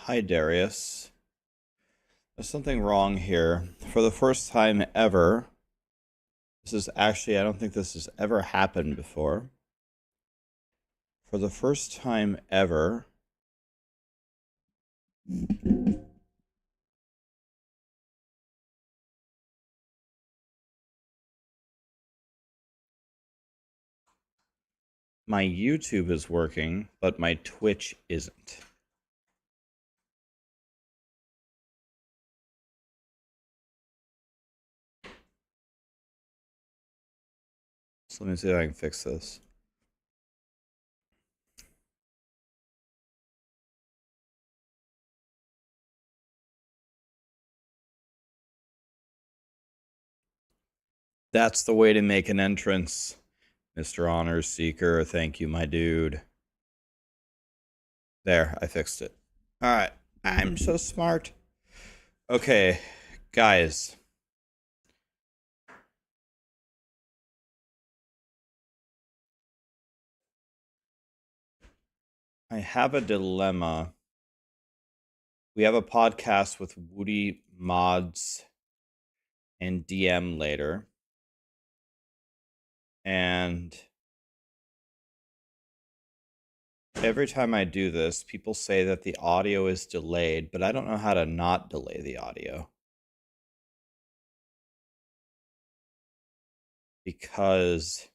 Hi, Darius. There's something wrong here. For the first time ever, I don't think this has ever happened before. For the first time ever, my YouTube is working, but my Twitch isn't. So let me see if I can fix this. That's the way to make an entrance, Mr. Honors Seeker. Thank you, my dude. There, I fixed it. Alright, I'm so smart. Okay, guys. I have a dilemma. We have a podcast with Woody Mods and DM later. And every time I do this, people say that the audio is delayed, but I don't know how to not delay the audio. Because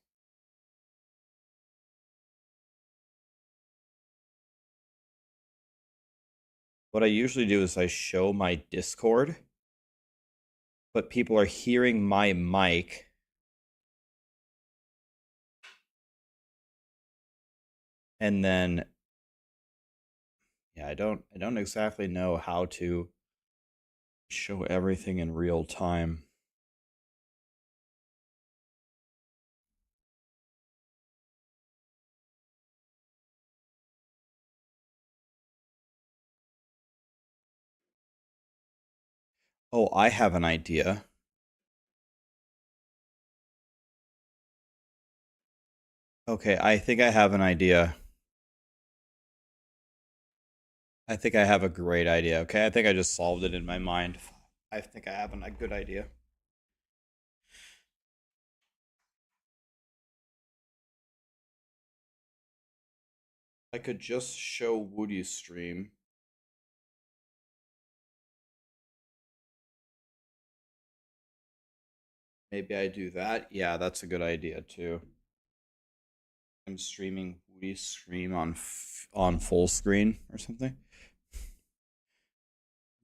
what I usually do is I show my Discord, but people are hearing my mic. And then, yeah, I don't exactly know how to show everything in real time. Oh, I have an idea. Okay, I think I have an idea. I think I have a great idea. Okay, I think I just solved it in my mind. I think I have a good idea. I could just show Woody's stream. Maybe I do that. Yeah, that's a good idea too. I'm streaming Woody's stream on full screen or something.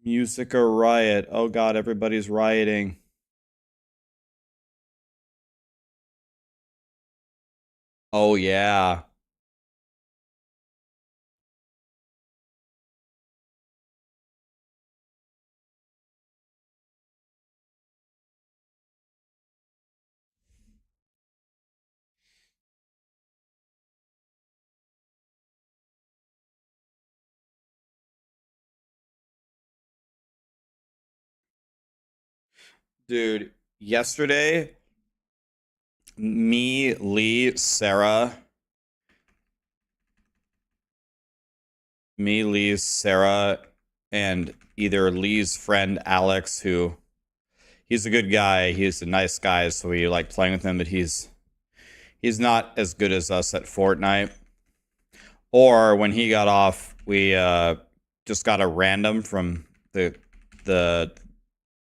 Music or riot. Oh god, everybody's rioting. Oh yeah. Dude, yesterday, me, Lee, Sarah, and either Lee's friend Alex, who he's a good guy, he's a nice guy, so we like playing with him, but he's not as good as us at Fortnite. Or when he got off, we just got a random from the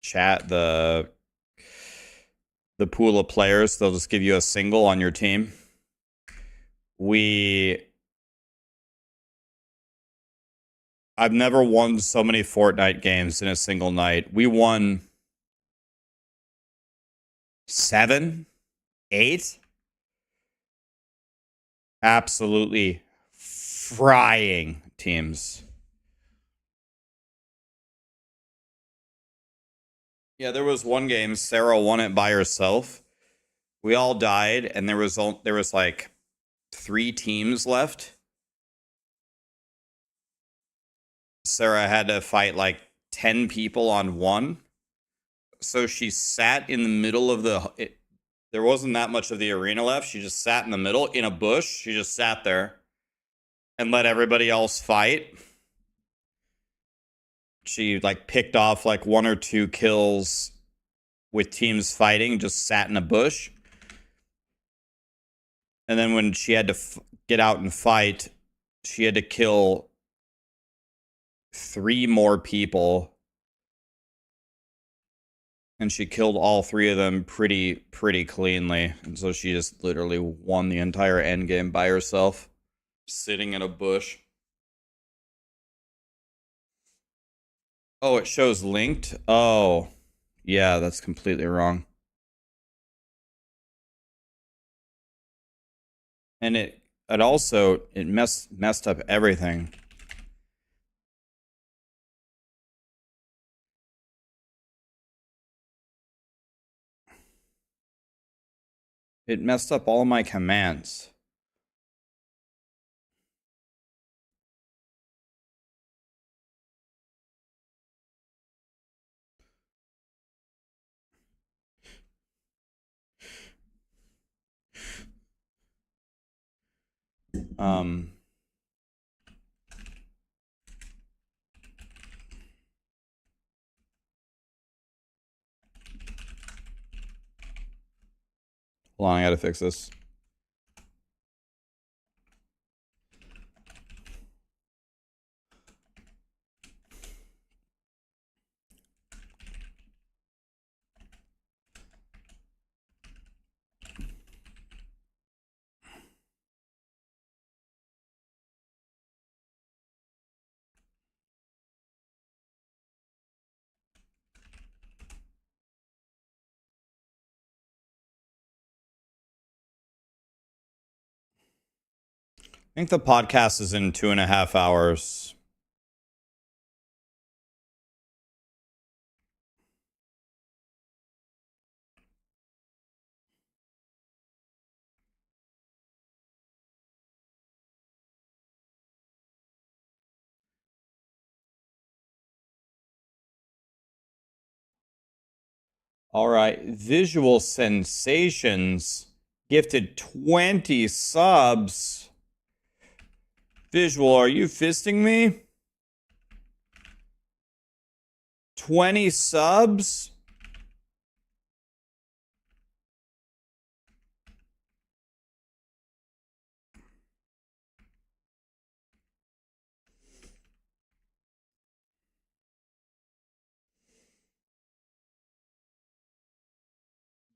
chat, the pool of players. They'll just give you a single on your team. I've never won so many Fortnite games in a single night. We won 7, 8. Absolutely frying teams. Yeah, there was one game Sarah won it by herself. We all died, and there was like 3 teams left. Sarah had to fight like 10 people on one. So she sat in the middle of there wasn't that much of the arena left. She just sat in the middle in a bush. She just sat there and let everybody else fight. she like picked off like 1 or 2 kills with teams fighting, just sat in a bush. And then when she had to get out and fight, she had to kill 3 more people. And she killed all 3 of them pretty cleanly. And so she just literally won the entire endgame by herself, sitting in a bush. Oh, it shows linked? Oh, yeah, that's completely wrong. And it also messed up everything. It messed up all my commands. Hold on, I gotta fix this. I think the podcast is in 2.5 hours. All right, Visual Sensations gifted 20 subs. Visual, are you fisting me? 20 subs?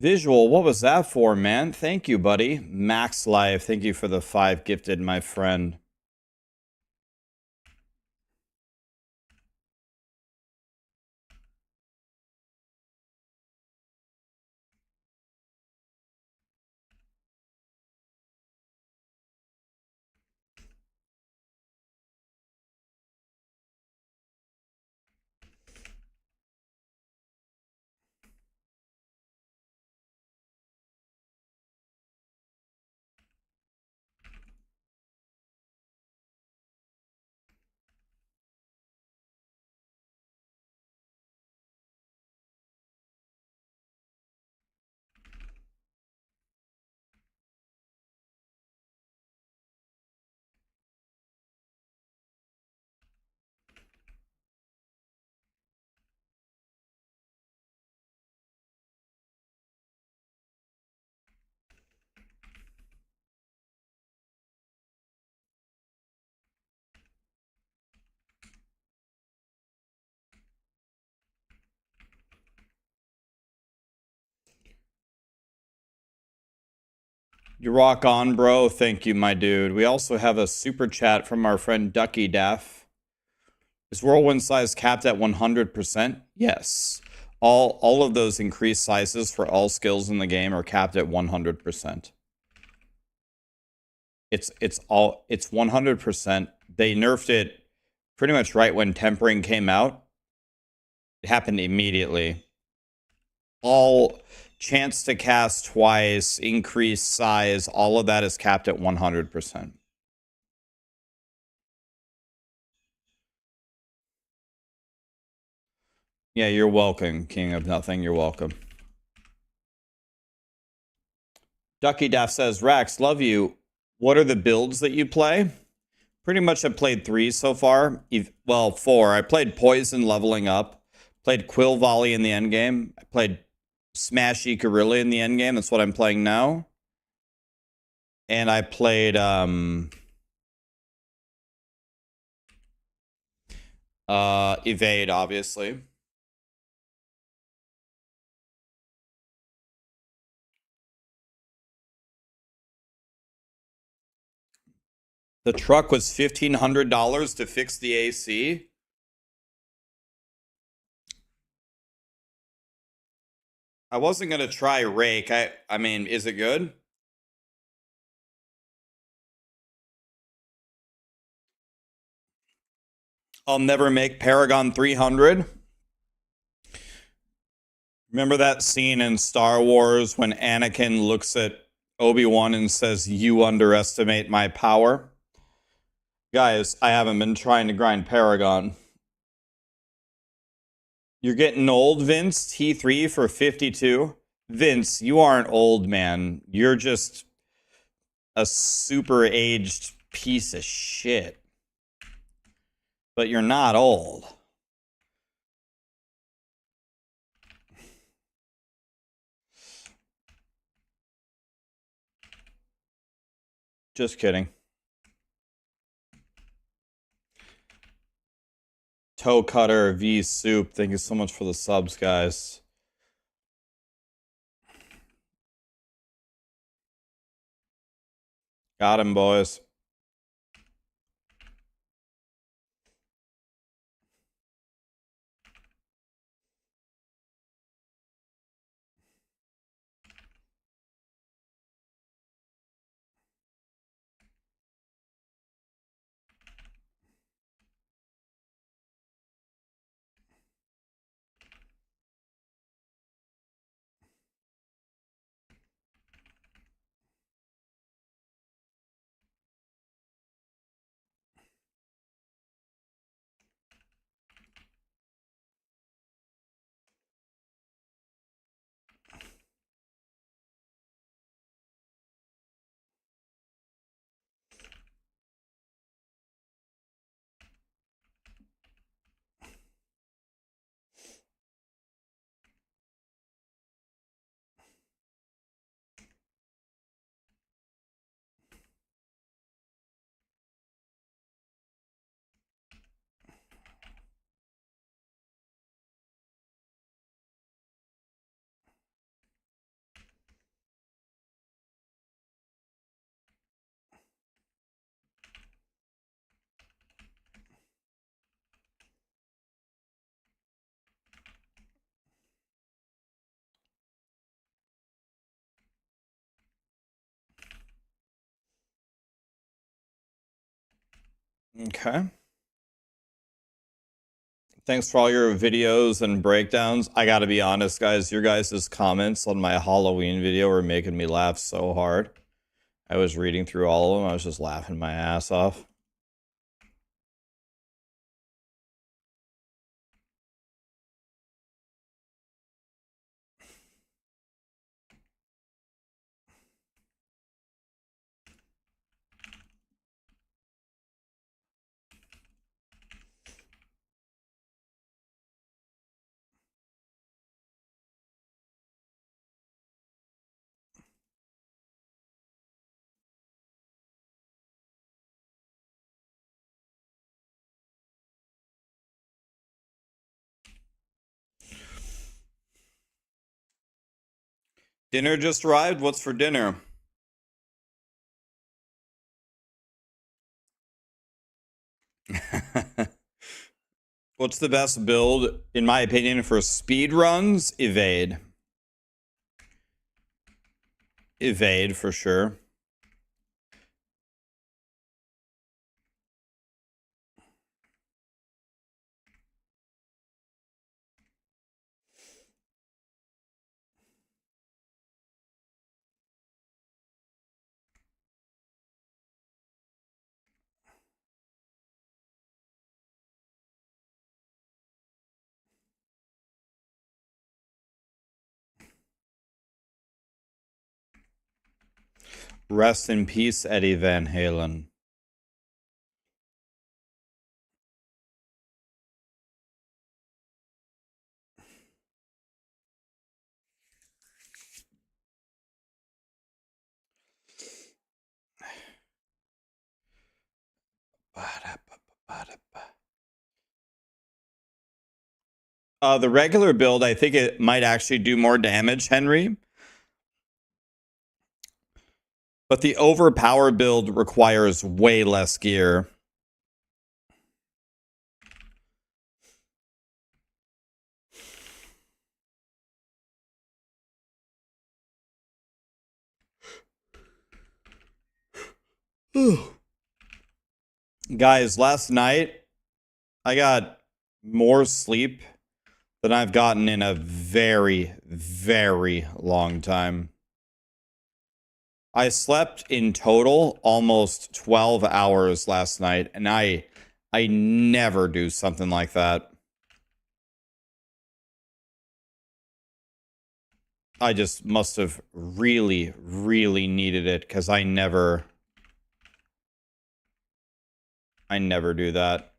Visual, what was that for, man? Thank you, buddy. Max Life, thank you for the 5 gifted, my friend. You rock on, bro. Thank you, my dude. We also have a super chat from our friend Ducky Daff. Is whirlwind size capped at 100%? Yes. All of those increased sizes for all skills in the game are capped at 100%. It's 100%. They nerfed it pretty much right when tempering came out. It happened immediately. All chance to cast twice, increased size, all of that is capped at 100%. Yeah, you're welcome, King of Nothing. You're welcome. Ducky Daff says, Rax, love you. What are the builds that you play? Pretty much I played 3 so far. Well, 4. I played Poison leveling up. Played Quill Volley in the endgame. I played Smash Ikarilli in the endgame. That's what I'm playing now. And I played Evade, obviously. The truck was $1,500 to fix the AC. I wasn't gonna try Rake. I mean, is it good? I'll never make Paragon 300. Remember that scene in Star Wars when Anakin looks at Obi-Wan and says, "You underestimate my power"? Guys, I haven't been trying to grind Paragon. You're getting old, Vince. T3 for 52. Vince, you aren't old, man. You're just a super aged piece of shit. But you're not old. Just kidding. Toe Cutter V Soup. Thank you so much for the subs, guys. Got him, boys. Okay. Thanks for all your videos and breakdowns. I gotta be honest, guys. Your guys' comments on my Halloween video were making me laugh so hard. I was reading through all of them. I was just laughing my ass off. Dinner just arrived. What's for dinner? What's the best build, in my opinion, for speed runs? Evade. Evade for sure. Rest in peace, Eddie Van Halen. The regular build, I think it might actually do more damage, Henry. But the overpower build requires way less gear. Guys, last night I got more sleep than I've gotten in a very, very long time. I slept in total almost 12 hours last night, and I never do something like that. I just must have really, really needed it because I never do that.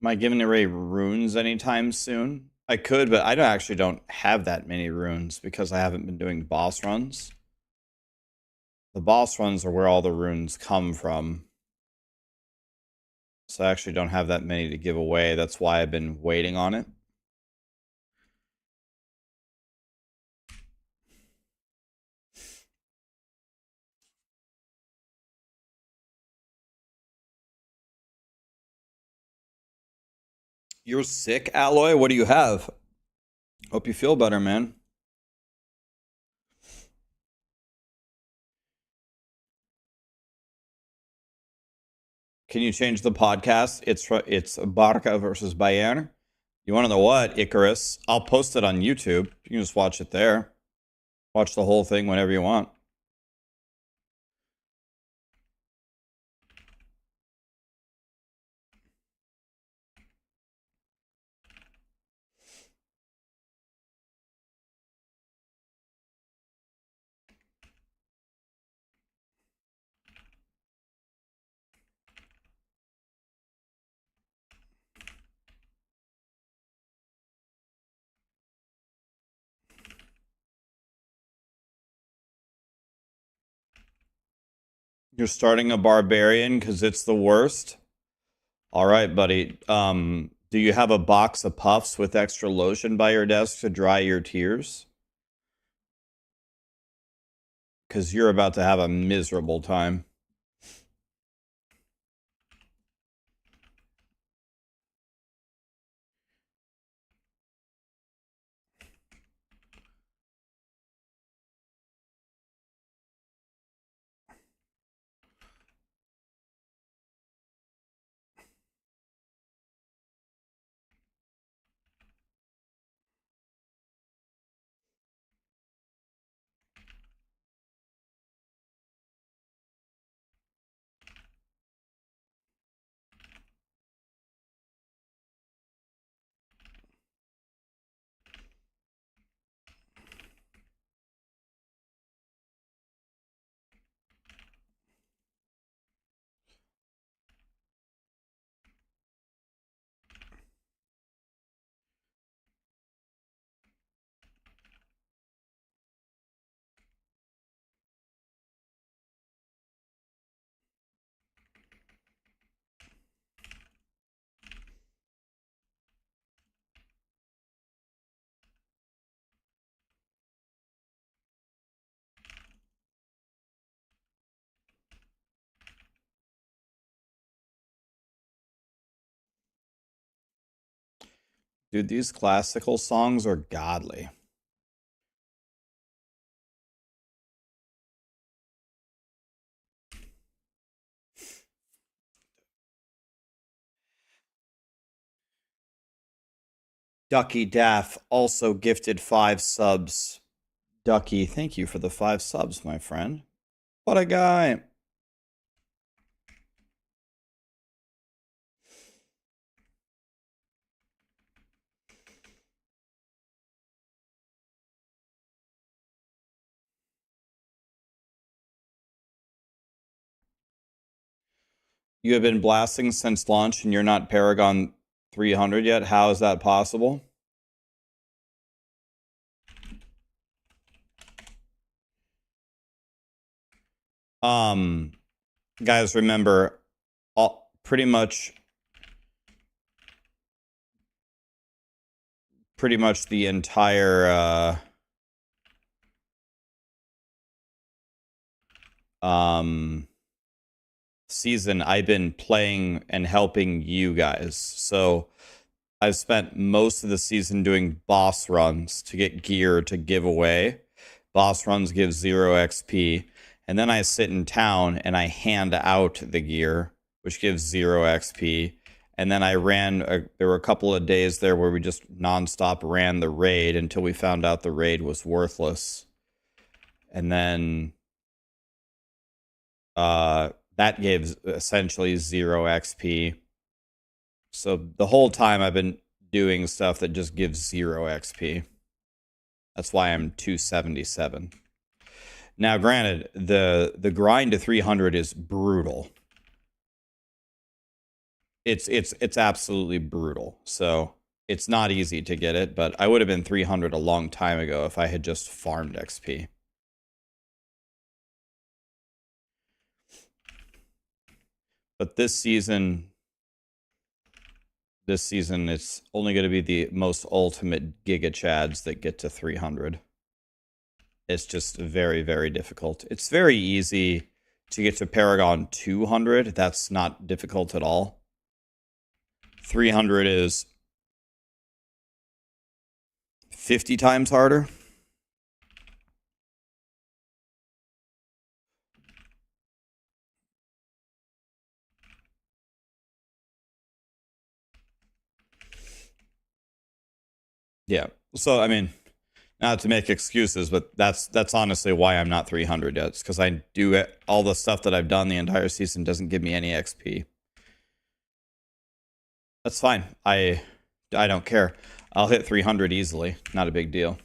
Am I giving away runes anytime soon? I could, but I actually don't have that many runes because I haven't been doing boss runs. The boss runs are where all the runes come from. So I actually don't have that many to give away. That's why I've been waiting on it. You're sick, Alloy? What do you have? Hope you feel better, man. Can you change the podcast? It's Barca versus Bayern. You want to know what, Icarus? I'll post it on YouTube. You can just watch it there. Watch the whole thing whenever you want. You're starting a barbarian because it's the worst. All right, buddy. Do you have a box of puffs with extra lotion by your desk to dry your tears? Because you're about to have a miserable time. Dude, these classical songs are godly. Ducky Daff also gifted 5 subs. Ducky, thank you for the 5 subs, my friend. What a guy. You have been blasting since launch and you're not Paragon 300 yet? How is that possible? Guys, remember, pretty much the entire season I've been playing and helping you guys. So I've spent most of the season doing boss runs to get gear to give away. Boss runs give 0 XP. And then I sit in town and I hand out the gear, which gives 0 XP. And then I there were a couple of days there where we just nonstop ran the raid until we found out the raid was worthless. And then that gives essentially 0 XP. So the whole time I've been doing stuff that just gives 0 XP. That's why I'm 277. Now, granted, the grind to 300 is brutal. It's absolutely brutal. So it's not easy to get it, but I would have been 300 a long time ago if I had just farmed XP. But this season, it's only going to be the most ultimate Giga Chads that get to 300. It's just very, very difficult. It's very easy to get to Paragon 200. That's not difficult at all. 300 is 50 times harder. Yeah. So, I mean, not to make excuses, but that's honestly why I'm not 300 yet. It's because I do all the stuff that I've done the entire season doesn't give me any XP. That's fine. I don't care. I'll hit 300 easily. Not a big deal.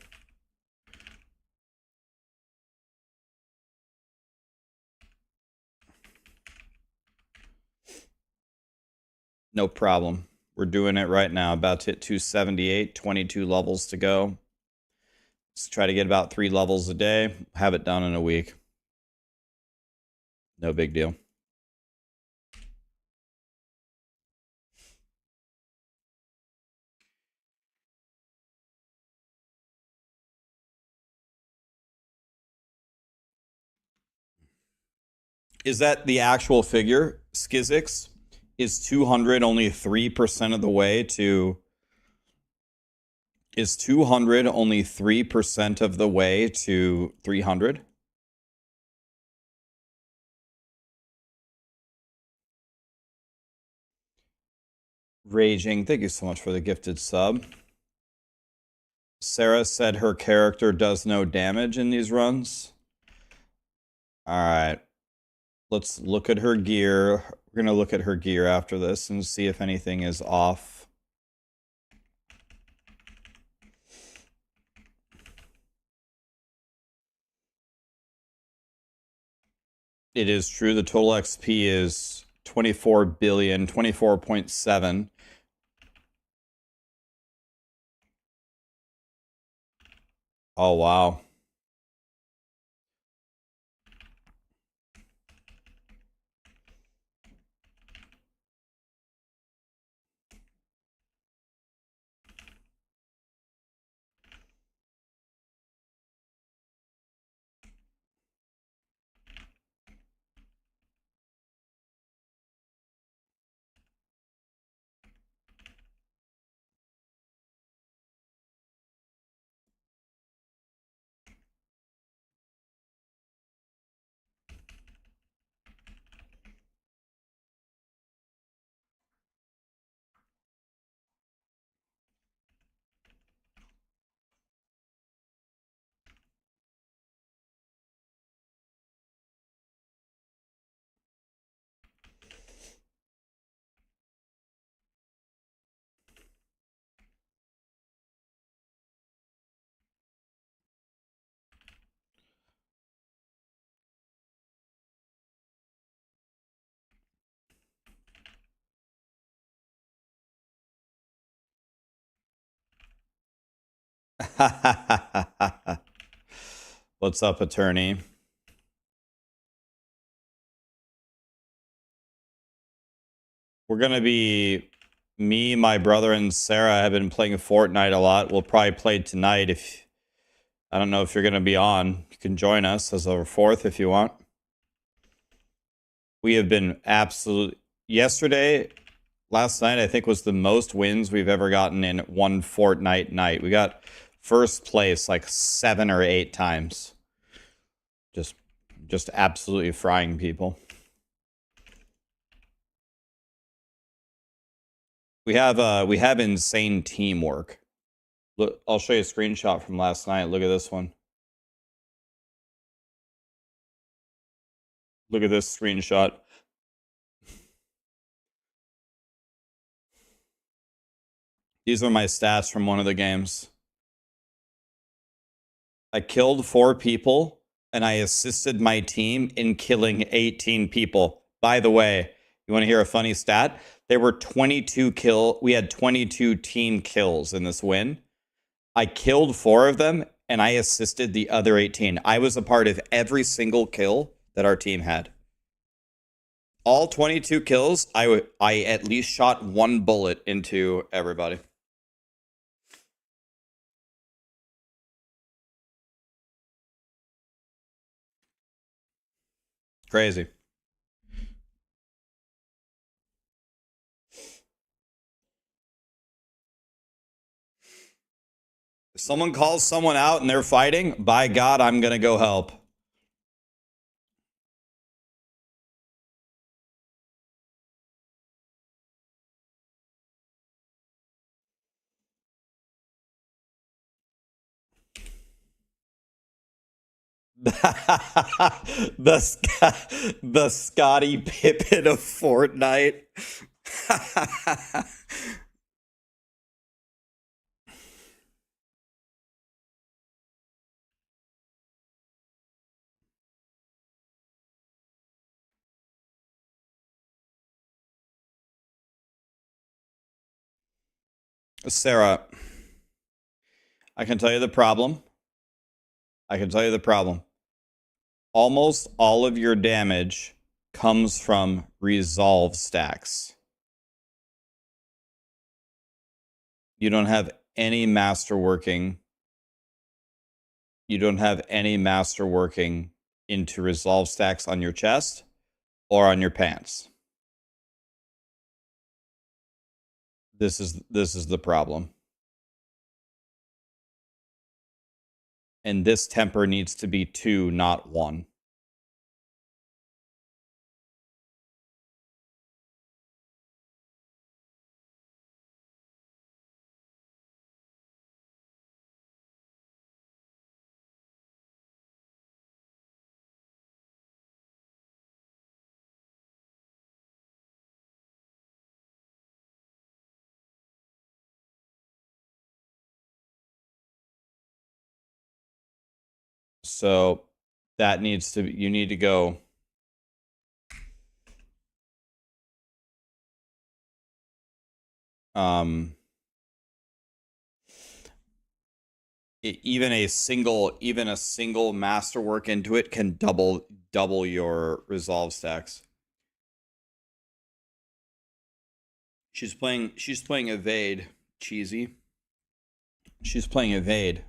No problem. We're doing it right now. About to hit 278, 22 levels to go. Let's try to get about 3 levels a day. Have it done in a week. No big deal. Is that the actual figure? Skizix? Is 200 only 3% of the way to... Is 200 only 3% of the way to 300? Raging, thank you so much for the gifted sub. Sarah said her character does no damage in these runs. Alright. Let's look at her gear. We're going to look at her gear after this and see if anything is off. It is true. The total XP is 24 billion, 24.7. Oh, wow. What's up, attorney? We're gonna be... Me, my brother, and Sarah have been playing Fortnite a lot. We'll probably play tonight if... I don't know if you're gonna be on. You can join us as our fourth if you want. We have been absolute... Yesterday, last night, I think was the most wins we've ever gotten in one Fortnite night. We got first place like 7 or 8 times. Just absolutely frying people. We have insane teamwork. Look, I'll show you a screenshot from last night. Look at this one. Look at this screenshot. These are my stats from one of the games. I killed 4 people, and I assisted my team in killing 18 people. By the way, you want to hear a funny stat? There were 22 we had 22 team kills in this win. I killed 4 of them, and I assisted the other 18. I was a part of every single kill that our team had. All 22 kills, I at least shot 1 bullet into everybody. Crazy. If someone calls someone out and they're fighting, by God, I'm going to go help. the Scottie Pippen of Fortnite. Sarah, I can tell you the problem. Almost all of your damage comes from resolve stacks. You don't have any masterworking. You don't have any masterworking into resolve stacks on your chest or on your pants. This is the problem. And this temper needs to be 2, not 1. So that needs to be, you need to go even a single masterwork into it can double your resolve stacks. She's playing evade, cheesy. She's playing evade.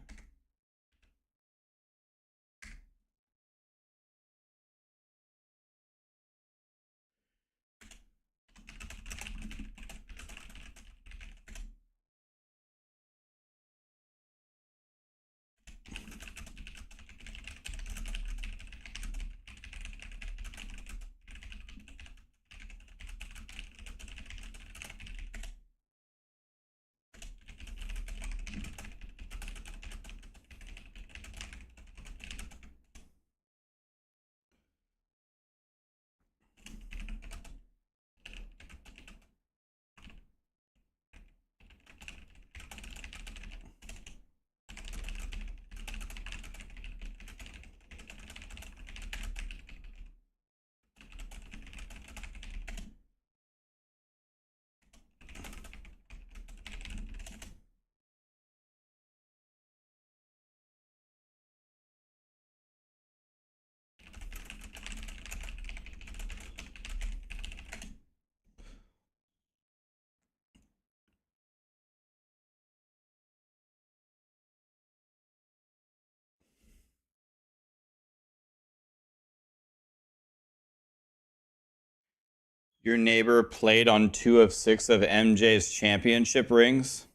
Your neighbor played on 2 of 6 of MJ's championship rings.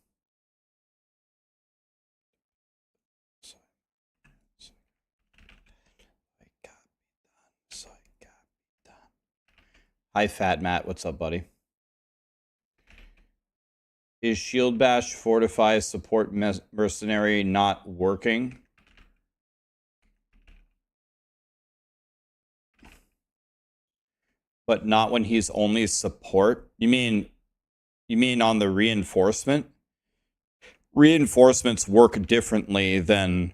Hi, Fat Matt. What's up, buddy? Is Shield Bash Fortify Support Mercenary not working? But not when he's only support? You mean on the reinforcement? Reinforcements work differently than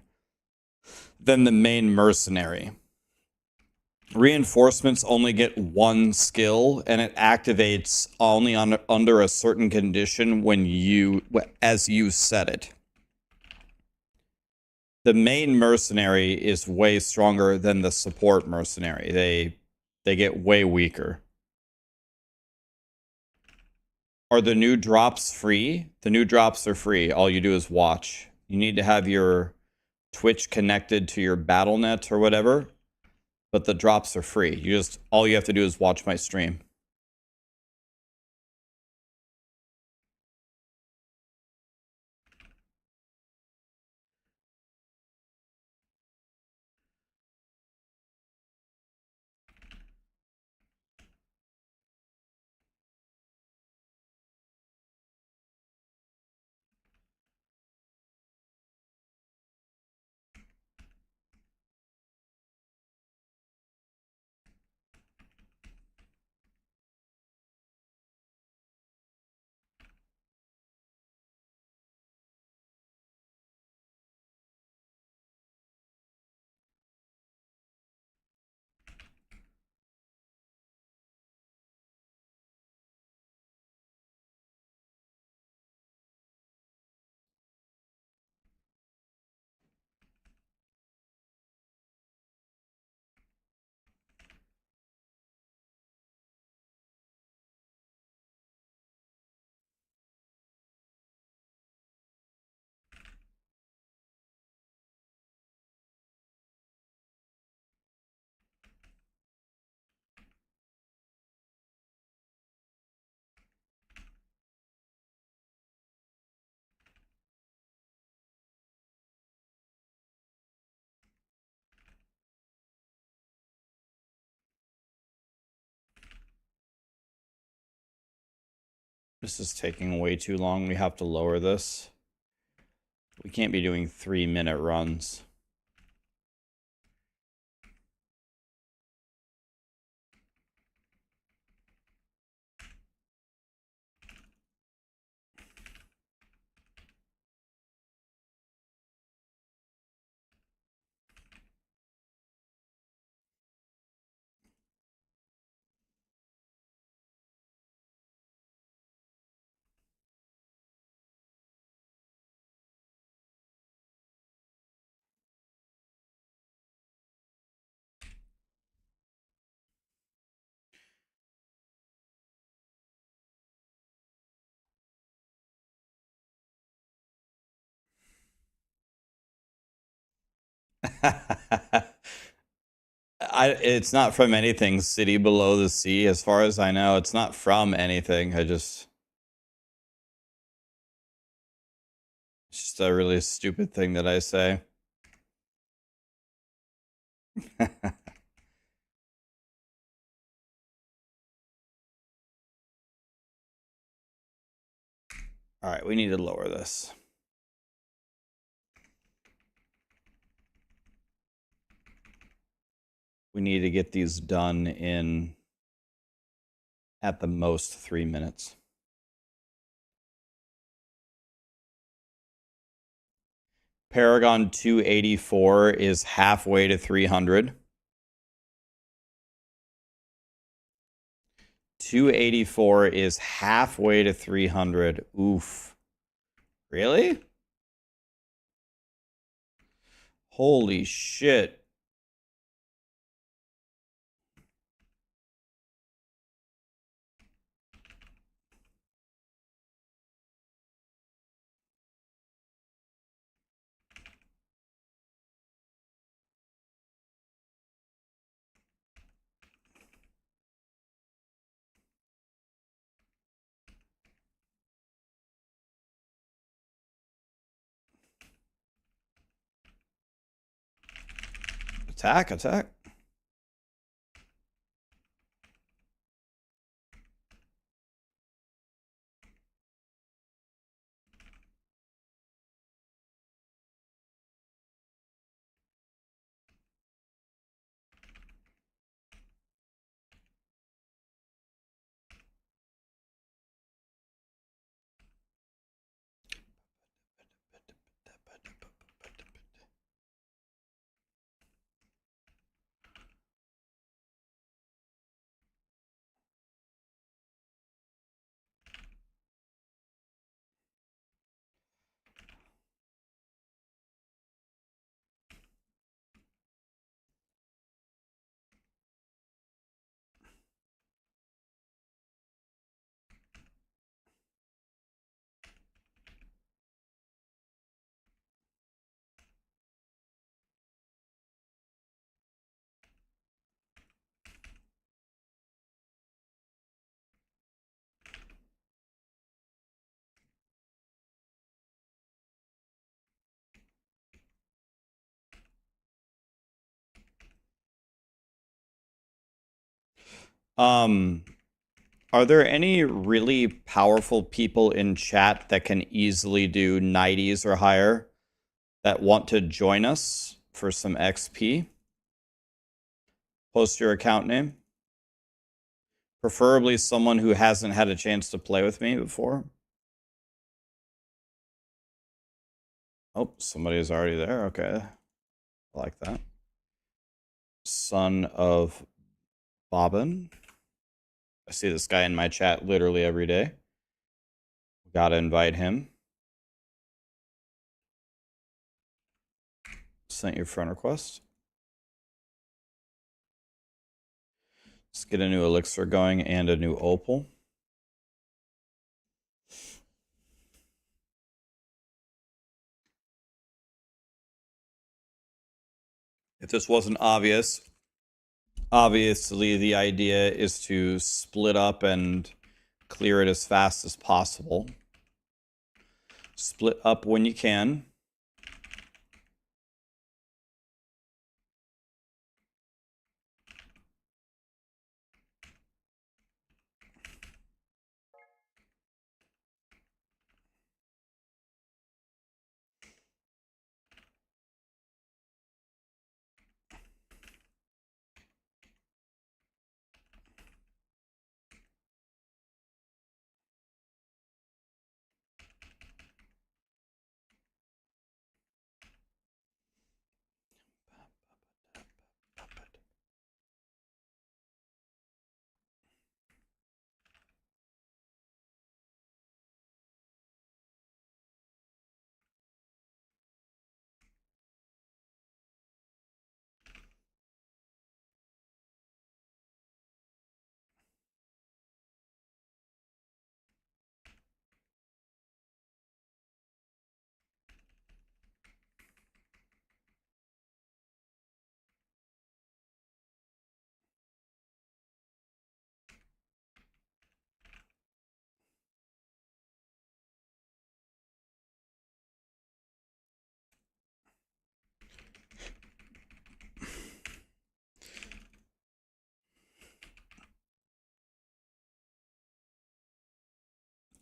the main mercenary. Reinforcements only get one skill, and it activates only under a certain condition as you set it. The main mercenary is way stronger than the support mercenary. They get way weaker. Are the new drops free? The new drops are free. All you do is watch. You need to have your Twitch connected to your BattleNet or whatever, but the drops are free. All you have to do is watch my stream. This is taking way too long. We have to lower this. We can't be doing 3-minute runs. It's not from anything. City Below the Sea, as far as I know, it's not from anything. It's just a really stupid thing that I say. All right, we need to lower this. We need to get these done in at the most 3 minutes. Paragon 284 is halfway to 300. 284 is halfway to 300. Oof. Really? Holy shit. Attack, attack. Are there any really powerful people in chat that can easily do 90s or higher that want to join us for some XP? Post your account name. Preferably someone who hasn't had a chance to play with me before. Oh, somebody is already there. Okay. I like that. Son of Bobbin. I see this guy in my chat literally every day. Gotta invite him. Sent your friend request. Let's get a new elixir going and a new opal. If this wasn't obvious, obviously the idea is to split up and clear it as fast as possible. Split up when you can.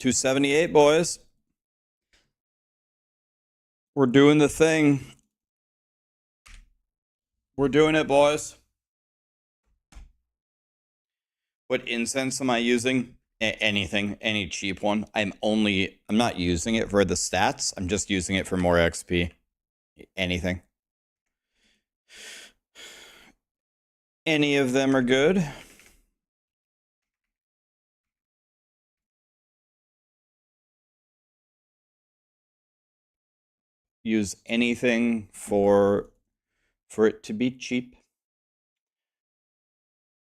$278, boys. We're doing the thing. We're doing it, boys. What incense am I using? Anything, any cheap one. I'm not using it for the stats. I'm just using it for more XP. Anything. Any of them are good. Use anything for it to be cheap.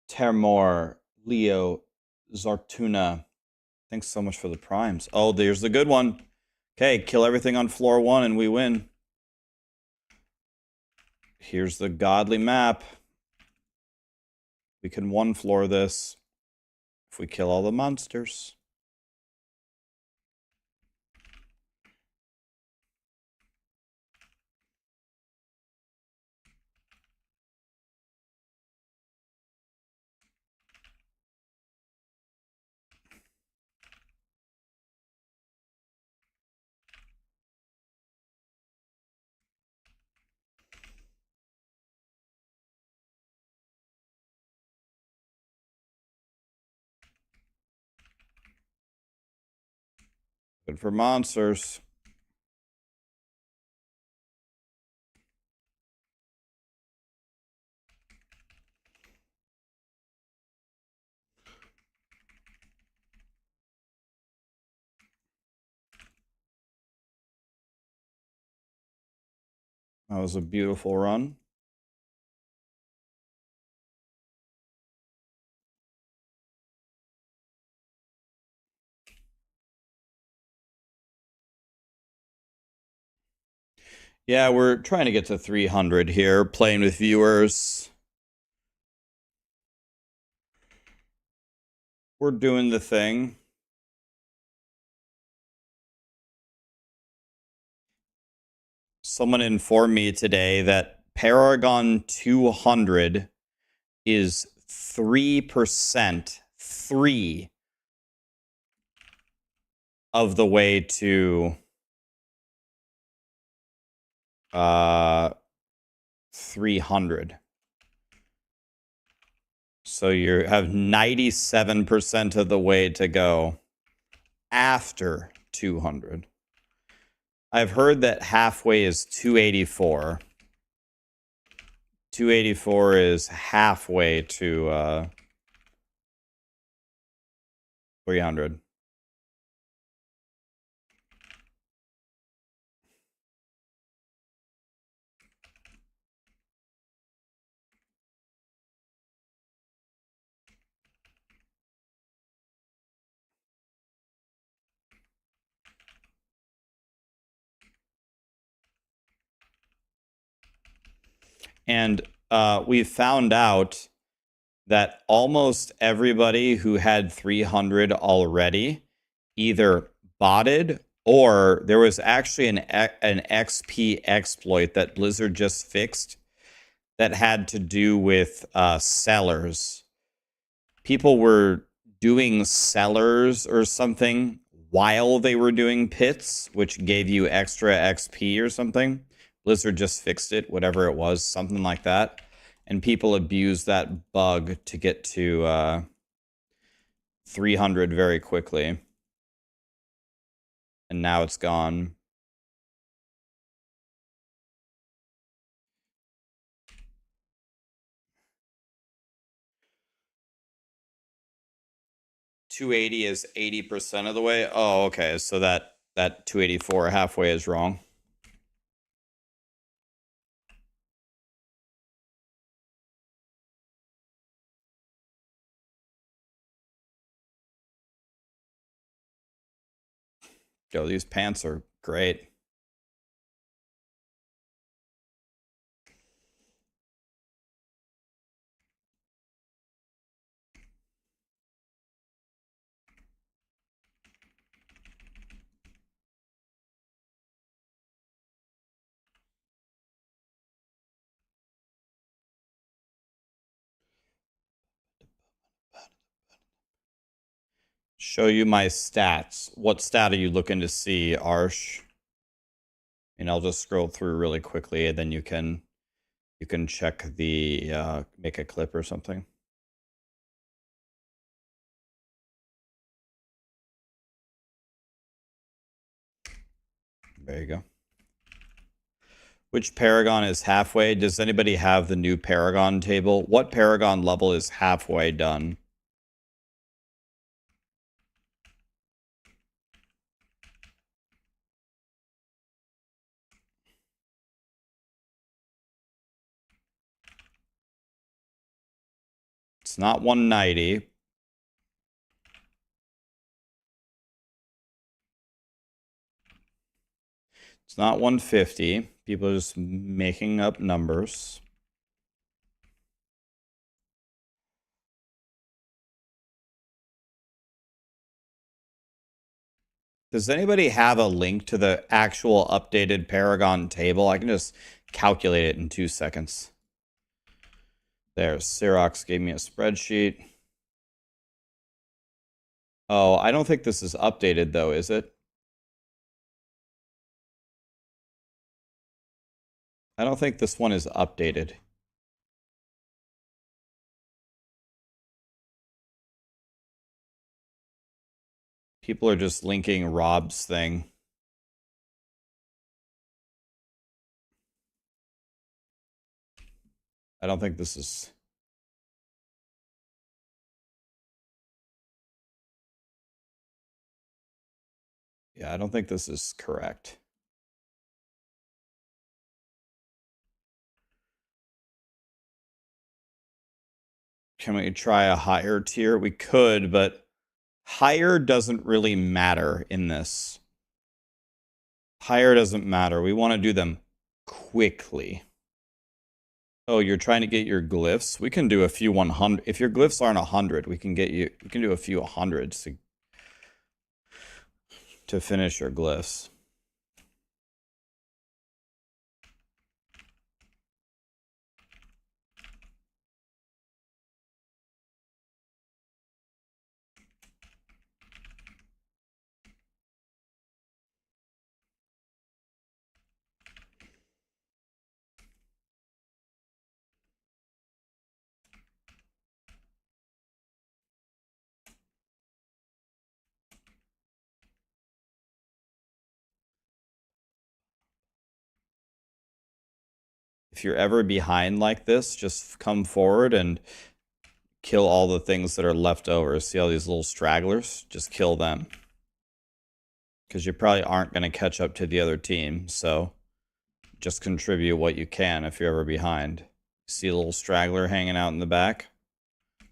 Termor, Leo, Zartuna. Thanks so much for the primes. Oh, there's the good one. Okay, kill everything on floor 1 and we win. Here's the godly map. We can one floor this if we kill all the monsters. Good for monsters. That was a beautiful run. Yeah, we're trying to get to 300 here, playing with viewers. We're doing the thing. Someone informed me today that Paragon 200 is 3%, 3 of the way to 300. So you have 97% of the way to go after 200. I've heard that halfway is 284. 284 is halfway to 300. And we found out that almost everybody who had 300 already either botted or there was actually an XP exploit that Blizzard just fixed that had to do with sellers. People were doing sellers or something while they were doing pits, which gave you extra XP or something. Blizzard just fixed it, whatever it was, something like that. And people abused that bug to get to 300 very quickly. And now it's gone. $280 is 80% of the way. Oh, okay. So that 284 halfway is wrong. Yo, these pants are great. Show you my stats. What stat are you looking to see, Arsh? And I'll just scroll through really quickly, and then you can check the make a clip or something. There you go. Which Paragon is halfway? Does anybody have the new Paragon table? What Paragon level is halfway done? It's not 190. It's not 150. People are just making up numbers. Does anybody have a link to the actual updated Paragon table? I can just calculate it in 2 seconds. There, Xerox gave me a spreadsheet. Oh, I don't think this is updated though, is it? I don't think this one is updated. People are just linking Rob's thing. I don't think this is... Yeah, I don't think this is correct. Can we try a higher tier? We could, but higher doesn't really matter in this. Higher doesn't matter. We want to do them quickly. Oh, you're trying to get your glyphs? We can do a few 100. If your glyphs aren't 100, we can do a few 100s to finish your glyphs. If you're ever behind like this, just come forward and kill all the things that are left over. See all these little stragglers? Just kill them. Because you probably aren't going to catch up to the other team, so just contribute what you can if you're ever behind. See a little straggler hanging out in the back?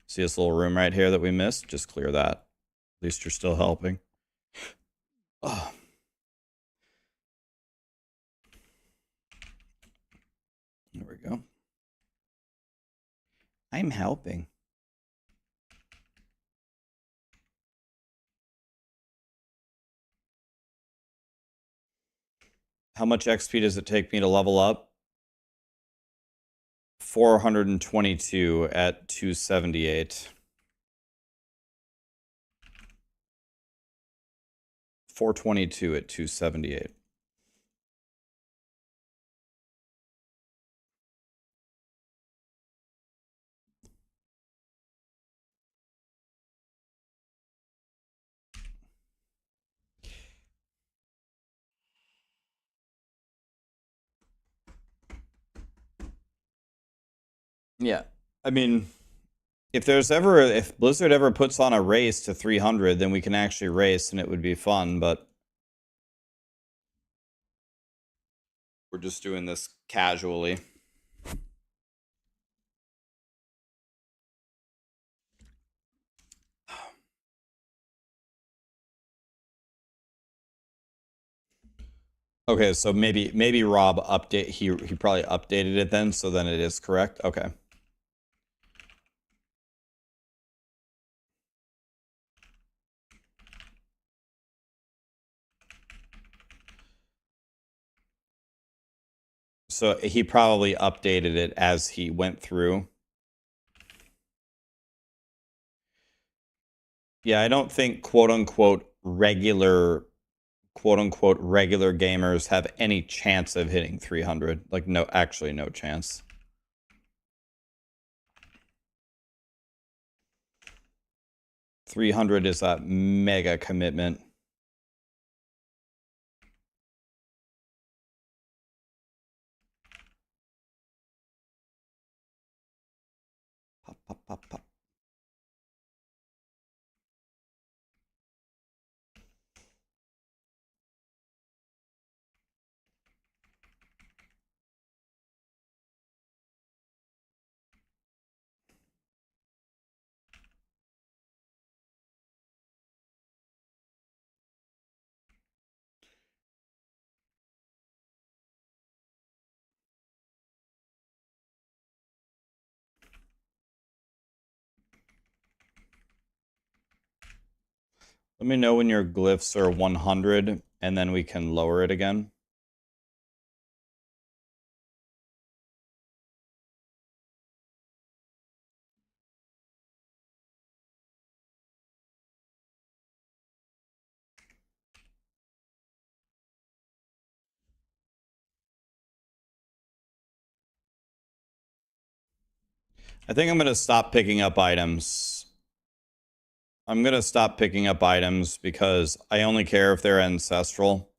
See this little room right here that we missed? Just clear that. At least you're still helping. Oh. There we go. I'm helping. How much XP does it take me to level up? 422 at 278. 422 at 278. Yeah. I mean, if Blizzard ever puts on a race to 300, then we can actually race and it would be fun, but we're just doing this casually. Okay, so maybe Rob he probably updated it then, so then it is correct. Okay. So he probably updated it as he went through. Yeah, I don't think quote unquote regular gamers have any chance of hitting 300. Like actually no chance. 300 is a mega commitment. Pop, pop, pop, pop. Let me know when your glyphs are 100, and then we can lower it again. I think I'm going to stop picking up items. I'm going to stop picking up items because I only care if they're ancestral.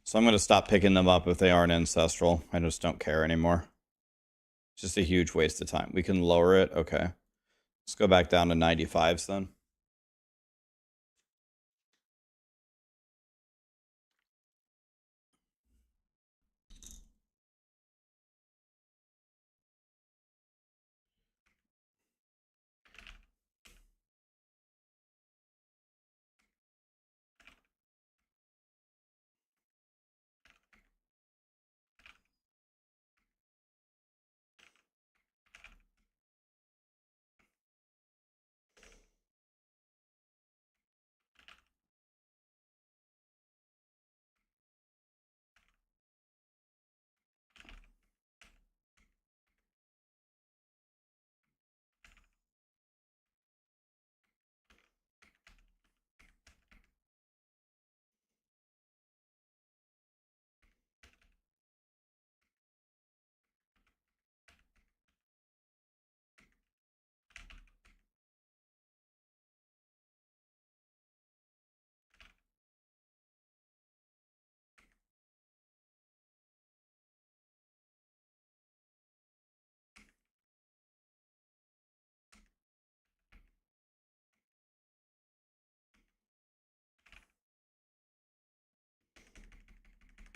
So I'm going to stop picking them up if they aren't ancestral. I just don't care anymore. It's just a huge waste of time. We can lower it. Okay. Let's go back down to 95s then.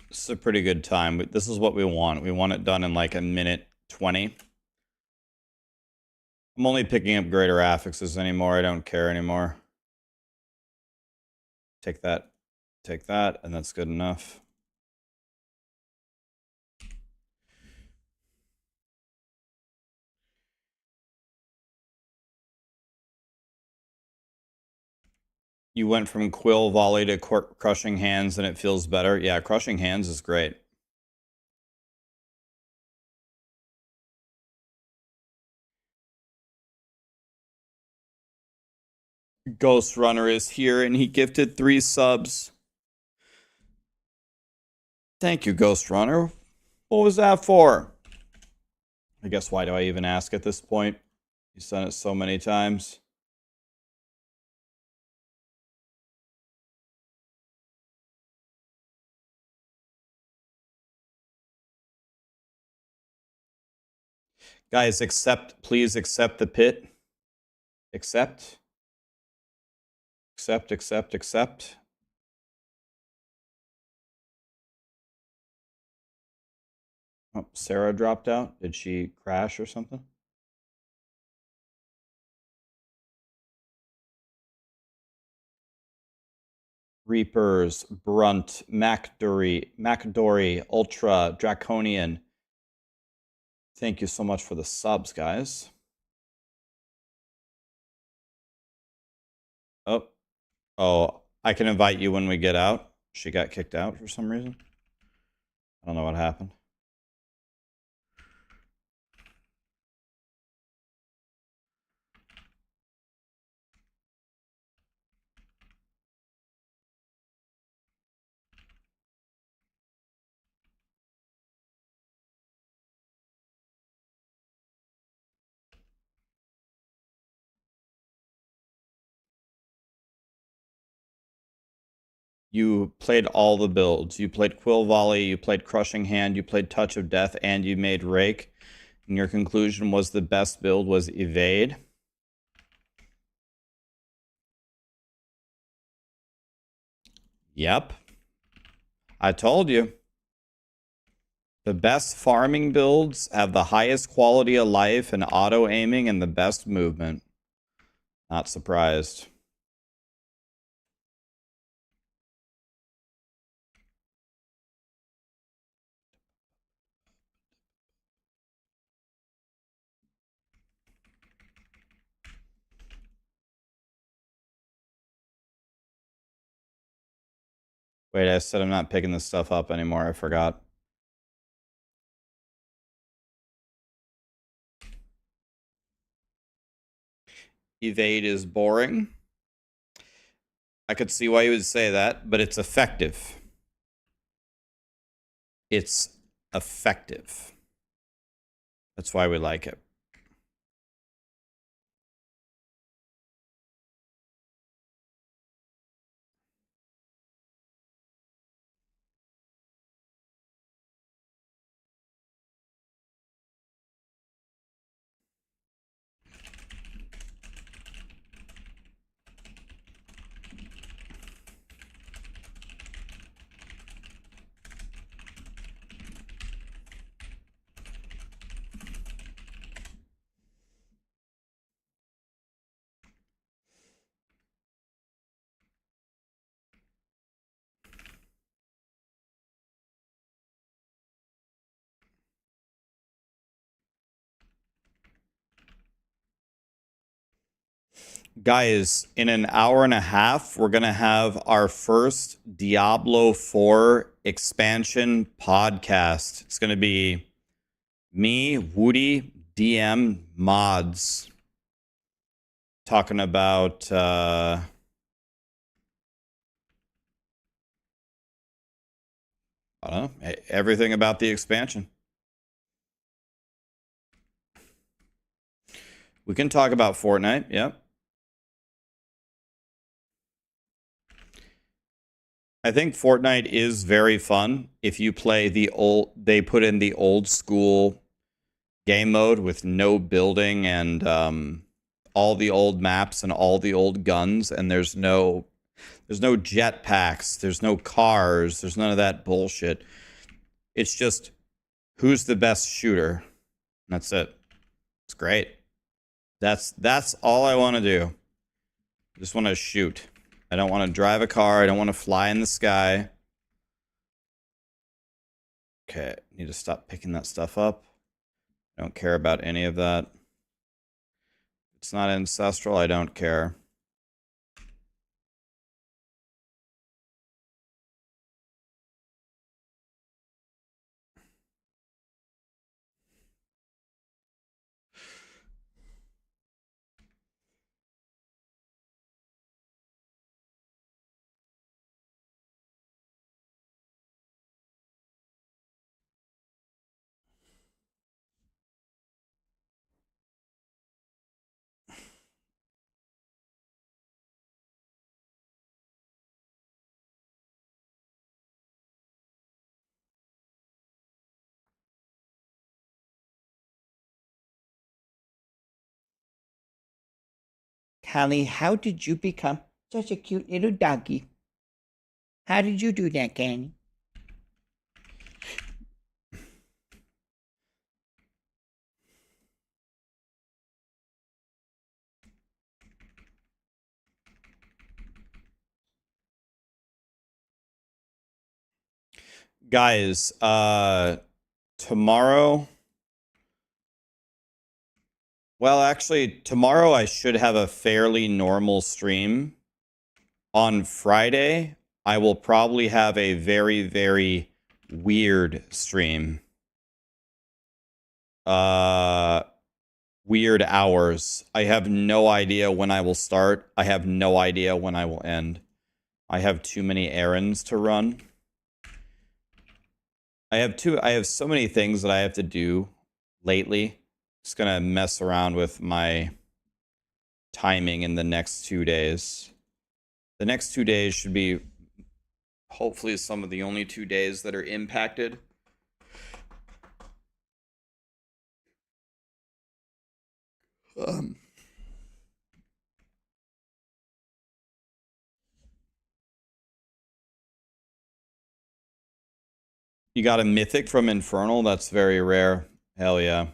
This is a pretty good time. This is what we want. We want it done in like a minute 20. I'm only picking up greater affixes anymore. I don't care anymore. Take that, and that's good enough. You went from Quill Volley to Crushing Hands and it feels better. Yeah, Crushing Hands is great. Ghost Runner is here and he gifted 3 subs. Thank you, Ghost Runner. What was that for? I guess why do I even ask at this point? He's done it so many times. Guys, please accept the pit. Accept. Accept. Oh, Sarah dropped out. Did she crash or something? Reapers, Brunt, MacDory, Ultra, Draconian. Thank you so much for the subs, guys. Oh, I can invite you when we get out. She got kicked out for some reason. I don't know what happened. You played all the builds. You played Quill Volley, you played Crushing Hand, you played Touch of Death, and you made Rake. And your conclusion was the best build was Evade. Yep. I told you. The best farming builds have the highest quality of life and auto aiming and the best movement. Not surprised. Wait, I said I'm not picking this stuff up anymore. I forgot. Evade is boring. I could see why you would say that, but it's effective. It's effective. That's why we like it. Guys, in an hour and a half, we're going to have our first Diablo 4 expansion podcast. It's going to be me, Woody, DM, mods, talking about I don't know, everything about the expansion. We can talk about Fortnite, yep. I think Fortnite is very fun if you play they put in the old school game mode with no building and all the old maps and all the old guns, and there's no jetpacks, there's no cars, there's none of that bullshit. It's just who's the best shooter. That's it. It's great. That's all I want to do. I just want to shoot. I don't want to drive a car. I don't want to fly in the sky. Okay, need to stop picking that stuff up. I don't care about any of that. It's not ancestral. I don't care. Callie, how did you become such a cute little doggy? How did you do that, Callie? Guys, tomorrow. Well, actually, tomorrow I should have a fairly normal stream. On Friday, I will probably have a very, very weird stream. Weird hours. I have no idea when I will start. I have no idea when I will end. I have too many errands to run. I have so many things that I have to do lately. Just gonna mess around with my timing in the next 2 days. The next 2 days should be hopefully some of the only 2 days that are impacted. You got a mythic from Infernal? That's very rare. Hell yeah.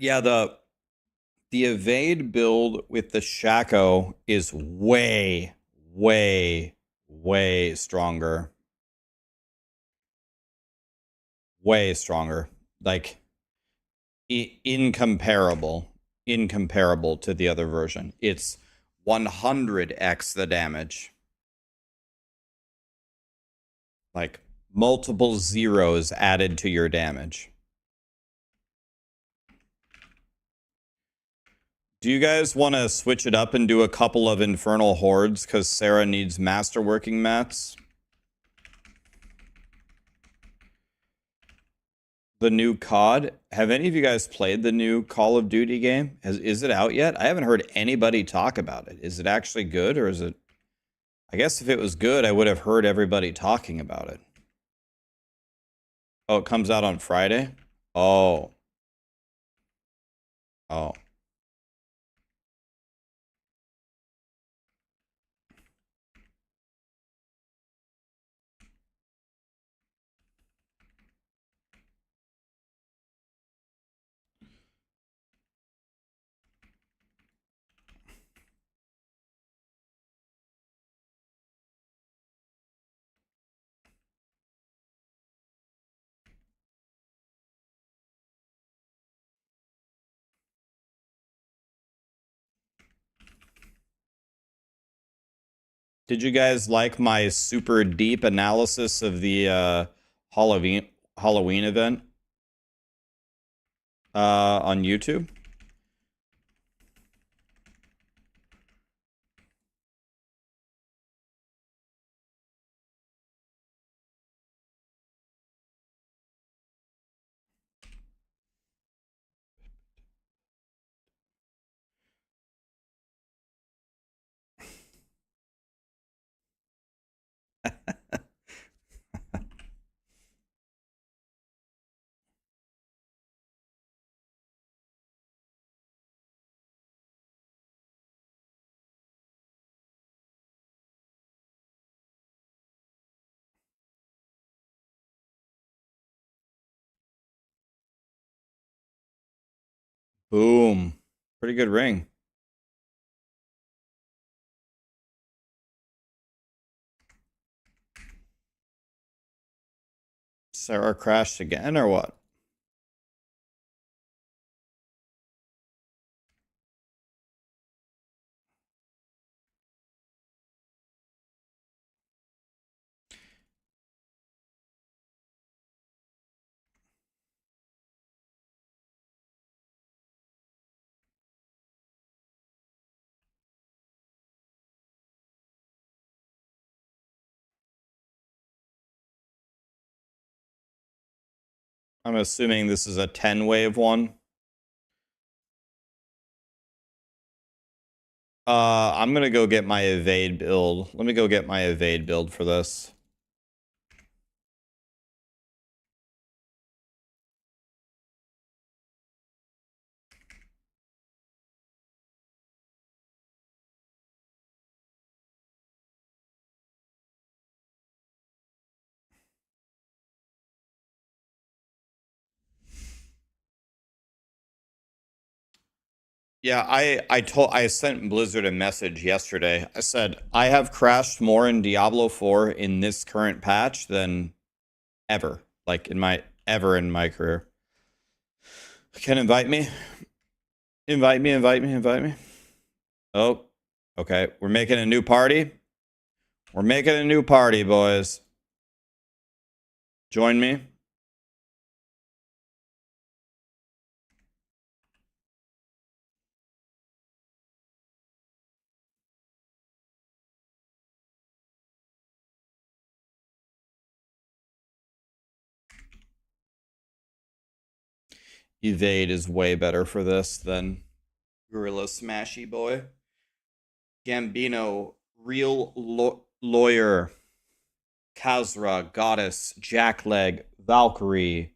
Yeah, the evade build with the Shaco is way, way, way stronger. Way stronger. Like incomparable to the other version. It's 100x the damage. Like multiple zeros added to your damage. Do you guys want to switch it up and do a couple of Infernal hordes because Sarah needs masterworking mats? The new COD. Have any of you guys played the new Call of Duty game? Is it out yet? I haven't heard anybody talk about it. Is it actually good or is it... I guess if it was good, I would have heard everybody talking about it. Oh, it comes out on Friday? Oh. Oh. Did you guys like my super deep analysis of the Halloween event on YouTube? Boom. Pretty good ring. Sarah crashed again or what? I'm assuming this is a 10 wave one. I'm gonna go get my evade build. Let me go get my evade build for this. Yeah, I sent Blizzard a message yesterday. I said I have crashed more in Diablo 4 in this current patch than ever, like in my career. Can invite me? Invite me, invite me, invite me. Oh, okay. We're making a new party. We're making a new party, boys. Join me. Evade is way better for this than Gorilla Smashy Boy. Gambino, real lawyer. Kazra, Goddess, Jackleg, Valkyrie.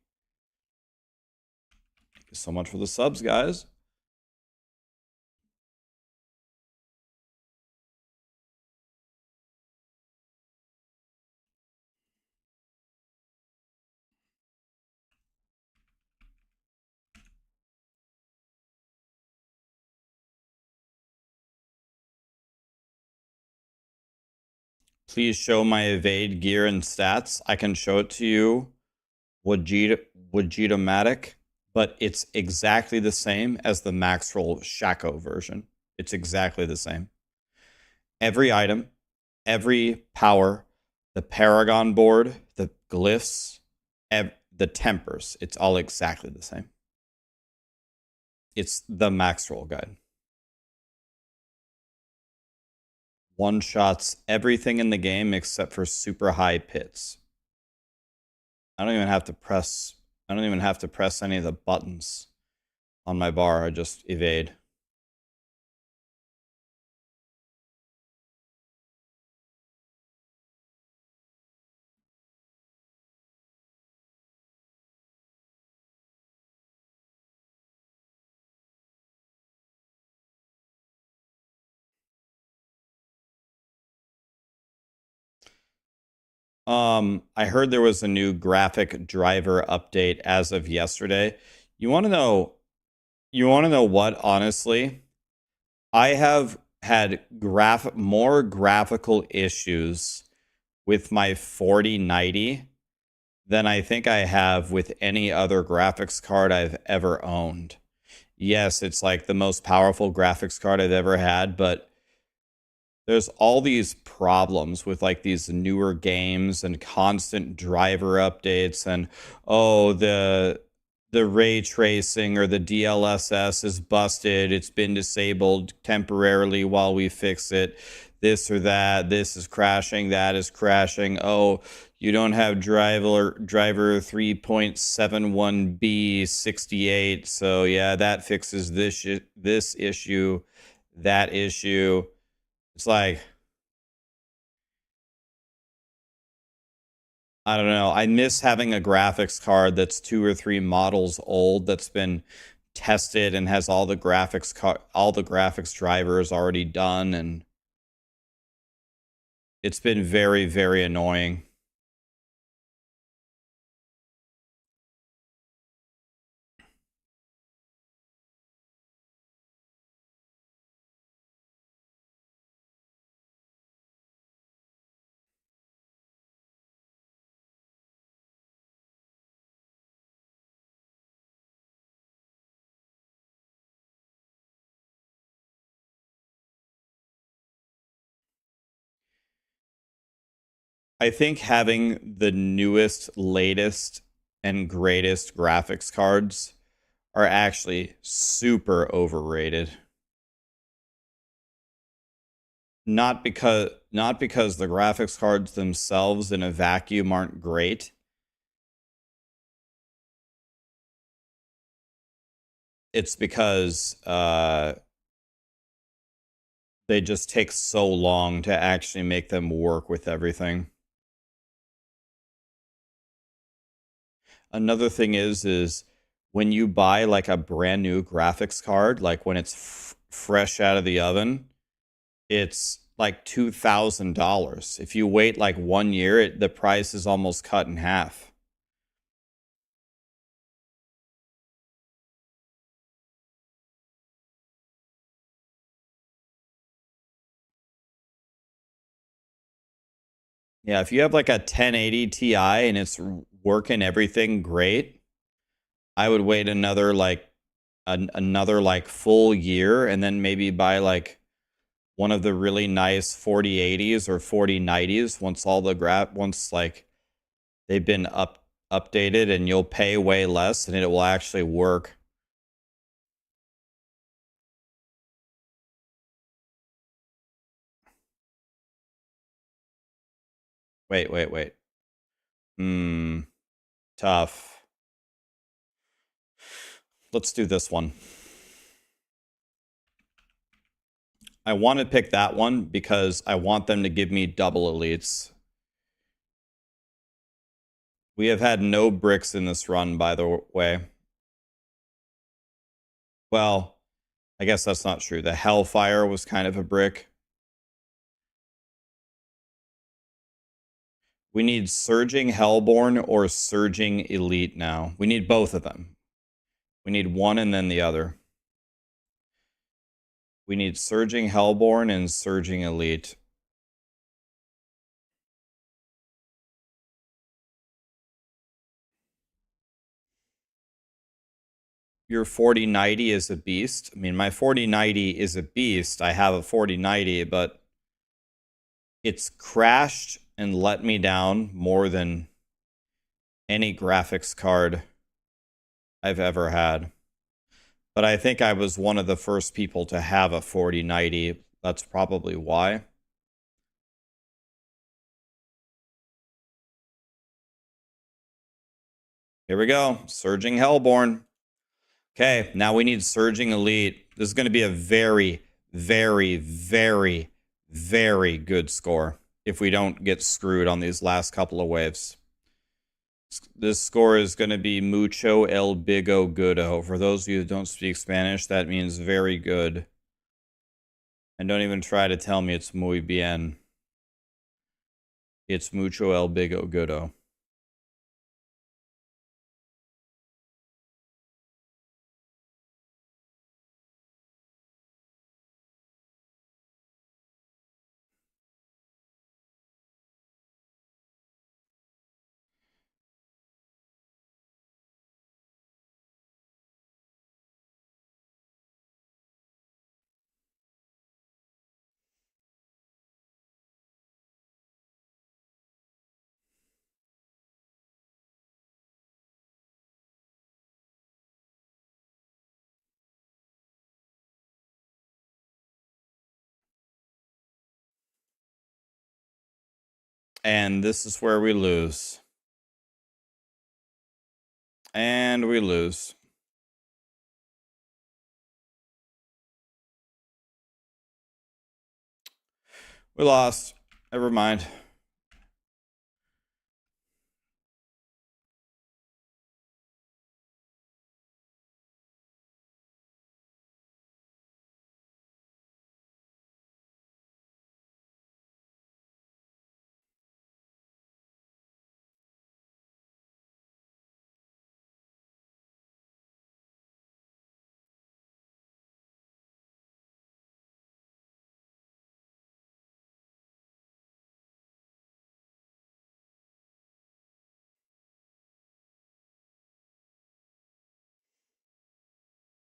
Thank you so much for the subs, guys. please show my evade gear and stats. I can show it to you, Wajita-matic, but it's exactly the same as the Maxroll Shaco version. It's exactly the same. Every item, every power, the Paragon board, the glyphs, the tempers, it's all exactly the same. It's the Maxroll guide. One shots everything in the game except for super high pits. I don't even have to press any of the buttons on my bar. I just evade. I heard there was a new graphic driver update as of yesterday. You want to know what, honestly? I have had more graphical issues with my 4090 than I think I have with any other graphics card I've ever owned. Yes, it's like the most powerful graphics card I've ever had, but there's all these problems with like these newer games and constant driver updates and the ray tracing or the DLSS is busted. It's been disabled temporarily while we fix it. This or that. This is crashing. That is crashing. Oh, you don't have driver 3.71B68. So yeah, that fixes this issue, that issue. It's like, I don't know. I miss having a graphics card that's 2 or 3 models old that's been tested and has all the graphics drivers already done, and it's been very, very annoying. I think having the newest, latest, and greatest graphics cards are actually super overrated. Not because the graphics cards themselves in a vacuum aren't great. It's because they just take so long to actually make them work with everything. Another thing is when you buy like a brand new graphics card, like when it's fresh out of the oven, it's like $2,000. If you wait like 1 year, the price is almost cut in half. Yeah, if you have like a 1080 Ti and it's working everything great, I would wait another like full year and then maybe buy like one of the really nice 4080s or 4090s once like they've been updated, and you'll pay way less and it will actually work. Wait. Tough. Let's do this one. I want to pick that one because I want them to give me double elites. We have had no bricks in this run, by the way. Well, I guess that's not true. The Hellfire was kind of a brick. We need Surging Hellborn or Surging Elite now. We need both of them. We need one and then the other. We need Surging Hellborn and Surging Elite. your 4090 is a beast. I mean, my 4090 is a beast. I have a 4090, but it's crashed and let me down more than any graphics card I've ever had. But I think I was one of the first people to have a 4090. That's probably why. Here we go. Surging Hellborn. Okay, now we need Surging Elite. This is going to be a very, very, very, very good score if we don't get screwed on these last couple of waves. This score is going to be mucho el bigo goodo. For those of you who don't speak Spanish, that means very good. And don't even try to tell me it's muy bien. It's mucho el bigo goodo. And this is where we lose. And we lose. We lost. Never mind.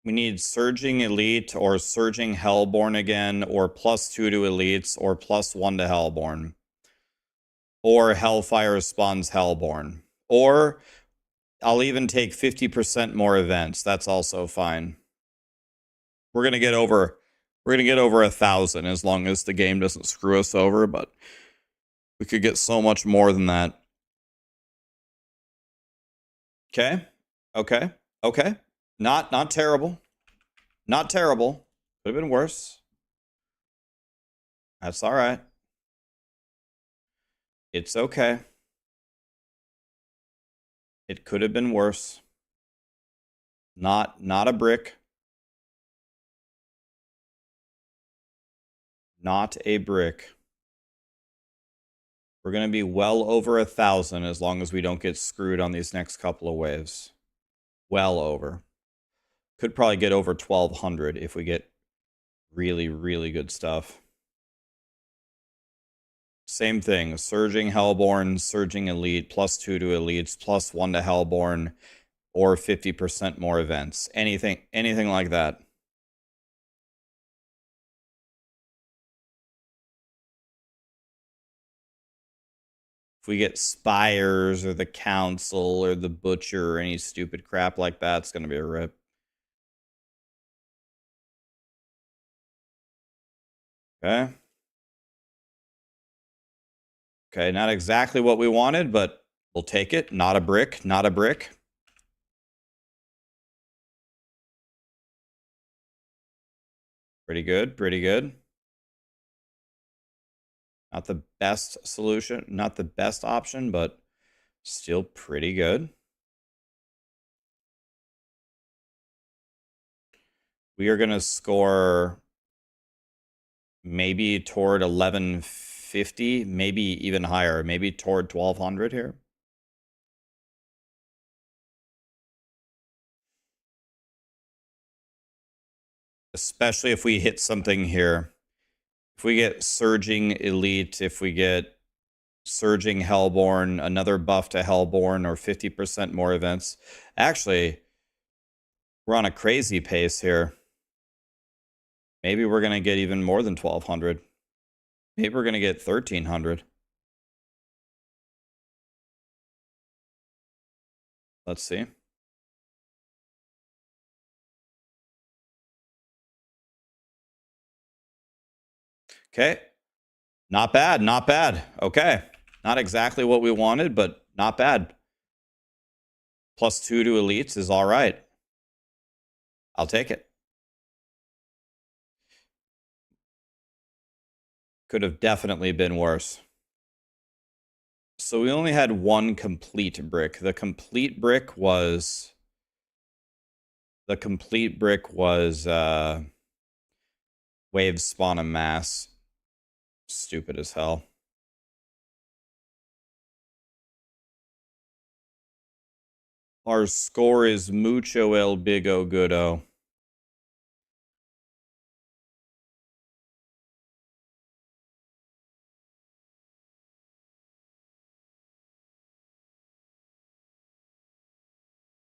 We need Surging Elite or Surging Hellborn again, or +2 to Elites, or +1 to Hellborn. Or Hellfire spawns Hellborn. Or I'll even take 50% more events. That's also fine. We're gonna get over 1,000 as long as the game doesn't screw us over, but we could get so much more than that. Okay. Okay. Okay. Not terrible. Not terrible. Could have been worse. That's all right. It's okay. It could have been worse. Not a brick. Not a brick. We're going to be well over 1,000 as long as we don't get screwed on these next couple of waves. Well over. Could probably get over 1,200 if we get really, really good stuff. Same thing. Surging Hellborn, Surging Elite, +2 to Elites, +1 to Hellborn, or 50% more events. Anything like that. If we get Spires or the Council or the Butcher or any stupid crap like that, it's going to be a rip. Okay. Okay, not exactly what we wanted, but we'll take it. Not a brick, not a brick. Pretty good, pretty good. Not the best solution, not the best option, but still pretty good. We are going to score maybe toward 1150, maybe even higher, maybe toward 1,200 here. Especially if we hit something here. If we get Surging Elite, if we get Surging Hellborn, another buff to Hellborn, or 50% more events. Actually, We're on a crazy pace here. Maybe we're going to get even more than 1,200. Maybe we're going to get 1,300. Let's see. Okay. Not bad, not bad. Okay. Not exactly what we wanted, but not bad. +2 to elites is all right. I'll take it. Could have definitely been worse. So we only had one complete brick. The complete brick was wave spawn a mass. Stupid as hell. Our score is mucho el bigo goodo.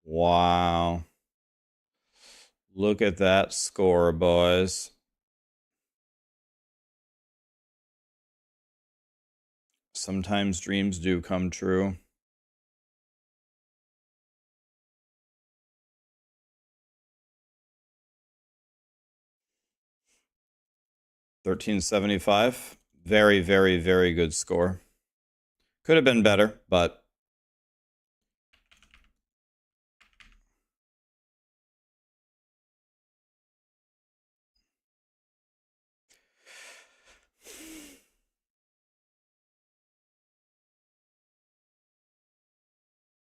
Wow. Look at that score, boys. Sometimes dreams do come true. $13.75. Very, very, very good score. Could have been better, but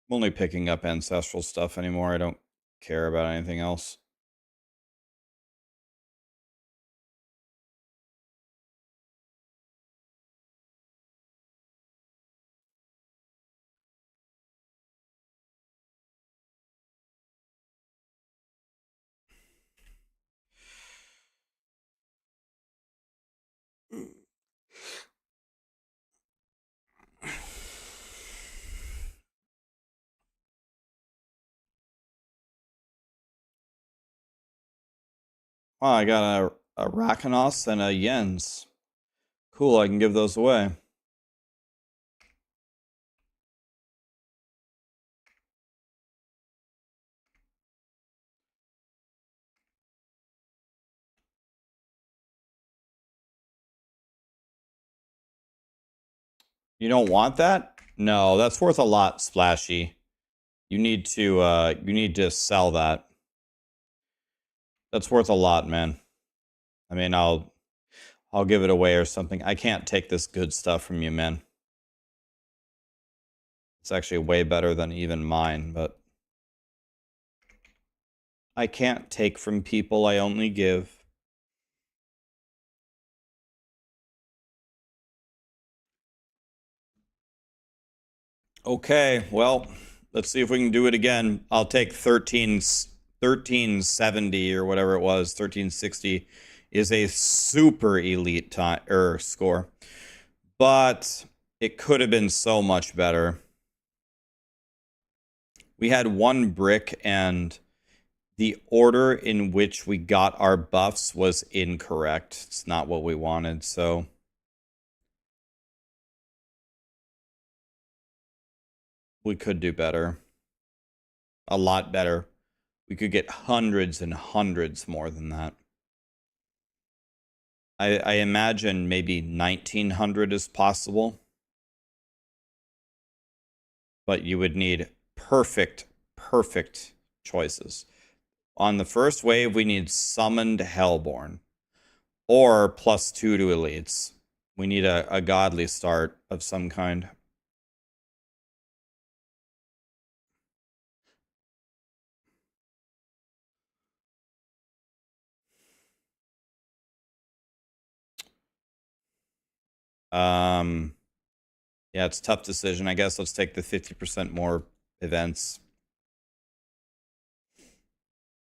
I'm only picking up ancestral stuff anymore. I don't care about anything else. Oh, I got a Raxxanterax and a Yens. Cool, I can give those away. You don't want that? No, that's worth a lot, Splashy. You need to sell that. That's worth a lot, man. I mean, I'll give it away or something. I can't take this good stuff from you, man. It's actually way better than even mine, but I can't take from people, I only give. Okay, well, let's see if we can do it again. I'll take 1370 or whatever it was. 1360 is a super elite time score, but it could have been so much better. We had one brick and the order in which we got our buffs was incorrect. It's not what we wanted, so we could do better. A lot better. We could get hundreds and hundreds more than that. I imagine maybe 1,900 is possible. But you would need perfect choices. On the first wave, we need summoned Hellborn. Or +2 to elites. We need a godly start of some kind. Yeah, it's a tough decision. I guess let's take the 50% more events.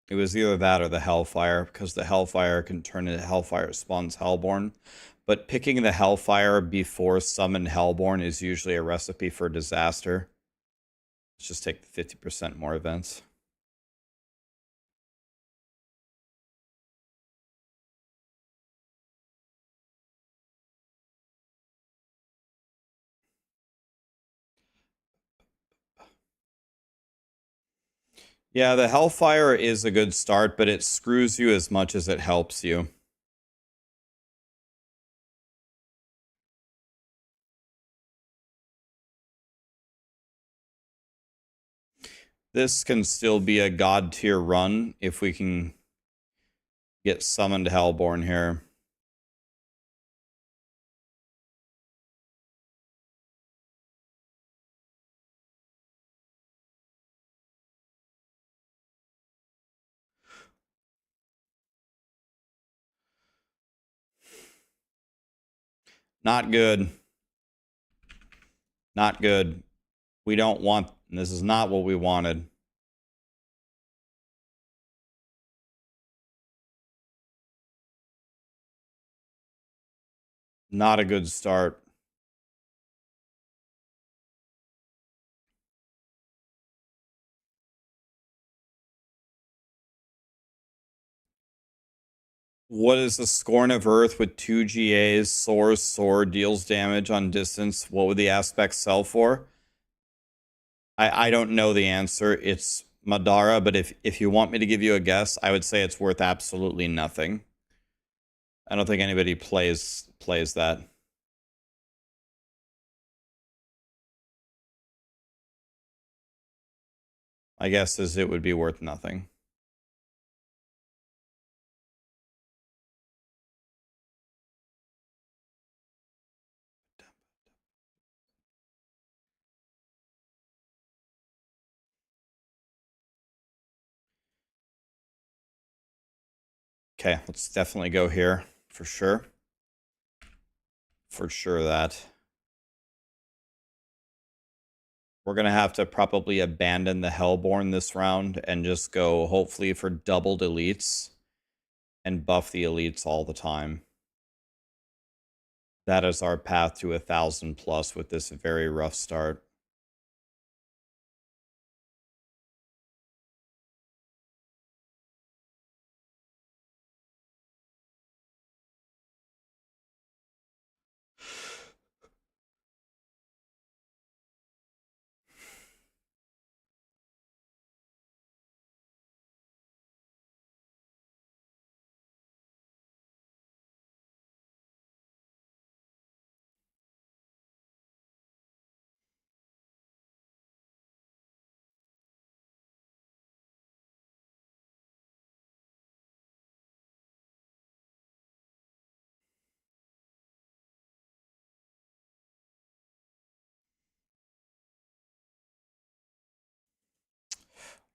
It was either that or the Hellfire, because the Hellfire can turn into Hellfire spawns Hellborn. But picking the Hellfire before summon Hellborn is usually a recipe for disaster. Let's just take the 50% more events. Yeah, the Hellfire is a good start, but it screws you as much as it helps you. This can still be a god tier run if we can get summoned Hellborn here. Not good. Not good. We don't want... This is not what we wanted. Not a good start. What is the Scorn of Earth with 2 GAs, Soars, Sword, deals damage on distance? What would the aspects sell for? I don't know the answer. It's Madara, but if you want me to give you a guess, I would say it's worth absolutely nothing. I don't think anybody plays that. My guess is it would be worth nothing. Okay, let's definitely go here for sure. For sure that. We're going to have to probably abandon the Hellborn this round and just go hopefully for doubled elites and buff the elites all the time. That is our path to 1,000 plus with this very rough start.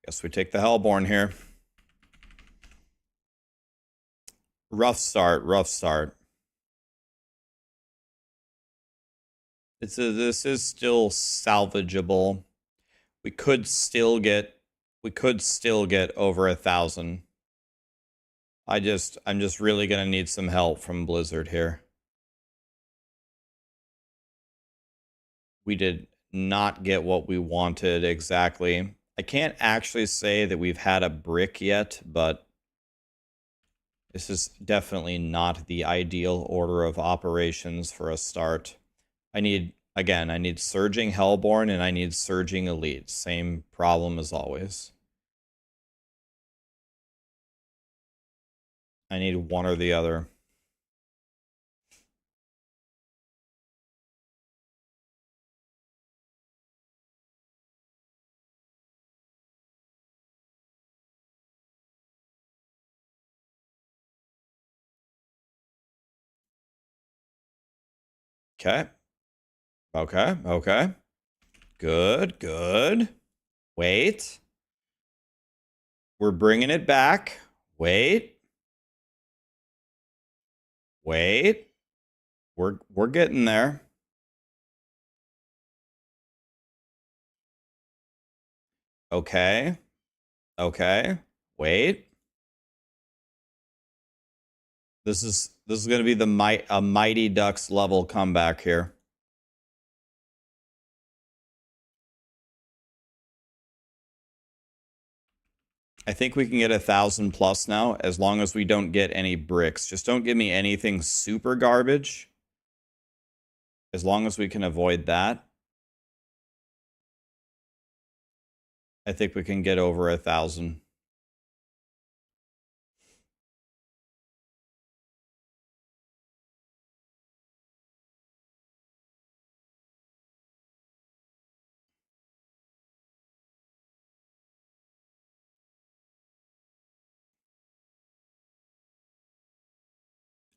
Guess we take the Hellborn here. Rough start, rough start. This is still salvageable. We could still get over 1,000. I'm just really gonna need some help from Blizzard here. We did not get what we wanted exactly. I can't actually say that we've had a brick yet, but this is definitely not the ideal order of operations for a start. I need Surging Hellborn and I need Surging Elite. Same problem as always. I need one or the other. Okay. Okay. Okay. Good. Good. Wait. We're bringing it back. Wait. Wait. We're getting there. Okay. Okay. Wait. This is going to be a Mighty Ducks level comeback here. I think we can get 1,000 plus now, as long as we don't get any bricks. Just don't give me anything super garbage. As long as we can avoid that. I think we can get over 1,000.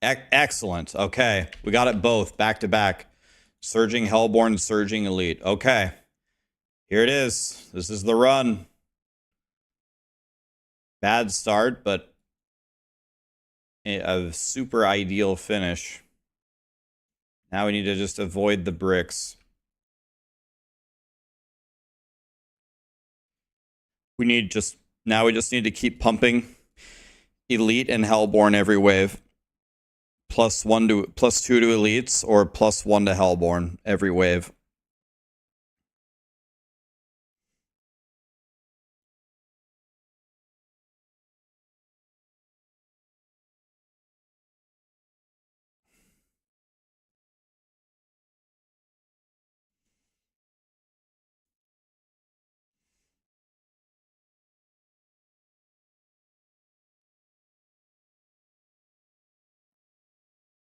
Excellent. Okay. We got it both back to back. Surging Hellborn, Surging Elite. Okay. Here it is. This is the run. Bad start, but a super ideal finish. Now we need to just avoid the bricks. Now we just need to keep pumping Elite and Hellborn every wave. +2 to Elites or +1 to Hellborn every wave.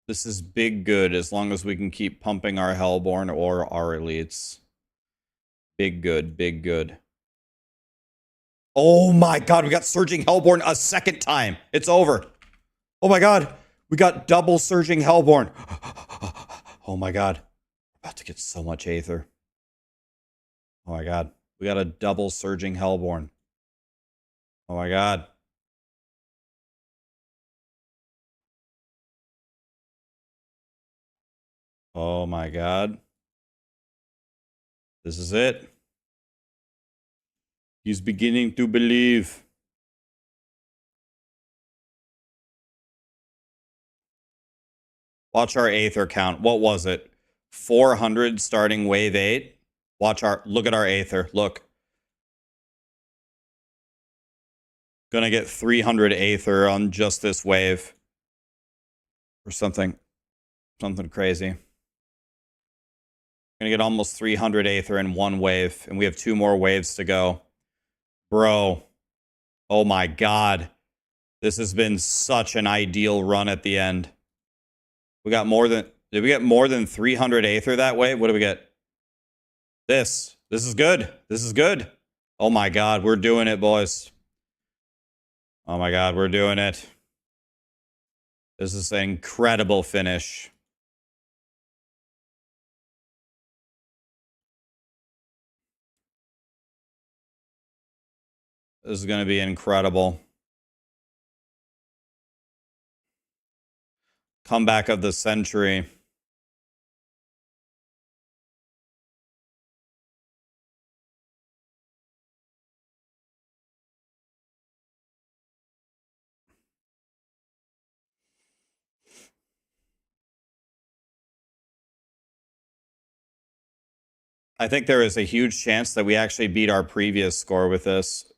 This is big good as long as we can keep pumping our Hellborn or our Elites. Big good, big good. Oh my god, we got Surging Hellborn a second time. It's over. Oh my god, we got double Surging Hellborn. Oh my god. We're about to get so much Aether. Oh my god. We got a double Surging Hellborn. Oh my god. Oh my god. This is it. He's beginning to believe. Watch our Aether count. What was it? 400 starting wave 8. Look at our Aether. Look. Gonna get 300 Aether on just this wave. Or something crazy. Gonna get almost 300 Aether in one wave, and we have 2 more waves to go. Bro. Oh my god. This has been such an ideal run at the end. We got more than... Did we get more than 300 Aether that way? What do we get? This. This is good. This is good. Oh my god, we're doing it, boys. Oh my god, we're doing it. This is an incredible finish. This is going to be incredible. Comeback of the century. I think there is a huge chance that we actually beat our previous score with this.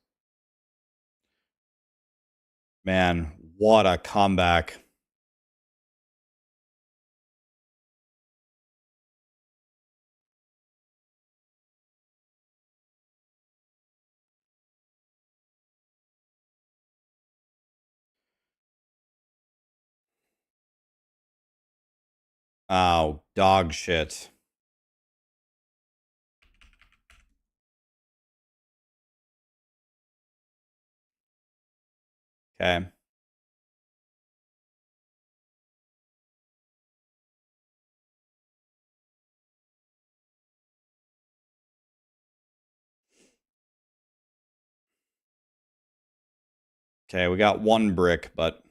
Man, what a comeback. Oh, dog shit. Okay. Okay, we got 1 brick, but...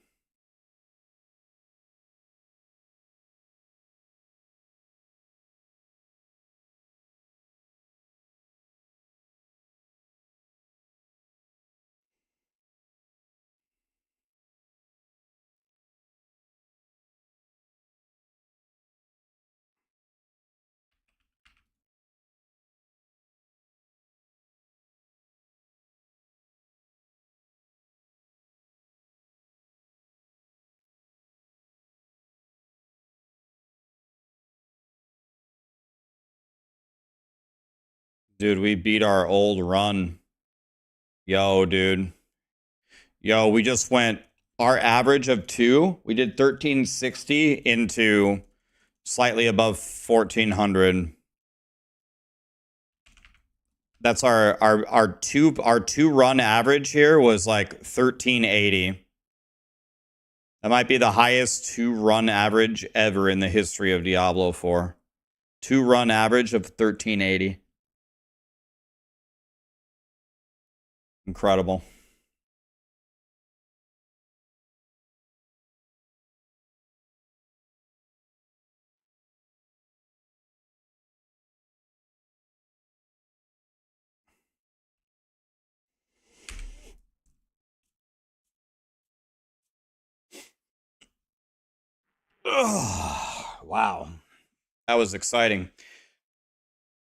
Dude, we beat our old run. Yo, dude. Yo, we just went our average of 2. We did 1360 into slightly above 1400. That's our two run average here was like 1380. That might be the highest 2-run average ever in the history of Diablo 4. 2-run average of 1380. Incredible. Ugh, wow. That was exciting.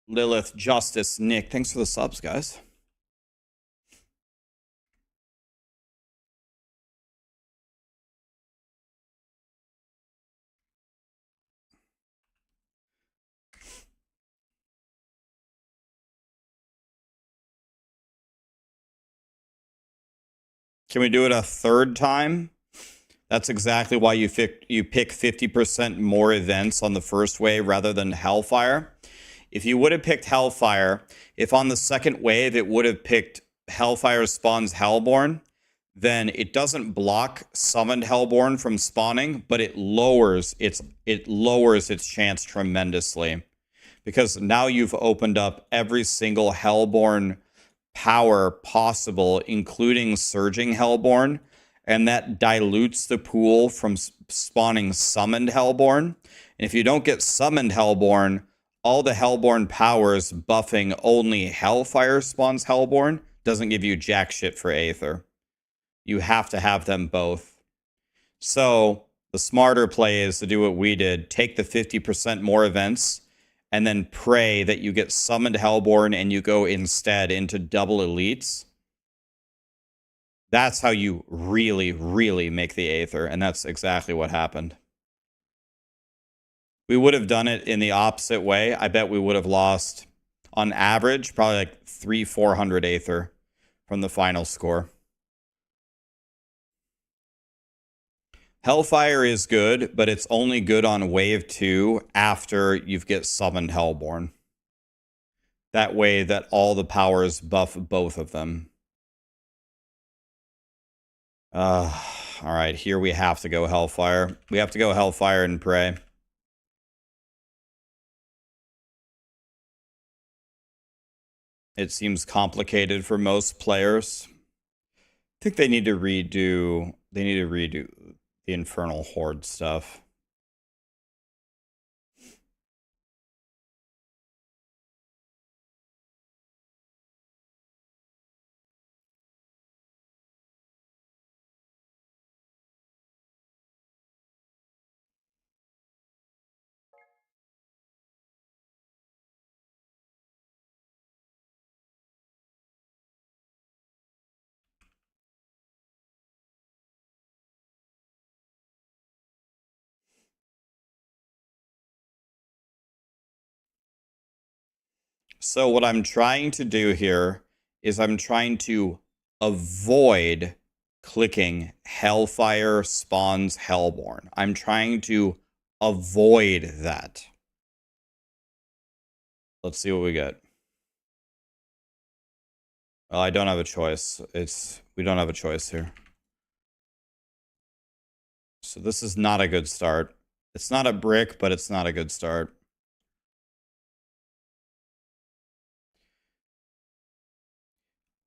Lilith, Justice, Nick, thanks for the subs, guys. Can we do it a third time? That's exactly why you pick 50% more events on the first wave rather than Hellfire. If you would have picked Hellfire, if on the second wave it would have picked Hellfire spawns Hellborn, then it doesn't block summoned Hellborn from spawning, but it lowers its chance tremendously. Because now you've opened up every single Hellborn power possible, including Surging Hellborn, and that dilutes the pool from spawning summoned Hellborn. And if you don't get summoned Hellborn, all the Hellborn powers buffing only Hellfire spawns Hellborn doesn't give you jack shit for Aether. You have to have them both. So the smarter play is to do what we did. Take the 50% more events and then pray that you get summoned Hellborn and you go instead into double elites. That's how you really, really make the Aether. And that's exactly what happened. We would have done it in the opposite way. I bet we would have lost, on average, probably like 300-400 Aether from the final score. Hellfire is good, but it's only good on wave 2 after you get summoned Hellborn. That way that all the powers buff both of them. All right, here we have to go Hellfire. We have to go Hellfire and pray. It seems complicated for most players. I think they need to redo the Infernal horde stuff. So what I'm trying to do here is I'm trying to avoid clicking Hellfire spawns Hellborn. I'm trying to avoid that. Let's see what we get. Well, I don't have a choice. We don't have a choice here. So this is not a good start. It's not a brick, but it's not a good start.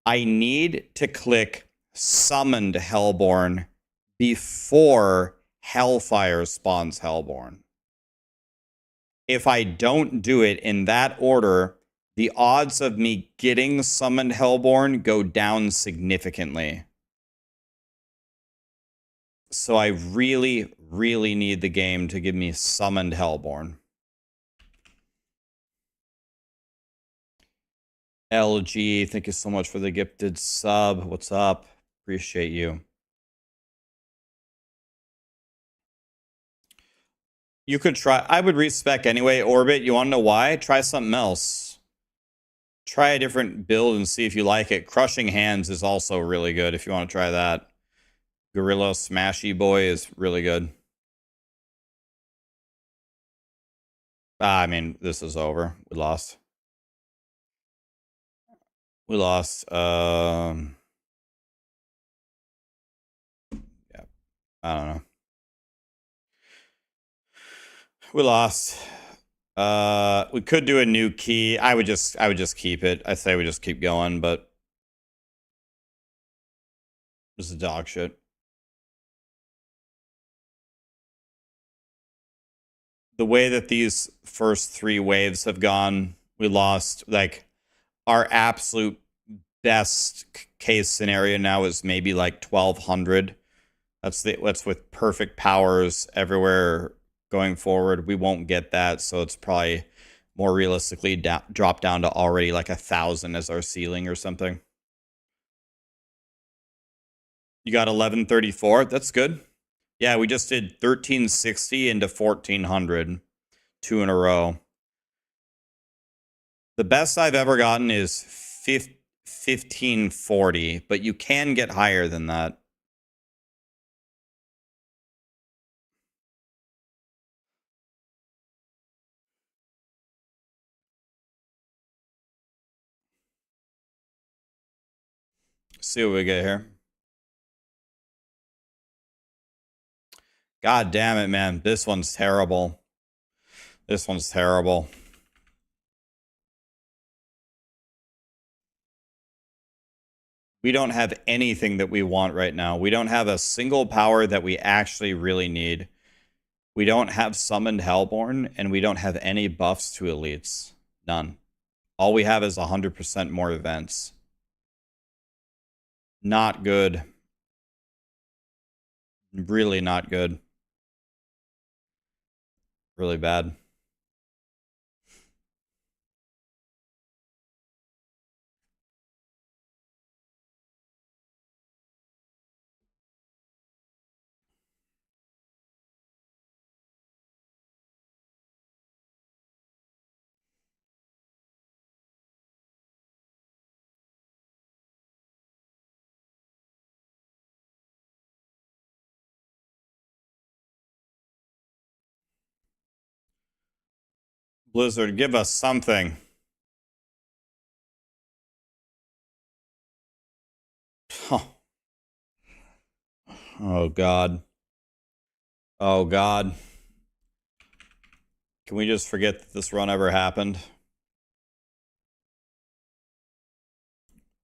I need to click summoned Hellborn before Hellfire spawns Hellborn. If I don't do it in that order, the odds of me getting summoned Hellborn go down significantly. So I really, really need the game to give me summoned Hellborn. LG, thank you so much for the gifted sub. What's up? Appreciate you. You could try. I would respec anyway, Orbit. You want to know why? Try something else. Try a different build and see if you like it. Crushing Hands is also really good if you want to try that. Gorilla Smashy Boy is really good. I mean, this is over. We lost. We lost. Yeah, I don't know. We lost. We could do a new key. I would just keep it. I say we just keep going, but this is dog shit. The way that these first 3 waves have gone, we lost. Like, our absolute best case scenario now is maybe like 1200. That's with perfect powers everywhere going forward. We won't get that, so it's probably more realistically drop down to already like 1000 as our ceiling or something. You got 1134. That's good. Yeah, we just did 1360 into 1400, 2 in a row. The best I've ever gotten is 1540, but you can get higher than that. See what we get here. God damn it, man. This one's terrible. This one's terrible. We don't have anything that we want right now. We don't have a single power that we actually really need. We don't have Summoned Hellborn, and we don't have any buffs to elites. None. All we have is 100% more events. Not good. Really not good. Really bad. Blizzard, give us something. Oh, God. Oh, God. Can we just forget that this run ever happened?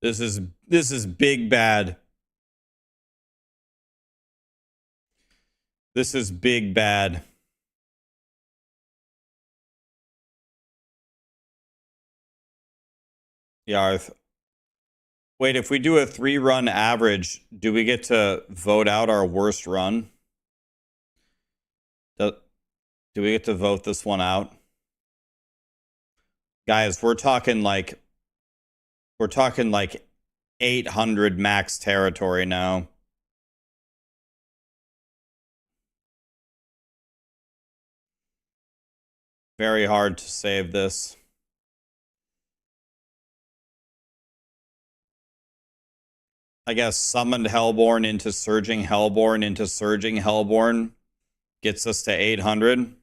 This is big bad. This is big bad. Yeah. Wait, if we do a 3-run average, do we get to vote out our worst run? Do we get to vote this one out? Guys, we're talking like 800 max territory now. Very hard to save this. I guess Summoned Hellborn into Surging Hellborn into Surging Hellborn gets us to 800.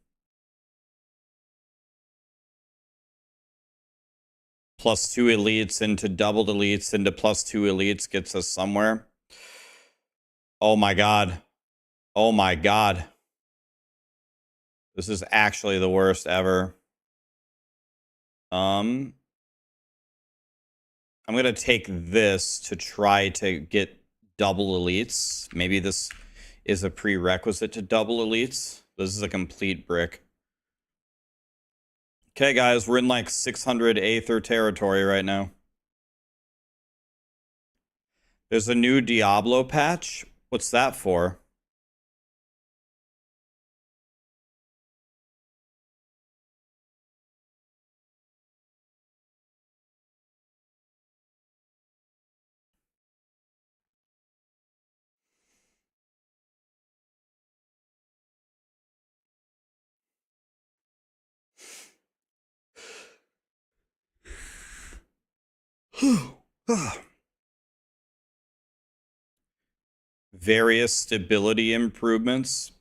Plus 2 elites into doubled elites into plus 2 elites gets us somewhere. Oh my god. Oh my god. This is actually the worst ever. I'm gonna take this to try to get double elites. Maybe this is a prerequisite to double elites. This is a complete brick. Okay, guys, we're in like 600 Aether territory right now. There's a new Diablo patch. What's that for? Various stability improvements.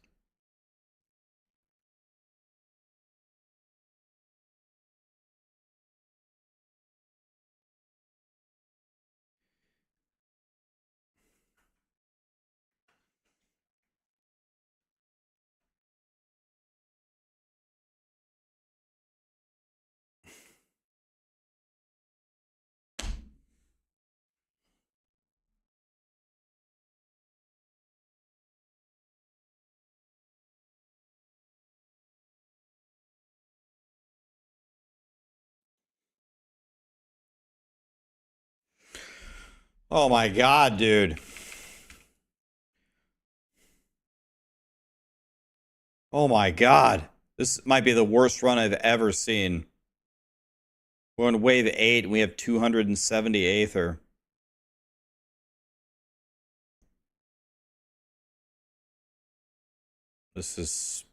Oh my god, dude. Oh my god. This might be the worst run I've ever seen. We're on wave 8 and we have 270 Aether. This is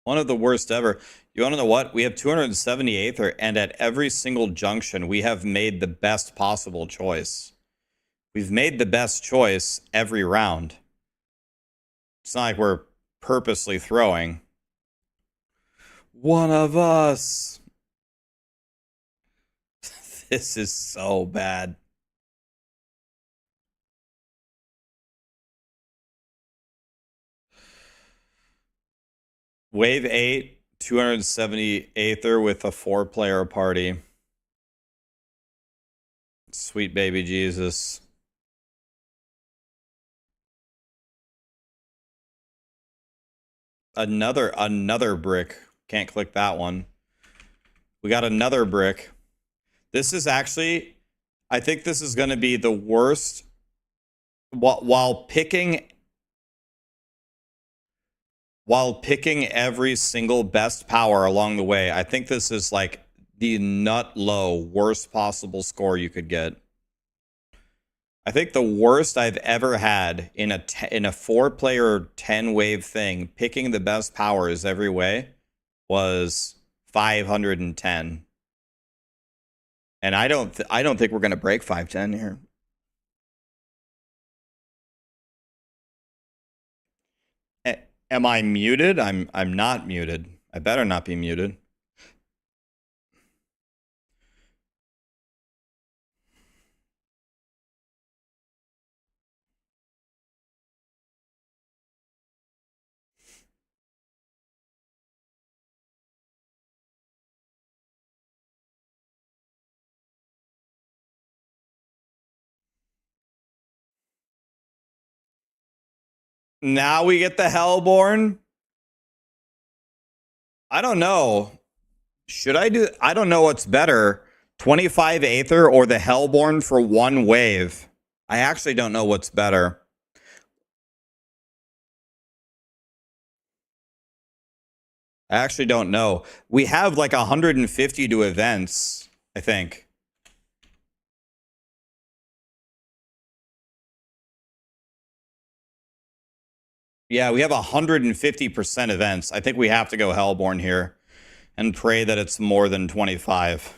one of the worst ever. You want to know what? We have 270 Aether, and at every single junction, we have made the best possible choice. We've made the best choice every round. It's not like we're purposely throwing. One of us. This is so bad. Wave 8, 270 Aether with a 4-player party. Sweet baby Jesus. Another brick. Can't click that one. We got another brick. This is actually, I think this is going to be the worst. While picking every single best power along the way, I think this is like the nut low worst possible score you could get. I think the worst I've ever had in a 4-player 10-wave thing, picking the best powers every way, was 510. And I don't think we're gonna break 510 here. Am I muted? I'm not muted. I better not be muted. Now we get the Hellborn. I don't know. Should I do? I don't know what's better, 25 Aether or the Hellborn for 1 wave. I actually don't know what's better. I actually don't know. We have like 150 to events, I think. Yeah, we have 150% events. I think we have to go Hellborn here and pray that it's more than 25.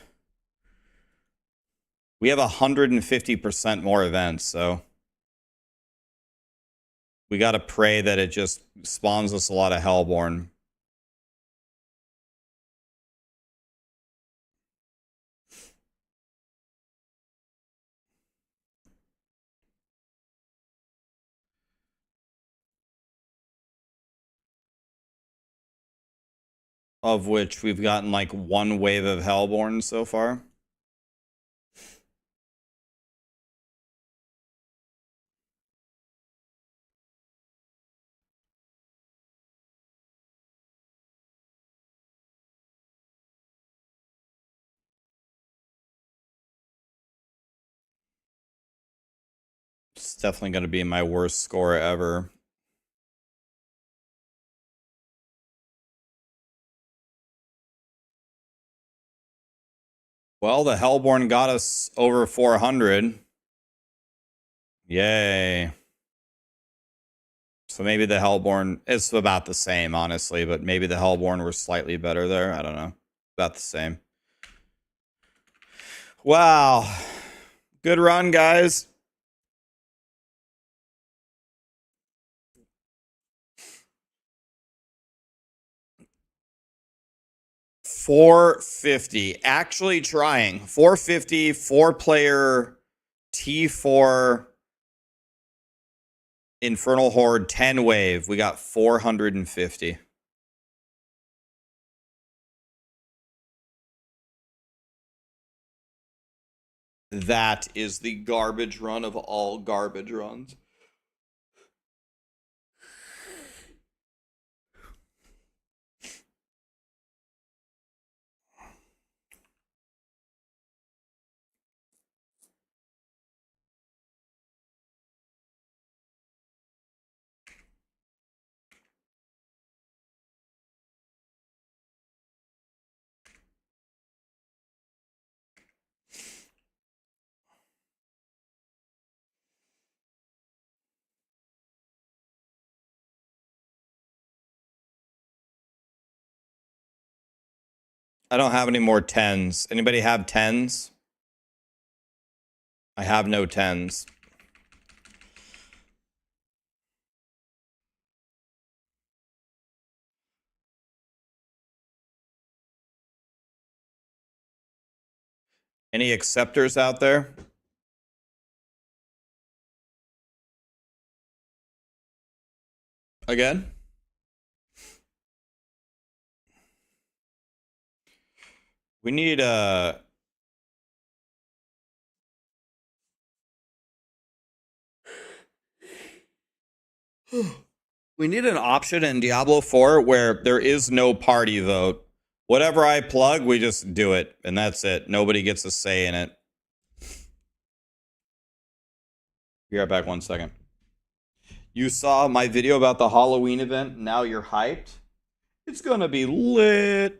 We have 150% more events, so we got to pray that it just spawns us a lot of Hellborn. Of which we've gotten like 1 wave of Hellborn so far. It's definitely going to be my worst score ever. Well, the Hellborn got us over 400. Yay. So maybe the Hellborn is about the same, honestly, but maybe the Hellborn were slightly better there. I don't know. About the same. Wow. Good run, guys. $450. Actually trying. 450, 4-player T4 Infernal Horde 10 wave. We got 450. That is the garbage run of all garbage runs. I don't have any more 10s. Anybody have 10s? I have no 10s. Any acceptors out there? Again? We need we need an option in Diablo 4 where there is no party vote. Whatever I plug, we just do it, and that's it. Nobody gets a say in it. Be right back 1 second. You saw my video about the Halloween event. Now you're hyped. It's gonna be lit.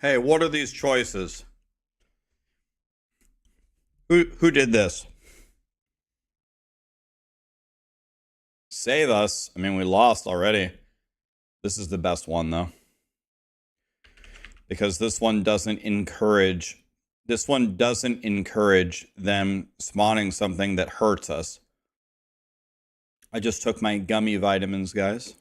Hey, what are these choices? Who did this? Save us. I mean, we lost already. This is the best one, though. Because this one doesn't encourage them spawning something that hurts us. I just took my gummy vitamins, guys.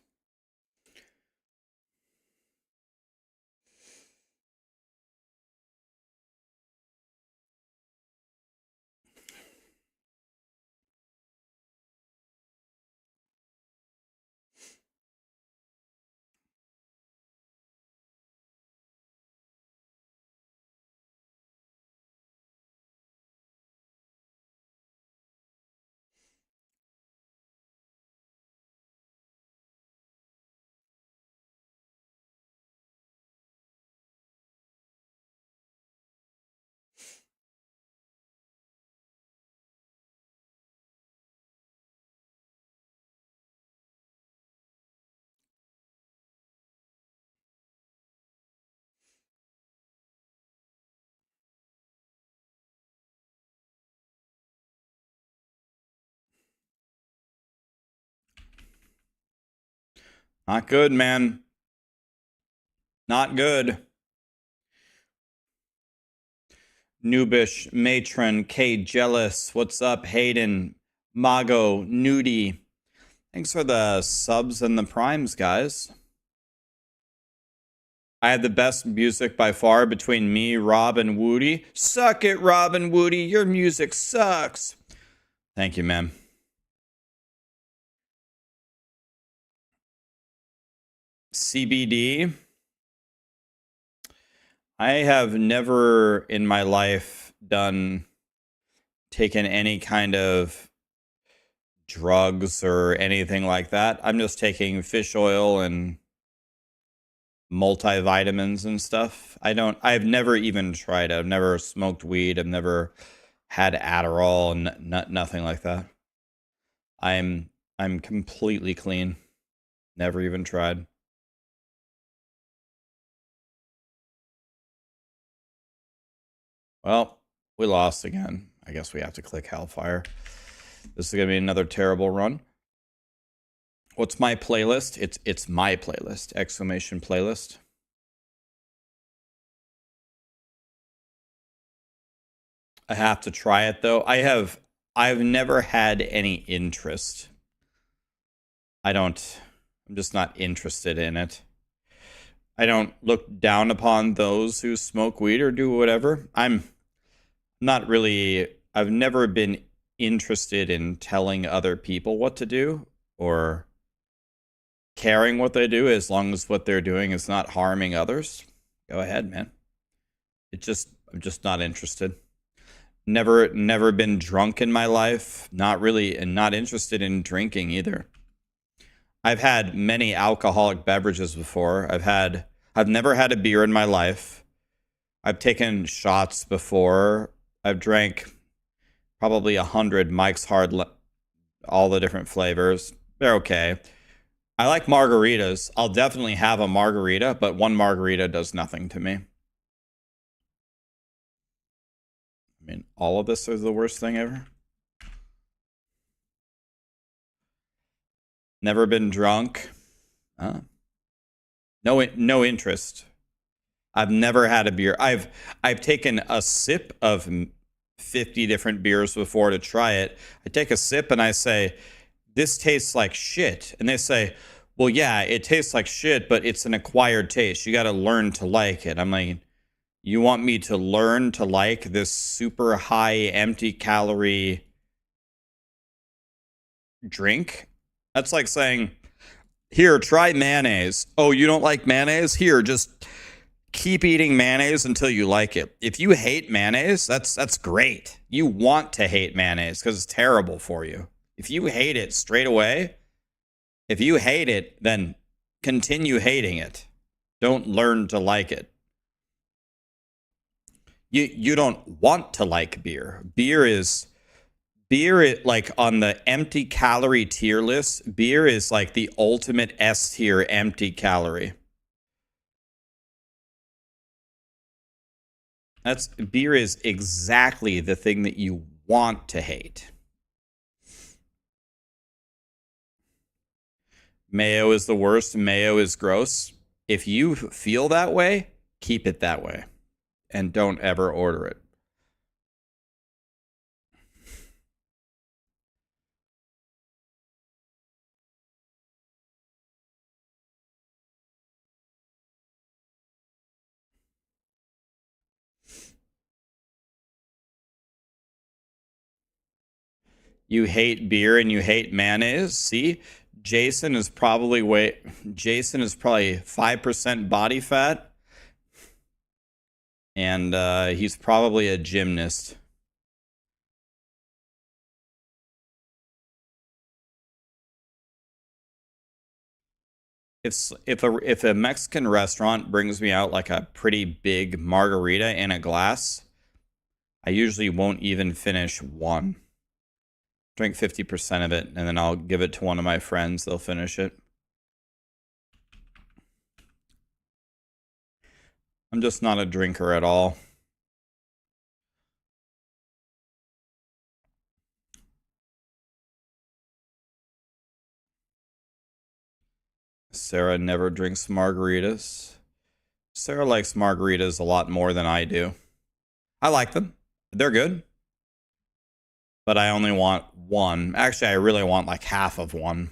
Not good, man. Not good. Noobish, Matron, K Jealous, what's up? Hayden, Mago, Nudie. Thanks for the subs and the primes, guys. I had the best music by far between me, Rob, and Woody. Suck it, Rob and Woody. Your music sucks. Thank you, man. CBD. I have never in my life taken any kind of drugs or anything like that. I'm just taking fish oil and multivitamins and stuff. I've never even tried it. I've never smoked weed. I've never had Adderall and nothing like that. I'm completely clean. Never even tried. Well, we lost again. I guess we have to click Hellfire. This is going to be another terrible run. What's my playlist? It's my playlist. Exclamation playlist. I have to try it though. I've never had any interest. I'm just not interested in it. I don't look down upon those who smoke weed or do whatever. I've never been interested in telling other people what to do or caring what they do as long as what they're doing is not harming others. Go ahead, man. I'm just not interested. Never been drunk in my life. Not really, and not interested in drinking either. I've had many alcoholic beverages before. I've never had a beer in my life. I've taken shots before. I've drank probably 100 Mike's Hard, all the different flavors. They're okay. I like margaritas. I'll definitely have a margarita, but one margarita does nothing to me. I mean, all of this is the worst thing ever. Never been drunk. No interest. I've never had a beer. I've taken a sip of 50 different beers before to try it. I take a sip and I say, this tastes like shit. And they say, well, yeah, it tastes like shit, but it's an acquired taste. You got to learn to like it. I'm like, you want me to learn to like this super high empty calorie drink? That's like saying, here, try mayonnaise. Oh, you don't like mayonnaise? Here, just keep eating mayonnaise until you like it. If you hate mayonnaise, that's great. You want to hate mayonnaise because it's terrible for you. If you hate it straight away, if you hate it, then continue hating it. Don't learn to like it. You don't want to like beer. Beer is like on the empty calorie tier list. Beer is like the ultimate S tier empty calorie. Beer is exactly the thing that you want to hate. Mayo is the worst. Mayo is gross. If you feel that way, keep it that way. And don't ever order it. You hate beer and you hate mayonnaise. See, Jason is probably 5% body fat, and he's probably a gymnast. If a Mexican restaurant brings me out like a pretty big margarita in a glass, I usually won't even finish one. Drink 50% of it, and then I'll give it to one of my friends. They'll finish it. I'm just not a drinker at all. Sarah never drinks margaritas. Sarah likes margaritas a lot more than I do. I like them. They're good. But I only want one. Actually, I really want like half of one.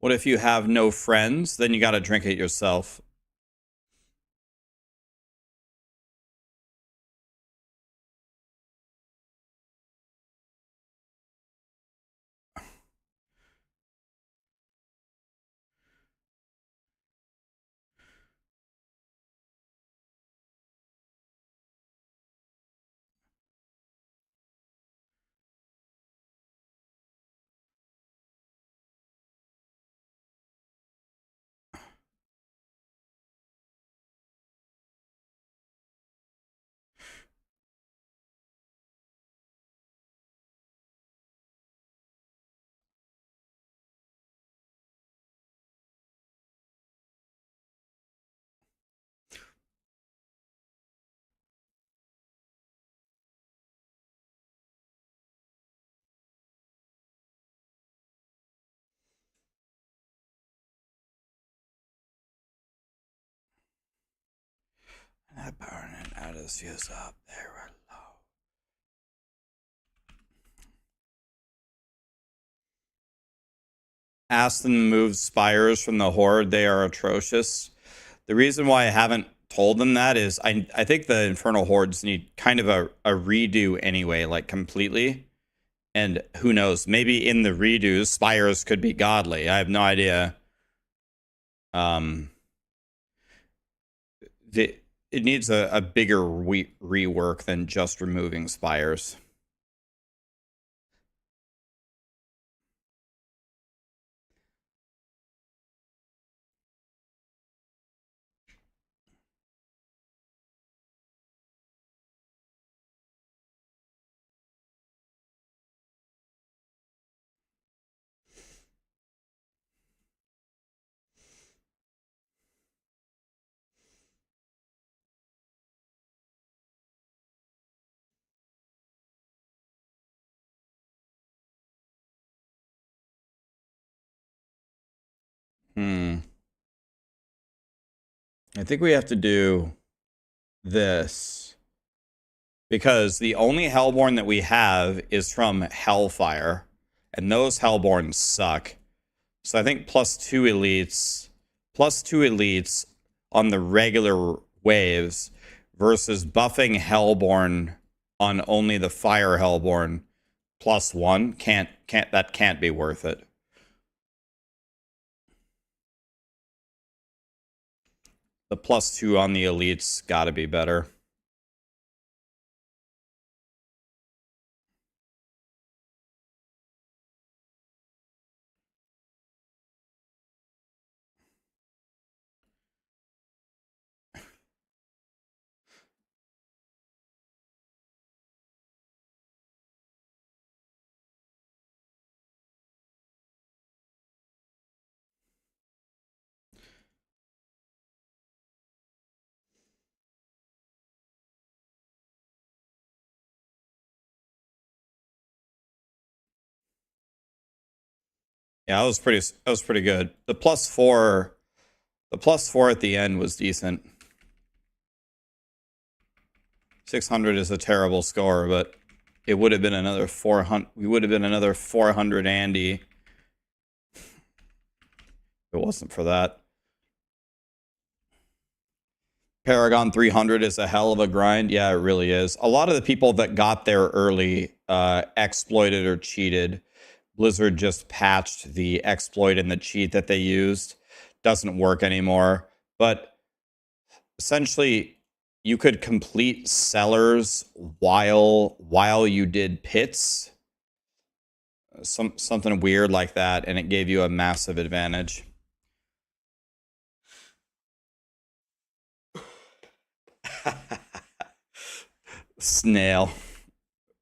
What if you have no friends? Then you got to drink it yourself. That burning out his fuse up there low. Ask them to move spires from the horde. They are atrocious. The reason why I haven't told them that is I think the infernal hordes need kind of a redo anyway, like completely. And who knows, maybe in the redos, spires could be godly. I have no idea. It needs a bigger rework than just removing spires. I think we have to do this because the only Hellborn that we have is from Hellfire, and those Hellborns suck. So I think +2 elites on the regular waves versus buffing Hellborn on only the fire Hellborn +1 can't be worth it. The +2 on the elites gotta be better. Yeah, that was pretty good. The +4 at the end was decent. 600 is a terrible score, but it would have been another 400. We would have been another 400 Andy if it wasn't for that. Paragon 300 is a hell of a grind. Yeah, it really is. A lot of the people that got there early exploited or cheated. Blizzard just patched the exploit and the cheat that they used. Doesn't work anymore. But essentially, you could complete cellars while you did pits. Something weird like that, and it gave you a massive advantage. Snail.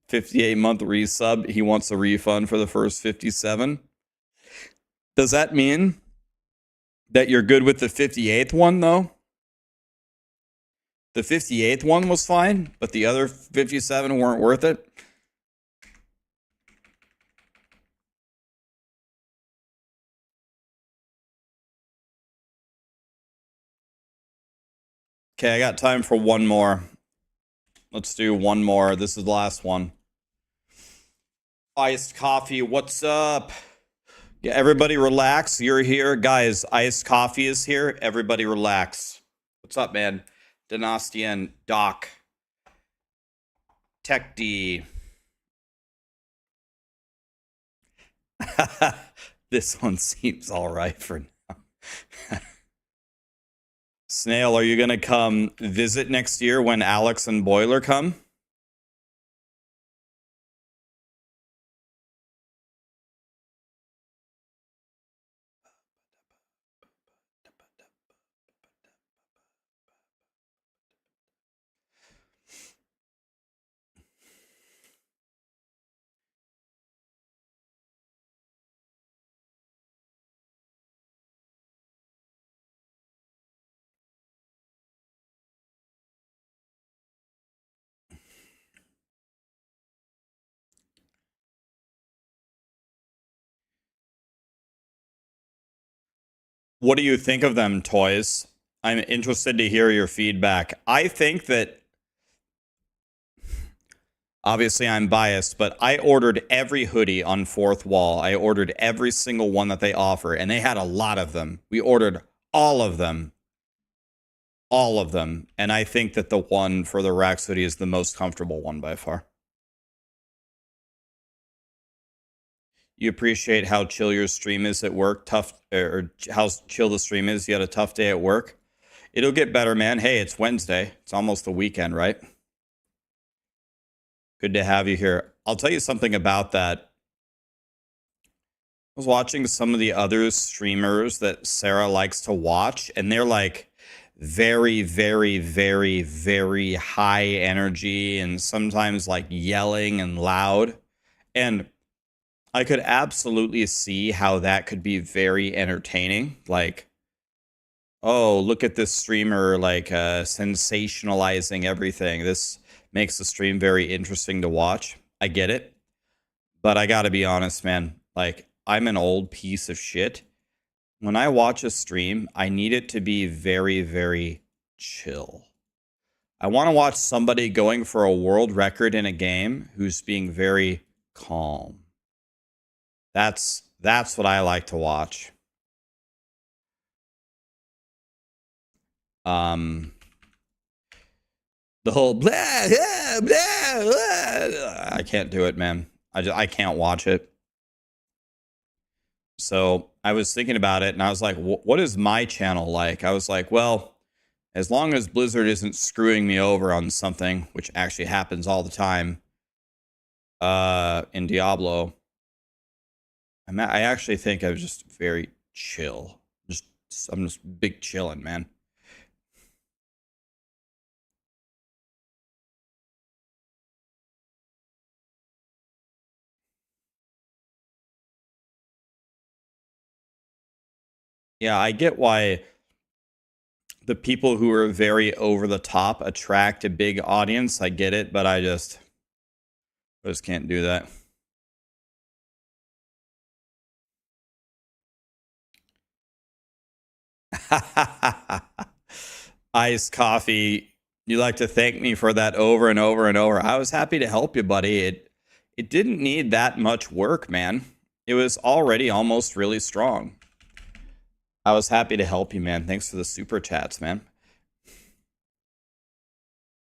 58-month resub. He wants a refund for the first 57. Does that mean that you're good with the 58th one, though? The 58th one was fine, but the other 57 weren't worth it? Okay, I got time for one more. Let's do one more. This is the last one. Iced coffee, what's up? Yeah, everybody relax. You're here. Guys, iced coffee is here. Everybody relax. What's up, man? Dynastian, Doc, Tech D. This one seems all right for now. Snail, are you going to come visit next year when Alex and Boiler come? What do you think of them, Toys? I'm interested to hear your feedback. I think that, obviously I'm biased, but I ordered every hoodie on Fourth Wall. I ordered every single one that they offer, and they had a lot of them. We ordered all of them. All of them. And I think that the one for the Rax hoodie is the most comfortable one by far. You appreciate how chill your stream is at work, tough, or how chill the stream is. You had a tough day at work. It'll get better, man. Hey, it's Wednesday. It's almost the weekend, right? Good to have you here. I'll tell you something about that. I was watching some of the other streamers that Sarah likes to watch, and they're like very, very, very, very high energy and sometimes like yelling and loud. And I could absolutely see how that could be very entertaining. Like, oh, look at this streamer, like sensationalizing everything. This makes the stream very interesting to watch. I get it. But I gotta be honest, man. Like, I'm an old piece of shit. When I watch a stream, I need it to be very, very chill. I want to watch somebody going for a world record in a game who's being very calm. That's what I like to watch. The whole blah, blah, blah, blah. I can't do it, man. I can't watch it. So I was thinking about it and I was like, what is my channel like? I was like, well, as long as Blizzard isn't screwing me over on something, which actually happens all the time, in Diablo, I actually think I was just very chill. I'm just big chillin', man. Yeah, I get why the people who are very over the top attract a big audience. I get it, but I just can't do that. Iced coffee. You like to thank me for that over and over and over. I was happy to help you, buddy. It didn't need that much work, man. It was already almost really strong. I was happy to help you, man. Thanks for the super chats, man.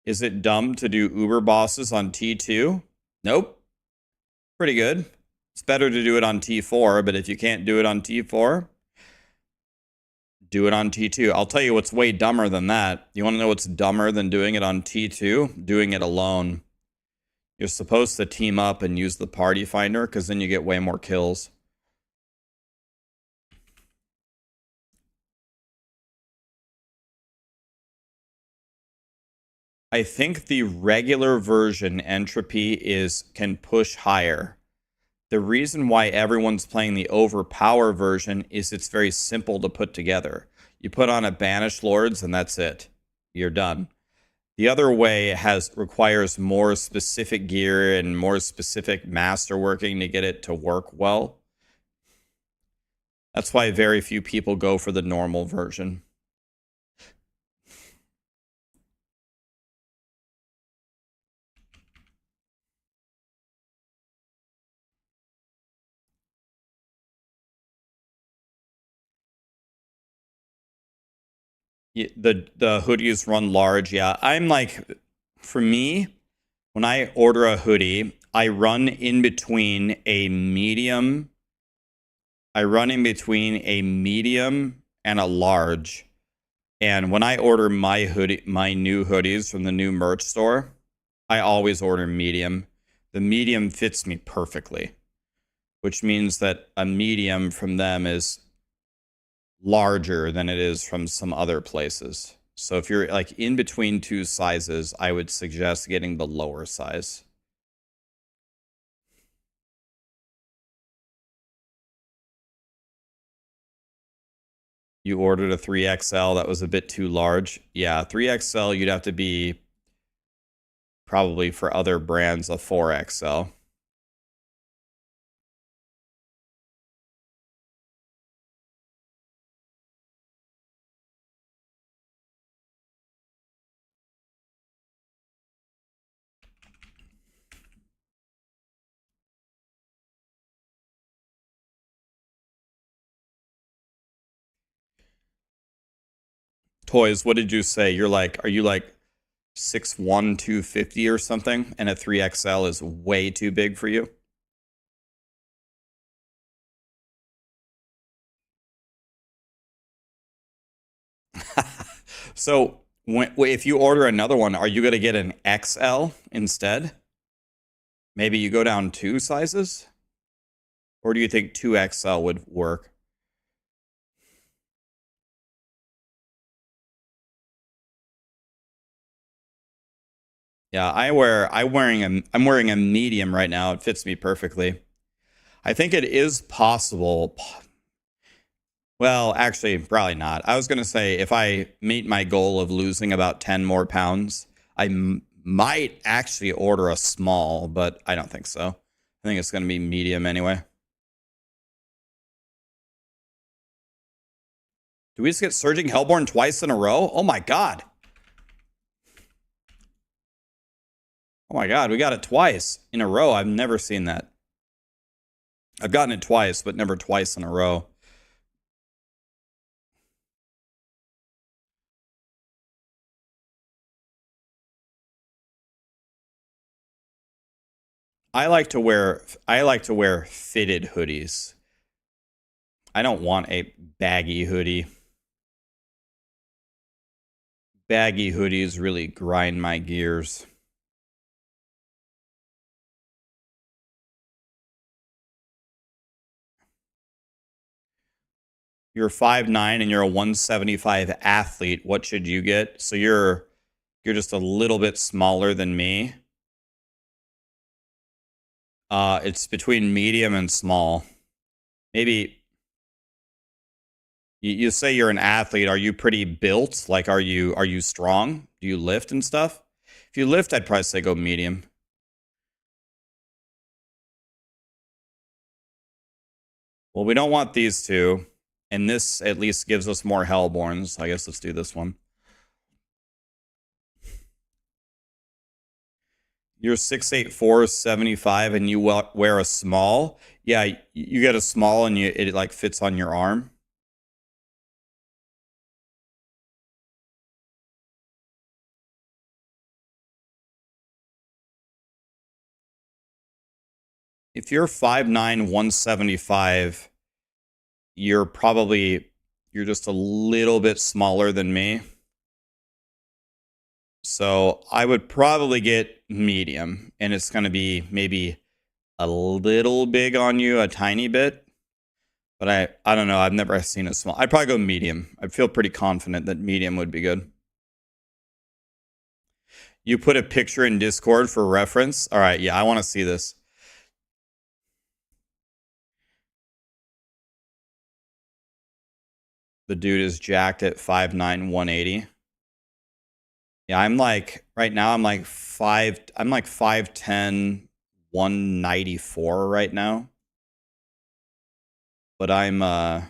Is it dumb to do Uber bosses on T2? Nope. Pretty good. It's better to do it on T4, but if you can't do it on T4, do it on T2. I'll tell you what's way dumber than that. You want to know what's dumber than doing it on T2? Doing it alone. You're supposed to team up and use the party finder because then you get way more kills. I think the regular version entropy can push higher. The reason why everyone's playing the overpower version is it's very simple to put together. You put on a Banished Lords and that's it. You're done. The other way requires more specific gear and more specific masterworking to get it to work well. That's why very few people go for the normal version. The hoodies run large. Yeah, I'm like, for me, when I order a hoodie, I run in between a medium. I run in between a medium and a large. And when I order my new hoodies from the new merch store, I always order medium. The medium fits me perfectly, which means that a medium from them is larger than it is from some other places. So if you're like in between two sizes, I would suggest getting the lower size. You ordered a 3XL that was a bit too large. Yeah, 3XL you'd have to be probably for other brands a 4XL. Toys, what did you say? Are you like 6'1", 250 or something? And a 3XL is way too big for you? So if you order another one, are you going to get an XL instead? Maybe you go down 2 sizes? Or do you think 2XL would work? Yeah, I'm wearing a medium right now. It fits me perfectly. I think it is possible. Well, actually, probably not. I was going to say if I meet my goal of losing about 10 more pounds, I might actually order a small, but I don't think so. I think it's going to be medium anyway. Do we just get Surging Hellborn twice in a row? Oh my god. Oh my god, we got it twice in a row. I've never seen that. I've gotten it twice, but never twice in a row. I like to wear fitted hoodies. I don't want a baggy hoodie. Baggy hoodies really grind my gears. You're 5'9" and you're a 175 athlete. What should you get? So you're just a little bit smaller than me. It's between medium and small. Maybe you say you're an athlete. Are you pretty built? Like, are you strong? Do you lift and stuff? If you lift, I'd probably say go medium. Well, we don't want these two. And this at least gives us more Hellborns. I guess let's do this one. You're 6'8", 75, and you wear a small. Yeah, you get a small and it like fits on your arm. If you're 5'9", 175, you're just a little bit smaller than me. So I would probably get medium, and it's going to be maybe a little big on you, a tiny bit. But I don't know. I've never seen a small. I'd probably go medium. I feel pretty confident that medium would be good. You put a picture in Discord for reference? All right, yeah, I want to see this. The dude is jacked at 5'9", 180. Yeah, I'm like, right now I'm like 5'10", 194 right now. But I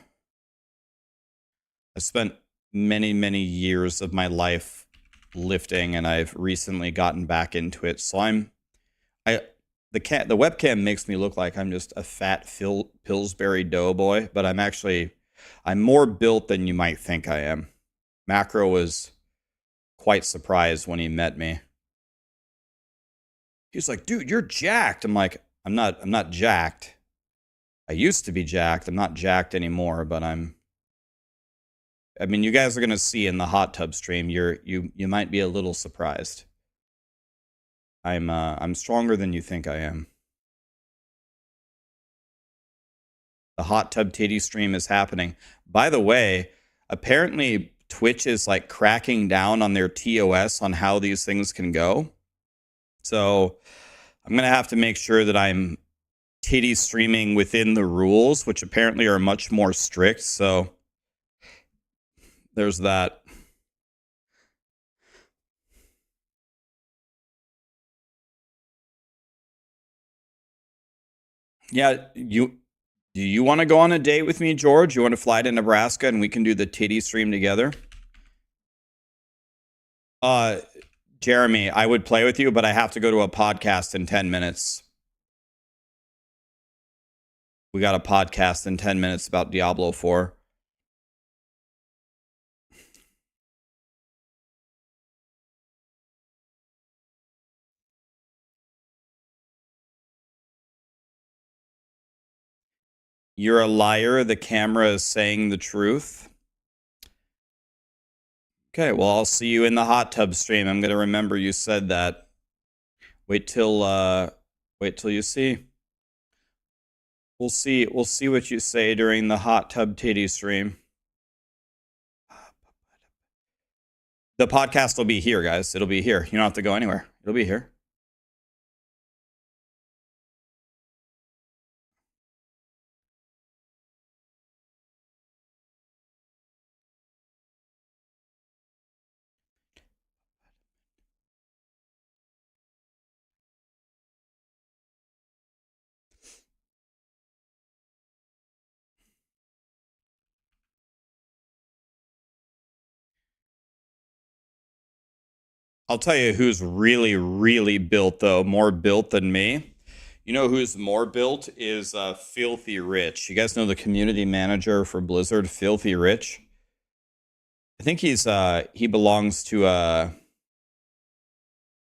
spent many, many years of my life lifting, and I've recently gotten back into it. So the webcam makes me look like I'm just a fat Pillsbury Doughboy, but I'm more built than you might think I am. Macro was quite surprised when he met me. He's like, dude, you're jacked. I'm like, I'm not jacked. I used to be jacked. I'm not jacked anymore, but I mean, you guys are gonna see in the hot tub stream. You might be a little surprised. I'm stronger than you think I am. The hot tub titty stream is happening. By the way, apparently Twitch is like cracking down on their TOS on how these things can go. So I'm gonna have to make sure that I'm titty streaming within the rules, which apparently are much more strict. So there's that. Yeah, do you want to go on a date with me, George? You want to fly to Nebraska and we can do the titty stream together? Jeremy, I would play with you, but I have to go to a podcast in 10 minutes. We got a podcast in 10 minutes about Diablo 4. You're a liar. The camera is saying the truth. Okay, well, I'll see you in the hot tub stream. I'm going to remember you said that. Wait till you see. We'll see what you say during the hot tub titty stream. The podcast will be here, guys. It'll be here. You don't have to go anywhere. It'll be here. I'll tell you who's really, really built, though. More built than me. You know who's more built is Filthy Rich. You guys know the community manager for Blizzard, Filthy Rich? I think he belongs to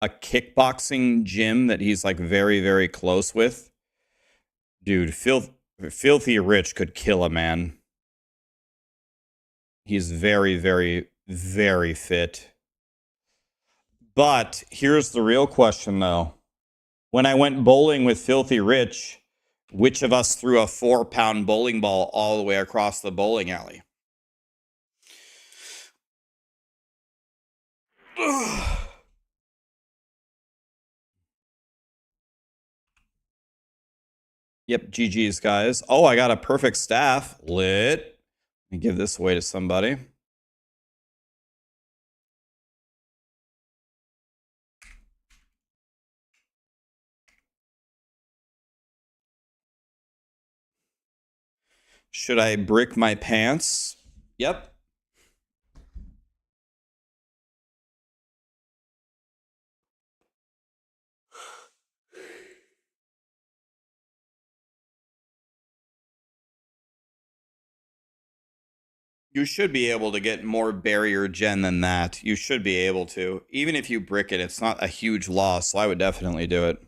a kickboxing gym that he's like very, very close with. Dude, Filthy Rich could kill a man. He's very, very, very fit. But here's the real question, though. When I went bowling with Filthy Rich, which of us threw a 4-pound bowling ball all the way across the bowling alley? Yep, GG's, guys. Oh, I got a perfect staff. Lit. Let me give this away to somebody. Should I brick my pants? Yep. You should be able to get more barrier gen than that. You should be able to. Even if you brick it, it's not a huge loss, so I would definitely do it.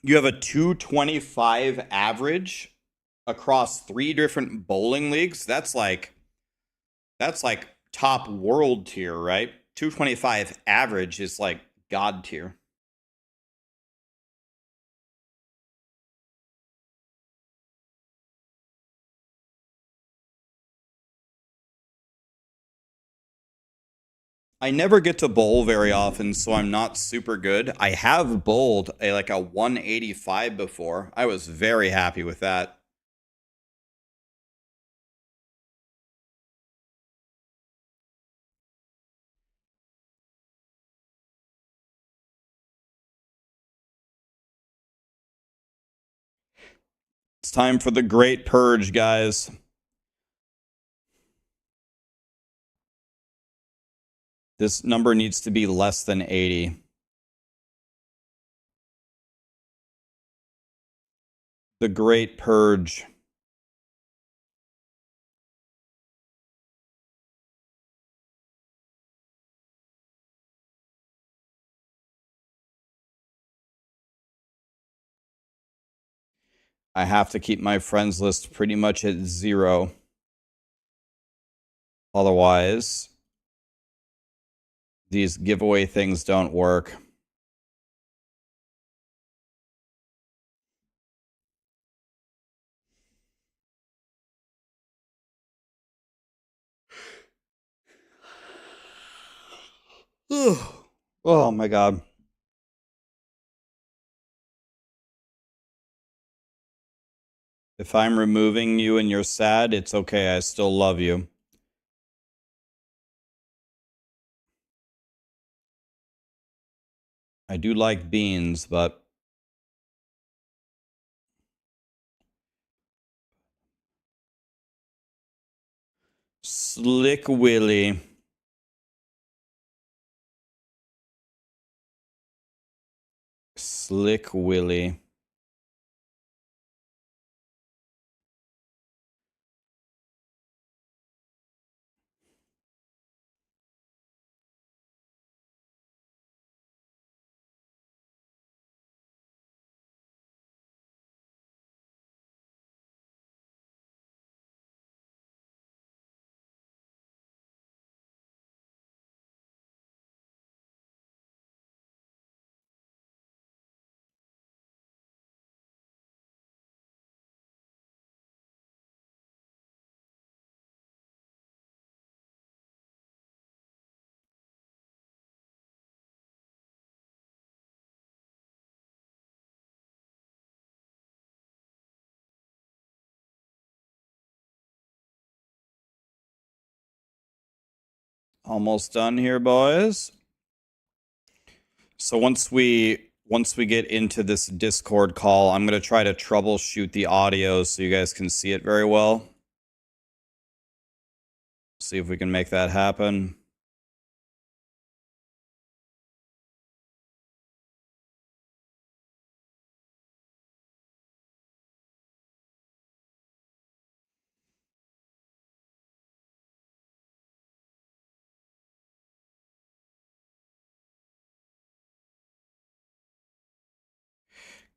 You have a 225 average across 3 different bowling leagues. That's like top world tier, right? 225 average is like god tier. I never get to bowl very often, so I'm not super good. I have bowled like a 185 before. I was very happy with that. It's time for the great purge, guys. This number needs to be less than 80. The great purge. I have to keep my friends list pretty much at 0. Otherwise, these giveaway things don't work. Oh my god. If I'm removing you and you're sad, it's okay. I still love you. I do like beans, but Slick Willy. Slick Willy. Almost done here, boys. So once we get into this Discord call, I'm going to try to troubleshoot the audio so you guys can see it very well. See if we can make that happen.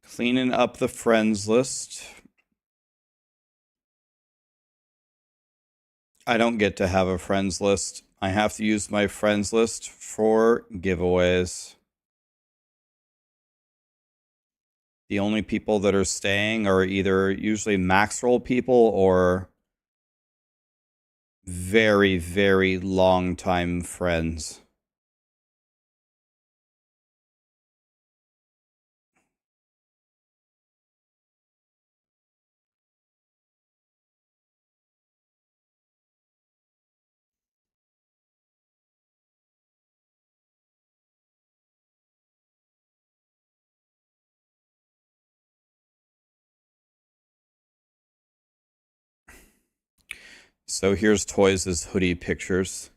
Cleaning up the friends list. I don't get to have a friends list. I have to use my friends list for giveaways. The only people that are staying are either usually Maxroll people or very, very long time friends. So here's Toys' hoodie pictures.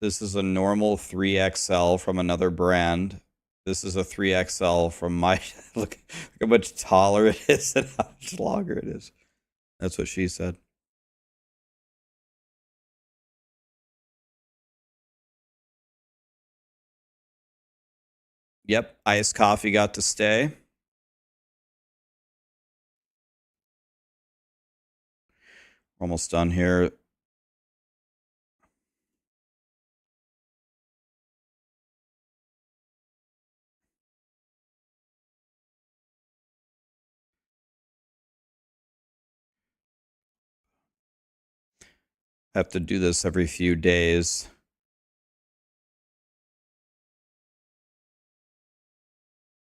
This is a normal 3XL from another brand. This is a 3XL from my... Look how much taller it is and how much longer it is. That's what she said. Yep, iced coffee got to stay. Almost done here. Have to do this every few days.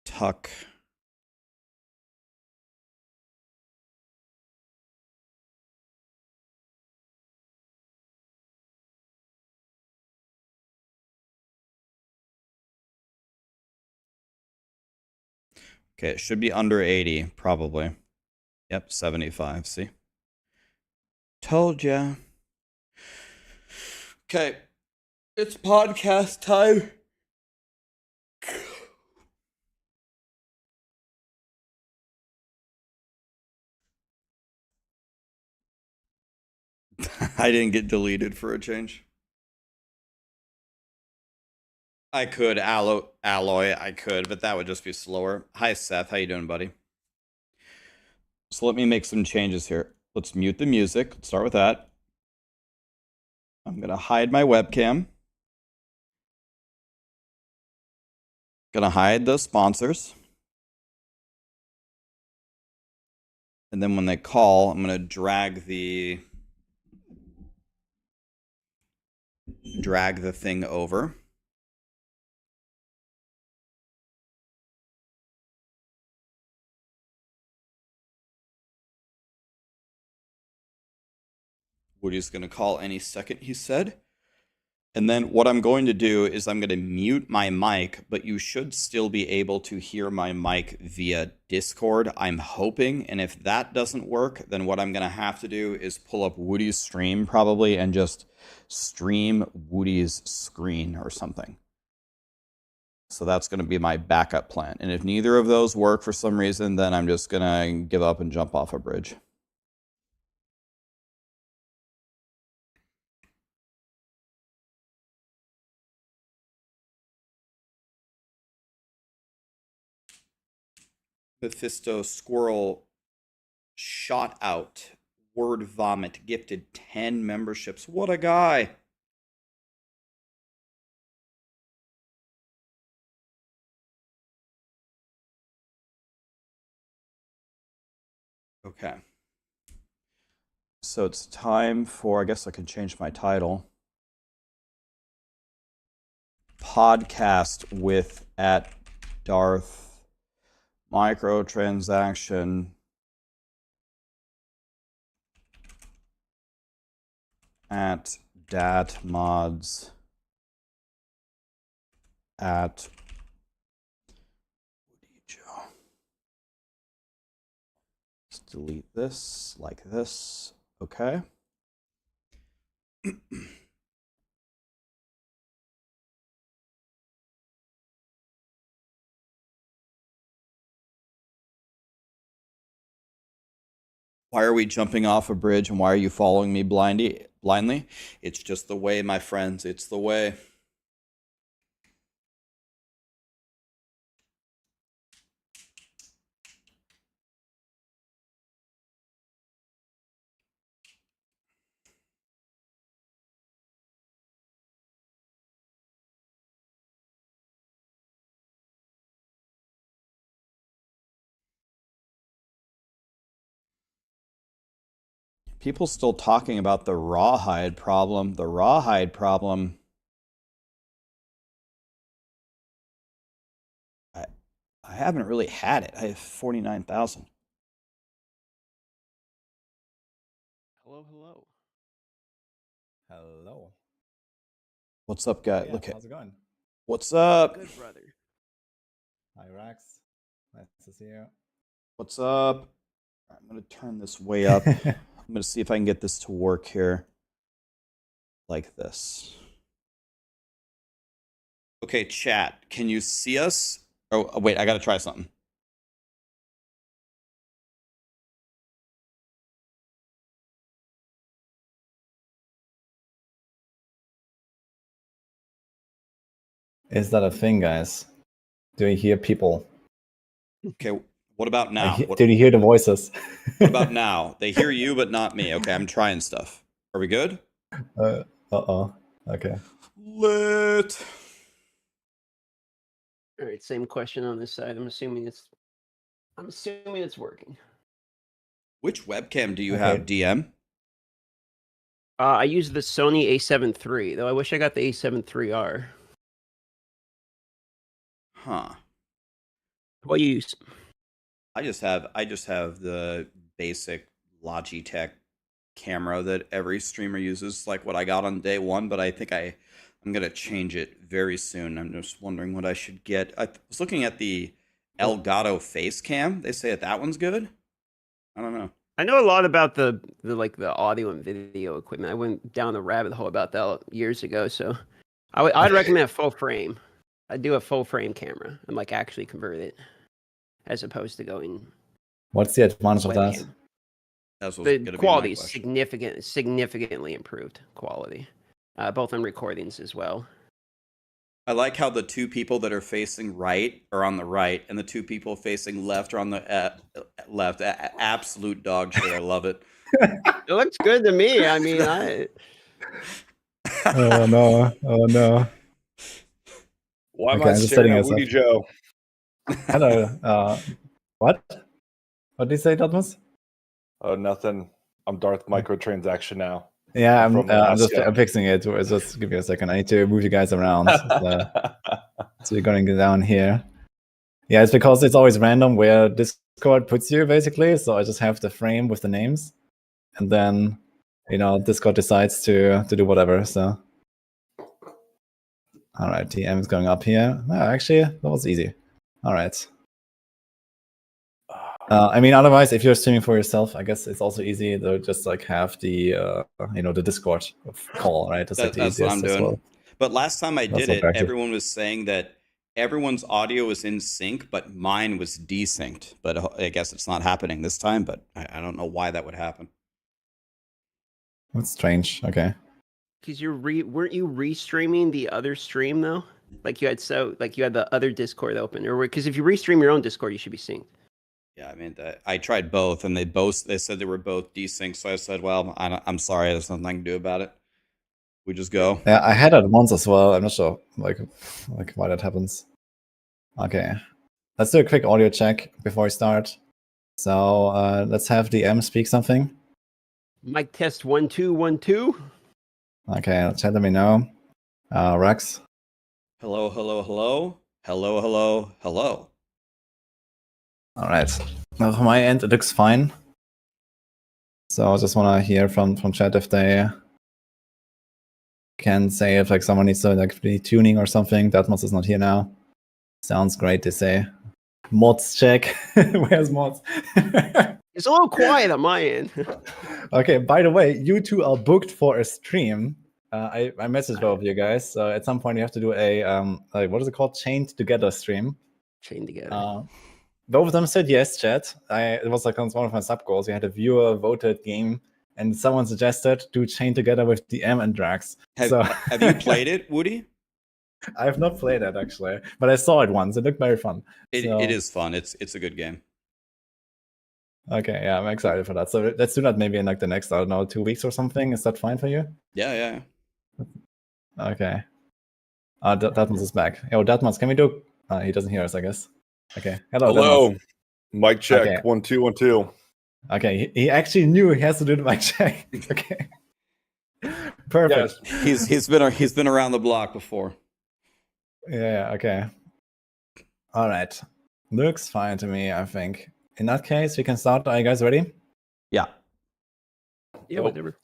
Tuck. Okay, it should be under 80, probably. Yep, 75, see? Told ya. Okay, it's podcast time. I didn't get deleted for a change. I could alloy, I could, but that would just be slower. Hi Seth, how you doing, buddy? So let me make some changes here. Let's mute the music. Let's start with that. I'm gonna hide my webcam. Gonna hide the sponsors. And then when they call, I'm gonna drag the thing over. Woody's going to call any second, he said. And then what I'm going to do is I'm going to mute my mic, but you should still be able to hear my mic via Discord, I'm hoping. And if that doesn't work, then what I'm going to have to do is pull up Woody's stream probably and just stream Woody's screen or something. So that's going to be my backup plan. And if neither of those work for some reason, then I'm just going to give up and jump off a bridge. Mephisto Squirrel shot out. Word Vomit gifted 10 memberships. What a guy. Okay. So it's time for, I guess I can change my title. Podcast with at Darth microtransaction at datmods at Woody Joe. Let's delete this like this. Okay. Why are we jumping off a bridge and why are you following me blindly? It's just the way, my friends. It's the way. People still talking about the rawhide problem. The rawhide problem. I haven't really had it. I have 49,000. Hello, hello. Hello. What's up, guy? Yeah, Look at how's it going? what's up. Good brother. Hi, Rax. Nice to see you. What's up? I'm gonna turn this way up. I'm gonna see if I can get this to work here, like this. Okay, chat. Can you see us? Oh, wait. I gotta try something. Is that a thing, guys? Do you hear people? Okay. What about now? Did you hear the voices? What about now? They hear you, but not me. Okay, I'm trying stuff. Are we good? Uh-oh. Okay. Lit. All right, same question on this side. I'm assuming it's working. Which webcam do you Okay. have, DM? I use the Sony A7 III, though I wish I got the A7 IIIR. Huh. What do you use? I just have the basic Logitech camera that every streamer uses, like what I got on day one, but I think I'm gonna change it very soon. I'm just wondering what I should get. I was looking at the Elgato face cam. They say that one's good. I don't know. I know a lot about the audio and video equipment. I went down the rabbit hole about that years ago, so I'd recommend a full frame. I'd do a full frame camera and like actually convert it, as opposed to going. What's the advantage of that? webcam. That's what's The gonna quality be is my question. significantly improved quality, both on recordings as well. I like how the two people that are facing right are on the right, and the two people facing left are on the left. Absolute dog shit. I love it. It looks good to me. I mean, Oh no! Oh no! Why am Okay, I I'm just staring setting at us Woody up. Joe? Hello. What? What did you say, Dotmus? Oh, nothing. I'm Darth Microtransaction now. Yeah, I'm from I'm fixing it. Just give me a second. I need to move you guys around. So you're going to get down here. Yeah, it's because it's always random where Discord puts you, basically. So I just have the frame with the names, and then Discord decides to do whatever. So all right, TM is going up here. No, actually, that was easy. All right. I mean, otherwise, if you're streaming for yourself, I guess it's also easy to just like have the the Discord call, right? That's like the That's what I'm easiest as doing. well. But last time I That's did not it, practical. everyone was saying that everyone's audio was in sync, but mine was desynced. But I guess it's not happening this time. But I don't know why that would happen. That's strange. Okay. because weren't you restreaming the other stream though? Like you had the other Discord open, or because if you restream your own Discord, you should be synced. Yeah, I mean, I tried both, and they said they were both desynced. So I said, well, I'm sorry, there's nothing I can do about it. We just go. Yeah, I had that once as well. I'm not sure like why that happens. Okay. Let's do a quick audio check before we start. So let's have DM speak something. Mic test 1 2 1 2. Okay, chat, let me know. Rex. Hello, hello, hello, hello, hello, hello. All right. Now from my end, it looks fine. So I just want to hear from chat if they can say if like someone needs to like be tuning or something. Datmos is not here now. Sounds great, they say. Mods check. Where's mods? It's a little quiet on my end. Okay, by the way, you two are booked for a stream. I messaged both of you guys. So at some point you have to do a like, what is it called? Chained together stream. Chained together. Both of them said yes, chat. It was like one of my sub goals. We had a viewer voted game, and someone suggested do Chain together with DM and Drax. Have you played it, Woody? I have not played it actually, but I saw it once. It looked very fun. It is fun. It's a good game. Okay, yeah, I'm excited for that. So let's do that maybe in like the next, I don't know, 2 weeks or something. Is that fine for you? Yeah. Okay. Datmos is back. Yo, Datmos, can we do? He doesn't hear us, I guess. Okay. Hello. Datmos. Mic check. Okay. 1 2 1 2. Okay. He actually knew he has to do the mic check. Okay. Perfect. Yes. He's been around the block before. Yeah. Okay. All right. Looks fine to me, I think. In that case, we can start. Are you guys ready? Yeah. Yeah, whatever.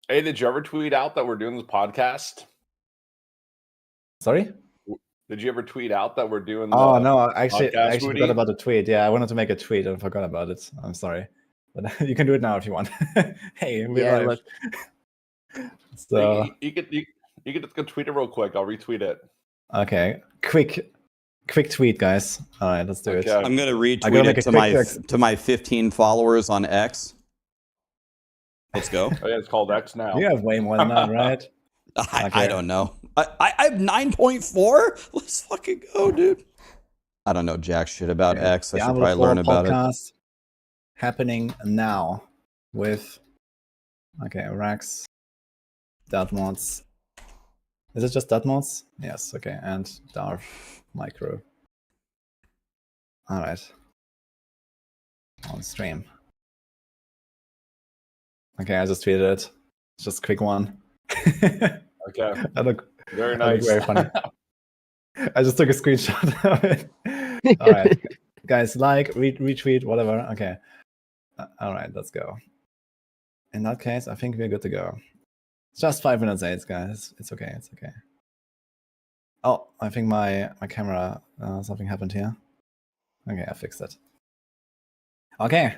Hey, did you ever tweet out that we're doing this podcast? Sorry? Did you ever tweet out that we're doing the Oh, no. I actually Woody? forgot about the tweet. Yeah, I wanted to make a tweet and forgot about it. I'm sorry. But you can do it now if you want. Hey, we're Yeah, live. look. So, You could just go tweet it real quick. I'll retweet it. okay. Quick tweet, guys. All right, let's do it. Okay. I'm gonna I gotta retweet make it a to quick to my 15 followers on X. Let's go. Oh, yeah, it's called X now. You have way more than that, right? I don't know. I have 9.4. Let's fucking go, dude. I don't know jack shit about Okay. X. I should Diablo probably 4 learn about it. podcast happening now with Rax, Datmods. Is it just Datmods? Yes, okay, and Darth Micro. Alright. On stream. Okay, I just tweeted it. Just a quick one. Okay. I look Very I look nice. very funny. I just took a screenshot of it. Alright. Guys, like, retweet, whatever. Okay. Alright, let's go. In that case, I think we're good to go. It's just 5 minutes 8, guys. It's okay, it's okay. Oh, I think my camera, something happened here. Okay, I fixed it. Okay.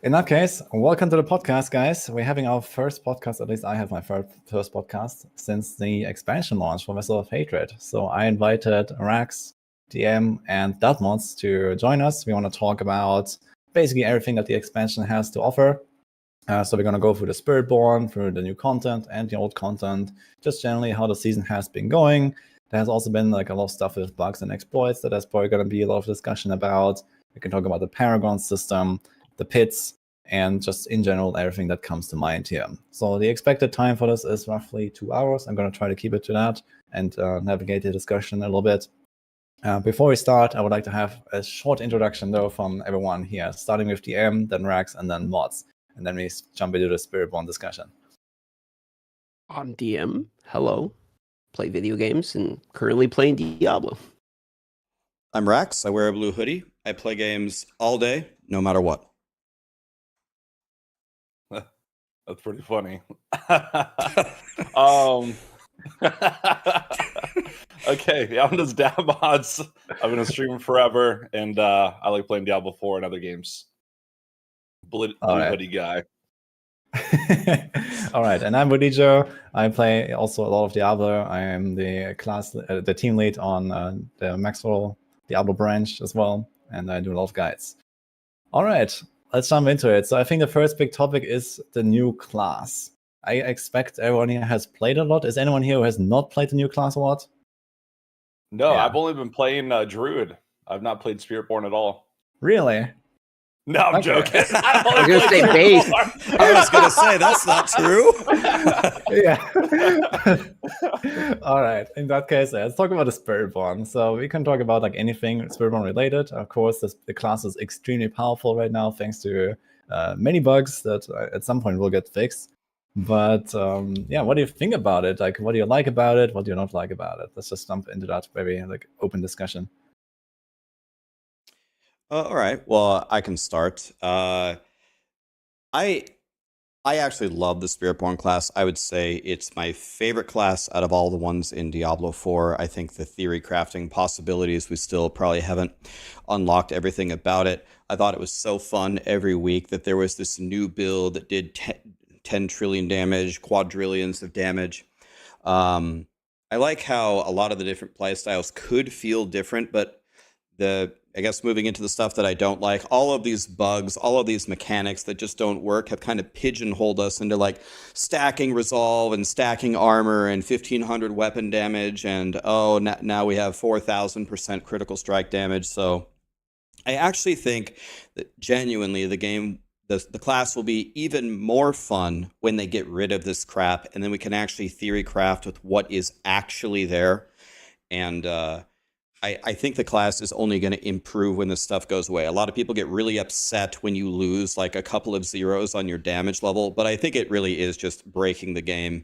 In that case, welcome to the podcast, guys. We're having our first podcast, at least I have my first podcast, since the expansion launch for Vessel of Hatred. So I invited Rax, DM, and Datmods to join us. We want to talk about basically everything that the expansion has to offer. So we're going to go through the Spiritborn, through the new content and the old content, just generally how the season has been going. There has also been like a lot of stuff with bugs and exploits that there's probably going to be a lot of discussion about. We can talk about the Paragon system, the pits, and just in general everything that comes to mind here. So the expected time for this is roughly 2 hours. I'm going to try to keep it to that and navigate the discussion a little bit. Before we start, I would like to have a short introduction though from everyone here, starting with DM, then Rax, and then Mods. And then we jump into the Spiritborn discussion. I'm DM. Hello. Play video games and currently playing Diablo. I'm Rax. I wear a blue hoodie. I play games all day, no matter what. That's pretty funny. Okay, yeah, I'm just Dabmods. I've been a streamer forever, and I like playing Diablo 4 and other games. Blue hoodie guy. All right, and I'm Bodijo. I play also a lot of Diablo. I am the team lead on the Maxroll Diablo branch as well, and I do a lot of guides. All right, let's jump into it. So I think the first big topic is the new class. I expect everyone here has played a lot. Is anyone here who has not played the new class a lot? No, Yeah. I've only been playing Druid. I've not played Spiritborn at all. Really? No, I'm Okay. joking. I was gonna say base. I was gonna say that's not true. Yeah. All right. In that case, let's talk about the Spiritborn. So we can talk about like anything Spiritborn related. Of course, the class is extremely powerful right now, thanks to many bugs that at some point will get fixed. But yeah, what do you think about it? Like, what do you like about it? What do you not like about it? Let's just jump into that very like open discussion. All right. Well, I can start. I I actually love the Spiritborn class. I would say it's my favorite class out of all the ones in Diablo 4. I think the theory crafting possibilities, we still probably haven't unlocked everything about it. I thought it was so fun every week that there was this new build that did 10 trillion damage, quadrillions of damage. I like how a lot of the different playstyles could feel different, but I guess moving into the stuff that I don't like, all of these bugs, all of these mechanics that just don't work have kind of pigeonholed us into like stacking resolve and stacking armor and 1500 weapon damage. And now we have 4000% critical strike damage. So I actually think that genuinely the class will be even more fun when they get rid of this crap. And then we can actually theory craft with what is actually there. And, I think the class is only going to improve when this stuff goes away. A lot of people get really upset when you lose like a couple of zeros on your damage level, but I think it really is just breaking the game,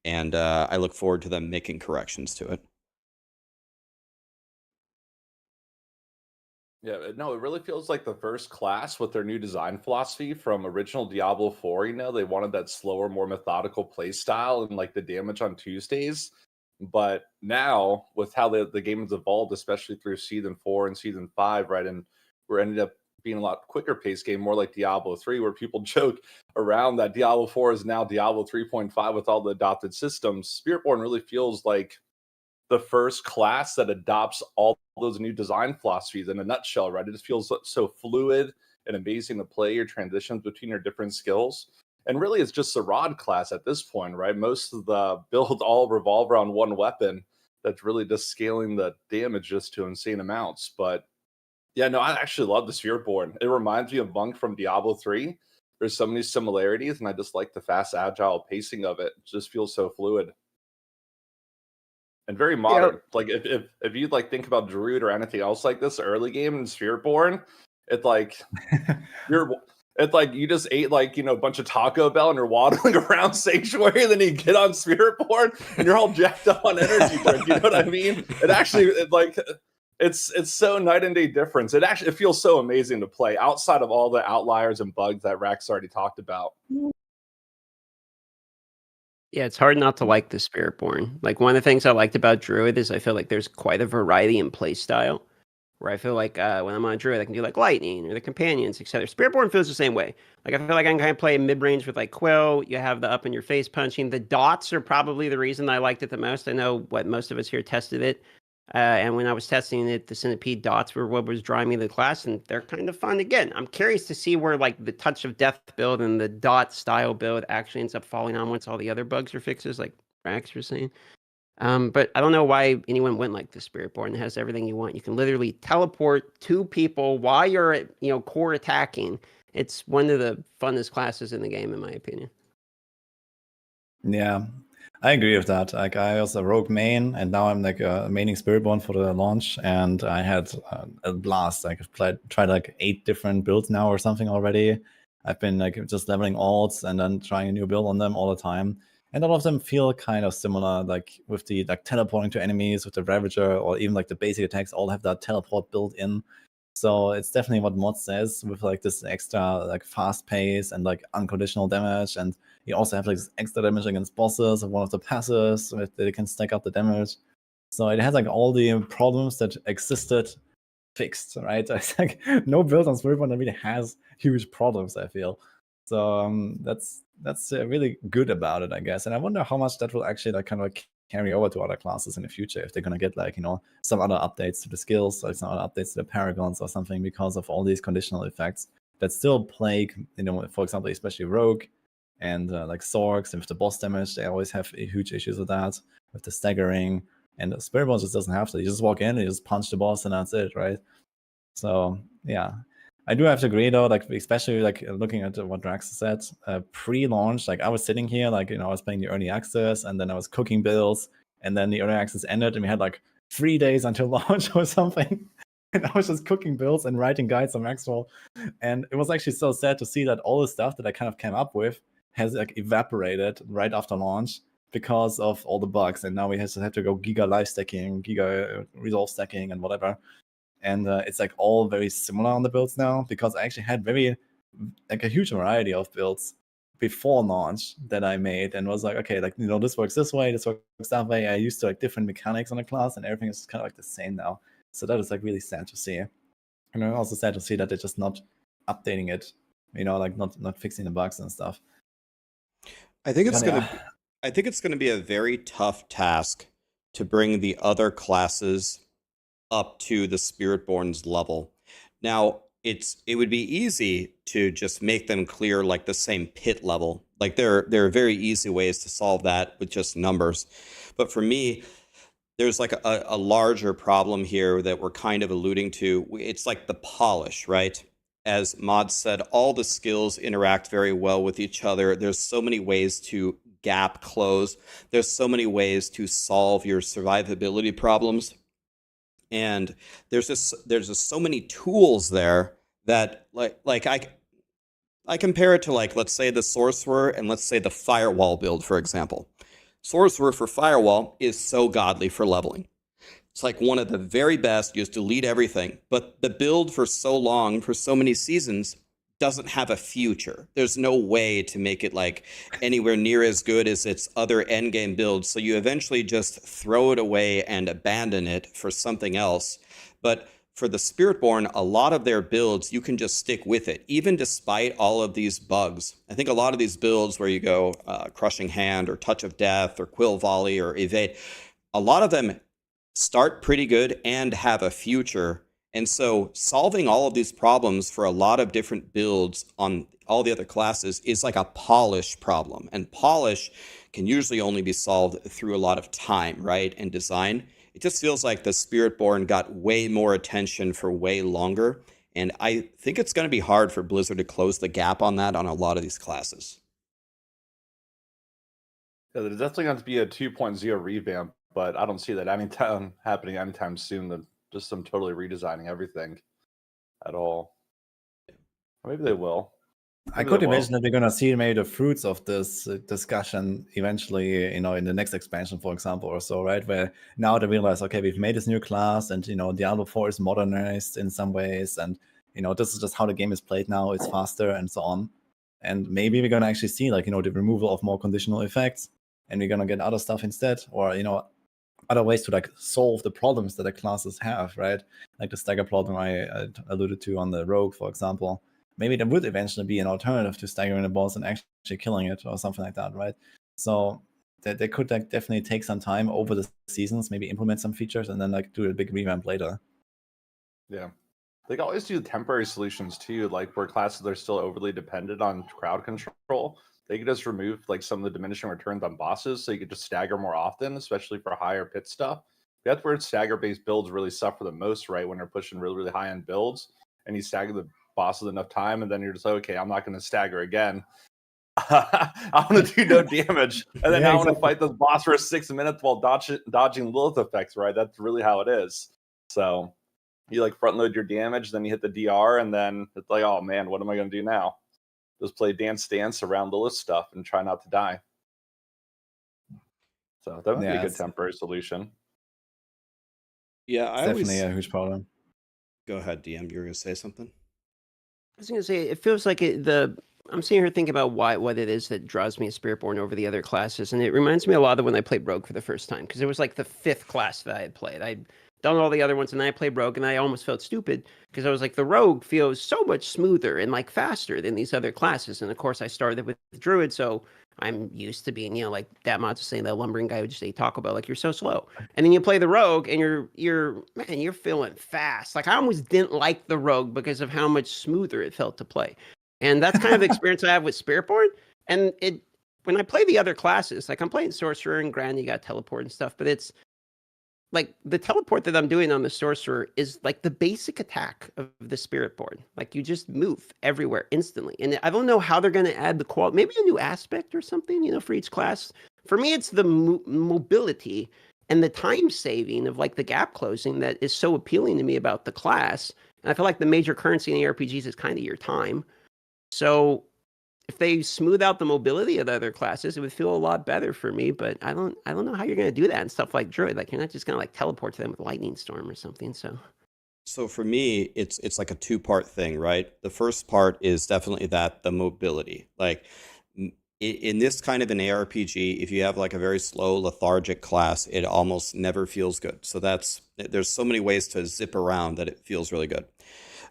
and I look forward to them making corrections to it. Yeah, no, it really feels like the first class with their new design philosophy from original Diablo 4. They wanted that slower, more methodical play style and like the damage on Tuesdays. But now, with how the game has evolved, especially through Season 4 and Season 5, right, and we're ended up being a lot quicker paced game, more like Diablo 3, where people joke around that Diablo 4 is now Diablo 3.5 with all the adopted systems. Spiritborn really feels like the first class that adopts all those new design philosophies in a nutshell, right? It just feels so fluid and amazing to play your transitions between your different skills. And really, it's just a rod class at this point, right? Most of the builds all revolve around one weapon that's really just scaling the damage just to insane amounts. But yeah, no, I actually love the Spiritborn. It reminds me of Monk from Diablo 3. There's so many similarities, and I just like the fast, agile pacing of it. It just feels so fluid and very modern. Like if you like think about Druid or anything else like this early game in Spiritborn, it's like it's like you just ate like a bunch of Taco Bell and you're waddling around Sanctuary, and then you get on Spiritborn and you're all jacked up on energy drink. You know what I mean? It's so night and day difference. It feels so amazing to play outside of all the outliers and bugs that Rax already talked about. Yeah, it's hard not to like the Spiritborn. Like, one of the things I liked about Druid is I feel like there's quite a variety in playstyle. Where I feel like when I'm on Druid, I can do like Lightning or the Companions, etc. Spiritborn feels the same way. Like, I feel like I can kind of play mid-range with like Quill. You have the up-in-your-face punching. The dots are probably the reason I liked it the most. I know most of us here tested it. And when I was testing it, the Centipede dots were what was drawing me to the class, and they're kind of fun. Again, I'm curious to see where like the Touch of Death build and the dot style build actually ends up falling on once all the other bugs are fixes, like Rax was saying. But I don't know why anyone went like the Spiritborn. It has everything you want. You can literally teleport to people while you're core attacking. It's one of the funnest classes in the game, in my opinion. Yeah, I agree with that. Like, I was a rogue main, and now I'm like maining Spiritborn for the launch, and I had a blast. Like, I've tried like 8 different builds now or something already. I've been like just leveling alts and then trying a new build on them all the time. And all of them feel kind of similar, like with the like teleporting to enemies with the Ravager, or even like the basic attacks all have that teleport built in. So it's definitely what mod says, with like this extra like fast pace and like unconditional damage. And you also have like this extra damage against bosses of one of the passes that they can stack up the damage. So it has like all the problems that existed fixed, right? It's like no build on Spiritborn that really has huge problems, I feel. So that's really good about it, I guess. And I wonder how much that will actually like kind of like carry over to other classes in the future, if they're gonna get like some other updates to the skills, like some other updates to the Paragons or something, because of all these conditional effects that still plague, for example, especially Rogue and like Sorks, and with the boss damage, they always have huge issues with that, with the staggering. And Spiritborn just doesn't have to. You just walk in and you just punch the boss, and that's it, right? So yeah, I do have to agree though, like especially like looking at what Drax said, pre-launch, like I was sitting here, like I was playing the early access, and then I was cooking builds, and then the early access ended, and we had like 3 days until launch or something, and I was just cooking builds and writing guides on Maxroll, and it was actually so sad to see that all the stuff that I kind of came up with has like evaporated right after launch because of all the bugs, and now we have to go giga life stacking, giga resolve stacking, and whatever. And it's like all very similar on the builds now, because I actually had a huge variety of builds before launch that I made and was like, okay, like, this works this way, this works that way. I used to like different mechanics on the class, and everything is kind of like the same now. So that is like really sad to see. And I'm also sad to see that they're just not updating it, like not fixing the bugs and stuff. I think it's But gonna I think it's gonna be a very tough task to bring the other classes up to the Spiritborn's level. Now, it would be easy to just make them clear like the same pit level. Like there are very easy ways to solve that with just numbers. But for me, there's like a larger problem here that we're kind of alluding to. It's like the polish, right? As Mod said, all the skills interact very well with each other. There's so many ways to gap close. There's so many ways to solve your survivability problems. And there's just so many tools there that like I compare it to, like, let's say the sorcerer and let's say the firewall build, for example. Sorcerer for firewall is so godly for leveling. It's like one of the very best. You just delete everything. But the build for so long, for so many seasons, doesn't have a future. There's no way to make it like anywhere near as good as its other endgame builds. So you eventually just throw it away and abandon it for something else. But for the Spiritborn, a lot of their builds, you can just stick with it, even despite all of these bugs. I think a lot of these builds where you go Crushing Hand or Touch of Death or Quill Volley or Evade, a lot of them start pretty good and have a future. And so solving all of these problems for a lot of different builds on all the other classes is like a polish problem. And polish can usually only be solved through a lot of time, right? And design. It just feels like the Spiritborn got way more attention for way longer. And I think it's going to be hard for Blizzard to close the gap on that on a lot of these classes. Yeah, there's definitely going to be a 2.0 revamp, but I don't see that happening anytime soon. Just them totally redesigning everything at all. Or maybe they will. I could imagine that we're gonna see maybe the fruits of this discussion eventually, in the next expansion, for example, or so, right? Where now they realize, okay, we've made this new class, and Diablo 4 is modernized in some ways, and this is just how the game is played now. It's faster and so on. And maybe we're gonna actually see the removal of more conditional effects, and we're gonna get other stuff instead, or other ways to solve the problems that the classes have, right? Like the stagger problem I alluded to on the rogue, for example. Maybe there would eventually be an alternative to staggering the boss and actually killing it or something like that, right? So they could definitely take some time over the seasons, maybe implement some features and then do a big revamp later. Yeah. They can always do temporary solutions too, like where classes are still overly dependent on crowd control. They could just remove some of the diminishing returns on bosses, so you could just stagger more often, especially for higher pit stuff. That's where stagger-based builds really suffer the most, right? When they're pushing really, really high-end builds, and you stagger the bosses enough time, and then you're just like, okay, I'm not going to stagger again. I want to do no damage, and then I want to fight this boss for 6 minutes while dodging Lilith effects, right? That's really how it is. So you front load your damage, then you hit the DR, and then it's like, oh man, what am I going to do now? Just play dance around Lilith stuff and try not to die. So that would be a good temporary solution. Yeah, it's definitely a huge problem. Go ahead, DM. You were going to say something? I was going to say, it feels like I'm sitting here thinking about what it is that draws me to Spiritborn over the other classes, and it reminds me a lot of when I played Rogue for the first time, because it was like the 5th class that I had played. I'd done all the other ones, and then I played Rogue, and I almost felt stupid, because I was like, the Rogue feels so much smoother and faster than these other classes, and of course I started with Druid, so I'm used to being, like that mod was saying, that lumbering guy would just say Taco Bell, you're so slow. And then you play the Rogue, and you're feeling fast. I almost didn't like the Rogue because of how much smoother it felt to play. And that's kind of the experience I have with Spiritborn. And when I play the other classes, I'm playing Sorcerer, and granted, you got teleport and stuff, but it's the teleport that I'm doing on the Sorcerer is the basic attack of the Spiritborn. You just move everywhere instantly. And I don't know how they're going to add the quality, maybe a new aspect or something, for each class. For me, it's the mobility and the time saving of the gap closing that is so appealing to me about the class. And I feel like the major currency in the RPGs is kind of your time. So if they smooth out the mobility of the other classes, it would feel a lot better for me. But I don't know how you're going to do that and stuff like Druid. You're not just going to teleport to them with Lightning Storm or something. So for me, it's like a 2-part thing, right? The first part is definitely the mobility. in this kind of an ARPG, if you have like a very slow, lethargic class, it almost never feels good. So there's so many ways to zip around that it feels really good.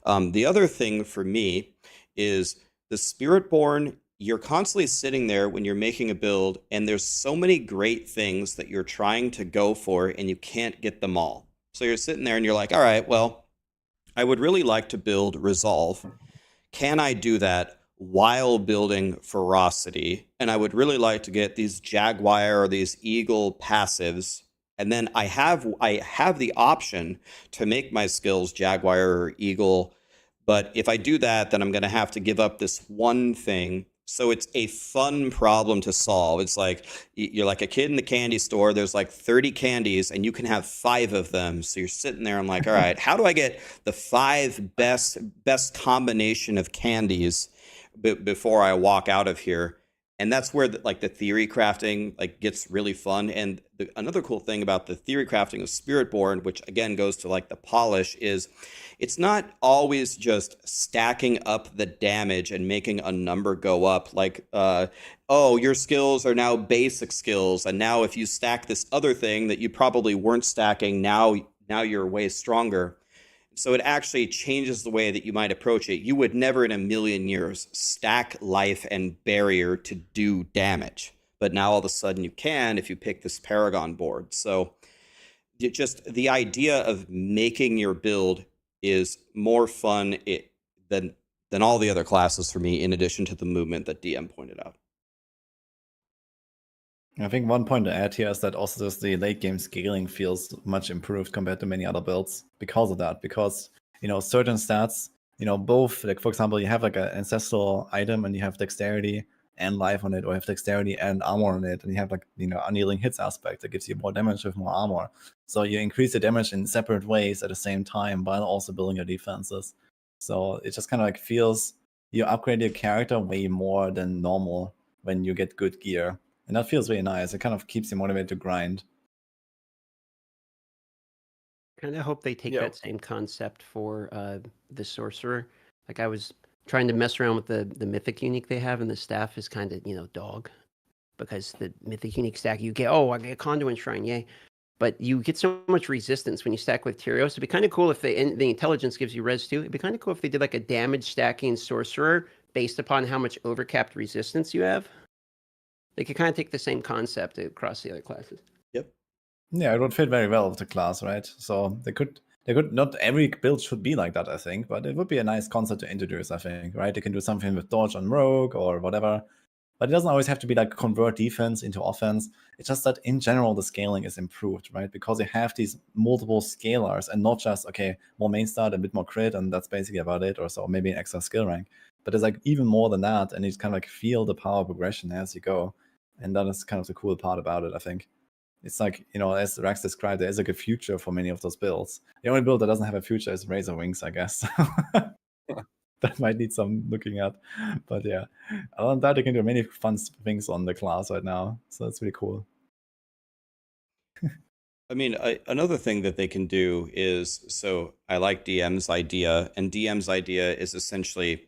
The other thing for me is the Spiritborn. You're constantly sitting there when you're making a build, and there's so many great things that you're trying to go for, and you can't get them all. So you're sitting there and you're like, all right, well, I would really like to build Resolve. Can I do that while building Ferocity? And I would really like to get these Jaguar or these Eagle passives. And then I have the option to make my skills Jaguar or Eagle. But if I do that, then I'm going to have to give up this one thing. So it's a fun problem to solve. It's like you're like a kid in the candy store. There's like 30 candies and you can have 5 of them. So you're sitting there. I'm like, all right, how do I get the 5 best combination of candies before I walk out of here? And that's where the theory crafting like gets really fun. And another cool thing about the theory crafting of Spiritborn, which again goes to like the polish, is it's not always just stacking up the damage and making a number go up. Like, oh, your skills are now basic skills, and now if you stack this other thing that you probably weren't stacking, now you're way stronger. So it actually changes the way that you might approach it. You would never in a million years stack life and barrier to do damage. But now all of a sudden you can if you pick this Paragon board. So just the idea of making your build is more fun than all the other classes for me, in addition to the movement that DM pointed out. I think one point to add here is that also just the late game scaling feels much improved compared to many other builds because of that. Because, certain stats, both, like, for example, you have like an ancestral item and you have dexterity and life on it, or you have dexterity and armor on it, and you have like, annealing hits aspect that gives you more damage with more armor. So you increase the damage in separate ways at the same time while also building your defenses. So it just kind of like feels you upgrade your character way more than normal when you get good gear. And that feels really nice. It kind of keeps you motivated to grind. Kind of hope they take that same concept for the sorcerer. Like I was trying to mess around with the mythic unique they have, and the staff is kind of dog, because the mythic unique stack you get, I get Conduit Shrine, yay! But you get so much resistance when you stack with Tyrios. It'd be kind of cool if the intelligence gives you res too. It'd be kind of cool if they did like a damage stacking sorcerer based upon how much overcapped resistance you have. They could kind of take the same concept across the other classes. Yep. Yeah, it would fit very well with the class, right? So they could not every build should be like that, I think, but it would be a nice concept to introduce, I think, right? They can do something with dodge on rogue or whatever. But it doesn't always have to be like convert defense into offense. It's just that in general the scaling is improved, right? Because you have these multiple scalars and not just, okay, more main start, a bit more crit, and that's basically about it, or so maybe an extra skill rank. But there's like even more than that, and you kind of like feel the power progression as you go. And that is kind of the cool part about it, I think. It's like, as Rax described, there is like a future for many of those builds. The only build that doesn't have a future is Razor Wings, I guess. That might need some looking at. But yeah, other than that, you can do many fun things on the class right now. So that's really cool. I mean, another thing that they can do is, so I like DM's idea, and DM's idea is essentially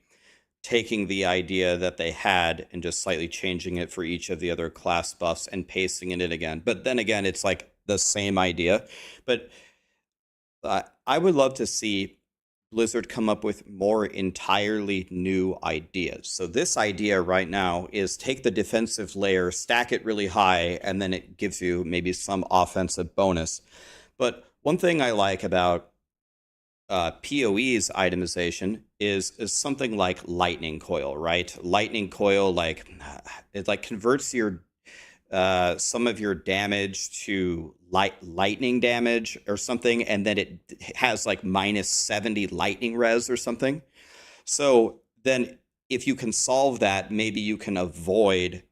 taking the idea that they had and just slightly changing it for each of the other class buffs and pasting it in again. But then again, it's like the same idea. But I would love to see Blizzard come up with more entirely new ideas. So this idea right now is take the defensive layer, stack it really high, and then it gives you maybe some offensive bonus. But one thing I like about PoE's itemization is something like Lightning Coil, right? Lightning Coil, it like converts your some of your damage to lightning damage or something, and then it has like minus 70 lightning res or something. So then if you can solve that, maybe you can avoid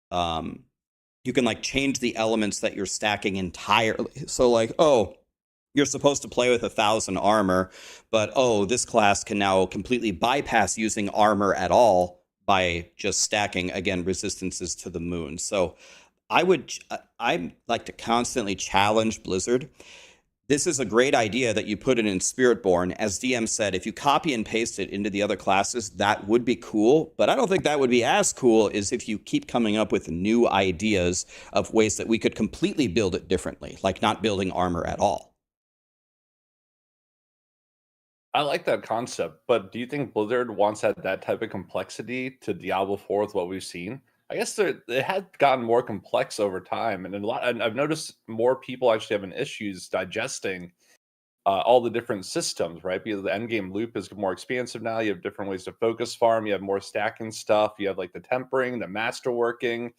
you can like change the elements that you're stacking entirely. So like, you're supposed to play with 1,000 armor, but this class can now completely bypass using armor at all by just stacking, again, resistances to the moon. So I'd like to constantly challenge Blizzard. this is a great idea that you put it in Spiritborn. As DM said, if you copy and paste it into the other classes, that would be cool. But I don't think that would be as cool as if you keep coming up with new ideas of ways that we could completely build it differently, like not building armor at all. I like that concept, but do you think Blizzard wants that type of complexity to Diablo 4 with what we've seen? I guess it had gotten more complex over time, and I've noticed more people actually having issues digesting all the different systems, right? Because the endgame loop is more expansive now. You have different ways to focus farm. You have more stacking stuff. You have like the tempering, the masterworking,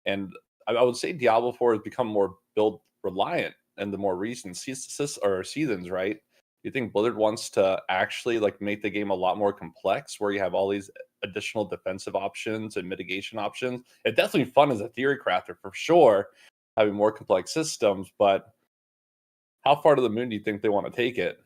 and I would say Diablo 4 has become more build reliant in the more recent seasons, right? Do you think Blizzard wants to actually like make the game a lot more complex, where you have all these additional defensive options and mitigation options? It's definitely fun as a theory crafter for sure, having more complex systems, but how far to the moon do you think they want to take it?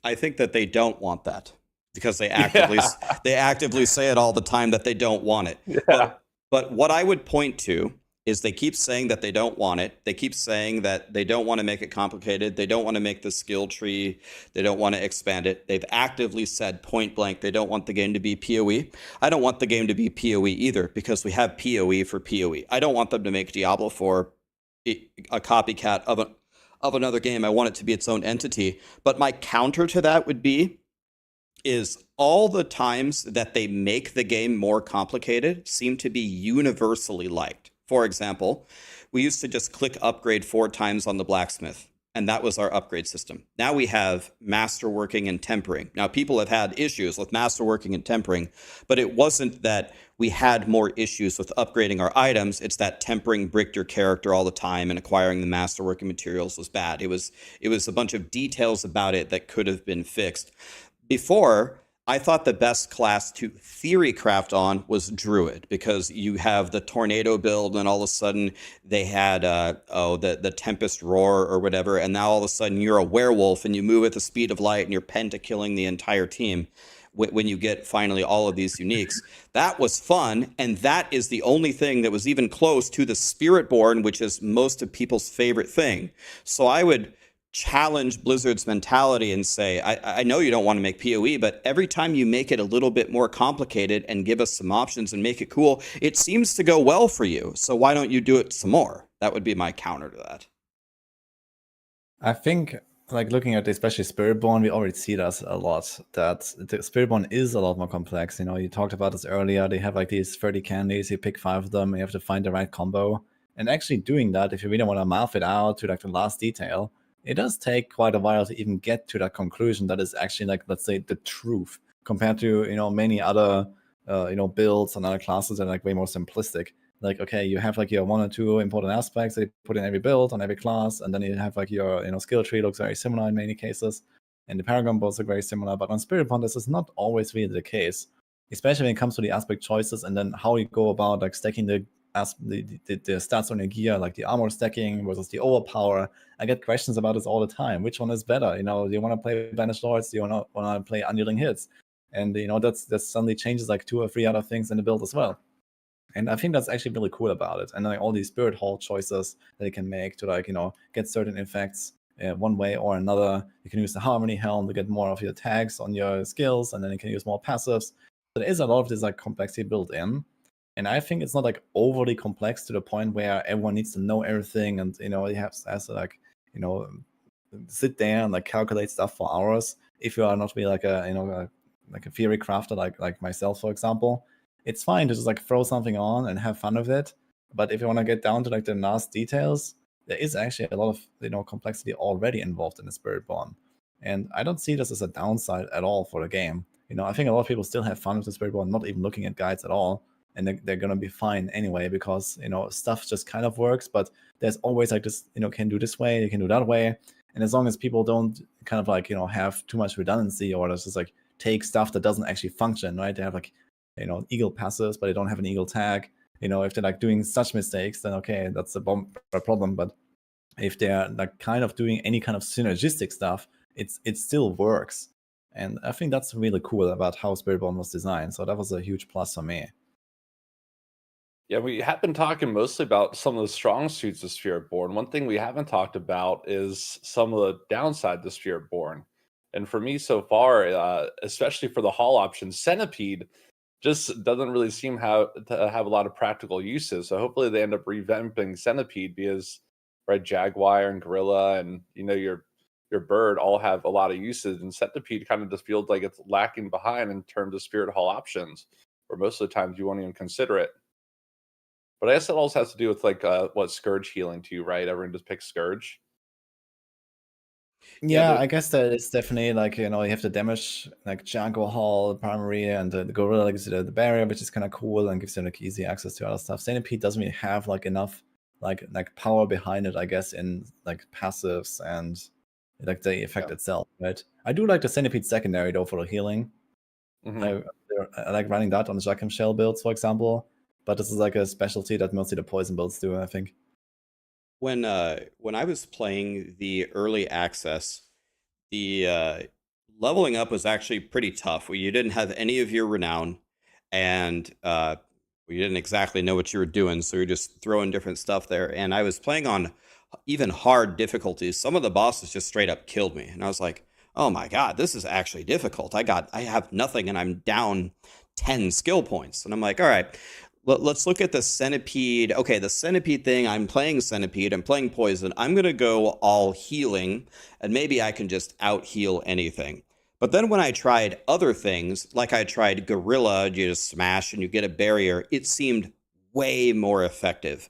I think that they don't want that because they actively say it all the time that they don't want it. Yeah. But what I would point to is they keep saying that they don't want it. They keep saying that they don't want to make it complicated. They don't want to make the skill tree. They don't want to expand it. They've actively said point blank they don't want the game to be PoE. I don't want the game to be PoE either because we have PoE for PoE. I don't want them to make Diablo 4 a copycat of another game. I want it to be its own entity. But my counter to that would be is all the times that they make the game more complicated seem to be universally liked. For example, we used to just click upgrade 4 times on the blacksmith, and that was our upgrade system. Now we have masterworking and tempering. Now, people have had issues with masterworking and tempering, but it wasn't that we had more issues with upgrading our items. It's that tempering bricked your character all the time, and acquiring the masterworking materials was bad. It was a bunch of details about it that could have been fixed. Before, I thought the best class to theory craft on was Druid, because you have the tornado build, and all of a sudden they had the Tempest Roar or whatever, and now all of a sudden you're a werewolf and you move at the speed of light and you're penta-killing the entire team when you get finally all of these uniques. That was fun, and that is the only thing that was even close to the Spiritborn, which is most of people's favorite thing. So I would challenge Blizzard's mentality and say, I know you don't want to make PoE, but every time you make it a little bit more complicated and give us some options and make it cool, it seems to go well for you. So why don't you do it some more? That would be my counter to that. I think, like, looking at especially Spiritborn, we already see that a lot, that the Spiritborn is a lot more complex. You know, you talked about this earlier. They have like these 30 candies, you pick 5 of them, you have to find the right combo. And actually doing that, if you really want to math it out to like the last detail, it does take quite a while to even get to that conclusion that is actually, like, let's say, the truth, compared to, you know, many other builds and other classes that are like way more simplistic. Like, okay, you have like your 1 or 2 important aspects that you put in every build on every class, and then you have like your skill tree looks very similar in many cases, and the Paragon builds look very similar. But on Spiritborn, this is not always really the case, especially when it comes to the aspect choices and then how you go about like stacking the stats on your gear, like the armor stacking versus the overpower. I get questions about this all the time. Which one is better? You know, do you want to play Banished Lords? Do you want to play Unyielding Hits? And that suddenly changes like 2 or 3 other things in the build as well. And I think that's actually really cool about it. And like all these Spirit Hall choices that you can make to like get certain effects one way or another. You can use the Harmony Helm to get more of your tags on your skills, and then you can use more passives. So there is a lot of this like complexity built in. And I think it's not like overly complex to the point where everyone needs to know everything, and you has to like sit there and like calculate stuff for hours. If you are not really like a theory crafter like myself, for example, it's fine to just like throw something on and have fun with it. But if you want to get down to like the last details, there is actually a lot of complexity already involved in the Spiritborn, and I don't see this as a downside at all for the game. I think a lot of people still have fun with the Spiritborn, not even looking at guides at all. And they're going to be fine anyway, because, stuff just kind of works, but there's always like this, can do this way, you can do that way. And as long as people don't kind of like, have too much redundancy, or just like take stuff that doesn't actually function, right? They have like, eagle passes, but they don't have an eagle tag. If they're like doing such mistakes, then okay, that's a problem. But if they're like kind of doing any kind of synergistic stuff, it still works. And I think that's really cool about how Spiritborn was designed. So that was a huge plus for me. Yeah, we have been talking mostly about some of the strong suits of Spiritborn. One thing we haven't talked about is some of the downside to Spiritborn. And for me so far, especially for the haul option, Centipede just doesn't really seem to have a lot of practical uses. So hopefully they end up revamping Centipede because Red Jaguar and Gorilla and your bird all have a lot of uses, and Centipede kind of just feels like it's lacking behind in terms of Spirit Hall options, where most of the times you won't even consider it. But I guess it also has to do with like what Scourge healing too, right? Everyone just picks Scourge. Yeah, the- I guess that it's definitely like, you have the damage, like Django Hall, primary, and the Gorilla gives you the barrier, which is kind of cool and gives you like easy access to other stuff. Centipede doesn't really have like enough like power behind it, I guess, in like passives and like the effect itself, right? I do like the Centipede secondary though for the healing. Mhm. I like running that on the Jackham Shell builds, for example. But this is like a specialty that mostly the poison builds do, I think. when I was playing the early access, the leveling up was actually pretty tough. Where you didn't have any of your renown, and you didn't exactly know what you were doing, so you're just throwing different stuff there. And I was playing on even hard difficulties. Some of the bosses just straight up killed me, and I was like, "Oh my god, this is actually difficult. I have nothing, and I'm down 10 skill points." And I'm like, "All right, let's look at the Centipede. Okay, the Centipede thing. I'm playing Centipede. I'm playing Poison. I'm gonna go all healing, and maybe I can just out heal anything." But then when I tried other things, like I tried Gorilla, you just smash and you get a barrier, it seemed way more effective.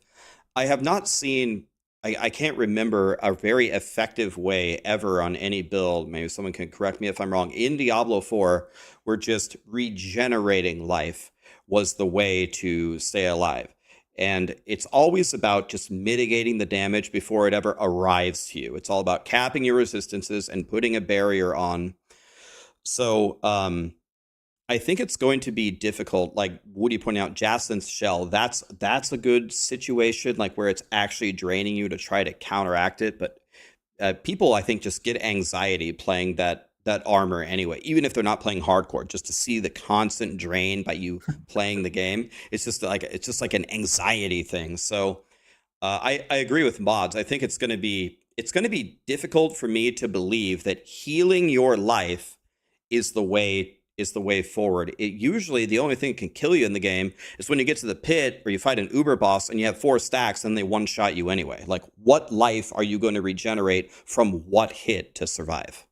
I have not seen, I can't remember a very effective way ever on any build. Maybe someone can correct me if I'm wrong. In Diablo 4, where just regenerating life was the way to stay alive. And it's always about just mitigating the damage before it ever arrives to you. It's all about capping your resistances and putting a barrier on. So I think it's going to be difficult. Like Woody pointed out, Jacinth's Shell, that's a good situation, like where it's actually draining you to try to counteract it. But people, I think, just get anxiety playing that armor anyway, even if they're not playing hardcore. Just to see the constant drain by you playing the game, it's just like an anxiety thing. So I agree with mods. I think it's going to be difficult for me to believe that healing your life is the way forward. It usually, the only thing that can kill you in the game is when you get to the pit or you fight an Uber boss and you have 4 stacks and they one shot you anyway. Like, what life are you going to regenerate from what hit to survive?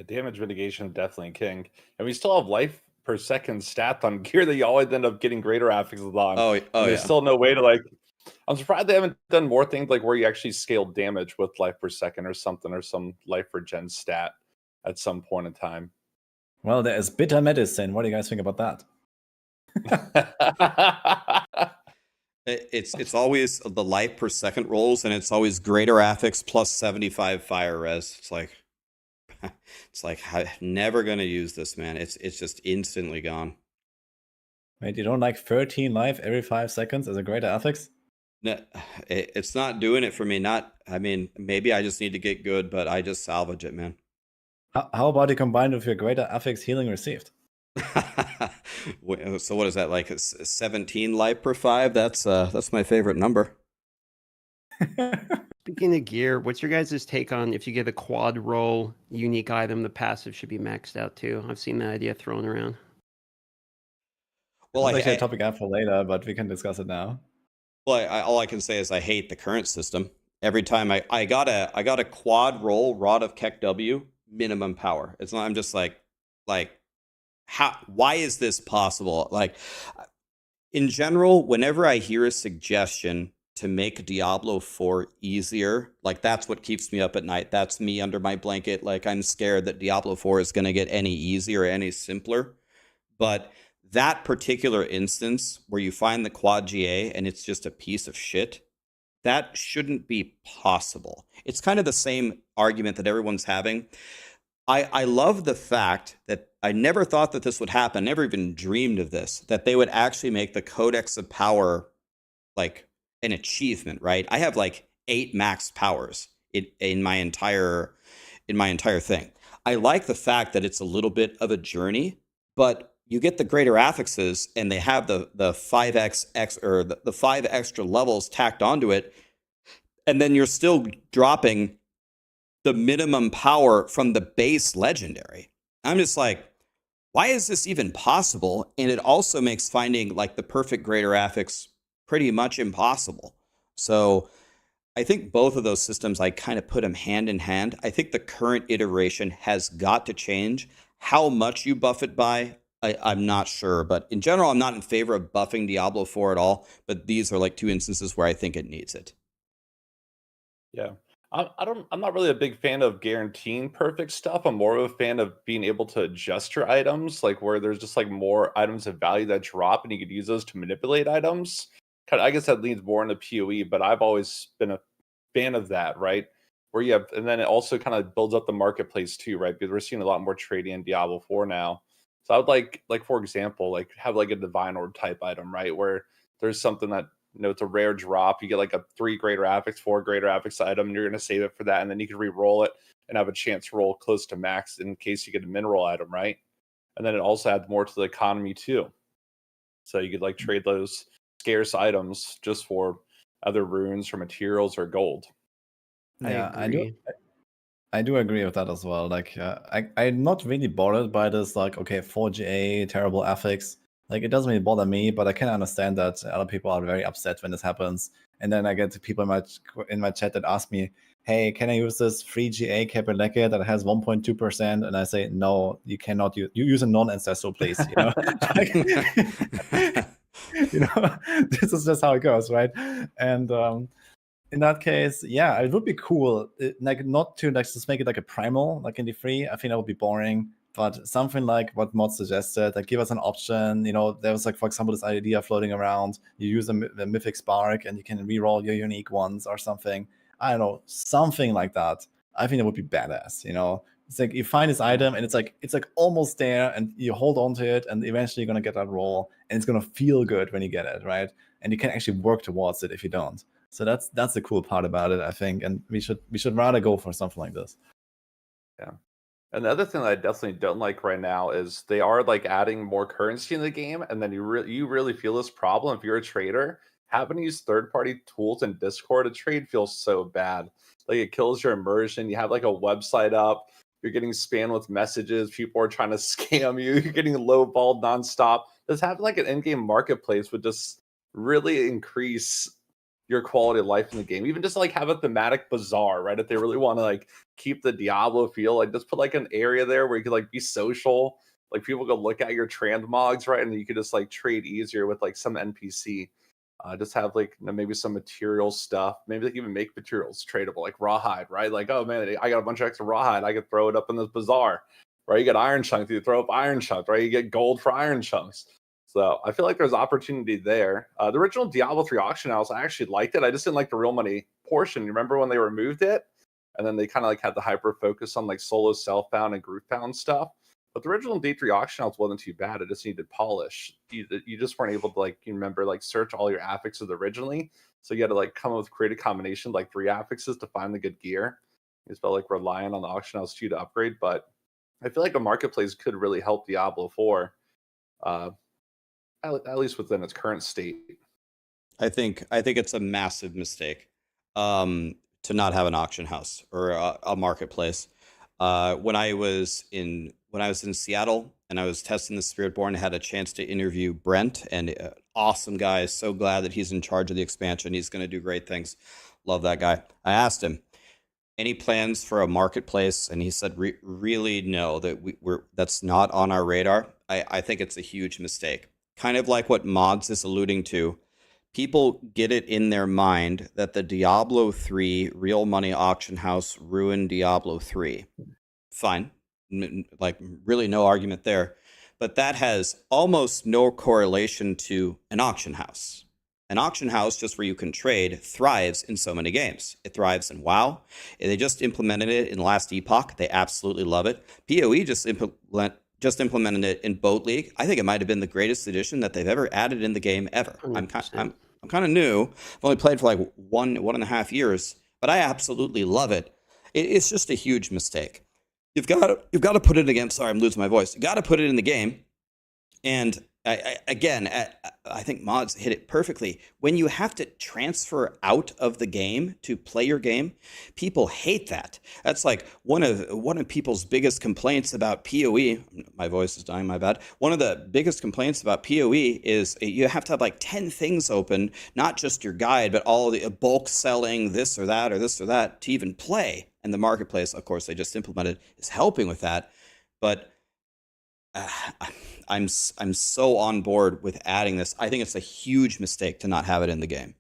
Damage mitigation is definitely king, and we still have life per second stats on gear that you always end up getting greater affixes on. Oh, And yeah. there's still no way to like. I'm surprised they haven't done more things like where you actually scale damage with life per second or something, or some life per gen stat at some point in time. Well, there is bitter medicine. What do you guys think about that? It's always the life per second rolls, and it's always greater affix plus 75 fire res. It's like I'm never gonna use this, man. It's just instantly gone. Wait, you don't like 13 life every 5 seconds as a greater affix? No, it's not doing it for me. I mean, maybe I just need to get good, but I just salvage it, man. How about you combine with your greater affix healing received? So what is that, like 17 life per 5? That's my favorite number. Speaking of gear, what's your guys' take on if you get a quad roll unique item, the passive should be maxed out too? I've seen that idea thrown around. Well, That's actually a topic I have for later, but we can discuss it now. Well, all I can say is I hate the current system. Every time I got a quad roll Rod of Keck W minimum power. It's not. I'm just like how? Why is this possible? Like, in general, whenever I hear a suggestion to make Diablo 4 easier, like that's what keeps me up at night. That's me under my blanket. Like, I'm scared that Diablo 4 is going to get any easier or any simpler. But that particular instance where you find the quad GA and it's just a piece of shit, that shouldn't be possible. It's kind of the same argument that everyone's having. I love the fact that I never thought that this would happen, never even dreamed of this, that they would actually make the Codex of Power like an achievement, right? I have like 8 max powers in my entire thing. I like the fact that it's a little bit of a journey, but you get the greater affixes and they have the 5x or the 5 extra levels tacked onto it, and then you're still dropping the minimum power from the base legendary. I'm just like, why is this even possible? And it also makes finding like the perfect greater affix pretty much impossible. So I think both of those systems, I kind of put them hand in hand. I think the current iteration has got to change. How much you buff it by, I'm not sure. But in general, I'm not in favor of buffing Diablo 4 at all. But these are like two instances where I think it needs it. Yeah. I'm not really a big fan of guaranteeing perfect stuff. I'm more of a fan of being able to adjust your items, like where there's just like more items of value that drop and you could use those to manipulate items. I guess that leans more into PoE, but I've always been a fan of that, right? Where you have, and then it also kind of builds up the marketplace too, right? Because we're seeing a lot more trading in Diablo 4 now. So I would like for example, like have like a divine orb type item, right? Where there's something that, it's a rare drop. You get like a 3 greater affix, 4 greater affix item, and you're going to save it for that. And then you can re-roll it and have a chance to roll close to max in case you get a mineral item, right? And then it also adds more to the economy too. So you could like trade those scarce items just for other runes or materials or gold. Yeah, agree. I do agree with that as well. Like, I'm not really bothered by this, like, okay, 4GA, terrible affix. Like, it doesn't really bother me, but I can understand that other people are very upset when this happens. And then I get people in my chat that ask me, hey, can I use this 3GA Kapeleke that has 1.2%? And I say, no, you cannot. You use a non-ancestral, please. You know, this is just how it goes, right? And in that case, yeah, it would be cool. Like not to like just make it like a primal, like in the free. I think that would be boring. But something like what Mod suggested, like give us an option. There was like, for example, this idea floating around. You use the Mythic Spark and you can reroll your unique ones or something. I don't know, something like that. I think that would be badass. It's like you find this item and it's like almost there, and you hold on to it, and eventually you're gonna get that roll, and it's gonna feel good when you get it, right? And you can actually work towards it if you don't. So that's the cool part about it, I think, and we should rather go for something like this. Yeah. And the other thing that I definitely don't like right now is they are like adding more currency in the game, and then you really feel this problem if you're a trader. Having to use third-party tools in Discord to trade feels so bad. Like it kills your immersion. You have like a website up, you're getting spammed with messages, people are trying to scam you, you're getting lowballed nonstop. Just having like an in-game marketplace would just really increase your quality of life in the game. Even just like have a thematic bazaar, right? If they really want to like keep the Diablo feel, like just put like an area there where you could like be social, like people could look at your transmogs, right? And you could just like trade easier with like some NPC. Just have like maybe some material stuff. Maybe they can even make materials tradable, like rawhide, right? Like, oh man, I got a bunch of extra rawhide, I could throw it up in this bazaar, right? You get iron chunks, you throw up iron chunks, right? You get gold for iron chunks. So I feel like there's opportunity there. The original Diablo 3 auction house, I actually liked it. I just didn't like the real money portion. You remember when they removed it? And then they kind of like had the hyper focus on like solo self-bound and group-bound stuff. But the original D3 auction house wasn't too bad. It just needed polish. You just weren't able to like, you remember, like search all your affixes originally. So you had to like come up with creative combination, like 3 affixes to find the good gear. You just felt like relying on the auction house too to upgrade. But I feel like a marketplace could really help Diablo 4. At least within its current state. I think it's a massive mistake to not have an auction house or a marketplace. When I was in Seattle and I was testing the Spiritborn, I had a chance to interview Brent, and awesome guy. So glad that he's in charge of the expansion. He's going to do great things. Love that guy. I asked him, any plans for a marketplace? And he said, really no, that's not on our radar. I think it's a huge mistake. Kind of like what Mods is alluding to. People get it in their mind that the Diablo 3 real money auction house ruined Diablo 3. Fine. Like, really no argument there. But that has almost no correlation to an auction house. An auction house, just where you can trade, thrives in so many games. It thrives in WoW. They just implemented it in the last Epoch. They absolutely love it. PoE just implemented it in Boat League. I think it might have been the greatest addition that they've ever added in the game ever. I'm kind of new. I've only played for like one and a half years, but I absolutely love it. It's just a huge mistake. You've got to put it against. Sorry, I'm losing my voice. You got to put it in the game, And I think Mods hit it perfectly. When you have to transfer out of the game to play your game, people hate that. That's like one of people's biggest complaints about PoE. My voice is dying, my bad. One of the biggest complaints about PoE is you have to have like 10 things open, not just your guide, but all the bulk selling this or that or this or that to even play. And the marketplace, of course, they just implemented, is helping with that. But I'm so on board with adding this. I think it's a huge mistake to not have it in the game.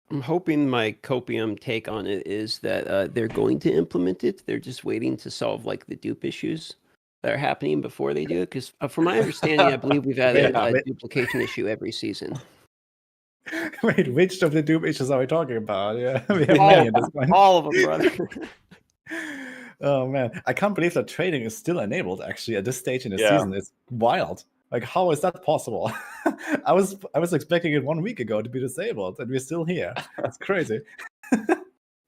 I'm hoping my copium take on it is that they're going to implement it. They're just waiting to solve like the dupe issues that are happening before they do it. Because from my understanding, I believe we've had a duplication issue every season. Wait, which of the dupe issues are we talking about? Yeah, we have many at this point. All of them, brother. Oh man, I can't believe that trading is still enabled. Actually, at this stage in the season, it's wild. Like, how is that possible? I was expecting it 1 week ago to be disabled, and we're still here. That's crazy.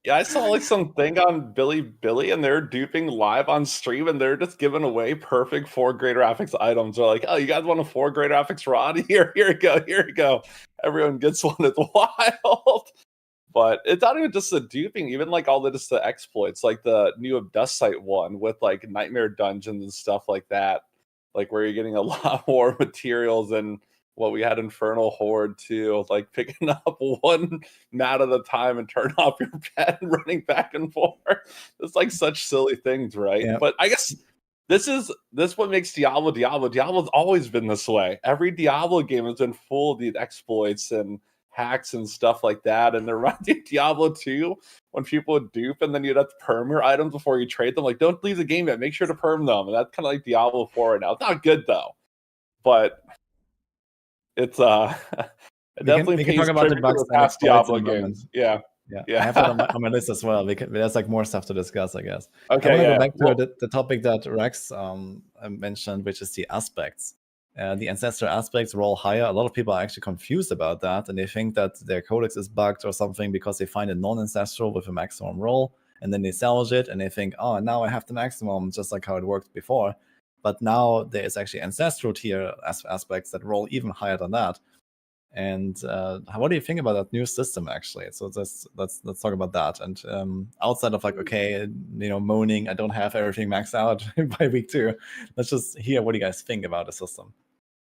Yeah, I saw like something on Billy, and they're duping live on stream, and they're just giving away perfect 4 great graphics items. They're like, "Oh, you guys want a 4 great graphics rod? Here you go. Everyone gets one. It's wild." But it's not even just the duping, even like all just the exploits, like the new Dustite one with like nightmare dungeons and stuff like that, like where you're getting a lot more materials than what we had Infernal Horde too, like picking up 1 mat at a time and turn off your pet and running back and forth. It's like such silly things, right? Yeah. But I guess this what makes Diablo. Diablo's always been this way. Every Diablo game has been full of these exploits and hacks and stuff like that, and they're running Diablo 2 when people would dupe, and then you'd have to perm your items before you trade them. Like, don't leave the game yet, make sure to perm them. And that's kind of like Diablo 4 right now. It's not good though, but it's it definitely we can talk about the bugs the past Diablo games. Yeah. I have that on my list as well. There's like more stuff to discuss, I guess. Okay, I want to go back to the topic that Rex mentioned, which is the aspects. The ancestor aspects roll higher. A lot of people are actually confused about that, and they think that their codex is bugged or something because they find a non-ancestral with a maximum roll, and then they salvage it, and they think, oh, now I have the maximum, just like how it worked before. But now there is actually ancestral tier aspects that roll even higher than that. And what do you think about that new system, actually? So let's talk about that. And outside of like, okay, moaning, I don't have everything maxed out by week 2. Let's just hear what you guys think about the system.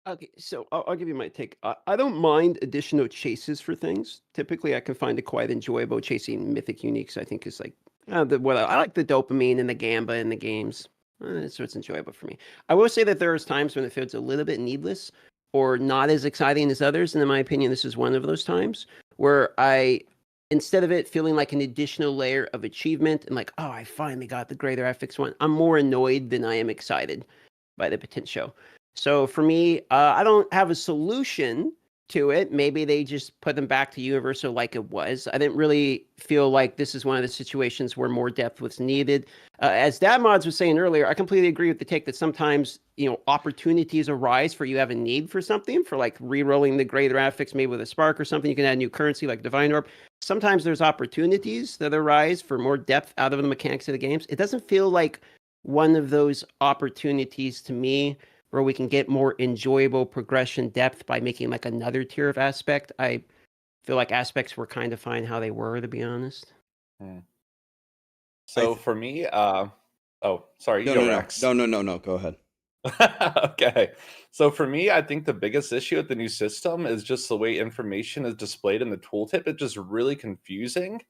Okay, so I'll give you my take. I don't mind additional chases for things. Typically, I can find it quite enjoyable chasing mythic uniques. I think is like I like the dopamine and the gamba in the games. So it's enjoyable for me. I will say that there's times when it feels a little bit needless or not as exciting as others. And in my opinion, this is one of those times where instead of it feeling like an additional layer of achievement and like, oh, I finally got the greater FX one, I'm more annoyed than I am excited by the potential. So for me, I don't have a solution to it. Maybe they just put them back to universal like it was. I didn't really feel like this is one of the situations where more depth was needed. As Dadmods was saying earlier, I completely agree with the take that sometimes, opportunities arise for you have a need for something, for like re-rolling the greater affix, maybe with a spark or something. You can add new currency like Divine Orb. Sometimes there's opportunities that arise for more depth out of the mechanics of the games. It doesn't feel like one of those opportunities to me where we can get more enjoyable progression depth by making like another tier of aspect. I feel like aspects were kind of fine how they were, to be honest. So for me, sorry, No, Rex. No, go ahead. Okay. So for me, I think the biggest issue with the new system is just the way information is displayed in the tooltip. It's just really confusing.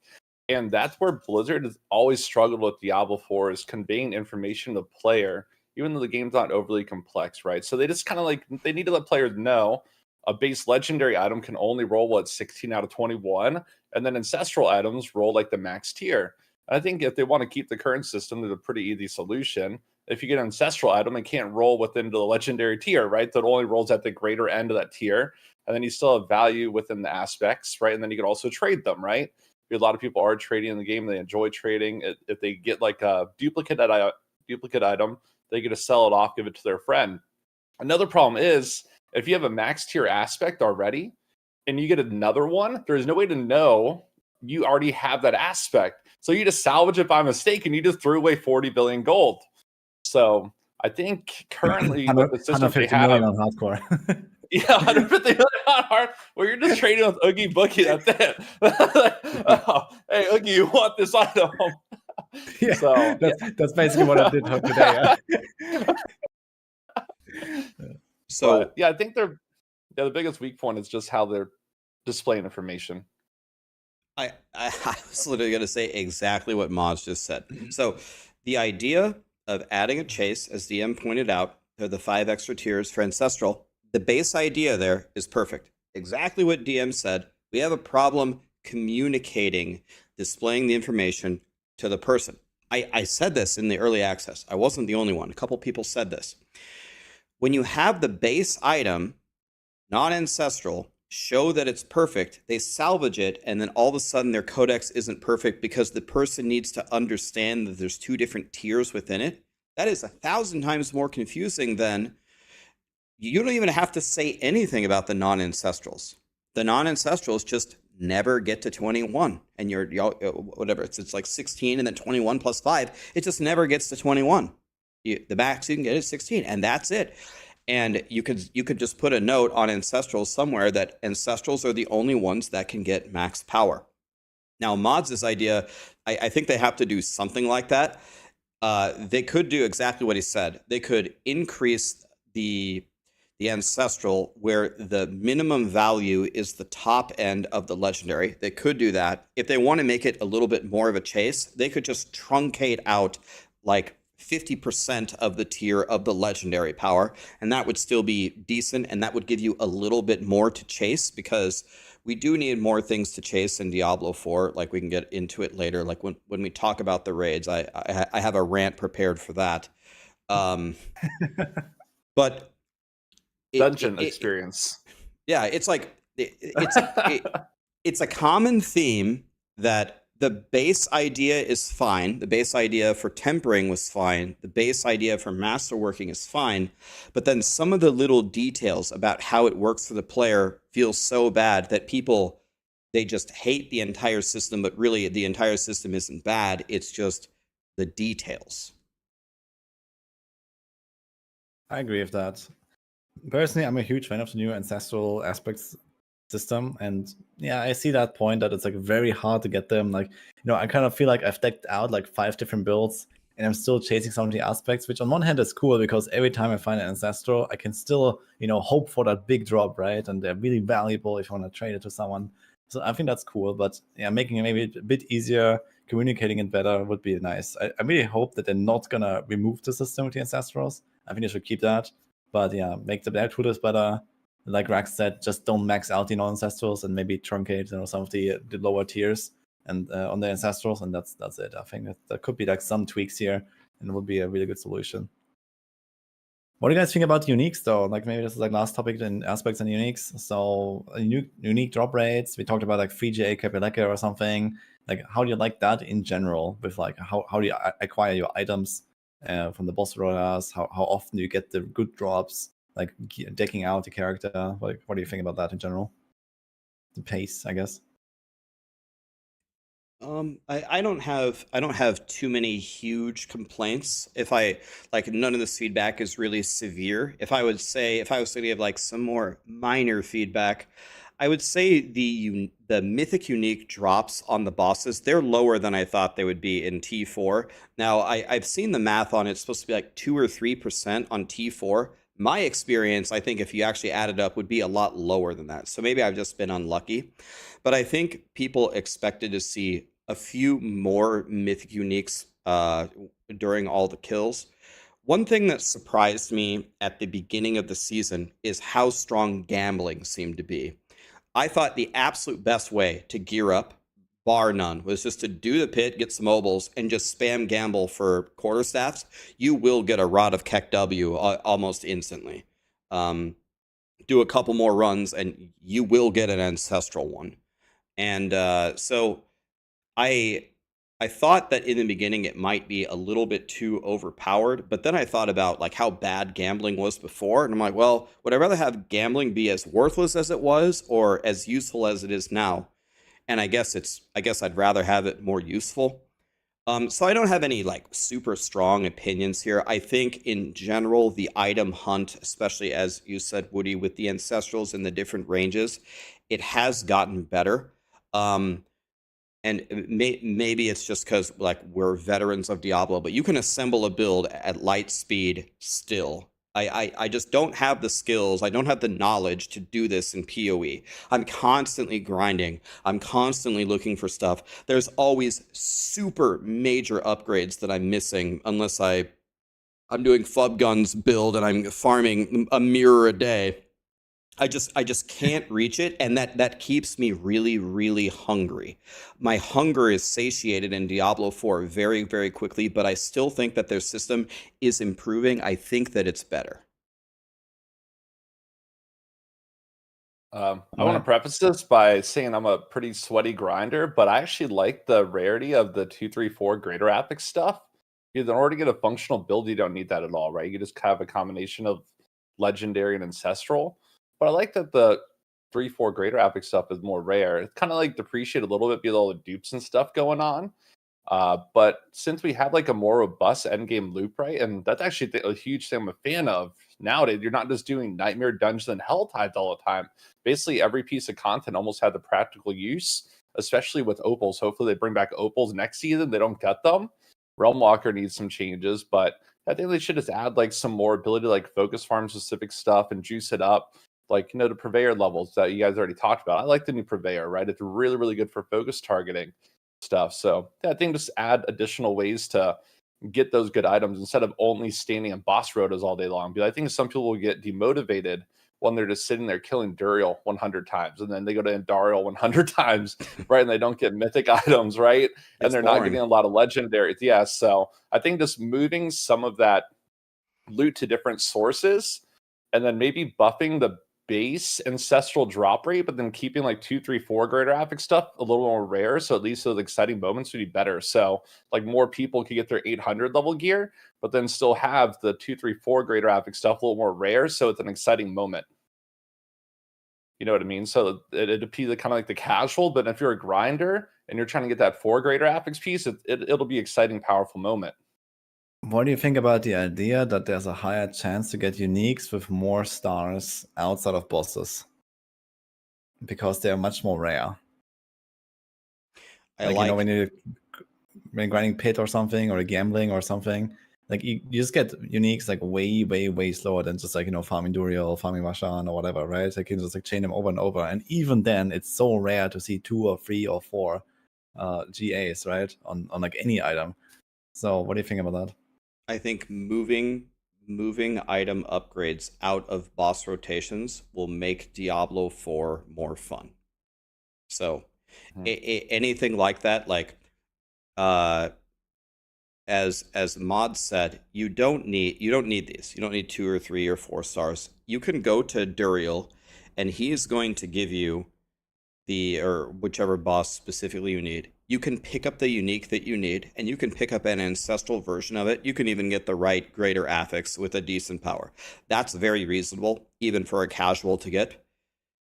And that's where Blizzard has always struggled with Diablo 4 is conveying information to the player, even though the game's not overly complex, right? So they just kind of they need to let players know a base legendary item can only roll 16 out of 21, and then ancestral items roll like the max tier. And I think if they want to keep the current system, there's a pretty easy solution. If you get an ancestral item, it can't roll within the legendary tier, right? So it only rolls at the greater end of that tier, and then you still have value within the aspects, right? And then you can also trade them, right? A lot of people are trading in the game; they enjoy trading. If they get like a duplicate item, they get to sell it off, give it to their friend. Another problem is if you have a max tier aspect already and you get another one, there's no way to know you already have that aspect. So you just salvage it by mistake and you just threw away 40 billion gold. So I think currently with the system they 150 million have, on hardcore. yeah, 150 million on hard, where you're just trading with Oogie Boogie. That's it. Like, oh, hey, Oogie, you want this item? Yeah, So that's basically what I did today. Yeah. So but yeah, I think the biggest weak point is just how they're displaying information. I was literally going to say exactly what Moz just said. So the idea of adding a chase, as DM pointed out, to the 5 extra tiers for Ancestral, the base idea there is perfect. Exactly what DM said. We have a problem communicating, displaying the information to the person. I said this in the early access. I wasn't the only one. A couple people said this. When you have the base item, non-ancestral, show that it's perfect, they salvage it, and then all of a sudden their codex isn't perfect because the person needs to understand that there's 2 different tiers within it. That is 1,000 times more confusing than you don't even have to say anything about the non-ancestrals. The non-ancestrals just never get to 21, and you're whatever it's like 16 and then 21 plus 5. It just never gets to 21. The max you can get is 16, and that's it. And you could just put a note on Ancestrals somewhere that Ancestrals are the only ones that can get max power. Now, Mods' idea, I think they have to do something like that. They could do exactly what he said. They could increase the Ancestral where the minimum value is the top end of the legendary. They could do that. If they want to make it a little bit more of a chase, they could just truncate out like 50% of the tier of the legendary power, and that would still be decent, and that would give you a little bit more to chase, because we do need more things to chase in Diablo 4. Like, we can get into it later. Like, when we talk about the raids, I have a rant prepared for that. But Dungeon experience. Yeah, it's like it's a common theme that the base idea is fine. The base idea for tempering was fine. The base idea for masterworking is fine. But then some of the little details about how it works for the player feel so bad that people, they just hate the entire system, but really the entire system isn't bad. It's just the details. I agree with that. Personally, I'm a huge fan of the new ancestral aspects system, and yeah, I see that point that it's like very hard to get them. Like, I kind of feel like I've decked out like 5 different builds, and I'm still chasing some of the aspects, which on one hand is cool because every time I find an ancestral, I can still hope for that big drop, right? And they're really valuable if you want to trade it to someone. So I think that's cool, but yeah, making it maybe a bit easier, communicating it better would be nice. I really hope that they're not gonna remove the system with the ancestrals. I think they should keep that. But yeah, make the black tutors better. Like Rax said, just don't max out the non-ancestrals and maybe truncate some of the lower tiers and on the ancestrals, and that's it. I think that could be like some tweaks here, and it would be a really good solution. What do you guys think about uniques though? Like, maybe this is like last topic in aspects and uniques. So unique drop rates. We talked about like 3GA Capileka or something. Like, how do you like that in general? With like how do you acquire your items from the boss rollers? How often do you get the good drops? Like decking out the character. What do you think about that in general? The pace, I guess. I don't have too many huge complaints. If I like, none of this feedback is really severe. If I was to give like some more minor feedback, I would say the mythic unique drops on the bosses, they're lower than I thought they would be in T4. Now I've seen the math on it. It's supposed to be like 2 or 3% on T4. My experience, I think if you actually add it up, would be a lot lower than that. So maybe I've just been unlucky. But I think people expected to see a few more mythic uniques during all the kills. One thing that surprised me at the beginning of the season is how strong gambling seemed to be. I thought the absolute best way to gear up, bar none, was just to do the pit, get some mobiles, and just spam gamble for quarterstaffs. You will get a Rod of Keck W almost instantly. Do a couple more runs, and you will get an ancestral one. And so I thought that in the beginning it might be a little bit too overpowered, but then I thought about like how bad gambling was before, and I'm like, well, would I rather have gambling be as worthless as it was or as useful as it is now? And I guess I'd rather have it more useful. So I don't have any like super strong opinions here. I think in general, the item hunt, especially as you said, Woody, with the ancestrals and the different ranges, it has gotten better. And maybe it's just because like we're veterans of Diablo, but you can assemble a build at light speed still. I just don't have the skills. I don't have the knowledge to do this in PoE. I'm constantly grinding. I'm constantly looking for stuff. There's always super major upgrades that I'm missing unless I'm doing Flub Guns build and I'm farming a mirror a day. I just can't reach it, and that keeps me really, really hungry. My hunger is satiated in Diablo 4 very, very quickly, but I still think that their system is improving. I think that it's better. I want to preface this by saying I'm a pretty sweaty grinder, but I actually like the rarity of the 2, 3, 4 greater epic stuff. In order to get a functional build, you don't need that at all, right? You just have a combination of legendary and ancestral. But I like that the 3, 4 greater epic stuff is more rare. It's kind of like depreciate a little bit because all the dupes and stuff going on. But since we have like a more robust endgame loop, right? And that's actually a huge thing I'm a fan of nowadays. You're not just doing Nightmare Dungeons and Hell Tides all the time. Basically, every piece of content almost had the practical use, especially with opals. Hopefully, they bring back opals next season. They don't get them. Realm Walker needs some changes, but I think they should just add like some more ability to like focus farm specific stuff and juice it up. Like, the purveyor levels that you guys already talked about. I like the new purveyor, right? It's really, really good for focus targeting stuff. So yeah, I think just add additional ways to get those good items instead of only standing in boss rotas all day long. Because I think some people will get demotivated when they're just sitting there killing Duriel 100 times, and then they go to Endariel 100 times, right? And they don't get mythic items, right? And It's they're boring. not getting a lot of legendaries. Yeah, so I think just moving some of that loot to different sources, and then maybe buffing the base ancestral drop rate, but then keeping like 2, 3, 4 greater epic stuff a little more rare, so at least those exciting moments would be better. So like more people could get their 800 level gear, but then still have the 2, 3, 4 greater epic stuff a little more rare, so it's an exciting moment. You know what I mean? So it appeals to kind of like the casual, but if you're a grinder and you're trying to get that 4 greater epics piece, it'll be exciting, powerful moment. What do you think about the idea that there's a higher chance to get uniques with more stars outside of bosses? Because they're much more rare. I Like, like when you're grinding pit or something, or gambling or something, like you just get uniques like way, way, way slower than just like, farming Duriel, farming Vashan or whatever, right? Like you can just like chain them over and over. And even then, it's so rare to see 2 or 3 or 4 GAs, right? On like any item. So what do you think about that? I think moving item upgrades out of boss rotations will make Diablo 4 more fun. So anything like that, like as Mod said, you don't need these. You don't need 2 or 3 or 4 stars. You can go to Duriel, and he is going to give you or whichever boss specifically you need. You can pick up the unique that you need, and you can pick up an ancestral version of it. You can even get the right greater affix with a decent power. That's very reasonable, even for a casual to get.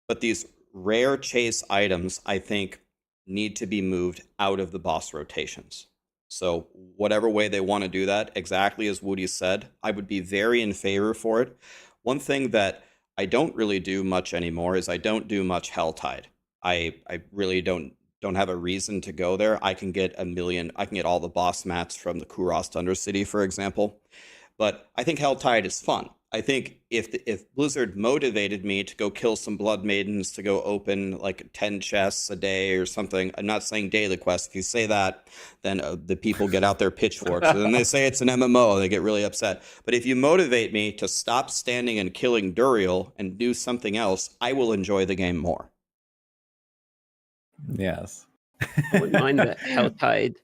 But these rare chase items, I think, need to be moved out of the boss rotations. So whatever way they want to do that, exactly as Woody said, I would be very in favor for it. One thing that I don't really do much anymore is I don't do much Helltide. I really don't have a reason to go there. I can get all the boss mats from the Kuros Undercity, for example. But I think Helltide is fun. I think if Blizzard motivated me to go kill some Blood Maidens, to go open like 10 chests a day or something, I'm not saying daily quests. If you say that, then the people get out their pitchforks. And then they say it's an MMO. They get really upset. But if you motivate me to stop standing and killing Duriel and do something else, I will enjoy the game more. Yes. I wouldn't mind the Helltide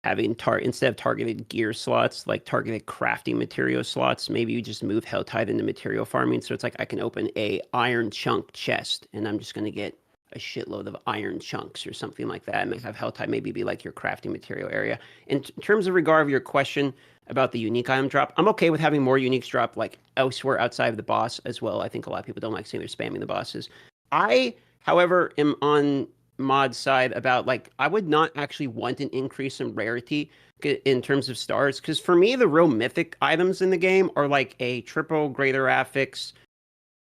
having instead of targeted gear slots, like targeted crafting material slots, maybe you just move Helltide into material farming. So it's like I can open a iron chunk chest, and I'm just going to get a shitload of iron chunks or something like that, and have Helltide maybe be like your crafting material area. In terms of regard of your question about the unique item drop, I'm okay with having more uniques drop like elsewhere outside of the boss as well. I think a lot of people don't like seeing they're spamming the bosses. I, however, am on Mod side about like I would not actually want an increase in rarity in terms of stars. Because for me, the real mythic items in the game are like a triple Greater Affix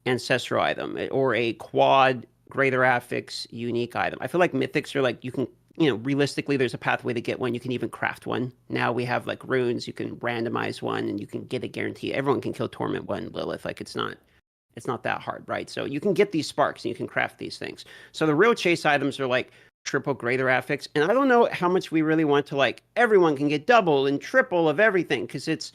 ancestral item or a quad Greater Affix unique item. I feel like mythics are like, you can, realistically, there's a pathway to get one. You can even craft one. Now we have like runes. You can randomize one and you can get a guarantee. Everyone can kill Torment 1 Lilith. Like it's not that hard, right? So you can get these sparks and you can craft these things. So the real chase items are like triple Greater Affix. And I don't know how much we really want to like, everyone can get double and triple of everything. Because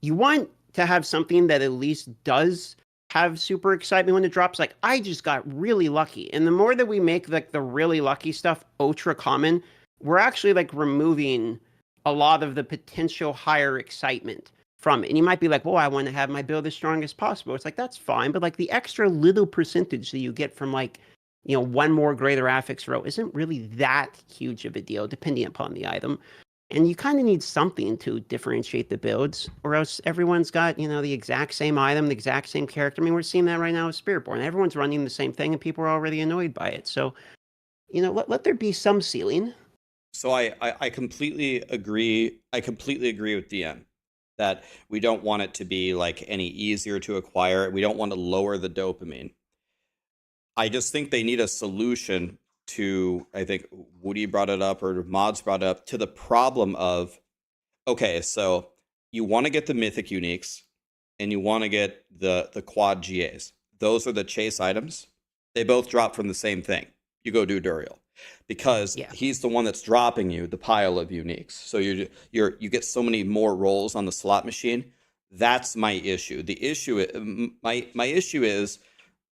you want to have something that at least does have super excitement when it drops. Like I just got really lucky. And the more that we make like the really lucky stuff ultra common, we're actually like removing a lot of the potential higher excitement from it. And you might be like, well, I want to have my build as strong as possible. It's like, that's fine. But like the extra little percentage that you get from like, one more Greater Affix row isn't really that huge of a deal depending upon the item. And you kind of need something to differentiate the builds, or else everyone's got, the exact same item, the exact same character. I mean, we're seeing that right now with Spiritborn. Everyone's running the same thing and people are already annoyed by it. So, let there be some ceiling. So I completely agree. I completely agree with DM that we don't want it to be like any easier to acquire. We don't want to lower the dopamine. I just think they need a solution to, I think Woody brought it up or Mods brought it up, to the problem of, okay, so you want to get the mythic uniques and you want to get the quad GAs. Those are the chase items. They both drop from the same thing. You go do Duriel because he's the one that's dropping you the pile of uniques. So you get so many more rolls on the slot machine. That's my issue. The issue, my issue is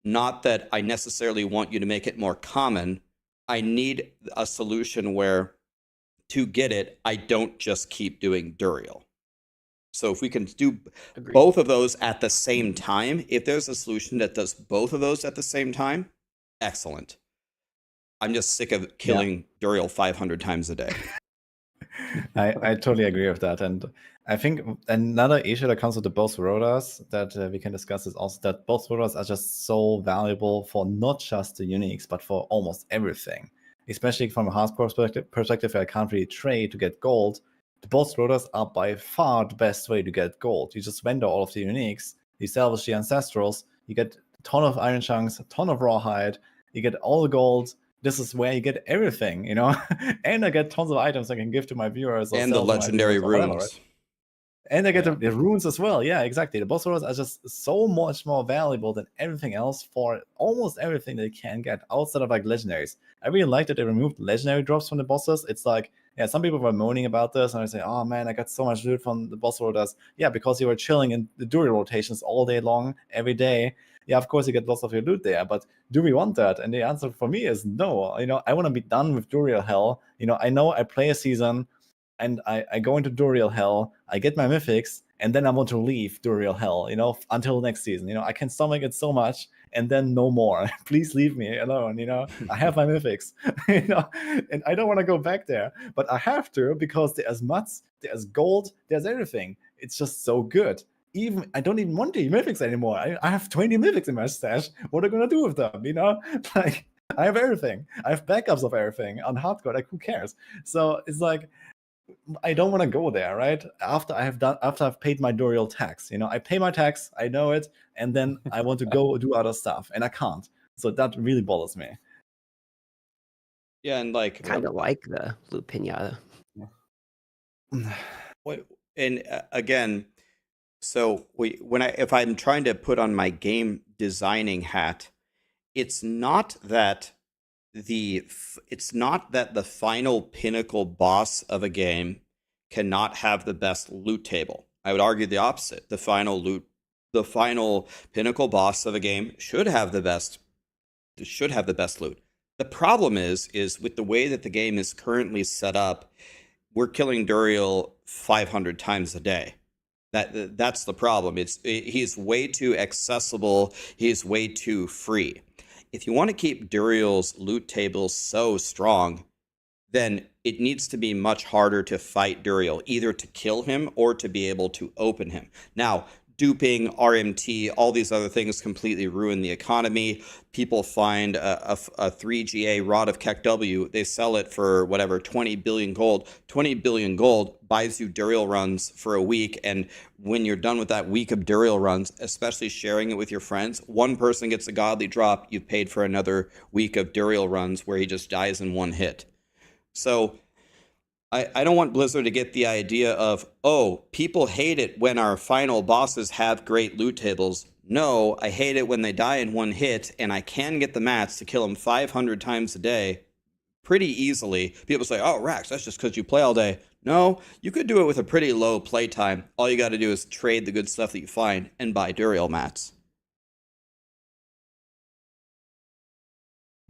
not that I necessarily want you to make it more common. I need a solution where to get it, I don't just keep doing Duriel. So if we can do both of those at the same time, if there's a solution that does both of those at the same time, excellent. I'm just sick of killing Duriel 500 times a day. I totally agree with that. And I think another issue that comes with the both rotas that we can discuss is also that both rotas are just so valuable for not just the uniques, but for almost everything. Especially from a hard perspective where I can't really trade to get gold. The both rotas are by far the best way to get gold. You just vendor all of the uniques, you salvage the ancestrals, you get a ton of iron chunks, a ton of rawhide, you get all the gold. This is where you get everything, and I get tons of items I can give to my viewers. And the legendary runes. Whatever, right? And I get the runes as well. Yeah, exactly. The boss rotas are just so much more valuable than everything else for almost everything they can get outside of like legendaries. I really like that they removed legendary drops from the bosses. It's like, some people were moaning about this and I say, oh man, I got so much loot from the boss rotas. Yeah, because you were chilling in the Duriel rotations all day long, every day. Yeah, of course you get lots of your loot there, but do we want that? And the answer for me is no. I want to be done with Duriel Hell. I know I play a season and I go into Duriel Hell, I get my mythics, and then I want to leave Duriel Hell, until next season. I can stomach it so much and then no more. Please leave me alone, I have my mythics, and I don't want to go back there, but I have to because there's muds, there's gold, there's everything. It's just so good. I don't even want the mythics anymore. I have 20 mythics in my stash. What are I gonna do with them? Like I have everything. I have backups of everything on hardcore. Like who cares? So it's like I don't want to go there, right? After I've paid my Duriel tax. I pay my tax, I know it, and then I want to go do other stuff, and I can't. So that really bothers me. Yeah, and like kind of like the loot pinata. And again. So if I'm trying to put on my game designing hat, it's not that the final pinnacle boss of a game cannot have the best loot table. I would argue the opposite. The final pinnacle boss of a game should have the best loot. The problem is with the way that the game is currently set up, we're killing Duriel 500 times a day. That's the problem. He's way too accessible. He's way too free. If you want to keep Duriel's loot table so strong, then it needs to be much harder to fight Duriel, either to kill him or to be able to open him. Now, duping, RMT, all these other things completely ruin the economy. People find a 3GA rod of KEKW. They sell it for whatever, 20 billion gold. 20 billion gold buys you Duriel runs for a week. And when you're done with that week of Duriel runs, especially sharing it with your friends, one person gets a godly drop. You've paid for another week of Duriel runs where he just dies in one hit. So I don't want Blizzard to get the idea of, oh, people hate it when our final bosses have great loot tables. No, I hate it when they die in one hit, and I can get the mats to kill them 500 times a day pretty easily. People say, oh, Rax, that's just because you play all day. No, you could do it with a pretty low play time. All you got to do is trade the good stuff that you find and buy Duriel mats.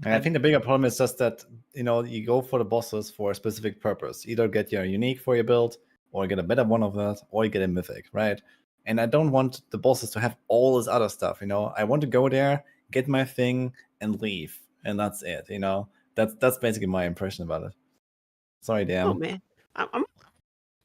And I think the bigger problem is just that, you go for the bosses for a specific purpose. Either get your unique for your build, or get a better one of that, or you get a mythic, right? And I don't want the bosses to have all this other stuff, I want to go there, get my thing, and leave. And that's it, That's basically my impression about it. Sorry, Dan. Oh man, I'm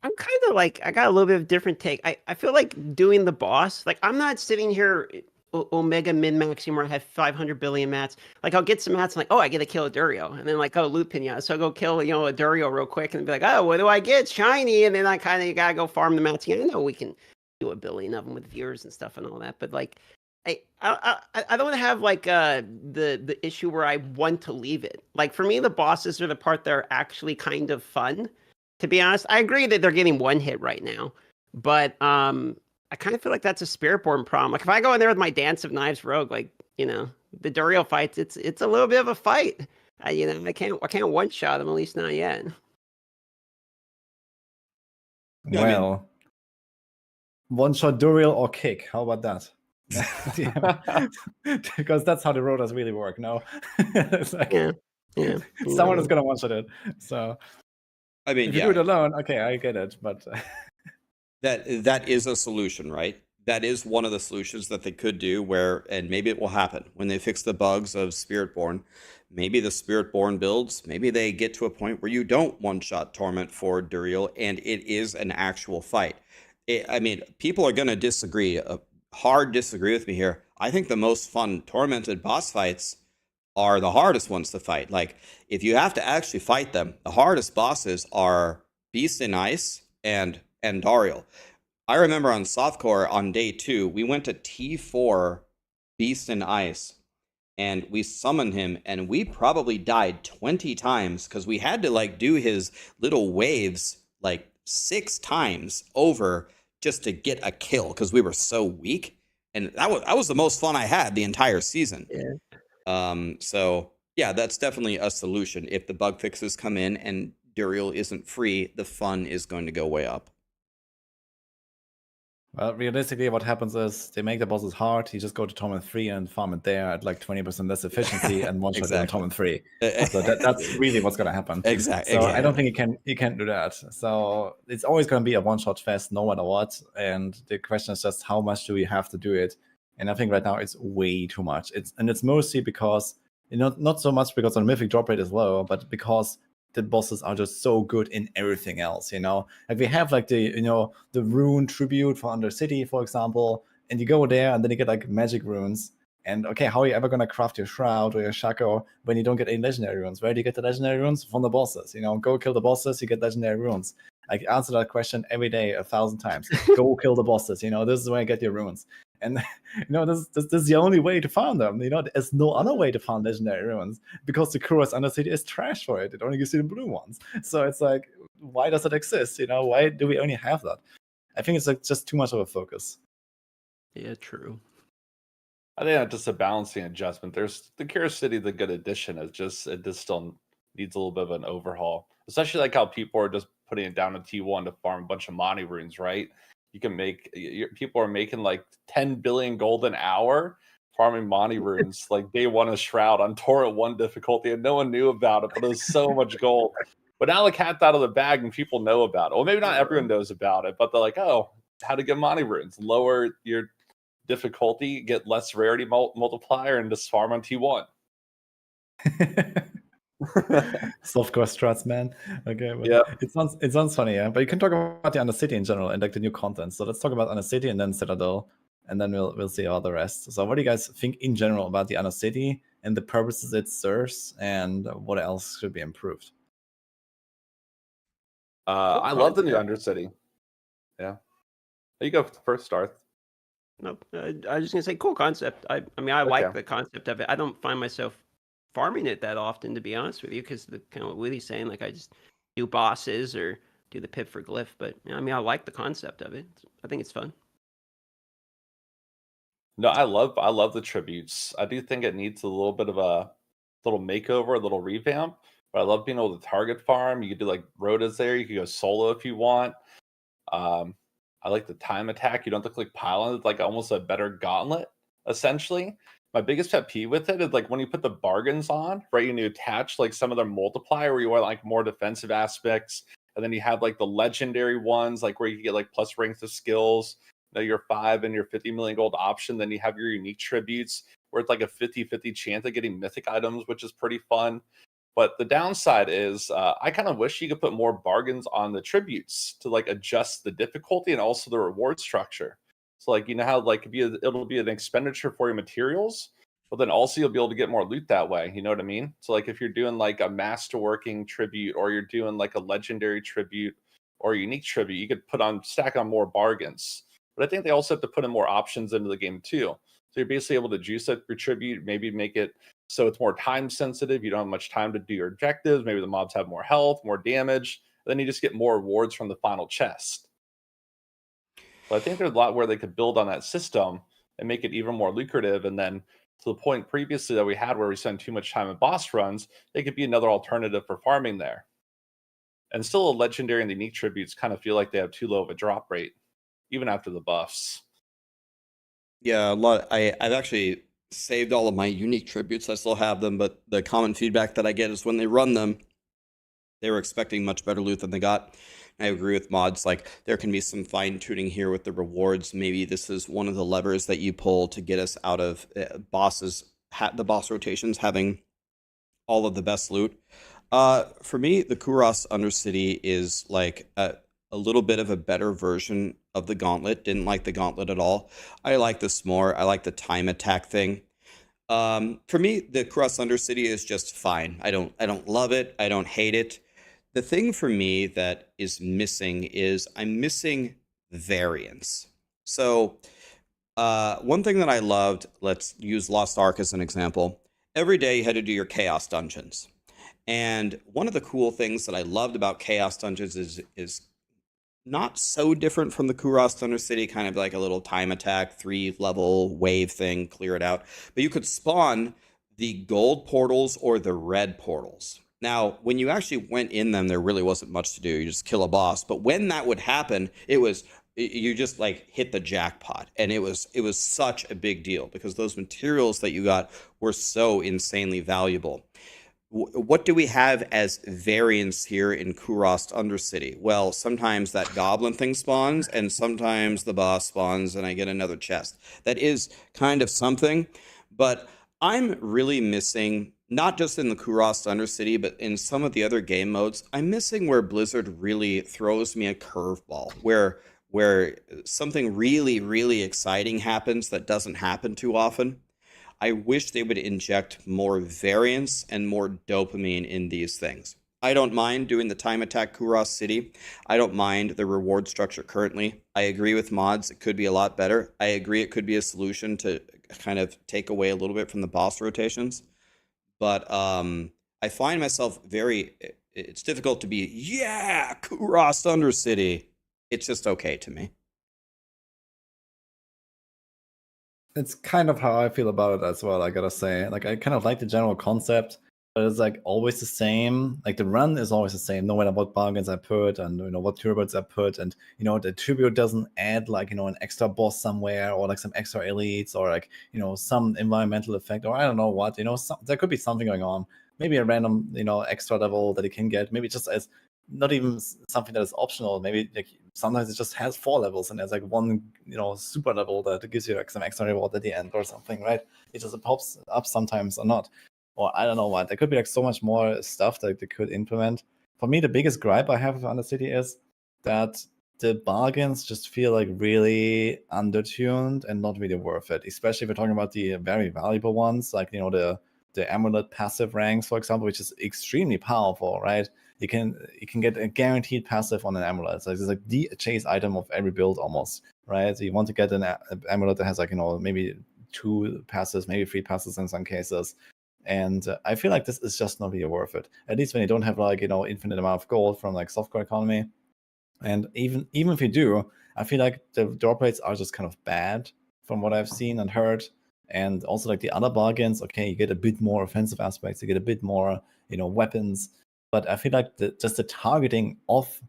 kind of like, I got a little bit of a different take. I feel like doing the boss, like I'm not sitting here Omega min-maxing where I have 500 billion mats. Like I'll get some mats and like, oh, I get to kill a Duriel. And then like, oh, loot pinata. So I'll go kill, a Duriel real quick and be like, oh, what do I get? Shiny. And then I kind of got to go farm the mats again. I know we can do a billion of them with viewers and stuff and all that. But like, I don't want to have like the issue where I want to leave it. Like for me, the bosses are the part that are actually kind of fun. To be honest, I agree that they're getting one hit right now. But I kind of feel like that's a Spiritborn problem. Like if I go in there with my Dance of Knives rogue, like, the Duriel fights, it's a little bit of a fight. I can't one shot him, at least not yet. Well, one shot Duriel or kick. How about that? Because that's how the rotas really work. No, it's like, Yeah. someone is gonna one shot it. So I mean, if you do it alone, okay, I get it, but that is a solution, right? That is one of the solutions that they could do where, and maybe it will happen when they fix the bugs of Spiritborn. Maybe the Spiritborn builds, maybe they get to a point where you don't one-shot Torment for Duriel and it is an actual fight. I mean, people are going to disagree, hard disagree with me here. I think the most fun Tormented boss fights are the hardest ones to fight. Like, if you have to actually fight them, the hardest bosses are Beast in Ice and Dariel. I remember on Softcore on day 2, we went to T4 Beast in Ice and we summoned him and we probably died 20 times because we had to like do his little waves like 6 times over just to get a kill because we were so weak. And that was the most fun I had the entire season. Yeah. So yeah, that's definitely a solution. If the bug fixes come in and Duriel isn't free, the fun is going to go way up. well, realistically, what happens is they make the bosses hard. You just go to Torment 3 and farm it there at like 20% less efficiency and one shot Exactly. on Torment 3. So that's really what's gonna happen. Exactly. So I don't think you can do that. So it's always gonna be a one shot fest no matter what. And the question is just how much do we have to do it? And I think right now it's way too much. It's mostly because not so much because the mythic drop rate is low, but because the bosses are just so good in everything else, Like we have like the Rune tribute for Undercity, for example, and you go there and then you get like magic runes. And okay, how are you ever gonna craft your shroud or your shako when you don't get any legendary runes? Where do you get the legendary runes? From the bosses. Go kill the bosses, you get legendary runes. I answer that question every day 1,000 times. Go kill the bosses. This is where I get your runes. And this is the only way to farm them. There's no other way to farm legendary runes because the Kuros Undercity is trash for it. It only gives you the blue ones. So it's like, why does it exist? Why do we only have that? I think it's like just too much of a focus. Yeah, true. I think that's just a balancing adjustment. There's the Curious City, the good addition is just it just still needs a little bit of an overhaul, especially like how people are just putting it down to T1 to farm a bunch of Monty runes, right? You can make people are making like 10 billion gold an hour farming Monty runes like day 1 of Shroud on Torrent 1 difficulty, and no one knew about it, but it was so much gold. But now the cat's out of the bag and people know about it. Well, maybe not everyone knows about it, but they're like, oh, how to get Monty runes? Lower your difficulty, get less rarity multiplier, and just farm on T1. Softcore struts, man. Okay, but Yeah. it sounds funny, yeah. But you can talk about the Undercity in general and like the new content. So let's talk about Undercity and then Citadel, and then we'll see all the rest. So what do you guys think in general about the Undercity and the purposes it serves, and what else should be improved? I love the new Undercity. Yeah. You go first, Darth. No, I was just gonna say, cool concept. I mean, I like the concept of it. I don't find myself farming it that often, to be honest with you, because the kind of what Willie's saying, like I just do bosses or do the pit for glyph. But I mean, I like the concept of it. I think it's fun. No, I love the tributes. I do think it needs a little bit of a little makeover, a little revamp. But I love being able to target farm. You could do like Rhoda's there. You could go solo if you want. I like the time attack. You don't look like pylon. It's like almost a better gauntlet, essentially. My biggest pet peeve with it is like when you put the bargains on, right? You attach like some of the multiplier where you want like more defensive aspects. And then you have like the legendary ones, like where you get like plus ranks of skills. Your 5 and your 50 million gold option. Then you have your unique tributes where it's like a 50-50 chance of getting mythic items, which is pretty fun. But the downside is I kind of wish you could put more bargains on the tributes to like adjust the difficulty and also the reward structure. So like, you know how like it'll be an expenditure for your materials, but then also you'll be able to get more loot that way. You know what I mean? So like if you're doing like a masterworking tribute or you're doing like a legendary tribute or a unique tribute, you could stack on more bargains. But I think they also have to put in more options into the game too. So you're basically able to juice up your tribute, maybe make it so it's more time sensitive. You don't have much time to do your objectives. Maybe the mobs have more health, more damage. Then you just get more rewards from the final chest. But I think there's a lot where they could build on that system and make it even more lucrative. And then to the point previously that we had where we spend too much time in boss runs, it could be another alternative for farming there. And still, a legendary and the unique tributes kind of feel like they have too low of a drop rate, even after the buffs. Yeah, a lot. I've actually saved all of my unique tributes. I still have them, but the common feedback that I get is when they run them, they were expecting much better loot than they got. I agree with mods. Like there can be some fine tuning here with the rewards. Maybe this is one of the levers that you pull to get us out of the boss rotations having all of the best loot. For me, the Kuros Undercity is like a little bit of a better version of the Gauntlet. Didn't like the Gauntlet at all. I like this more. I like the time attack thing. For me, the Kuros Undercity is just fine. I don't love it. I don't hate it. The thing for me that is missing is I'm missing variance. So one thing that I loved, let's use Lost Ark as an example. Every day you had to do your Chaos Dungeons. And one of the cool things that I loved about Chaos Dungeons is not so different from the Kuros Undercity, kind of like a little time attack, 3-level wave thing, clear it out. But you could spawn the gold portals or the red portals. Now, when you actually went in them, there really wasn't much to do. You just kill a boss. But when that would happen, you just like hit the jackpot. And it was such a big deal because those materials that you got were so insanely valuable. What do we have as variance here in Kuros Undercity? Well, sometimes that goblin thing spawns, and sometimes the boss spawns, and I get another chest. That is kind of something, but I'm really missing, not just in the Kuros Undercity, but in some of the other game modes, I'm missing where Blizzard really throws me a curveball, where something really, really exciting happens that doesn't happen too often. I wish they would inject more variance and more dopamine in these things. I don't mind doing the time attack Kuros City. I don't mind the reward structure currently. I agree with mods. It could be a lot better. I agree it could be a solution to kind of take away a little bit from the boss rotations. But I find myself it's difficult to be, yeah, Kuros Undercity. It's just okay to me. It's kind of how I feel about it as well, I gotta say. Like, I kind of like the general concept, but it's like always the same. Like, the run is always the same, no matter what bargains I put and, what turbos I put. And, the tribute doesn't add, like, an extra boss somewhere or, like, some extra elites or, like, some environmental effect or I don't know what. There could be something going on. Maybe a random, extra level that you can get. Maybe just as not even something that is optional. Maybe like sometimes it just has 4 levels and there's like one super level that gives you like some extra reward at the end or something, right? It just pops up sometimes or not. or I don't know what. There could be like so much more stuff that they could implement. For me, the biggest gripe I have with Undercity is that the bargains just feel like really undertuned and not really worth it. Especially if we're talking about the very valuable ones, like the amulet passive ranks, for example, which is extremely powerful, right? You can get a guaranteed passive on an amulet. So it's like the chase item of every build almost, right? So you want to get an amulet that has like maybe 2 passes, maybe 3 passes in some cases. And I feel like this is just not really worth it. At least when you don't have like infinite amount of gold from like software economy. And even if you do, I feel like the drop rates are just kind of bad from what I've seen and heard. And also like the other bargains, okay, you get a bit more offensive aspects, you get a bit more weapons, but I feel like just the targeting of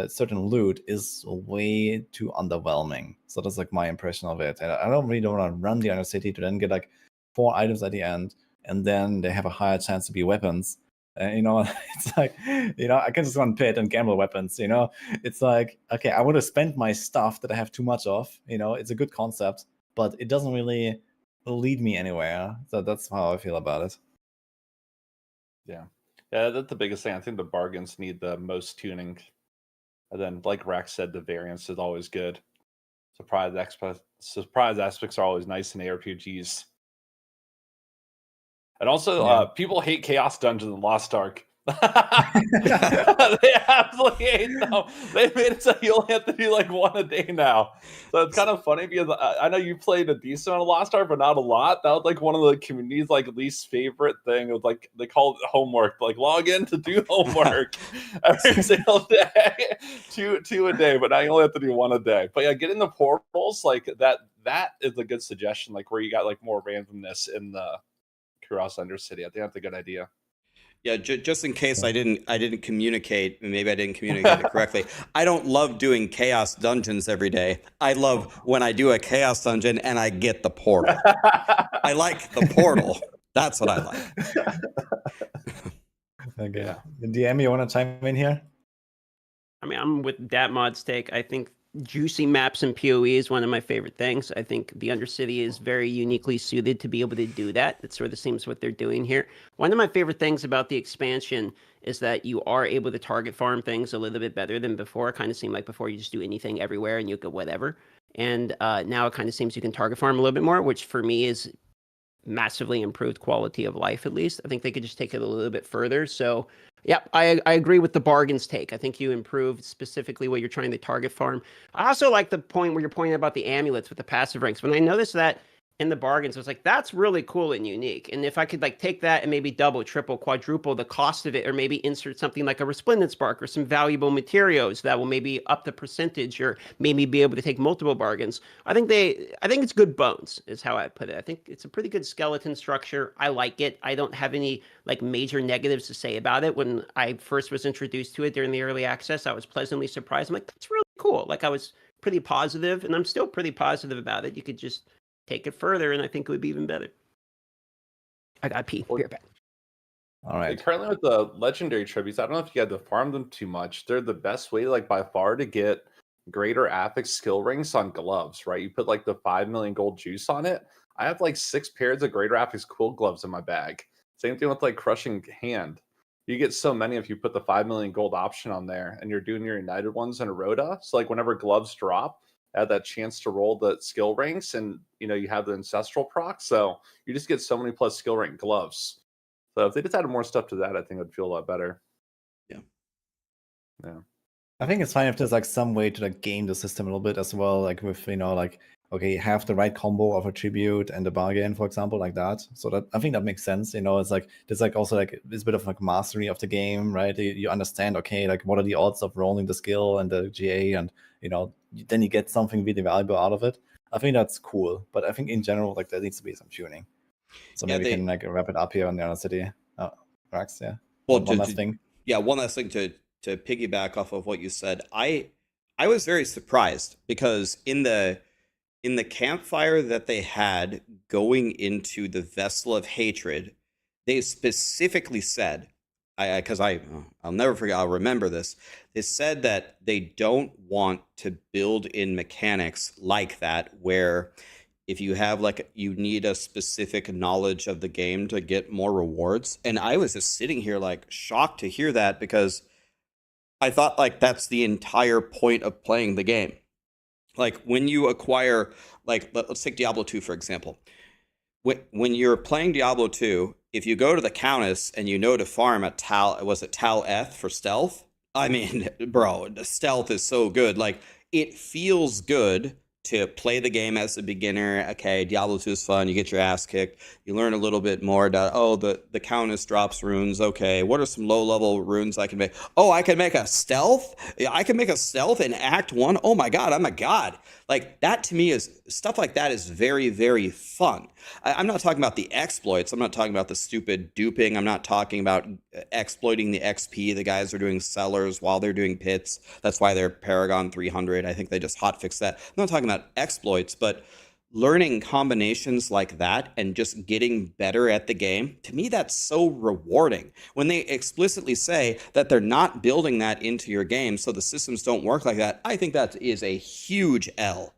certain loot is way too underwhelming. So that's like my impression of it. And I don't really want to run the Undercity to then get like 4 items at the end, and then they have a higher chance to be weapons. It's like, I can just run pit and gamble weapons, It's like, okay, I want to spend my stuff that I have too much of, it's a good concept, but it doesn't really lead me anywhere. So that's how I feel about it. Yeah, that's the biggest thing. I think the bargains need the most tuning. And then, like Rax said, the variance is always good. Surprise aspects are always nice in ARPGs. And also, people hate Chaos Dungeons and Lost Ark. They absolutely hate them. They made it so you only have to do like 1 a day now. So it's kind of funny because I know you played a decent amount of Lost Ark, but not a lot. That was like one of the community's like least favorite thing. It was like they called it homework. Like log in to do homework every single day, two a day. But now you only have to do 1 a day. But yeah, getting the portals like that is a good suggestion. Like where you got like more randomness in the Kuros Undercity. I think that's a good idea. Yeah, just in case I didn't communicate, maybe I didn't communicate it correctly. I don't love doing chaos dungeons every day. I love when I do a chaos dungeon and I get the portal. I like the portal. That's what I like. Okay. Yeah. DM, you want to chime in here? I mean, I'm with DatMod's take. I think juicy maps and PoE is one of my favorite things. I think the Undercity is very uniquely suited to be able to do that. It sort of seems what they're doing here. One of my favorite things about the expansion is that you are able to target farm things a little bit better than before. It kind of seemed like before you just do anything everywhere and you get whatever. And now it kind of seems you can target farm a little bit more, which for me is massively improved quality of life, at least. I think they could just take it a little bit further. So yeah, I agree with the bargains take. I think you improved specifically what you're trying to target farm. I also like the point where you're pointing about the amulets with the passive ranks. When I noticed that in the bargains, I was like, that's really cool and unique. And if I could like take that and maybe double, triple, quadruple the cost of it, or maybe insert something like a resplendent spark or some valuable materials that will maybe up the percentage or maybe be able to take multiple bargains. I think it's good bones is how I put it. I think it's a pretty good skeleton structure. I like it. I don't have any like major negatives to say about it. When I first was introduced to it during the early access, I was pleasantly surprised. I'm like, that's really cool. Like I was pretty positive, and I'm still pretty positive about it. You could just take it further, and I think it would be even better. I got pee. Be right back. All right. Currently with the legendary tributes, I don't know if you had to farm them too much. They're the best way, like by far, to get greater affix skill rings on gloves, right? You put like the 5 million gold juice on it. I have like 6 pairs of greater affix quill gloves in my bag. Same thing with like crushing hand. You get so many if you put the 5 million gold option on there and you're doing your united ones in a rota. So like whenever gloves drop, add that chance to roll the skill ranks, and you have the ancestral proc, so you just get so many plus skill rank gloves. So if they just added more stuff to that, I think it would feel a lot better. Yeah. I think it's fine if there's like some way to like game the system a little bit as well, like with like okay, have the right combo of a tribute and a bargain, for example, like that. So that I think that makes sense. It's like there's like also like this bit of like mastery of the game, right? You understand, okay, like what are the odds of rolling the skill and the GA, and then you get something really valuable out of it. I think that's cool, but I think in general, like there needs to be some tuning. So maybe we can like wrap it up here on the Undercity. Rax, yeah. Well, one last thing. Yeah, one last thing to piggyback off of what you said. I was very surprised because in the campfire that they had going into the Vessel of Hatred, they specifically said, I'll never forget, I'll remember this. They said that they don't want to build in mechanics like that where if you have like you need a specific knowledge of the game to get more rewards. And I was just sitting here like shocked to hear that, because I thought like that's the entire point of playing the game. Like when you acquire, like let's take Diablo 2 for example. When you're playing Diablo 2, if you go to the Countess and you know to farm a Tal Eth for stealth? I mean, bro, the stealth is so good. Like, it feels good to play the game as a beginner. Okay, Diablo 2 is fun. You get your ass kicked. You learn a little bit more. The Countess drops runes. Okay, what are some low-level runes I can make? Oh, I can make a stealth? I can make a stealth in Act 1? Oh my god, I'm a god. Like, that to me is, stuff like that is very, very fun. I'm not talking about the exploits. I'm not talking about the stupid duping. I'm not talking about exploiting the XP. The guys are doing sellers while they're doing pits. That's why they're Paragon 300. I think they just hotfix that. I'm not talking about exploits, but learning combinations like that and just getting better at the game, to me, that's so rewarding. When they explicitly say that they're not building that into your game so the systems don't work like that, I think that is a huge L.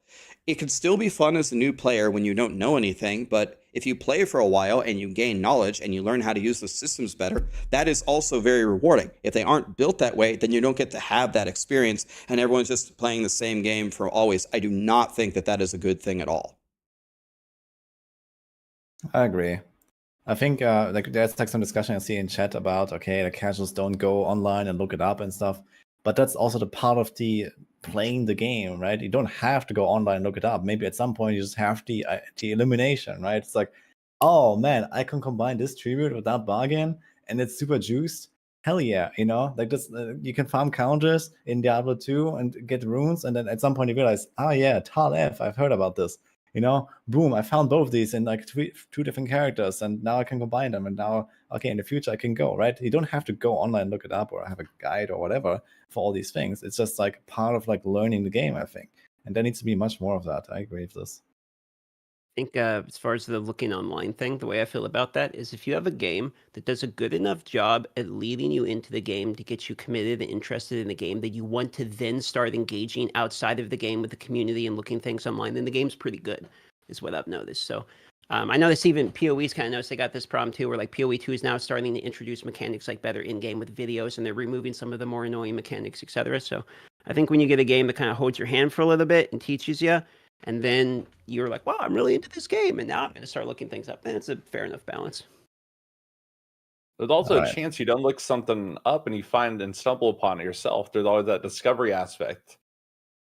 It can still be fun as a new player when you don't know anything, but if you play for a while and you gain knowledge and you learn how to use the systems better, that is also very rewarding. If they aren't built that way, then you don't get to have that experience and everyone's just playing the same game for always. I do not think that that is a good thing at all. I agree. I think like there's like some discussion I see in chat about, okay, the casuals don't go online and look it up and stuff, but that's also the part of the playing the game, right? You don't have to go online and look it up. Maybe at some point you just have the elimination, right? It's like, oh man, I can combine this tribute with that bargain and it's super juiced. Hell yeah, you know, like this, you can farm counters in Diablo 2 and get runes, and then at some point you realize, oh yeah, Tal F, I've heard about this. You know, boom, I found both these in like two different characters, and now I can combine them, and now, okay, in the future I can go, right? You don't have to go online, look it up, or have a guide or whatever for all these things. It's just like part of like learning the game, I think. And there needs to be much more of that. I agree with this. I think as far as the looking online thing, the way I feel about that is if you have a game that does a good enough job at leading you into the game to get you committed and interested in the game, that you want to then start engaging outside of the game with the community and looking things online, then the game's pretty good, is what I've noticed. So I noticed even PoE's kind of noticed they got this problem too, where like PoE 2 is now starting to introduce mechanics like better in-game with videos, and they're removing some of the more annoying mechanics, etc. So I think when you get a game that kind of holds your hand for a little bit and teaches you, and then you're like, wow, I'm really into this game, and now I'm going to start looking things up. Then it's a fair enough balance. There's also a chance you don't look something up and you find and stumble upon it yourself. There's always that discovery aspect.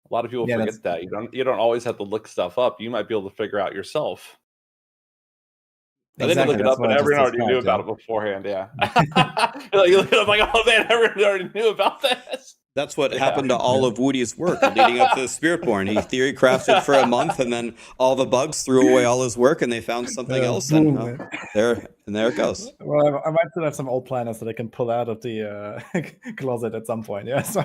A lot of people forget that. You don't always have to look stuff up. You might be able to figure out yourself. I didn't look it up, but everyone already knew about it beforehand. Yeah, you look it up like, oh man, everyone already knew about this. That's what happened to all of Woody's work leading up to the Spiritborn. He theory crafted for a month, and then all the bugs threw away all his work, and they found something else. And there it goes. Well, I might still have some old planners that I can pull out of the closet at some point. Yeah, so.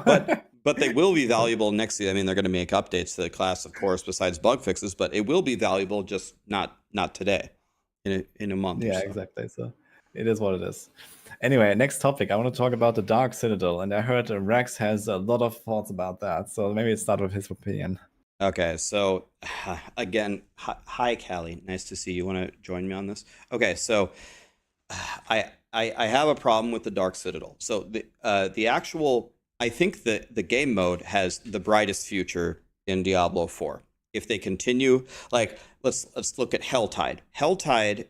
But they will be valuable next year. I mean, they're going to make updates to the class, of course, besides bug fixes. But it will be valuable, just not today, in a month. Yeah, or so. Exactly. So it is what it is. Anyway, next topic. I want to talk about the Dark Citadel, and I heard Rex has a lot of thoughts about that. So maybe let's start with his opinion. Okay, so again, hi Callie, nice to see you. Want to join me on this? Okay, so I have a problem with the Dark Citadel. So the actual, I think that the game mode has the brightest future in Diablo 4. If they continue, like let's look at Helltide. Helltide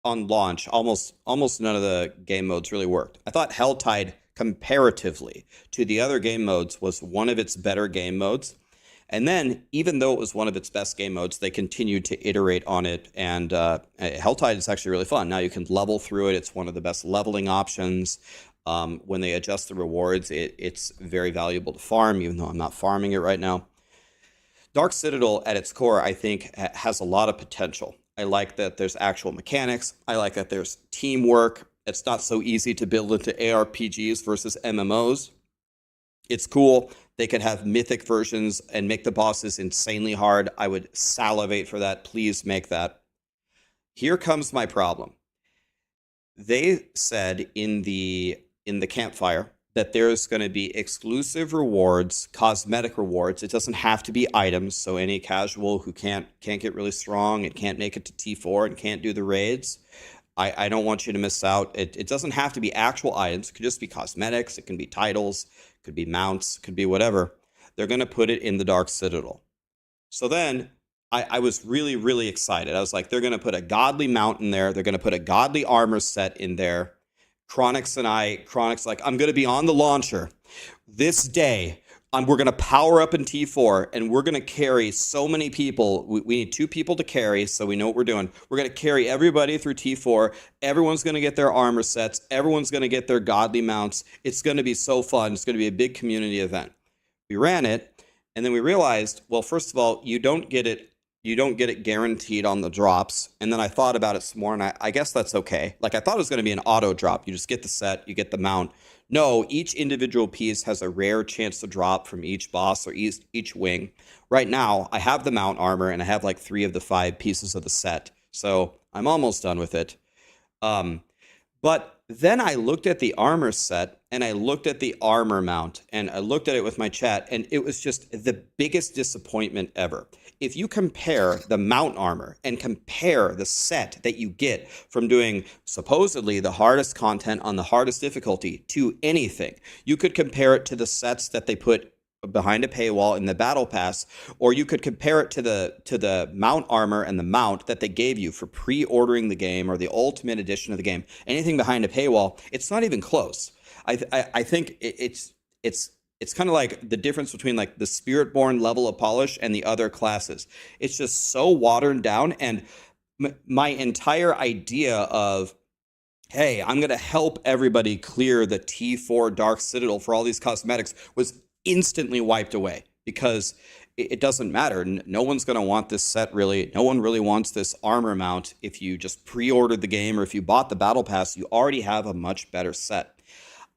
on launch, almost none of the game modes really worked. I thought Helltide, comparatively to the other game modes, was one of its better game modes. And then, even though it was one of its best game modes, they continued to iterate on it. And Helltide is actually really fun. Now you can level through it. It's one of the best leveling options. When they adjust the rewards, it's very valuable to farm, even though I'm not farming it right now. Dark Citadel, at its core, I think, has a lot of potential. I like that there's actual mechanics. I like that there's teamwork. It's not so easy to build into ARPGs versus MMOs. It's cool. They could have mythic versions and make the bosses insanely hard. I would salivate for that. Please make that. Here comes my problem. They said in the campfire that there's going to be exclusive rewards, cosmetic rewards. It doesn't have to be items. So any casual who can't get really strong and can't make it to T4 and can't do the raids, I don't want you to miss out. It doesn't have to be actual items. It could just be cosmetics. It can be titles. It could be mounts. It could be whatever. They're going to put it in the Dark Citadel. So then I was really, really excited. I was like, they're going to put a godly mount in there. They're going to put a godly armor set in there. Chronix like, I'm going to be on the launcher this day. We're going to power up in T4 and we're going to carry so many people. We need 2 people to carry, so we know what we're doing. We're going to carry everybody through T4. Everyone's going to get their armor sets. Everyone's going to get their godly mounts. It's going to be so fun. It's going to be a big community event. We ran it, and then we realized, well, first of all, you don't get it guaranteed on the drops. And then I thought about it some more, and I guess that's okay. Like, I thought it was going to be an auto drop. You just get the set, you get the mount. No, each individual piece has a rare chance to drop from each boss or each wing. Right now, I have the mount armor, and I have like 3 of the 5 pieces of the set. So I'm almost done with it. But then I looked at the armor set, and I looked at the armor mount, and I looked at it with my chat, and it was just the biggest disappointment ever. If you compare the mount armor and compare the set that you get from doing supposedly the hardest content on the hardest difficulty to anything, you could compare it to the sets that they put behind a paywall in the battle pass, or you could compare it to the mount armor and the mount that they gave you for pre-ordering the game or the ultimate edition of the game. Anything behind a paywall, it's not even close. I think it's kind of like the difference between like the Spiritborn level of polish and the other classes. It's just so watered down, and my entire idea of, hey, I'm going to help everybody clear the T4 Dark Citadel for all these cosmetics was instantly wiped away, because it doesn't matter. No one's going to want this set, really. No one really wants this armor mount. If you just pre-ordered the game or if you bought the battle pass, you already have a much better set.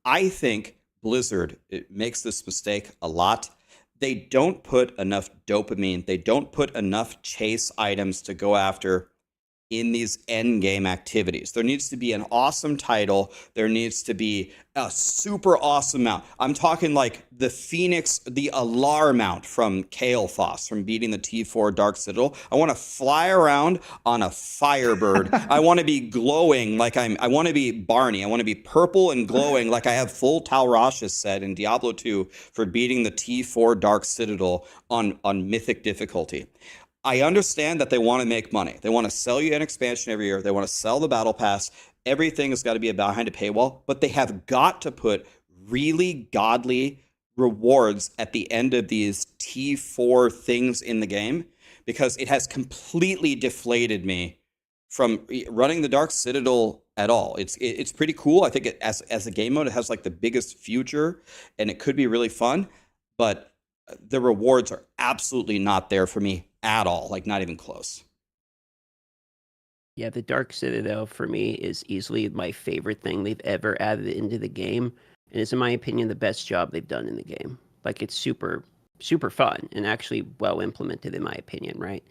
I think Blizzard makes this mistake a lot. They don't put enough dopamine. They don't put enough chase items to go after in these end game activities. There needs to be an awesome title. There needs to be a super awesome mount. I'm talking like the Phoenix, the Alar mount from Kael'thas, from beating the T4 Dark Citadel. I want to fly around on a Firebird. I want to be glowing like I want to be Barney. I want to be purple and glowing like I have full Tal Rasha's set in Diablo 2 for beating the T4 Dark Citadel on mythic difficulty. I understand that they want to make money. They want to sell you an expansion every year. They want to sell the battle pass. Everything has got to be behind a paywall, but they have got to put really godly rewards at the end of these T4 things in the game, because it has completely deflated me from running the Dark Citadel at all. It's pretty cool. I think as a game mode, it has like the biggest future, and it could be really fun, but the rewards are absolutely not there for me at all, like not even close. Yeah, the Dark Citadel for me is easily my favorite thing they've ever added into the game, and it's in my opinion the best job they've done in the game. Like, it's super fun and actually well implemented in my opinion, right?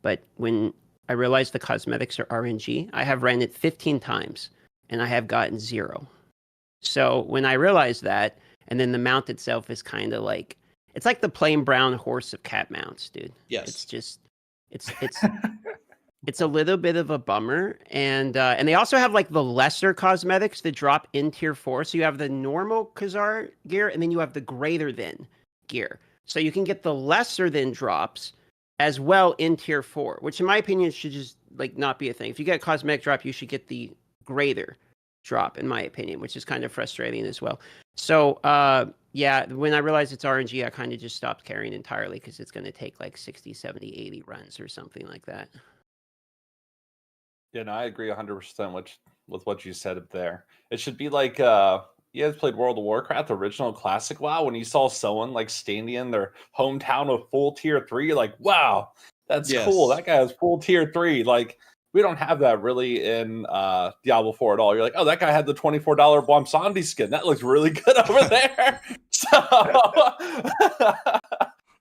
But when I realized the cosmetics are RNG, I have ran it 15 times and I have gotten 0. So when I realized that, and then the mount itself is kind of like, it's like the plain brown horse of cat mounts, dude. Yes. It's just, it's a little bit of a bummer. And they also have like the lesser cosmetics that drop in tier 4. So you have the normal Khazar gear, and then you have the greater than gear. So you can get the lesser than drops as well in tier 4, which in my opinion should just like not be a thing. If you get a cosmetic drop, you should get the greater drop, in my opinion, which is kind of frustrating as well. So, yeah, when I realized it's RNG, I kind of just stopped carrying entirely, because it's going to take like 60, 70, 80 runs or something like that. Yeah, no, I agree 100% with what you said up there. It should be like, you guys played World of Warcraft, original classic WoW, when you saw someone like standing in their hometown with full tier 3, you're like, wow, that's cool. That guy has full tier 3. Like, we don't have that really in Diablo 4 at all. You're like, oh, that guy had the $24 Bwamsandi skin. That looks really good over there. So,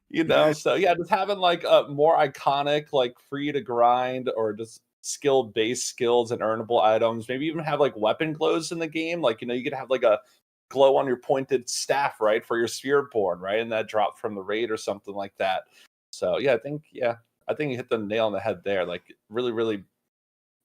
you know, so yeah, just having like a more iconic, like free to grind or just skill-based skills and earnable items. Maybe even have like weapon glows in the game. Like, you know, you could have like a glow on your pointed staff, right, for your Spiritborn, right, and that dropped from the raid or something like that. So I think you hit the nail on the head there. Like really, really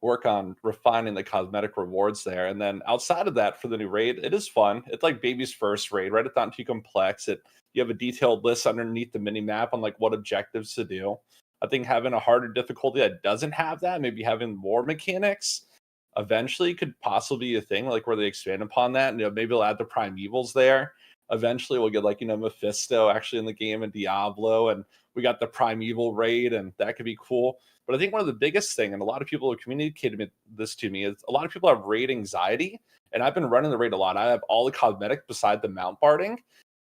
work on refining the cosmetic rewards there. And then outside of that, for the new raid, it is fun. It's like baby's first raid, right? It's not too complex. You have a detailed list underneath the mini map on like what objectives to do. I think having a harder difficulty that doesn't have that, maybe having more mechanics, eventually could possibly be a thing, like where they expand upon that. And maybe they'll add the primevals there. Eventually we'll get like, Mephisto actually in the game and Diablo, and we got the primeval raid, and that could be cool. But I think one of the biggest thing, and a lot of people have communicated this to me, is a lot of people have raid anxiety, and I've been running the raid a lot. I have all the cosmetic beside the mount barding.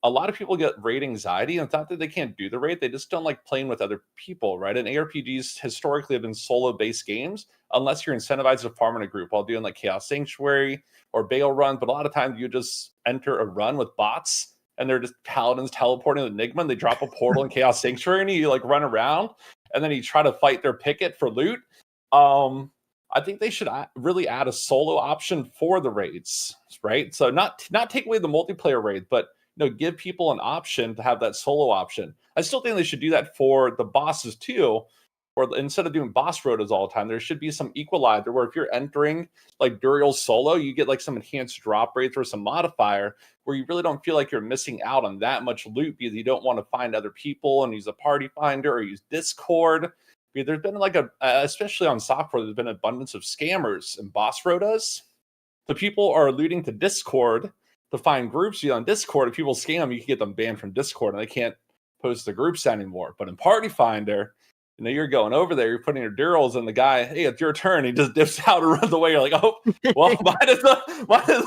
A lot of people get raid anxiety, and it's not that they can't do the raid, they just don't like playing with other people, right? And ARPGs historically have been solo-based games, unless you're incentivized to farm in a group while doing like Chaos Sanctuary or Bale Run. But a lot of times you just enter a run with bots, and they're just paladins teleporting to Enigma, and they drop a portal in Chaos Sanctuary, and you like run around, and then you try to fight their picket for loot. I think they should really add a solo option for the raids, right? So not take away the multiplayer raid, but give people an option to have that solo option. I still think they should do that for the bosses too, or instead of doing boss rotas all the time, there should be some equalizer where if you're entering like Duriel solo, you get like some enhanced drop rates or some modifier where you really don't feel like you're missing out on that much loot because you don't want to find other people and use a party finder or use Discord. Because there's been like especially on software, there's been an abundance of scammers and boss rotas. So people are alluding to Discord to find groups on Discord. If people scam, you can get them banned from Discord and they can't post the groups anymore. But in Party Finder, you're going over there, you're putting your Durals, and the guy, hey, it's your turn. He just dips out and runs away. You're like, oh, well, minus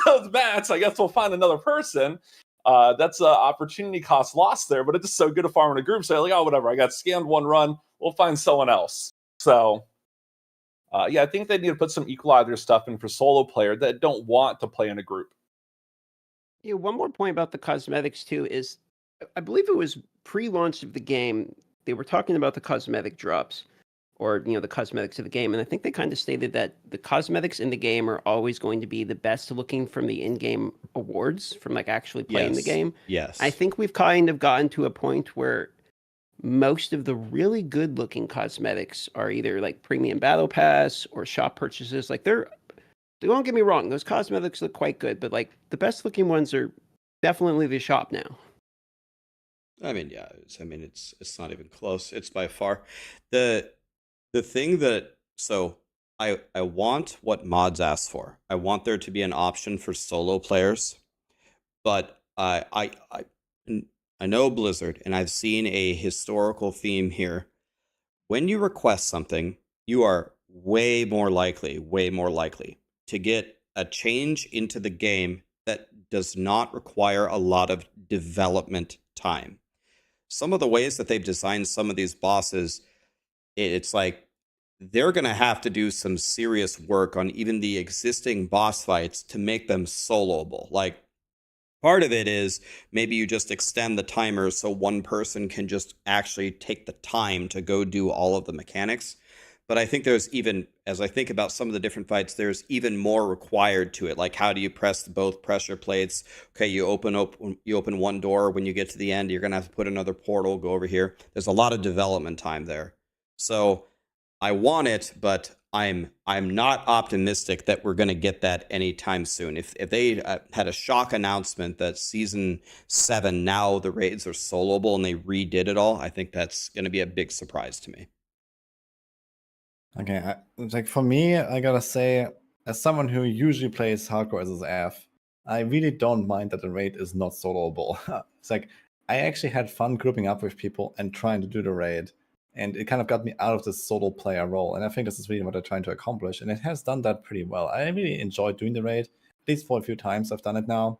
those bats, I guess we'll find another person. That's an opportunity cost lost there, but it's just so good to farm in a group. So you're like, oh, whatever, I got scammed one run. We'll find someone else. So, I think they need to put some equalizer stuff in for solo players that don't want to play in a group. Yeah, one more point about the cosmetics too is, I believe it was pre-launch of the game, they were talking about the cosmetic drops, or the cosmetics of the game, and I think they kind of stated that the cosmetics in the game are always going to be the best looking from the in-game awards, from like actually playing the game. Yes. I think we've kind of gotten to a point where most of the really good looking cosmetics are either like premium battle pass or shop purchases. Like don't get me wrong, those cosmetics look quite good, but like the best looking ones are definitely the shop now. I mean, yeah, it's not even close. It's by far the thing that, so I want what mods ask for. I want there to be an option for solo players, but I know Blizzard, and I've seen a historical theme here. When you request something, you are way more likely to get a change into the game that does not require a lot of development time. Some of the ways that they've designed some of these bosses, it's like they're going to have to do some serious work on even the existing boss fights to make them soloable. Like, part of it is maybe you just extend the timer so one person can just actually take the time to go do all of the mechanics. But I think there's even, as I think about some of the different fights, there's even more required to it. Like, how do you press both pressure plates? Okay, you open one door. When you get to the end, you're going to have to put another portal, go over here. There's a lot of development time there. So I want it, but I'm not optimistic that we're going to get that anytime soon. If they had a shock announcement that Season 7, now the raids are soloable and they redid it all, I think that's going to be a big surprise to me. Okay, like for me, I gotta say, as someone who usually plays hardcore as AF, I really don't mind that the raid is not soloable. It's like, I actually had fun grouping up with people and trying to do the raid, and it kind of got me out of the solo player role, and I think this is really what they're trying to accomplish, and it has done that pretty well. I really enjoyed doing the raid, at least for a few times I've done it now,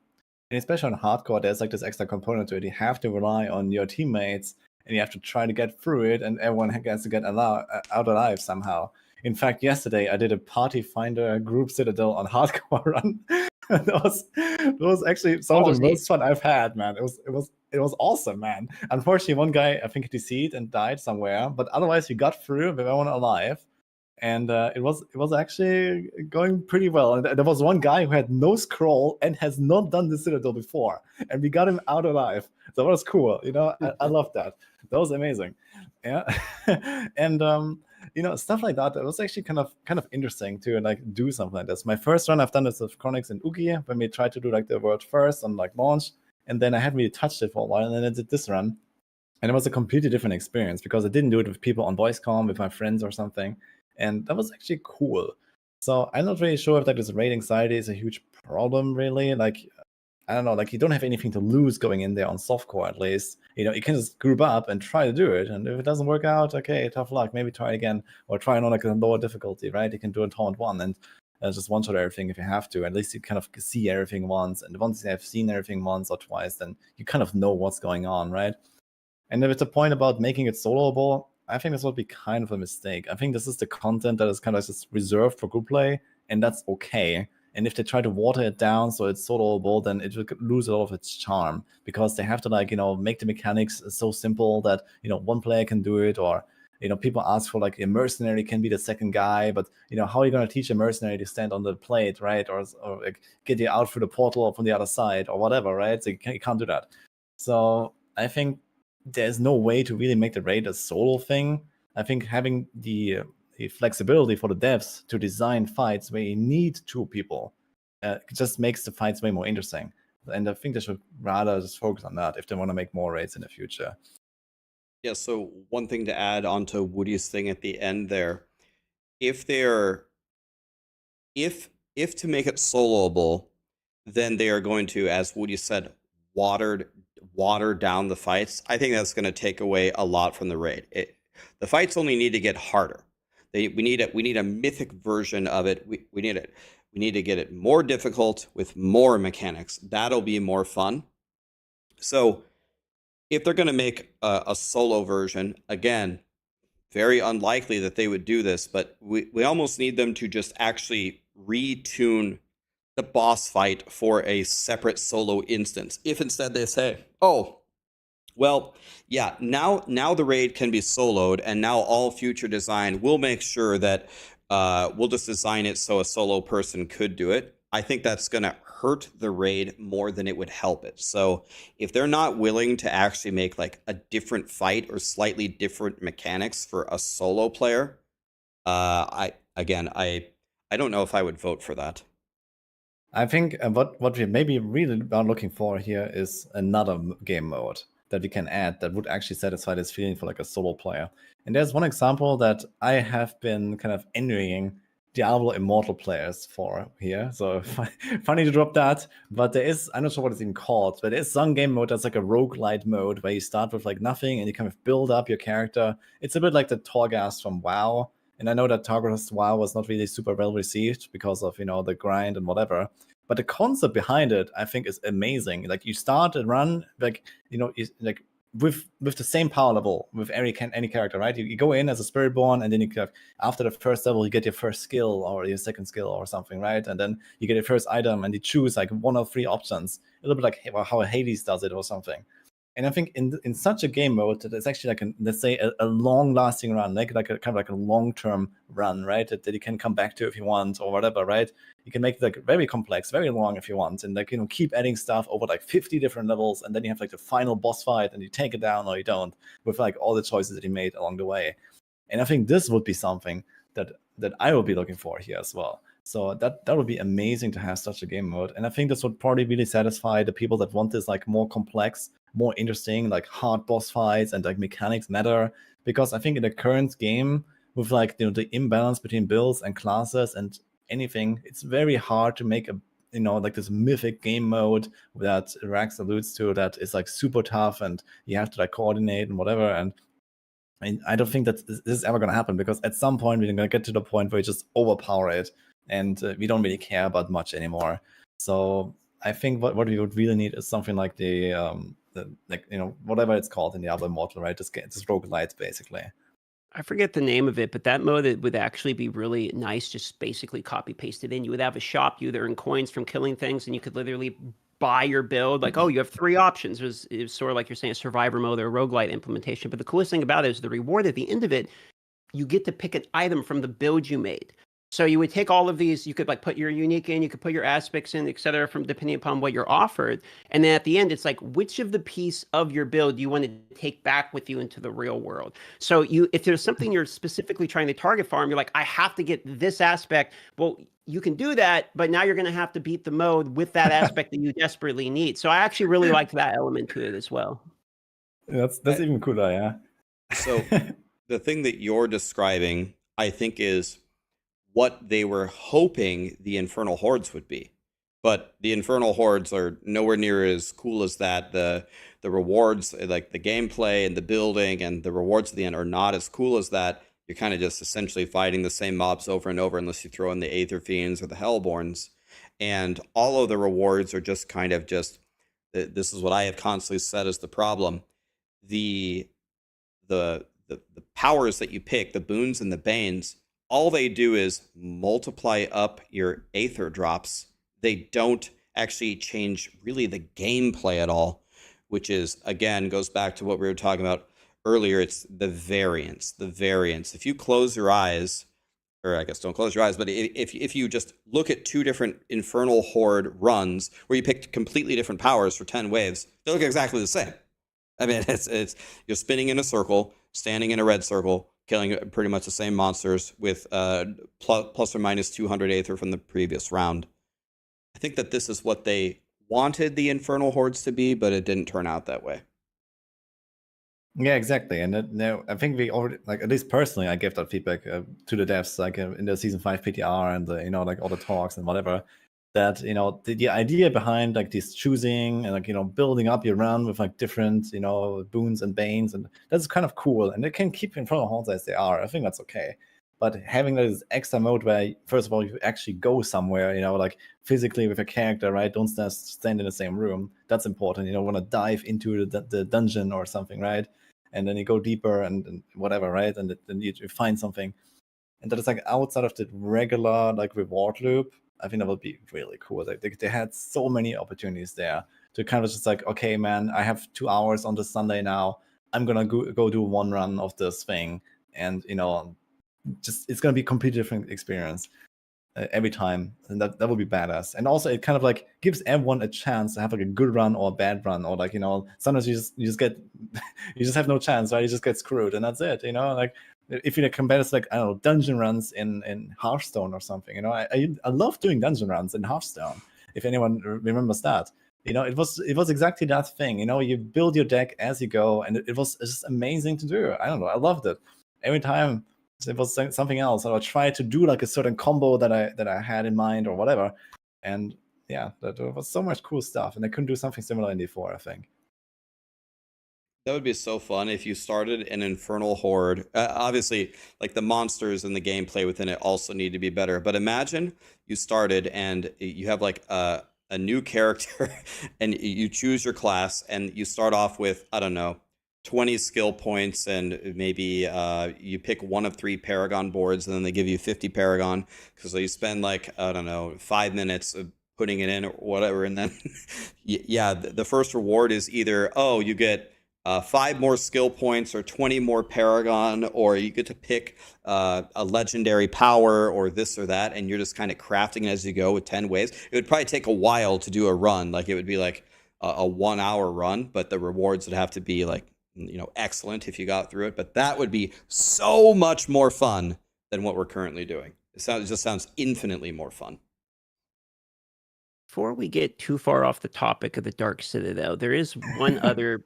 and especially on hardcore, there's like this extra component to it. You have to rely on your teammates, and you have to try to get through it, and everyone has to get out alive somehow. In fact, yesterday I did a Party Finder group Citadel on hardcore run. that was actually some of the most fun I've had, man. It was awesome, man. Unfortunately, one guy, I think, DC'd and died somewhere, but otherwise you got through with everyone alive. And it was actually going pretty well. And there was one guy who had no scroll and has not done the Citadel before, and we got him out alive. So that was cool. I love that. That was amazing. Yeah, and stuff like that. It was actually kind of interesting to like do something like this. My first run I've done this with Chronix and Ugi when we tried to do like the world first on like launch, and then I hadn't really touched it for a while, and then I did this run. And it was a completely different experience because I didn't do it with people on voice comm, with my friends or something. And that was actually cool. So I'm not really sure if like this raid anxiety is a huge problem, really. Like, I don't know, like you don't have anything to lose going in there on softcore at least. You can just group up and try to do it. And if it doesn't work out, okay, tough luck. Maybe try again or try on like a lower difficulty, right? You can do it Torment 1 and just one-shot everything if you have to. At least you kind of see everything once. And once you have seen everything once or twice, then you kind of know what's going on, right? And if it's a point about making it soloable, I think this would be kind of a mistake. I think this is the content that is kind of just reserved for group play, and that's okay. And if they try to water it down so it's soloable, then it will lose a lot of its charm because they have to make the mechanics so simple that one player can do it, or people ask for like a mercenary can be the second guy, but how are you going to teach a mercenary to stand on the plate, right, or like get you out through the portal from the other side or whatever, right? So you can't do that. So I think there's no way to really make the raid a solo thing. I think having the flexibility for the devs to design fights where you need two people just makes the fights way more interesting. And I think they should rather just focus on that if they want to make more raids in the future. Yeah, so one thing to add onto Woody's thing at the end there, if to make it soloable, then they are going to, as Woody said, water down the fights. I think that's going to take away a lot from the raid. The fights only need to get harder. We need a mythic version of it. We need to get it more difficult with more mechanics. That'll be more fun. So if they're going to make a solo version, again, very unlikely that they would do this, but we almost need them to just actually retune the boss fight for a separate solo instance. If instead they say, oh, well, yeah, now the raid can be soloed, and now all future design will make sure that we'll just design it so a solo person could do it. I think that's going to hurt the raid more than it would help it. So if they're not willing to actually make like a different fight or slightly different mechanics for a solo player, I don't know if I would vote for that. I think what we maybe really are looking for here is another game mode that we can add that would actually satisfy this feeling for like a solo player. And there's one example that I have been kind of envying Diablo Immortal players for here. So funny to drop that, but there is, I'm not sure what it's even called, but there's some game mode that's like a roguelite mode where you start with like nothing and you kind of build up your character. It's a bit like the Torghast from WoW. And I know that Torghast WoW was not really super well received because of, the grind and whatever. But the concept behind it, I think, is amazing. Like you start and run, like, like with the same power level with any character, right? You go in as a Spiritborn, and then you after the first level, you get your first skill or your second skill or something, right? And then you get your first item, and you choose like one of three options. A little bit like how Hades does it or something. And I think in such a game mode that it's actually like let's say a long-lasting run, like a kind of like a long-term run, right? That you can come back to if you want or whatever, right? You can make it like very complex, very long if you want, and like keep adding stuff over like 50 different levels, and then you have like the final boss fight, and you take it down or you don't, with like all the choices that you made along the way. And I think this would be something that I would be looking for here as well. So that would be amazing to have such a game mode. And I think this would probably really satisfy the people that want this like more complex, more interesting, like hard boss fights and like mechanics matter. Because I think in the current game, with like the imbalance between builds and classes and anything, it's very hard to make a like this mythic game mode that Rax alludes to that is like super tough and you have to like coordinate and whatever. And I don't think that this is ever going to happen, because at some point we're going to get to the point where we just overpower it and we don't really care about much anymore. So I think what we would really need is something like the whatever it's called in Diablo Immortal, right? Just roguelite basically. I forget the name of it, but that mode would actually be really nice. Just basically copy paste it in. You would have a shop. You earn coins from killing things, and you could literally buy your build. Like, oh, you have 3 options. It was sort of like you're saying a survivor mode or a roguelite implementation. But the coolest thing about it is the reward at the end of it you get to pick an item from the build you made. So you would take all of these, you could like put your unique in, you could put your aspects in, etc., from depending upon what you're offered. And then at the end, it's like, which of the piece of your build you want to take back with you into the real world? So if there's something you're specifically trying to target farm, you're like, I have to get this aspect. Well, you can do that, but now you're going to have to beat the mode with that aspect that you desperately need. So I actually really liked that element to it as well. That's even cooler, yeah. So the thing that you're describing, I think, is what they were hoping the Infernal Hordes would be. But the Infernal Hordes are nowhere near as cool as that. The rewards, like the gameplay and the building and the rewards at the end, are not as cool as that. You're kind of just essentially fighting the same mobs over and over, unless you throw in the Aether Fiends or the Hellborns. And all of the rewards are just kind of just, this is what I have constantly said is the problem. The powers that you pick, the boons and the banes, all they do is multiply up your Aether drops. They don't actually change really the gameplay at all, which is, again, goes back to what we were talking about earlier. It's the variance. If you close your eyes, or I guess don't close your eyes, but if you just look at two different Infernal Horde runs where you picked completely different powers for 10 waves, they look exactly the same. I mean, it's you're spinning in a circle, standing in a red circle, killing pretty much the same monsters with plus or minus 200 Aether from the previous round. I think that this is what they wanted the Infernal Hordes to be, but it didn't turn out that way. Yeah, exactly. And now I think we already, like, at least personally, I gave that feedback to the devs, like in the season 5 PTR and the, like all the talks and whatever. That the idea behind like this choosing and like building up your run with like different boons and banes, and that's kind of cool, and they can keep Infernal Hordes as they are. I think that's okay. But having this extra mode where, first of all, you actually go somewhere, like physically with a character, right? Don't just stand in the same room. That's important. Want to dive into the dungeon or something, right? And then you go deeper and whatever, right? And then you find something, and that is like outside of the regular like reward loop. I think that would be really cool. They had so many opportunities there to kind of just like, okay, man, I have 2 hours on this Sunday now. I'm gonna go do one run of this thing, and just it's gonna be a completely different experience every time, and that would be badass. And also, it kind of like gives everyone a chance to have like a good run or a bad run, or like sometimes you just get you just have no chance, right? You just get screwed, and that's it. Like if you compare this, like, I don't know, dungeon runs in Hearthstone or something. I love doing dungeon runs in Hearthstone. If anyone remembers that, it was exactly that thing. You build your deck as you go, and it was just amazing to do. I don't know, I loved it. Every time it was something else. I would try to do like a certain combo that I had in mind or whatever, and yeah, that was so much cool stuff. And I couldn't do something similar in D4, I think. That would be so fun if you started an Infernal Horde. Obviously, like the monsters and the gameplay within it also need to be better. But imagine you started and you have like a new character and you choose your class and you start off with, I don't know, 20 skill points, and maybe you pick one of 3 Paragon boards, and then they give you 50 Paragon. So you spend like, I don't know, 5 minutes of putting it in or whatever. And then, yeah, the first reward is either, oh, you get 5 more skill points or 20 more Paragon, or you get to pick a legendary power or this or that, and you're just kind of crafting it as you go with 10 waves. It would probably take a while to do a run. Like it would be like a 1 hour run, but the rewards would have to be like, excellent if you got through it. But that would be so much more fun than what we're currently doing. It just sounds infinitely more fun. Before we get too far off the topic of the Dark Citadel, there is one other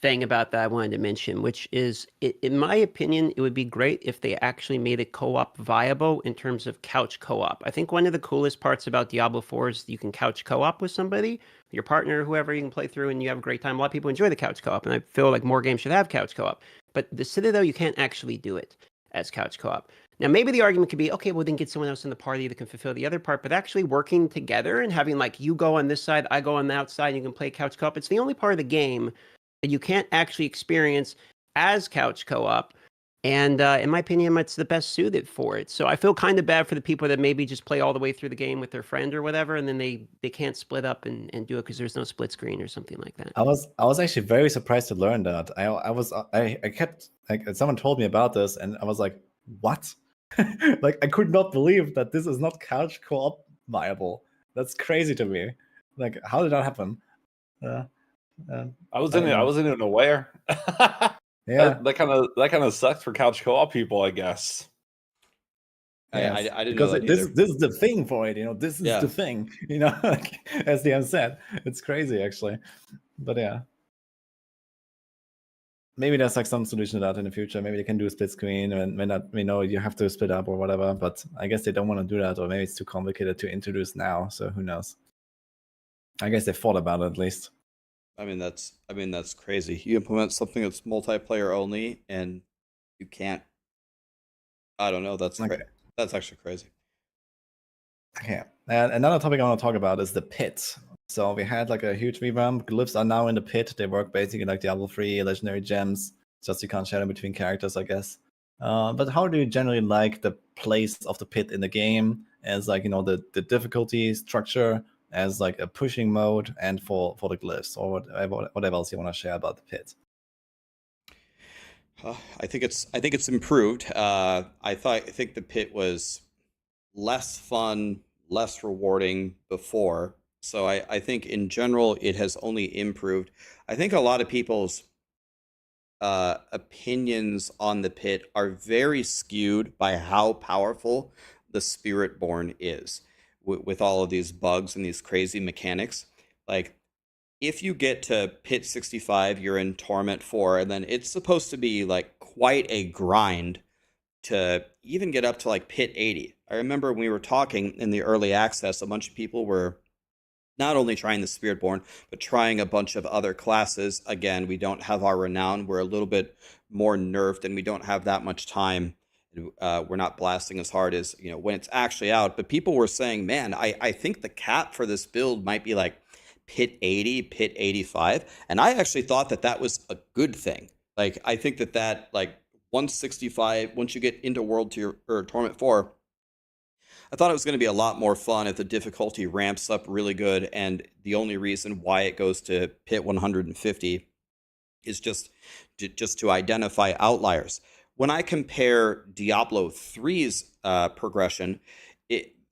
thing about that I wanted to mention, which is, in my opinion, it would be great if they actually made it co-op viable in terms of couch co-op. I think one of the coolest parts about Diablo 4 is you can couch co-op with somebody, your partner, whoever, you can play through and you have a great time. A lot of people enjoy the couch co-op, and I feel like more games should have couch co-op. But the Citadel, you can't actually do it as couch co-op. Now, maybe the argument could be, okay, well, then get someone else in the party that can fulfill the other part, but actually working together and having like you go on this side, I go on the outside, and you can play couch co-op. It's the only part of the game that you can't actually experience as couch co-op. And in my opinion, it's the best suited for it. So I feel kind of bad for the people that maybe just play all the way through the game with their friend or whatever, and then they can't split up and do it because there's no split screen or something like that. I was actually very surprised to learn that. I kept, like, someone told me about this, and I was like, what? Like, I could not believe that this is not couch co-op viable. That's crazy to me. Like, how did that happen? I wasn't even aware. Yeah, that kind of sucks for couch co-op people, I guess. yes. I didn't because know that this either. this is the thing for it. This is Yeah. the thing. Like, as DM said, it's crazy actually. But yeah, maybe there's like some solution to that in the future. Maybe they can do a split screen and when that you have to split up or whatever. But I guess they don't want to do that, or maybe it's too complicated to introduce now. So who knows? I guess they thought about it at least. I mean that's crazy. You implement something that's multiplayer only, and you can't. I don't know. That's that's actually crazy. Okay. And another topic I want to talk about is the pit. So we had like a huge revamp. Glyphs are now in the pit. They work basically like Diablo 3, legendary gems. Just you can't share them between characters, I guess. But how do you generally like the place of the pit in the game as like, the difficulty structure, as like a pushing mode, and for the glyphs, or whatever else you want to share about the pit? I think it's improved. I think the pit was less fun, less rewarding before. So I think in general it has only improved. I think a lot of people's opinions on the pit are very skewed by how powerful the Spiritborn is with all of these bugs and these crazy mechanics. Like, if you get to pit 65, you're in Torment 4, and then it's supposed to be like quite a grind to even get up to like pit 80. I remember when we were talking in the early access, a bunch of people were not only trying the Spiritborn, but trying a bunch of other classes. Again, we don't have our renown. We're a little bit more nerfed, and we don't have that much time. We're not blasting as hard as when it's actually out. But people were saying, man, I think the cap for this build might be like pit 80, pit 85. And I actually thought that was a good thing. Like, I think that like 165, once you get into World Tier or Torment 4, I thought it was going to be a lot more fun if the difficulty ramps up really good. And the only reason why it goes to pit 150 is just to identify outliers. When I compare Diablo 3's progression,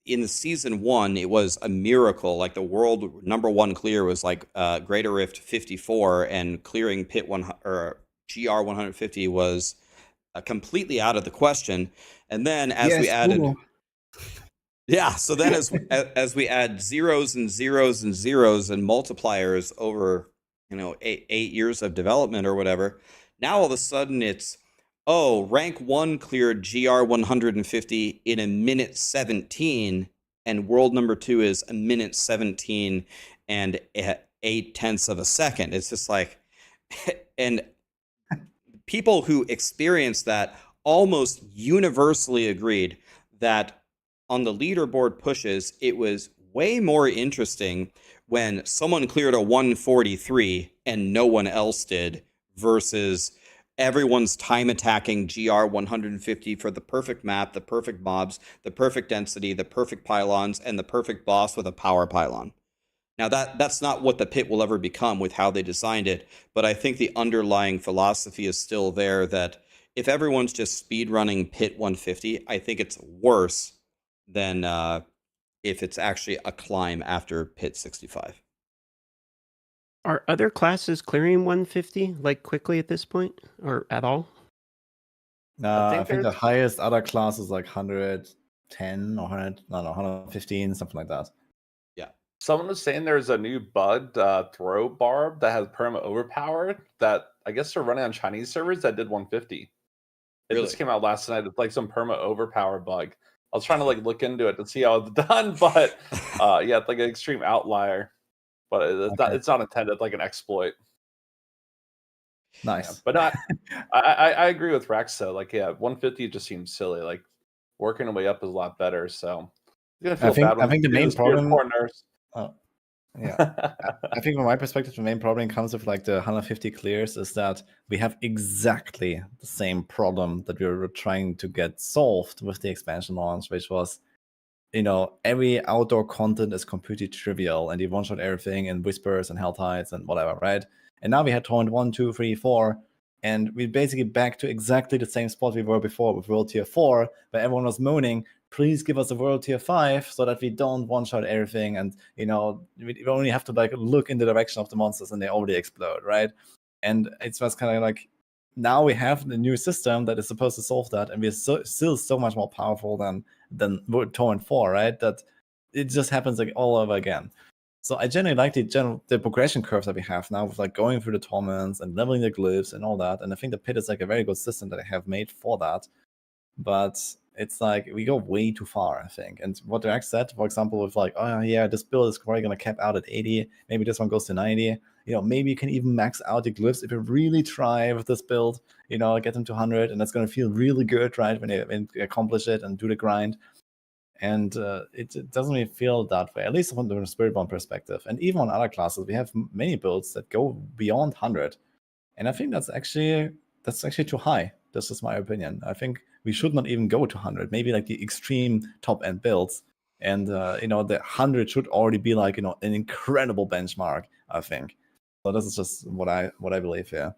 in the season 1, it was a miracle. Like, the world #1 clear was like Greater Rift 54, and clearing pit 1 or GR 150 was completely out of the question. And then as we added, so then as we add zeros and zeros and zeros and multipliers over 8 years of development or whatever, now all of a sudden it's rank 1 cleared GR 150 in a minute 17, and world #2 is a minute 17 and 8/10 of a second. It's just like, and people who experienced that almost universally agreed that on the leaderboard pushes, it was way more interesting when someone cleared a 143 and no one else did, versus everyone's time attacking GR 150 for the perfect map, the perfect mobs, the perfect density, the perfect pylons, and the perfect boss with a power pylon. Now, that's not what the pit will ever become with how they designed it, but I think the underlying philosophy is still there, that if everyone's just speedrunning pit 150, I think it's worse than if it's actually a climb after pit 65. Are other classes clearing 150 like quickly at this point, or at all? I think the highest other class is like 110 or 115, something like that. Yeah. Someone was saying there's a new bugged throw barb that has perma overpowered that I guess they're running on Chinese servers that did 150. It just came out last night. It's like some perma overpower bug. I was trying to like look into it to see how it's done, but yeah, it's like an extreme outlier. But it's not intended like an exploit. Nice. Yeah, but I agree with Rex though. Like, yeah, 150 just seems silly. Like, working your way up is a lot better. So I think the main problem. Yeah, I think from my perspective, the main problem comes with like the 150 clears is that we have exactly the same problem that we were trying to get solved with the expansion launch, which was, every outdoor content is completely trivial, and you one-shot everything in whispers and hell tides and whatever, right? And now we had torrent 1, 2, 3, 4, And we're basically back to exactly the same spot we were before with World Tier 4, where everyone was moaning, please give us a World Tier 5 so that we don't one-shot everything. And, we only have to look in the direction of the monsters and they already explode, right? And it's just kind of like, now we have the new system that is supposed to solve that. And we're still so much more powerful than Torrent 4, right? That it just happens all over again. So I generally like the progression curves that we have now with going through the torments and leveling the glyphs and all that. And I think the pit is a very good system that I have made for that. But it's we go way too far, I think. And what Rax said, for example, with oh yeah, this build is probably gonna cap out at 80. Maybe this one goes to 90. Maybe you can even max out your glyphs if you really try with this build. Get them to 100, and that's gonna feel really good, right? When you accomplish it and do the grind. And it doesn't really feel that way, at least from the Spiritborn perspective. And even on other classes, we have many builds that go beyond 100. And I think that's actually too high. This is my opinion. I think we should not even go to 100. Maybe the extreme top-end builds. And, the 100 should already be an incredible benchmark, I think. So this is just what I believe here.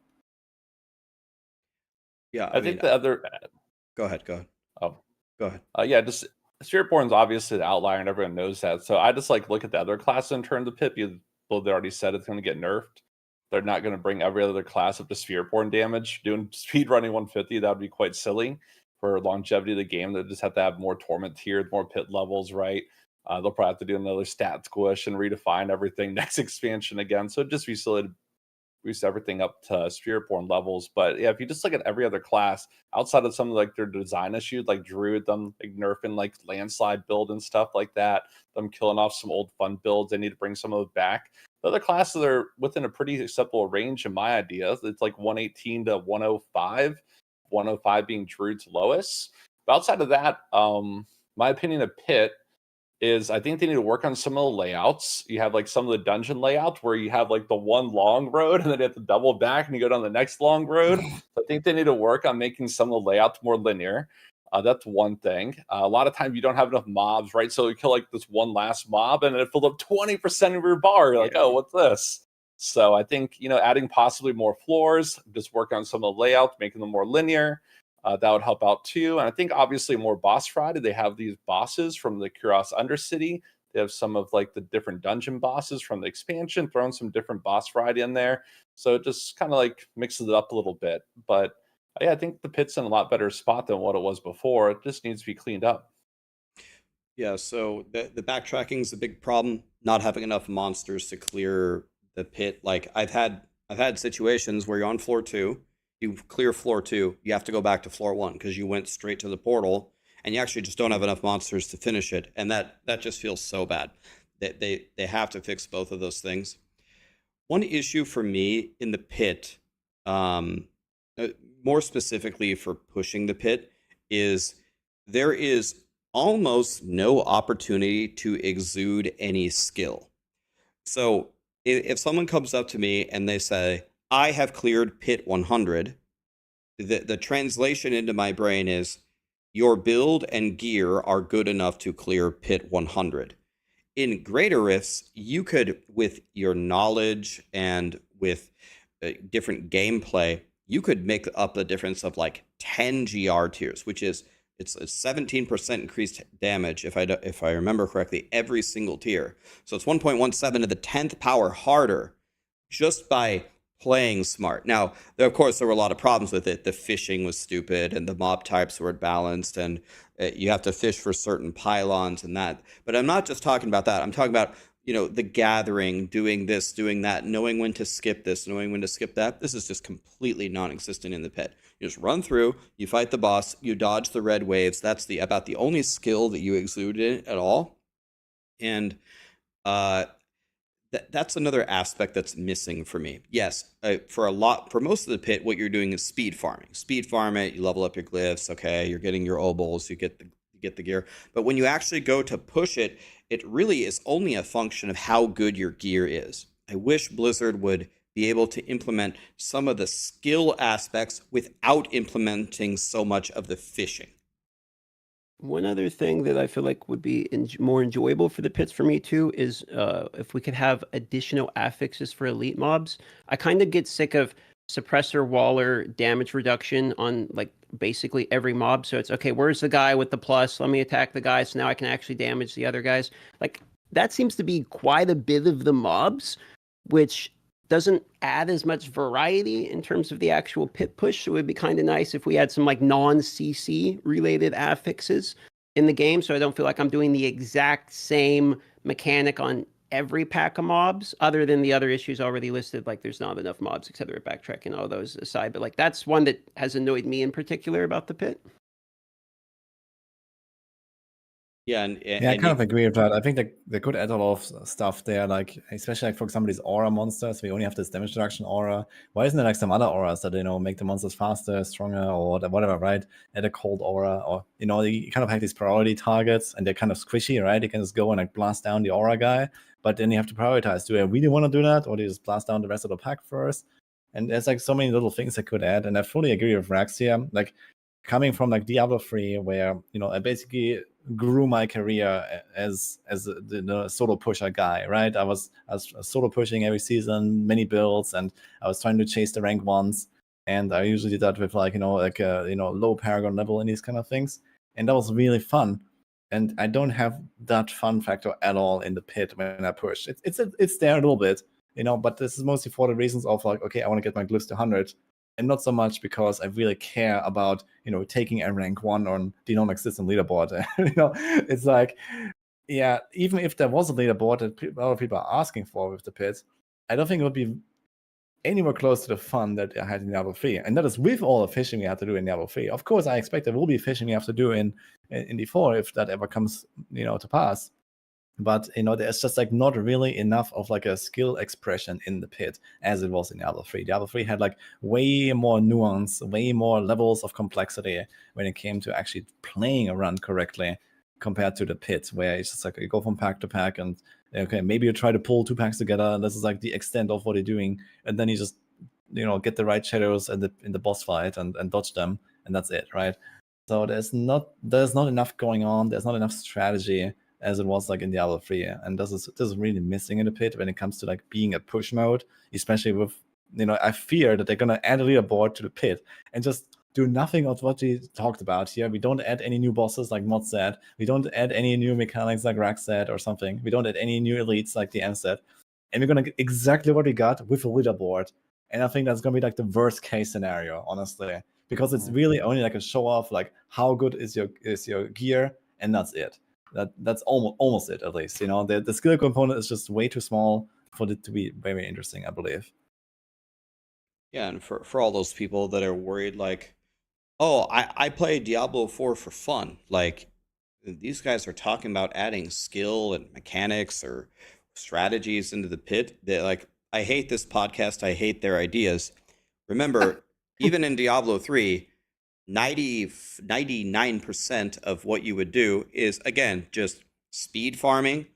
Yeah, I think the other... Go ahead. Oh. Go ahead. Yeah, just... Spiritborn's obviously the outlier, and everyone knows that. So I just look at the other classes in terms of pit. Well, they already said it's going to get nerfed. They're not going to bring every other class up to Spiritborn damage. Doing speed running 150, that would be quite silly for longevity of the game. They just have to have more torment tiers, more pit levels, right? They'll probably have to do another stat squish and redefine everything next expansion again. So it'd just be silly to boost everything up to Spiritborn levels. But yeah, if you just look at every other class outside of some of their design issues, like Druid, them nerfing landslide build and stuff like that, them killing off some old fun builds, they need to bring some of it back. The other classes are within a pretty acceptable range in my ideas. It's 118 to 105, 105 being Druid's lowest. But outside of that, my opinion of pit is I think they need to work on some of the layouts. You have some of the dungeon layouts where you have the one long road and then you have to double back and you go down the next long road. So I think they need to work on making some of the layouts more linear. That's one thing. A lot of times you don't have enough mobs, right? So you kill this one last mob and it filled up 20% of your bar. You're oh, what's this? So I think, adding possibly more floors, just work on some of the layouts, making them more linear. That would help out too. And I think obviously more boss variety. They have these bosses from the Kuros Undercity. They have some of the different dungeon bosses from the expansion, throwing some different boss variety in there. So it just kind of mixes it up a little bit. But yeah, I think the pit's in a lot better spot than what it was before. It just needs to be cleaned up. Yeah, so the backtracking is a big problem. Not having enough monsters to clear the pit. I've had situations where you're on floor 2. You clear floor 2, you have to go back to floor 1 because you went straight to the portal and you actually just don't have enough monsters to finish it. And that just feels so bad. They have to fix both of those things. One issue for me in the pit, more specifically for pushing the pit, is there is almost no opportunity to exude any skill. So if someone comes up to me and they say, I have cleared pit 100, the translation into my brain is your build and gear are good enough to clear pit 100. In greater rifts, you could, with your knowledge and with different gameplay, you could make up the difference of 10 GR tiers, which is it's a 17% increased damage if I remember correctly every single tier. So it's 1.17 to the 10th power harder just by playing smart. Now, of course, there were a lot of problems with it. The fishing was stupid, and the mob types were balanced, and you have to fish for certain pylons and that. But I'm not just talking about that. I'm talking about the gathering, doing this, doing that, knowing when to skip this, knowing when to skip that. This is just completely non-existent in the pit. You just run through, you fight the boss, you dodge the red waves. That's about the only skill that you exude in at all. And that's another aspect that's missing for me. Yes, for most of the pit, what you're doing is speed farming. Speed farm it, you level up your glyphs, okay, you're getting your obols, you get the gear. But when you actually go to push it, it really is only a function of how good your gear is. I wish Blizzard would be able to implement some of the skill aspects without implementing so much of the fishing. One other thing that I feel like would be more enjoyable for the pits for me too is if we could have additional affixes for elite mobs. I kind of get sick of suppressor waller damage reduction on like basically every mob. So it's okay, where's the guy with the plus? Let me attack the guy so now I can actually damage the other guys. Like that seems to be quite a bit of the mobs, which doesn't add as much variety in terms of the actual pit push. So it would be kind of nice if we had some like non-CC related affixes in the game, so I don't feel like I'm doing the exact same mechanic on every pack of mobs, other than the other issues already listed, like there's not enough mobs, etc. Backtrack and all those aside, but like that's one that has annoyed me in particular about the pit. Yeah, Yeah, I kind of agree with that. I think they could add a lot of stuff there, like especially like for example these aura monsters. We only have this damage reduction aura. Why isn't there like some other auras that make the monsters faster, stronger, or whatever, right? Add a cold aura, or you kind of have these priority targets, and they're kind of squishy, right? You can just go and like blast down the aura guy, but then you have to prioritize. Do I really want to do that, or do you just blast down the rest of the pack first? And there's like so many little things I could add, and I fully agree with Rax here. Like coming from like Diablo 3, where I basically grew my career as the solo pusher guy, right? I was solo pushing every season, many builds, and I was trying to chase the rank ones. And I usually did that with like low Paragon level and these kind of things, and that was really fun. And I don't have that fun factor at all in the pit when I push. It's there a little bit, but this is mostly for the reasons of like, okay, I want to get my glyphs to 100. And not so much because I really care about, taking a rank 1 on the non-existent leaderboard. It's like, yeah, even if there was a leaderboard that a lot of people are asking for with the pit, I don't think it would be anywhere close to the fun that I had in Diablo 3. And that is with all the fishing we have to do in Diablo 3. Of course, I expect there will be fishing we have to do in D4 if that ever comes, to pass. But there's just like not really enough of like a skill expression in the pit as it was in Diablo 3. Diablo 3 had like way more nuance, way more levels of complexity when it came to actually playing a run correctly compared to the pit, where it's just like you go from pack to pack and okay, maybe you try to pull 2 packs together, and this is like the extent of what you're doing, and then you just get the right shadows in the boss fight and dodge them, and that's it, right? So there's not enough going on. There's not enough strategy as it was like in Diablo 3, and this is really missing in the pit when it comes to like being a push mode, especially with I fear that they're gonna add a leaderboard to the pit and just do nothing of what we talked about here. We don't add any new bosses like Mod said. We don't add any new mechanics like Rax said or something. We don't add any new elites like the DM said, and we're gonna get exactly what we got with a leaderboard. And I think that's gonna be like the worst case scenario, honestly, because it's really only like a show off, like how good is your gear, and that's it. That's almost it, at least. The skill component is just way too small for it to be very interesting, I believe. Yeah, and for all those people that are worried, like, oh, I play Diablo 4 for fun. Like, these guys are talking about adding skill and mechanics or strategies into the pit. They're like, I hate this podcast. I hate their ideas. Remember, even in Diablo 3, 99% of what you would do is, again, just speed farming,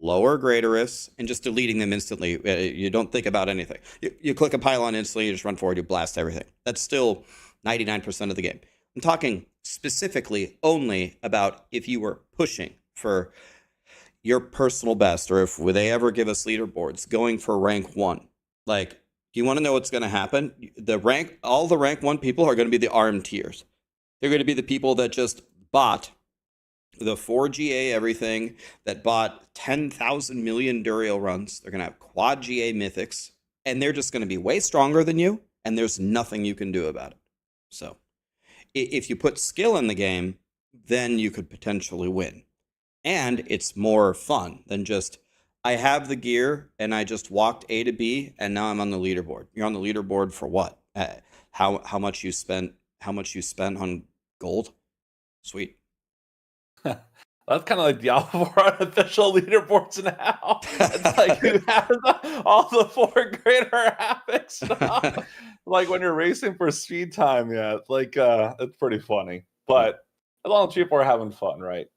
lower Greaterus, and just deleting them instantly. You don't think about anything. You click a pylon instantly, you just run forward, you blast everything. That's still 99% of the game. I'm talking specifically only about if you were pushing for your personal best, or if they ever give us leaderboards, going for rank 1. Like, do you want to know what's going to happen? All the rank 1 people are going to be the arm tiers. They're going to be the people that just bought the 4GA everything, that bought 10,000 million Duriel runs. They're going to have quad GA mythics, and they're just going to be way stronger than you, and there's nothing you can do about it. So if you put skill in the game, then you could potentially win. And it's more fun than just, I have the gear and I just walked A to B and now I'm on the leaderboard. You're on the leaderboard for what? How much you spent on gold? Sweet. That's kind of like Diablo 4 unofficial leaderboards now. It's like who has all the 4 greater havoc stuff. Like when you're racing for speed time, yeah. Like it's pretty funny. But as long as people are having fun, right?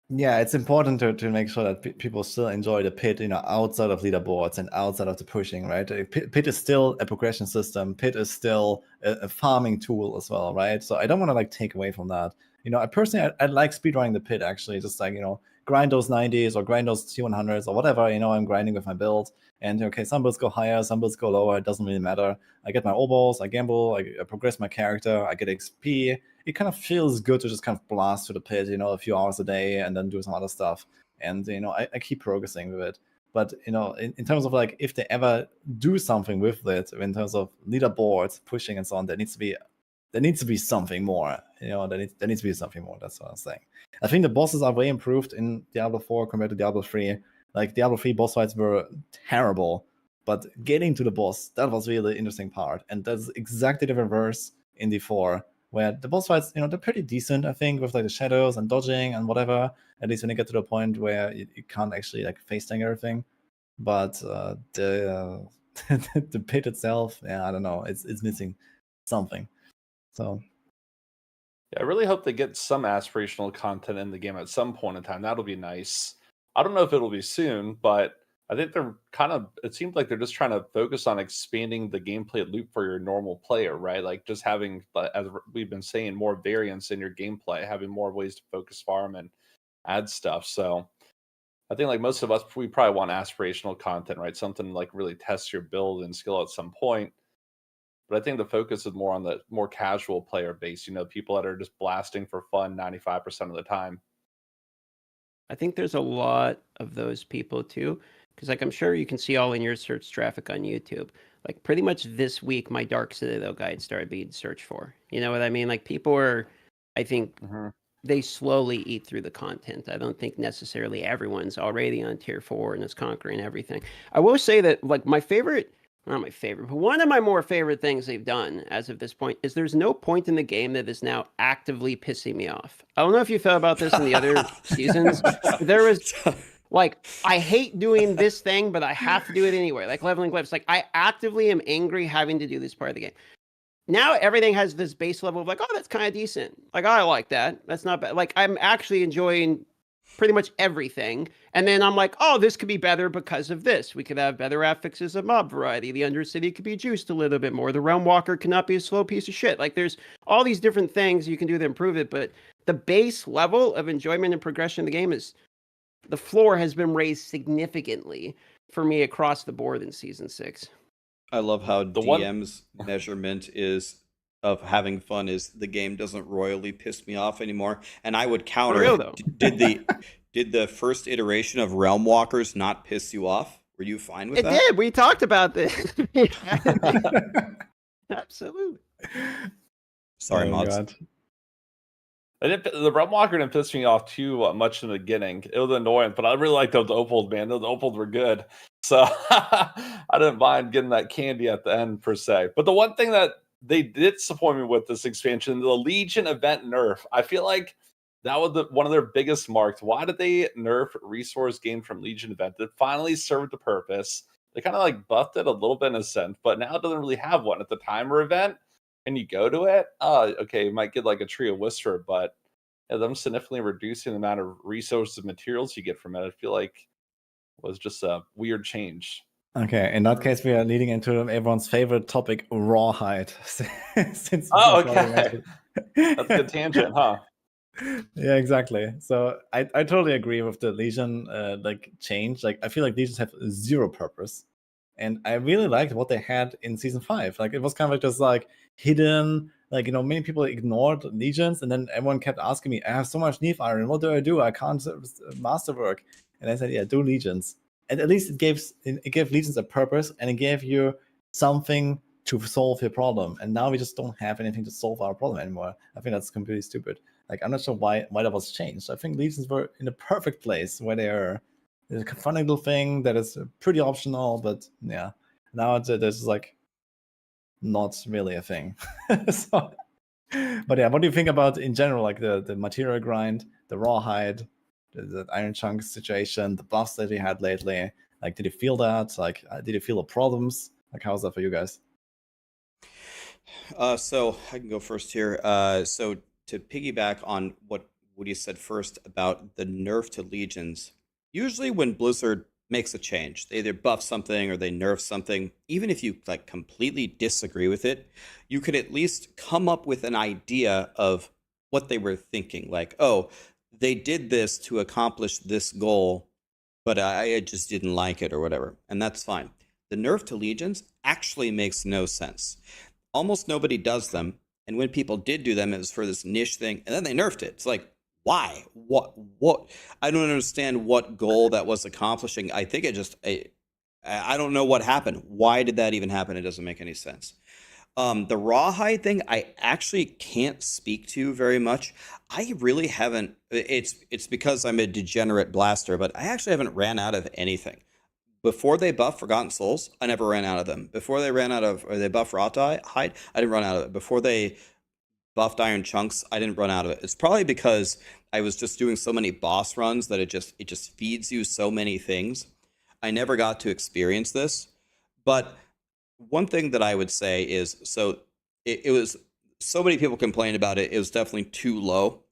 Yeah, it's important to make sure that people still enjoy the pit, outside of leaderboards and outside of the pushing, right? Pit is still a progression system. Pit is still a farming tool as well, right? So I don't want to like take away from that. I personally, I like speedrunning the pit, actually, just like, grind those 90s or grind those T100s or whatever. You know, I'm grinding with my build. And okay, some builds go higher, some builds go lower. It doesn't really matter. I get my obols, I gamble, I progress my character, I get XP. It kind of feels good to just kind of blast to the pit, you know, a few hours a day and then do some other stuff. And, you know, I keep progressing with it. But, you know, in terms of like, if they ever do something with it, in terms of leaderboards, pushing and so on, there needs to be something more. You know, there needs to be something more. That's what I'm saying. I think the bosses are way improved in Diablo 4 compared to Diablo 3. Like, Diablo 3 boss fights were terrible, but getting to the boss, that was really the interesting part. And that's exactly the reverse in D4, where the boss fights, you know, they're pretty decent, I think, with like the shadows and dodging and whatever. At least when you get to the point where you can't actually like face tank everything. But the the pit itself, yeah, I don't know, it's missing something. So Yeah, I really hope they get some aspirational content in the game at some point in time. That'll be nice. I don't know if it'll be soon, but I think they're kind of, it seems like they're just trying to focus on expanding the gameplay loop for your normal player, right? Like just having, as we've been saying, more variance in your gameplay, having more ways to focus farm and add stuff. So I think like most of us, we probably want aspirational content, right? Something like really test your build and skill at some point. But I think the focus is more on the more casual player base, you know, people that are just blasting for fun 95% of the time. I think there's a lot of those people too, because like I'm sure you can see all in your search traffic on YouTube. Like pretty much this week, my Dark Citadel guide started being searched for. You know what I mean? Like people are, I think they slowly eat through the content. I don't think necessarily everyone's already on tier 4 and is conquering everything. I will say that like my favorite, not my favorite, but one of my more favorite things they've done as of this point is there's no point in the game that is now actively pissing me off. I don't know if you thought about this in the other seasons. There was like, I hate doing this thing, but I have to do it anyway. Like leveling glyphs. Like I actively am angry having to do this part of the game. Now everything has this base level of like, oh, that's kind of decent. Like, I like that. That's not bad. Like, I'm actually enjoying pretty much everything. And then I'm like, oh, this could be better because of this. We could have better affixes of mob variety. The Undercity could be juiced a little bit more. The Realm Walker cannot be a slow piece of shit. Like, there's all these different things you can do to improve it. But the base level of enjoyment and progression in the game is, the floor has been raised significantly for me across the board in Season 6. I love how The one- DM's measurement is of having fun is the game doesn't royally piss me off anymore. And I would counter, For real, though. did the first iteration of Realm Walkers not piss you off? Were you fine with It that? did. We talked about this. Absolutely. Sorry, Oh, mods. God. The Realm Walker didn't piss me off too much in the beginning. It was annoying, but I really liked those opals, man. Those opals were good. So I didn't mind getting that candy at the end per se. But the one thing that they did disappoint me with this expansion, the Legion event nerf. I feel like that was one of their biggest marks. Why did they nerf resource gain from Legion event? It finally served the purpose. They kind of like buffed it a little bit in a sense, but now it doesn't really have one. At the timer event, and you go to it, okay, you might get like a Tree of Whisper, but yeah, them significantly reducing the amount of resources and materials you get from it, I feel like was just a weird change. Okay, in that case, we are leading into everyone's favorite topic, rawhide. Since Okay. That's a good tangent, huh? Yeah, exactly. So I totally agree with the Legion like change. Like I feel like Legions have zero purpose. And I really liked what they had in season 5. Like it was kind of like just like hidden, like, you know, many people ignored Legions, and then everyone kept asking me, I have so much Neve Iron, what do? I can't masterwork. And I said, yeah, do Legions. And at least it gave Legions a purpose, and it gave you something to solve your problem. And now we just don't have anything to solve our problem anymore. I think that's completely stupid. Like I'm not sure why that was changed. I think Legions were in a perfect place where they are. There's a funny little thing that is pretty optional, but yeah, now there's like not really a thing. So, but yeah, what do you think about in general, like the material grind, the rawhide, the iron chunk situation, the buffs that you had lately? Like, did you feel that? Like, did you feel the problems? Like, how's that for you guys? So I can go first here. So to piggyback on what Woody said first about the nerf to Legions, usually when Blizzard makes a change, they either buff something or they nerf something, even if you like completely disagree with it, you could at least come up with an idea of what they were thinking. Like, oh, they did this to accomplish this goal, but I just didn't like it or whatever, and that's fine. The nerf to legions actually makes no sense. Almost nobody does them, and when people did do them, it was for this niche thing, and then they nerfed it. It's like, why? What? I don't understand what goal that was accomplishing. I think it just, I don't know what happened. Why did that even happen? It doesn't make any sense. The rawhide thing, I actually can't speak to very much. I really haven't. It's because I'm a degenerate blaster, but I actually haven't ran out of anything. Before they buffed Forgotten Souls, I never ran out of them. Before they ran out of, or they buffed Rawhide, I didn't run out of it. Before they buffed Iron Chunks, I didn't run out of it. It's probably because I was just doing so many boss runs that it just feeds you so many things. I never got to experience this, but one thing that I would say is, so it was, so many people complained about it. It was definitely too low.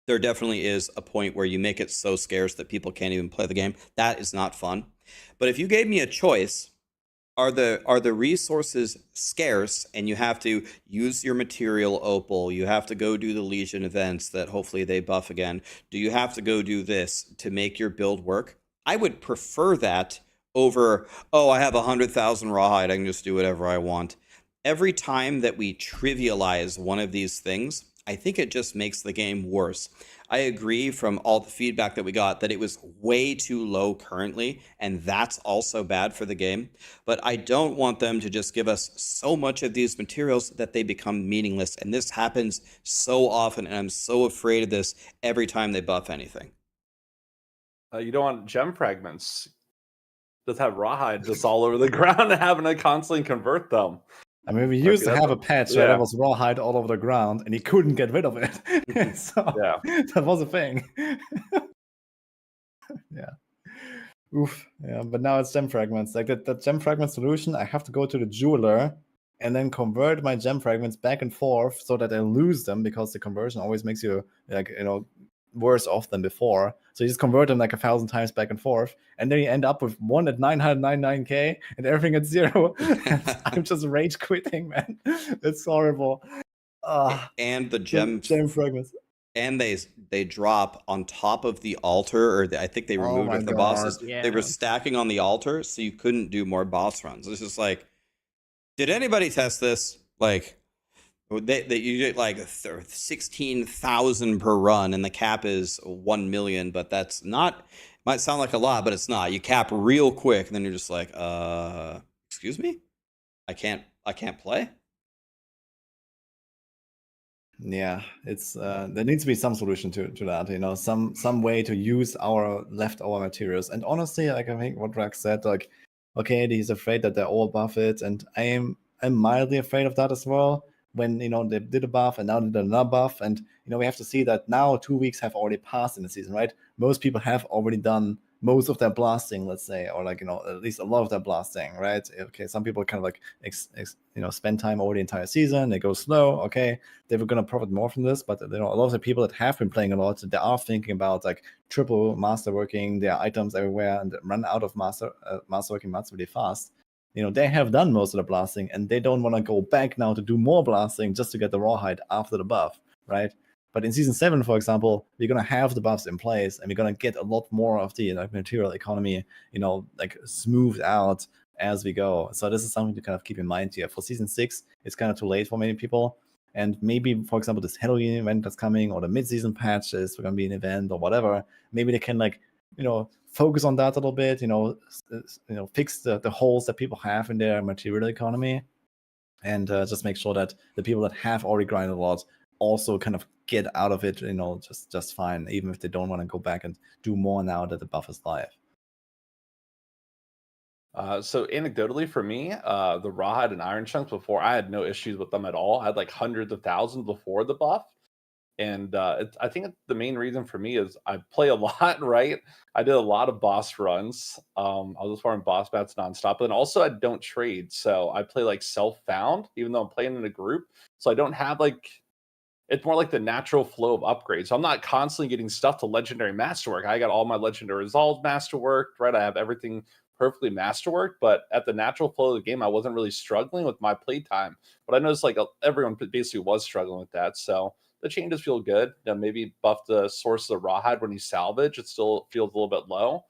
There definitely is a point where you make it so scarce that people can't even play the game. That is not fun. But if you gave me a choice, are the resources scarce and you have to use your material opal, you have to go do the Legion events that hopefully they buff again, do you have to go do this to make your build work? I would prefer that over, oh, I have 100,000 rawhide, I can just do whatever I want. Every time that we trivialize one of these things, I think it just makes the game worse. I agree from all the feedback that we got that it was way too low currently, and that's also bad for the game. But I don't want them to just give us so much of these materials that they become meaningless. And this happens so often, and I'm so afraid of this every time they buff anything. You don't want gem fragments. Just have rawhide just all over the ground and having to constantly convert them. I mean, we used to have a patch where there was rawhide all over the ground, and he couldn't get rid of it. So that was a thing. Yeah. Oof. Yeah, but now it's gem fragments. Like that gem fragment solution, I have to go to the jeweler and then convert my gem fragments back and forth so that I lose them, because the conversion always makes you, like, worse off than before. So you just convert them like 1,000 times back and forth, and then you end up with one at 999k and everything at 0. I'm just rage quitting, man. It's horrible. And the gem fragments. And they drop on top of the altar, or I think they removed it for the bosses. Yeah. They were stacking on the altar, so you couldn't do more boss runs. It's just like, did anybody test this? Like, you get like 16,000 per run, and the cap is 1 million, but that's not. Might sound like a lot, but it's not. You cap real quick, and then you're just like, excuse me, I can't play. Yeah, it's there needs to be some solution to that, some way to use our leftover materials. And honestly, like, I think what Rax said, like, okay, he's afraid that they're all buff it, and I'm mildly afraid of that as well. When they did a buff and now they did another buff, and we have to see that now 2 weeks have already passed in the season, right? Most people have already done most of their blasting, let's say, or like at least a lot of their blasting, right? Okay, some people kind of like spend time over the entire season, they go slow. Okay, they were gonna profit more from this, but a lot of the people that have been playing a lot, they are thinking about like triple masterworking their items everywhere and run out of masterworking mats really fast. They have done most of the blasting, and they don't want to go back now to do more blasting just to get the rawhide after the buff, right? But in Season 7, for example, we're going to have the buffs in place, and we're going to get a lot more of the material economy, smoothed out as we go. So this is something to kind of keep in mind here. For Season 6, it's kind of too late for many people. And maybe, for example, this Halloween event that's coming, or the mid-season patch is going to be an event or whatever. Maybe they can, focus on that a little bit, fix the holes that people have in their material economy, and just make sure that the people that have already grinded a lot also kind of get out of it, just fine, even if they don't want to go back and do more now that the buff is live. So anecdotally for me, the rawhide and iron chunks before, I had no issues with them at all. I had like hundreds of thousands before the buff. And I think the main reason for me is I play a lot, right? I did a lot of boss runs. I was just farming boss bats nonstop. And also I don't trade. So I play like self-found, even though I'm playing in a group. So I don't have it's more like the natural flow of upgrades. So I'm not constantly getting stuff to legendary masterwork. I got all my legendary resolved masterworked, right? I have everything perfectly masterworked, but at the natural flow of the game, I wasn't really struggling with my playtime. But I noticed like everyone basically was struggling with that. So the changes feel good. Maybe buff the source of rawhide when you salvage. It still feels a little bit low.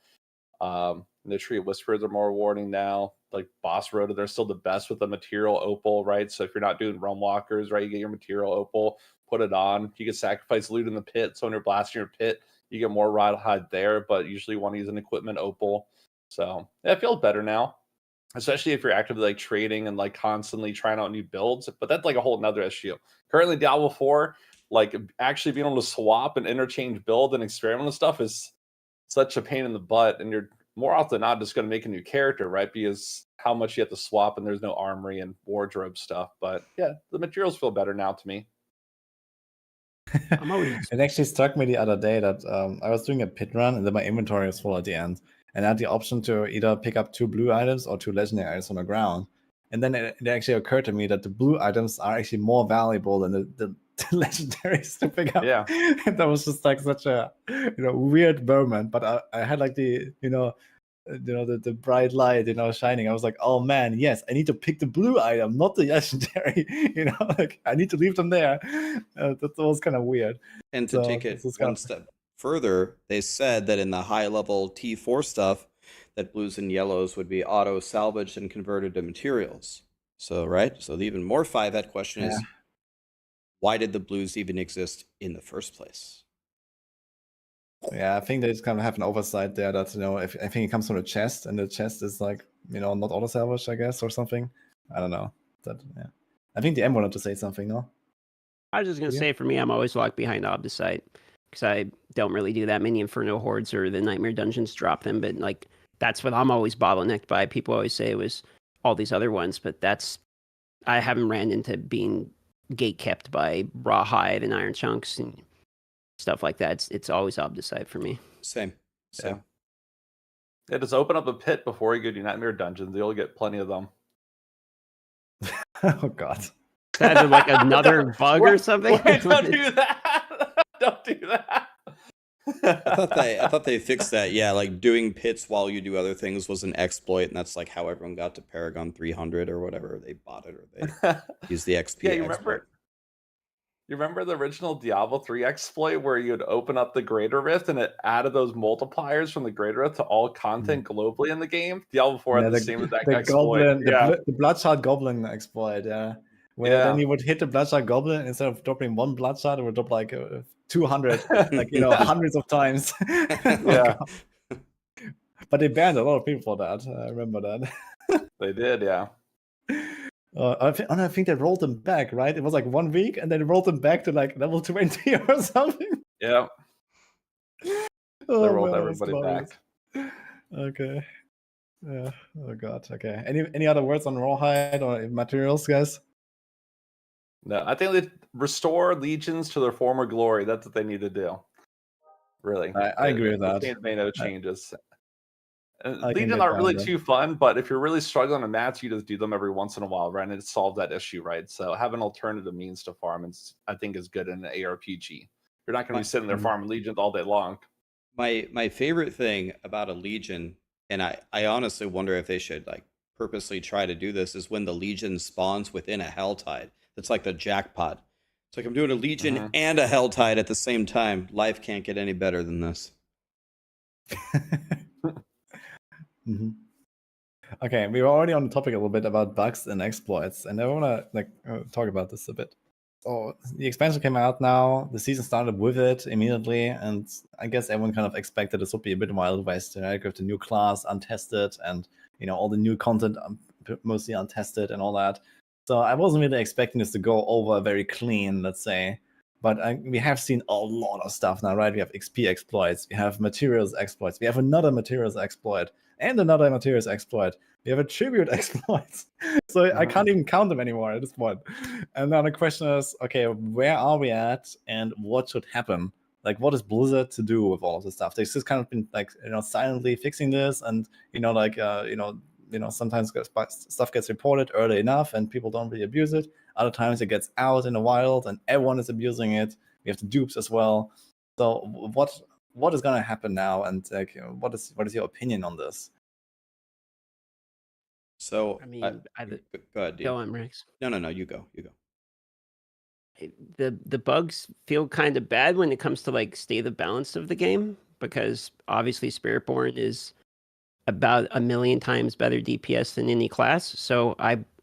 The tree whispers are more rewarding now. Like boss road, they're still the best with the material opal, right? So if you're not doing realm walkers, right, you get your material opal, put it on. You can sacrifice loot in the pit, so when you're blasting your pit, you get more rawhide there, but usually you want to use an equipment opal. So yeah, it feels better now, especially if you're actively like trading and like constantly trying out new builds. But that's like a whole nother issue. Currently, Diablo 4, like actually being able to swap and interchange build and experiment with stuff is such a pain in the butt, and you're more often than not just going to make a new character, right? Because how much you have to swap, and there's no armory and wardrobe stuff. But yeah, the materials feel better now to me. I'm always It actually struck me the other day that I was doing a pit run and then my inventory was full at the end. And I had the option to either pick up 2 blue items or 2 legendary items on the ground. And then it actually occurred to me that the blue items are actually more valuable than the legendaries to pick up. Yeah. And that was just like such a weird moment. But I had like the the bright light shining. I was like, oh man, yes, I need to pick the blue item, not the legendary. Like I need to leave them there. That was kind of weird. And to So, take this it is kind one of- step further, they said that in the high level T4 stuff, that blues and yellows would be auto salvaged and converted to materials. So, right? So the even more 5-et question is, why did the blues even exist in the first place? Yeah, I think they just kind of have an oversight there that if I think it comes from the chest, and the chest is like not auto salvage, I guess, or something. I don't know. I think the M wanted to say something, no? I was just gonna Yeah. say, for me, I'm always locked behind Obdicite because I don't really do that many Infernal hordes or the Nightmare dungeons drop them. But like that's what I'm always bottlenecked by. People always say it was all these other ones, but I haven't ran into being gate kept by rawhide and iron chunks and stuff like that. It's always Obdicite for me. Same. Yeah, just open up a pit before you go to Nightmare dungeons. You'll get plenty of them. Oh god. That is like another bug or something. Wait, don't do that. Don't do that. I thought they fixed that. Yeah, like doing pits while you do other things was an exploit, and that's like how everyone got to Paragon 300 or whatever. They bought it or they used the XP. Yeah, you exploit. remember the original Diablo 3 exploit where you'd open up the Greater Rift and it added those multipliers from the Greater Rift to all content globally in the game? Diablo 4 had the same exact exploit. Goblin, Yeah. the Bloodshot Goblin exploit, where then you would hit the Bloodshot Goblin, instead of dropping 1 Bloodshot, it would drop like 200, like hundreds of times. Yeah. But they banned a lot of people for that. I remember that. They did, yeah. I think they rolled them back, right? It was like 1 week, and then they rolled them back to like level 20 or something. Yeah. Oh, They rolled man, everybody that's back. Okay. Yeah. Oh god. Okay. Any other words on rawhide or materials, guys? No, I think they restore legions to their former glory. That's what they need to do. Really. I agree with that. They made no changes. I can Legions get aren't down really with that. too fun, but if you're really struggling on mats, you just do them every once in a while, right? And it solves that issue, right? So having alternative means to farm I think is good in an ARPG. You're not going to be sitting there farming legions all day long. My favorite thing about a legion, and I honestly wonder if they should like purposely try to do this, is when the legion spawns within a helltide. That's like the jackpot. It's like I'm doing a legion and a helltide at the same time. Life can't get any better than this. Okay, we were already on the topic a little bit about bugs and exploits, and I want to talk about this a bit. So the expansion came out now. The season started with it immediately, and I guess everyone kind of expected this would be a bit Wild West, right? With the new class untested, and all the new content mostly untested and all that. So I wasn't really expecting this to go over very clean, let's say. But we have seen a lot of stuff now, right? We have XP exploits, we have materials exploits, we have another materials exploit, and another materials exploit. We have a tribute exploit. So I can't even count them anymore at this point. And now the question is, okay, where are we at, and what should happen? Like, what is Blizzard to do with all of this stuff? They've just kind of been like, silently fixing this, and sometimes stuff gets reported early enough and people don't really abuse it. Other times it gets out in the wild and everyone is abusing it. We have the dupes as well. So what is going to happen now, and like what is your opinion on this? So I mean, go ahead. Dean. go on, Rex. No, you go. the bugs feel kind of bad when it comes to like state of balance of the game, because obviously Spiritborn is about 1,000,000 times better DPS than any class. So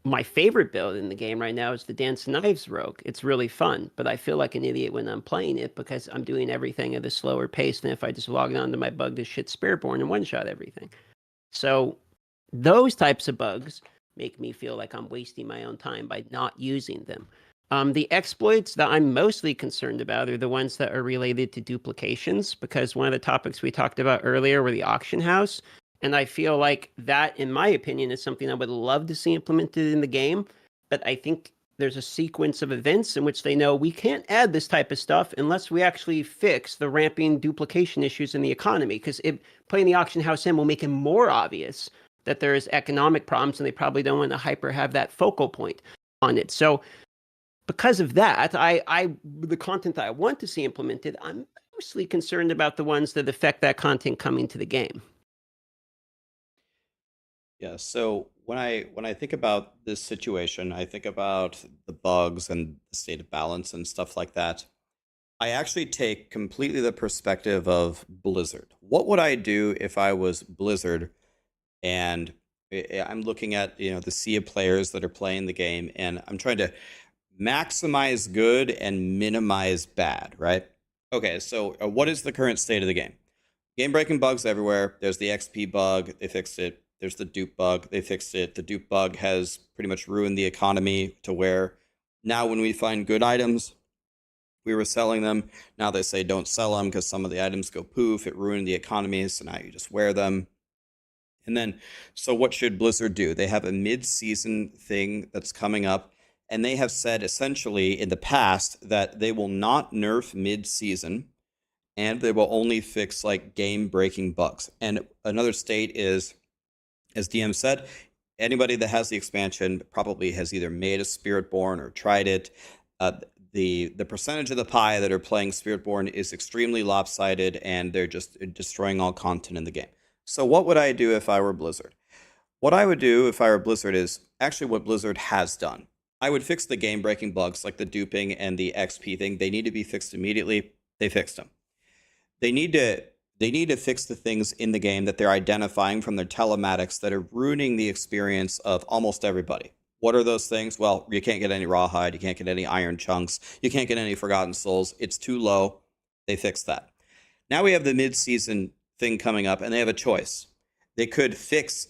my favorite build in the game right now is the Dance Knives Rogue. It's really fun, but I feel like an idiot when I'm playing it because I'm doing everything at a slower pace than if I just logged onto my bug to shit Spiritborn and one-shot everything. So those types of bugs make me feel like I'm wasting my own time by not using them. The exploits that I'm mostly concerned about are the ones that are related to duplications, because one of the topics we talked about earlier were the auction house. And I feel like that, in my opinion, is something I would love to see implemented in the game. But I think there's a sequence of events in which they know we can't add this type of stuff unless we actually fix the ramping duplication issues in the economy. Because putting the auction house in will make it more obvious that there is economic problems, and they probably don't want to have that focal point on it. So because of that, the content that I want to see implemented, I'm mostly concerned about the ones that affect that content coming to the game. Yeah, so when I think about this situation, I think about the bugs and the state of balance and stuff like that. I actually take completely the perspective of Blizzard. What would I do if I was Blizzard and I'm looking at, the sea of players that are playing the game, and I'm trying to maximize good and minimize bad, right? Okay, so what is the current state of the game? Game-breaking bugs everywhere. There's the XP bug. They fixed it. There's the dupe bug. They fixed it. The dupe bug has pretty much ruined the economy to where now when we find good items, we were selling them. Now they say don't sell them because some of the items go poof. It ruined the economy, so now you just wear them. And then, so what should Blizzard do? They have a mid-season thing that's coming up, and they have said essentially in the past that they will not nerf mid-season, and they will only fix like game-breaking bugs. And another state is, as DM said, anybody that has the expansion probably has either made a Spiritborn or tried it. The percentage of the pie that are playing Spiritborn is extremely lopsided, and they're just destroying all content in the game. So what would I do if I were Blizzard? What I would do if I were Blizzard is actually what Blizzard has done. I would fix the game-breaking bugs like the duping and the XP thing. They need to be fixed immediately. They fixed them. They need to fix the things in the game that they're identifying from their telematics that are ruining the experience of almost everybody. What are those things? Well, you can't get any rawhide. You can't get any iron chunks. You can't get any forgotten souls. It's too low. They fixed that. Now we have the mid-season thing coming up, and they have a choice. They could fix...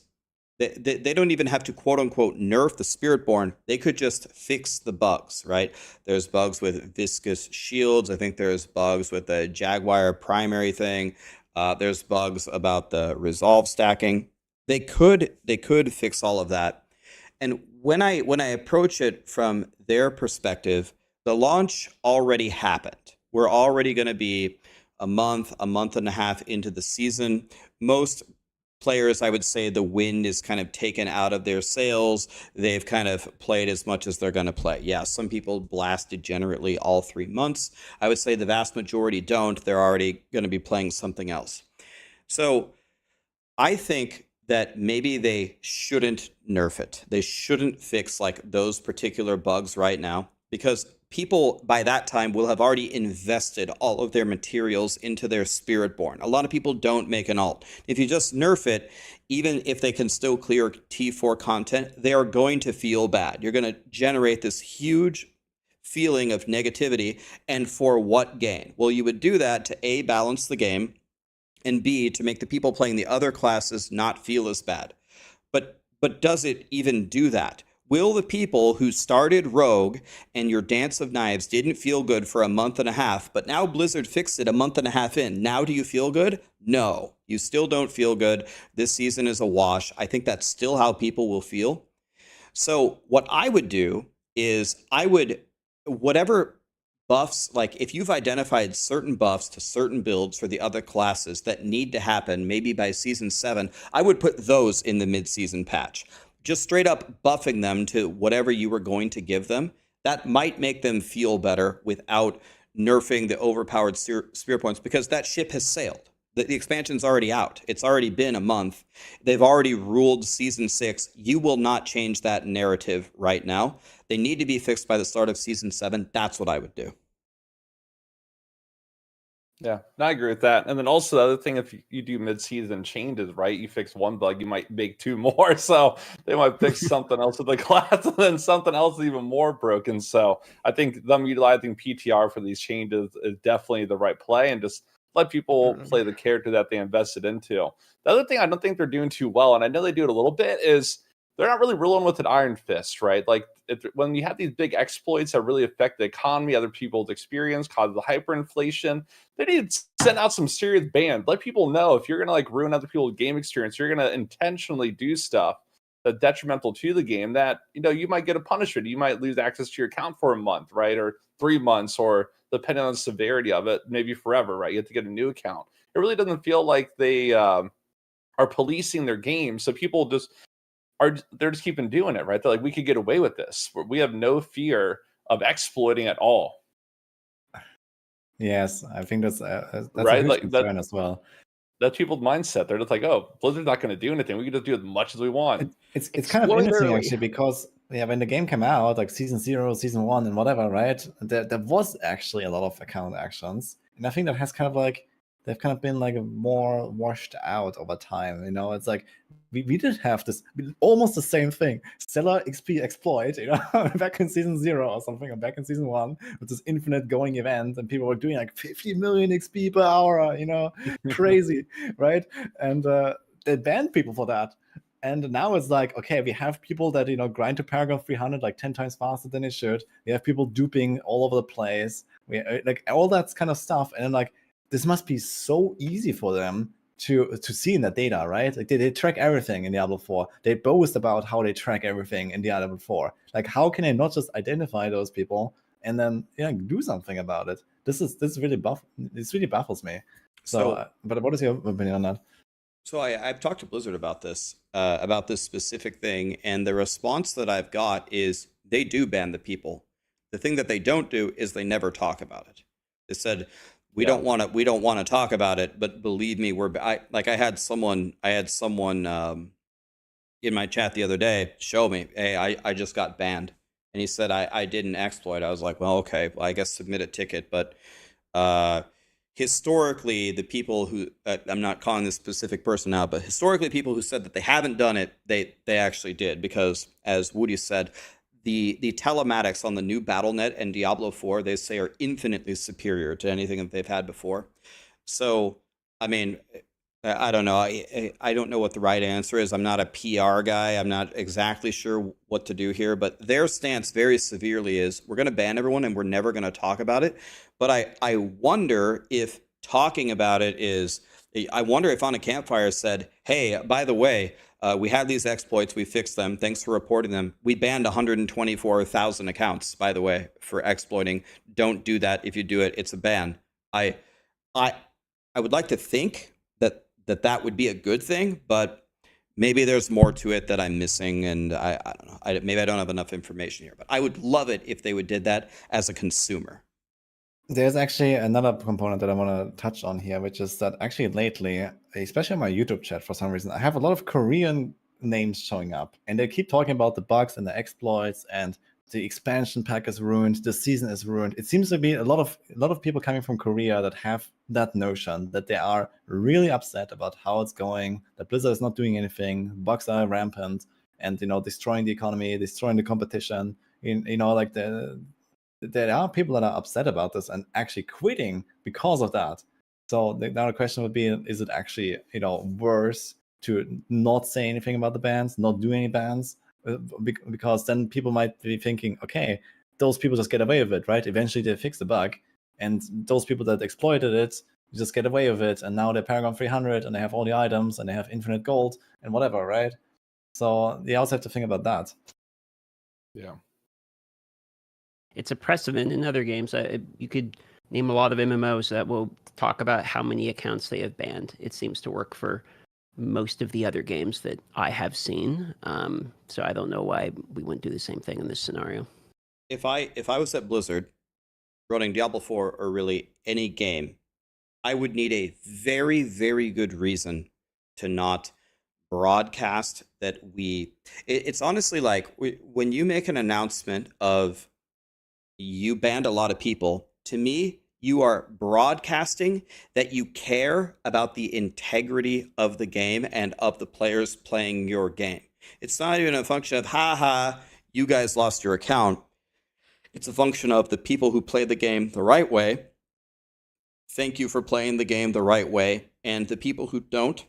They don't even have to quote-unquote nerf the Spiritborn. They could just fix the bugs, right? There's bugs with viscous shields. I think there's bugs with the Jaguar primary thing. There's bugs about the resolve stacking. They could fix all of that. And when I approach it from their perspective, the launch already happened. We're already going to be a month and a half into the season. Most players, I would say the wind is kind of taken out of their sails. They've kind of played as much as they're going to play. Yeah, some people blast degenerately all 3 months. I would say the vast majority don't. They're already going to be playing something else. So I think that maybe they shouldn't nerf it. They shouldn't fix like those particular bugs right now, because people by that time will have already invested all of their materials into their Spiritborn. A lot of people don't make an alt. If you just nerf it, even if they can still clear T4 content, they are going to feel bad. You're going to generate this huge feeling of negativity. And for what gain? Well, you would do that to A, balance the game, and B, to make the people playing the other classes not feel as bad. But does it even do that? Will the people who started Rogue and your Dance of Knives didn't feel good for a month and a half, but now Blizzard fixed it a month and a half in? Now do you feel good? No, you still don't feel good. This season is a wash. I think that's still how people will feel. So what I would do is whatever buffs, like if you've identified certain buffs to certain builds for the other classes that need to happen, maybe by season 7, I would put those in the mid-season patch. Just straight up buffing them to whatever you were going to give them. That might make them feel better without nerfing the overpowered spirit points, because that ship has sailed. The expansion's already out. It's already been a month. They've already ruled Season 6. You will not change that narrative right now. They need to be fixed by the start of Season 7. That's what I would do. Yeah, I agree with that. And then also the other thing, if you do mid-season changes, right, you fix one bug, you might make 2 more. So they might fix something else with the class, and then something else even more broken. So I think them utilizing PTR for these changes is definitely the right play, and just let people play the character that they invested into. The other thing I don't think they're doing too well, and I know they do it a little bit, is they're not really ruling with an iron fist, right? Like when you have these big exploits that really affect the economy, other people's experience, cause the hyperinflation, they need to send out some serious bans. Let people know if you're going to like ruin other people's game experience, you're going to intentionally do stuff that's detrimental to the game, that, you know, you might get a punishment. You might lose access to your account for a month, right? Or 3 months, or depending on the severity of it, maybe forever, right? You have to get a new account. It really doesn't feel like they are policing their game. So people they're just keeping doing it, right? They're like, we could get away with this. We have no fear of exploiting at all. Yes, I think that's a Right? huge Like concern as well. that's people's mindset. They're just like, oh, Blizzard's not going to do anything. We can just do as much as we want. It's kind of Exploit interesting early. actually, because when the game came out, like Season 0, Season 1, and whatever, right? There was actually a lot of account actions, and I think that has kind of like they've kind of been like more washed out over time. You know, it's like we did have this almost the same thing, stellar XP exploit, you know, back in Season 0 or something, or back in Season 1 with this infinite going event, and people were doing like 50 million XP per hour, you know, crazy, right? And they banned people for that. And now it's like, okay, we have people that, you know, grind to Paragon 300 like 10 times faster than it should. We have people duping all over the place. We like all that kind of stuff. And then like, this must be so easy for them to see in the data, right? Like they track everything in Diablo 4. They boast about how they track everything in Diablo 4. Like, how can they not just identify those people and then do something about it? This really baffles me. So, but what is your opinion on that? So I've talked to Blizzard about this specific thing, and the response that I've got is they do ban the people. The thing that they don't do is they never talk about it. They said we don't want to talk about it, but believe me, I had someone in my chat the other day show me, hey, I just got banned, and he said I didn't exploit. I was like, well, okay, well, I guess submit a ticket, but historically, the people who I'm not calling this specific person out, but historically, people who said that they haven't done it, they actually did, because as Woody said, the telematics on the new BattleNet and Diablo 4, they say, are infinitely superior to anything that they've had before. So, I mean, I don't know. I don't know what the right answer is. I'm not a PR guy. I'm not exactly sure what to do here, but their stance very severely is we're going to ban everyone and we're never going to talk about it. But I wonder if talking about it is, I wonder if On a Campfire said, hey, by the way, we had these exploits, we fixed them, thanks for reporting them. We banned 124,000 accounts, by the way, for exploiting. Don't do that. If you do it, it's a ban. I would like to think that would be a good thing, but maybe there's more to it that I'm missing, and I don't know. Maybe I don't have enough information here, but I would love it if they would did that as a consumer. There's actually another component that I want to touch on here, which is that actually lately, especially in my YouTube chat, for some reason, I have a lot of Korean names showing up, and they keep talking about the bugs and the exploits, and the expansion pack is ruined, the season is ruined. It seems to be a lot of people coming from Korea that have that notion, that they are really upset about how it's going, that Blizzard is not doing anything, bugs are rampant, and destroying the economy, destroying the competition. Like there are people that are upset about this and actually quitting because of that. So the other question would be, is it actually worse to not say anything about the bans, not do any bans? Because then people might be thinking, okay, those people just get away with it, right? Eventually they fix the bug, and those people that exploited it just get away with it, and now they're Paragon 300 and they have all the items and they have infinite gold and whatever, right? So they also have to think about that. Yeah. It's a precedent in other games. You could name a lot of MMOs that will talk about how many accounts they have banned. It seems to work for most of the other games that I have seen. So I don't know why we wouldn't do the same thing in this scenario. If I was at Blizzard running Diablo 4 or really any game, I would need a very, very good reason to not broadcast that it's honestly like when you make an announcement of you banned a lot of people, to me, you are broadcasting that you care about the integrity of the game and of the players playing your game. It's not even a function of, haha, you guys lost your account. It's a function of the people who play the game the right way. Thank you for playing the game the right way. And the people who don't,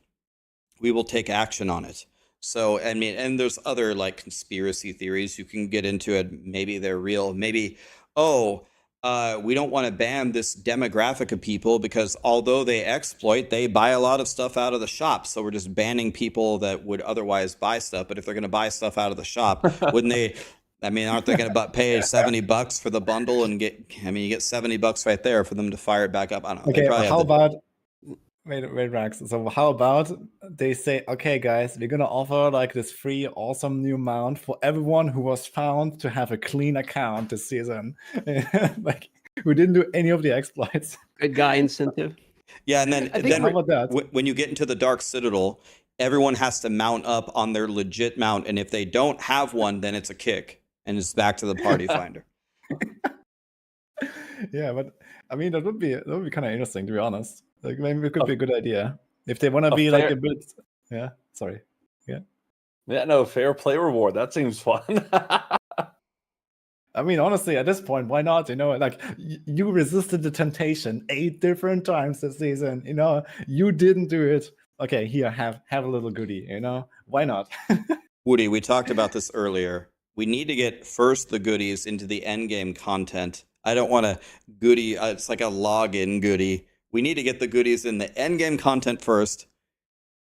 we will take action on it. So, I mean, and there's other like conspiracy theories you can get into it. Maybe they're real. Maybe, we don't want to ban this demographic of people because although they exploit, they buy a lot of stuff out of the shop. So we're just banning people that would otherwise buy stuff. But if they're going to buy stuff out of the shop, wouldn't they? I mean, aren't they going to pay $70 for the bundle and you get $70 right there for them to fire it back up? I don't know. Okay, how about wait, Rax. So how about they say, okay, guys, we're gonna offer like this free, awesome new mount for everyone who was found to have a clean account this season, like who didn't do any of the exploits. Good guy incentive. Yeah, and then how about that? When you get into the Dark Citadel, everyone has to mount up on their legit mount, and if they don't have one, then it's a kick, and it's back to the party finder. Yeah, but I mean that would be kind of interesting, to be honest. Like maybe it could be a good idea if they want to be like a bit. Yeah, sorry. Yeah. Yeah, no, fair play reward. That seems fun. I mean, honestly, at this point, why not? You know, like you resisted the temptation 8 different times this season. You know, you didn't do it. Okay, here, have a little goodie. You know, why not? Woody, we talked about this earlier. We need to get first the goodies into the endgame content. I don't want a goodie. It's like a login goodie. We need to get the goodies in the endgame content first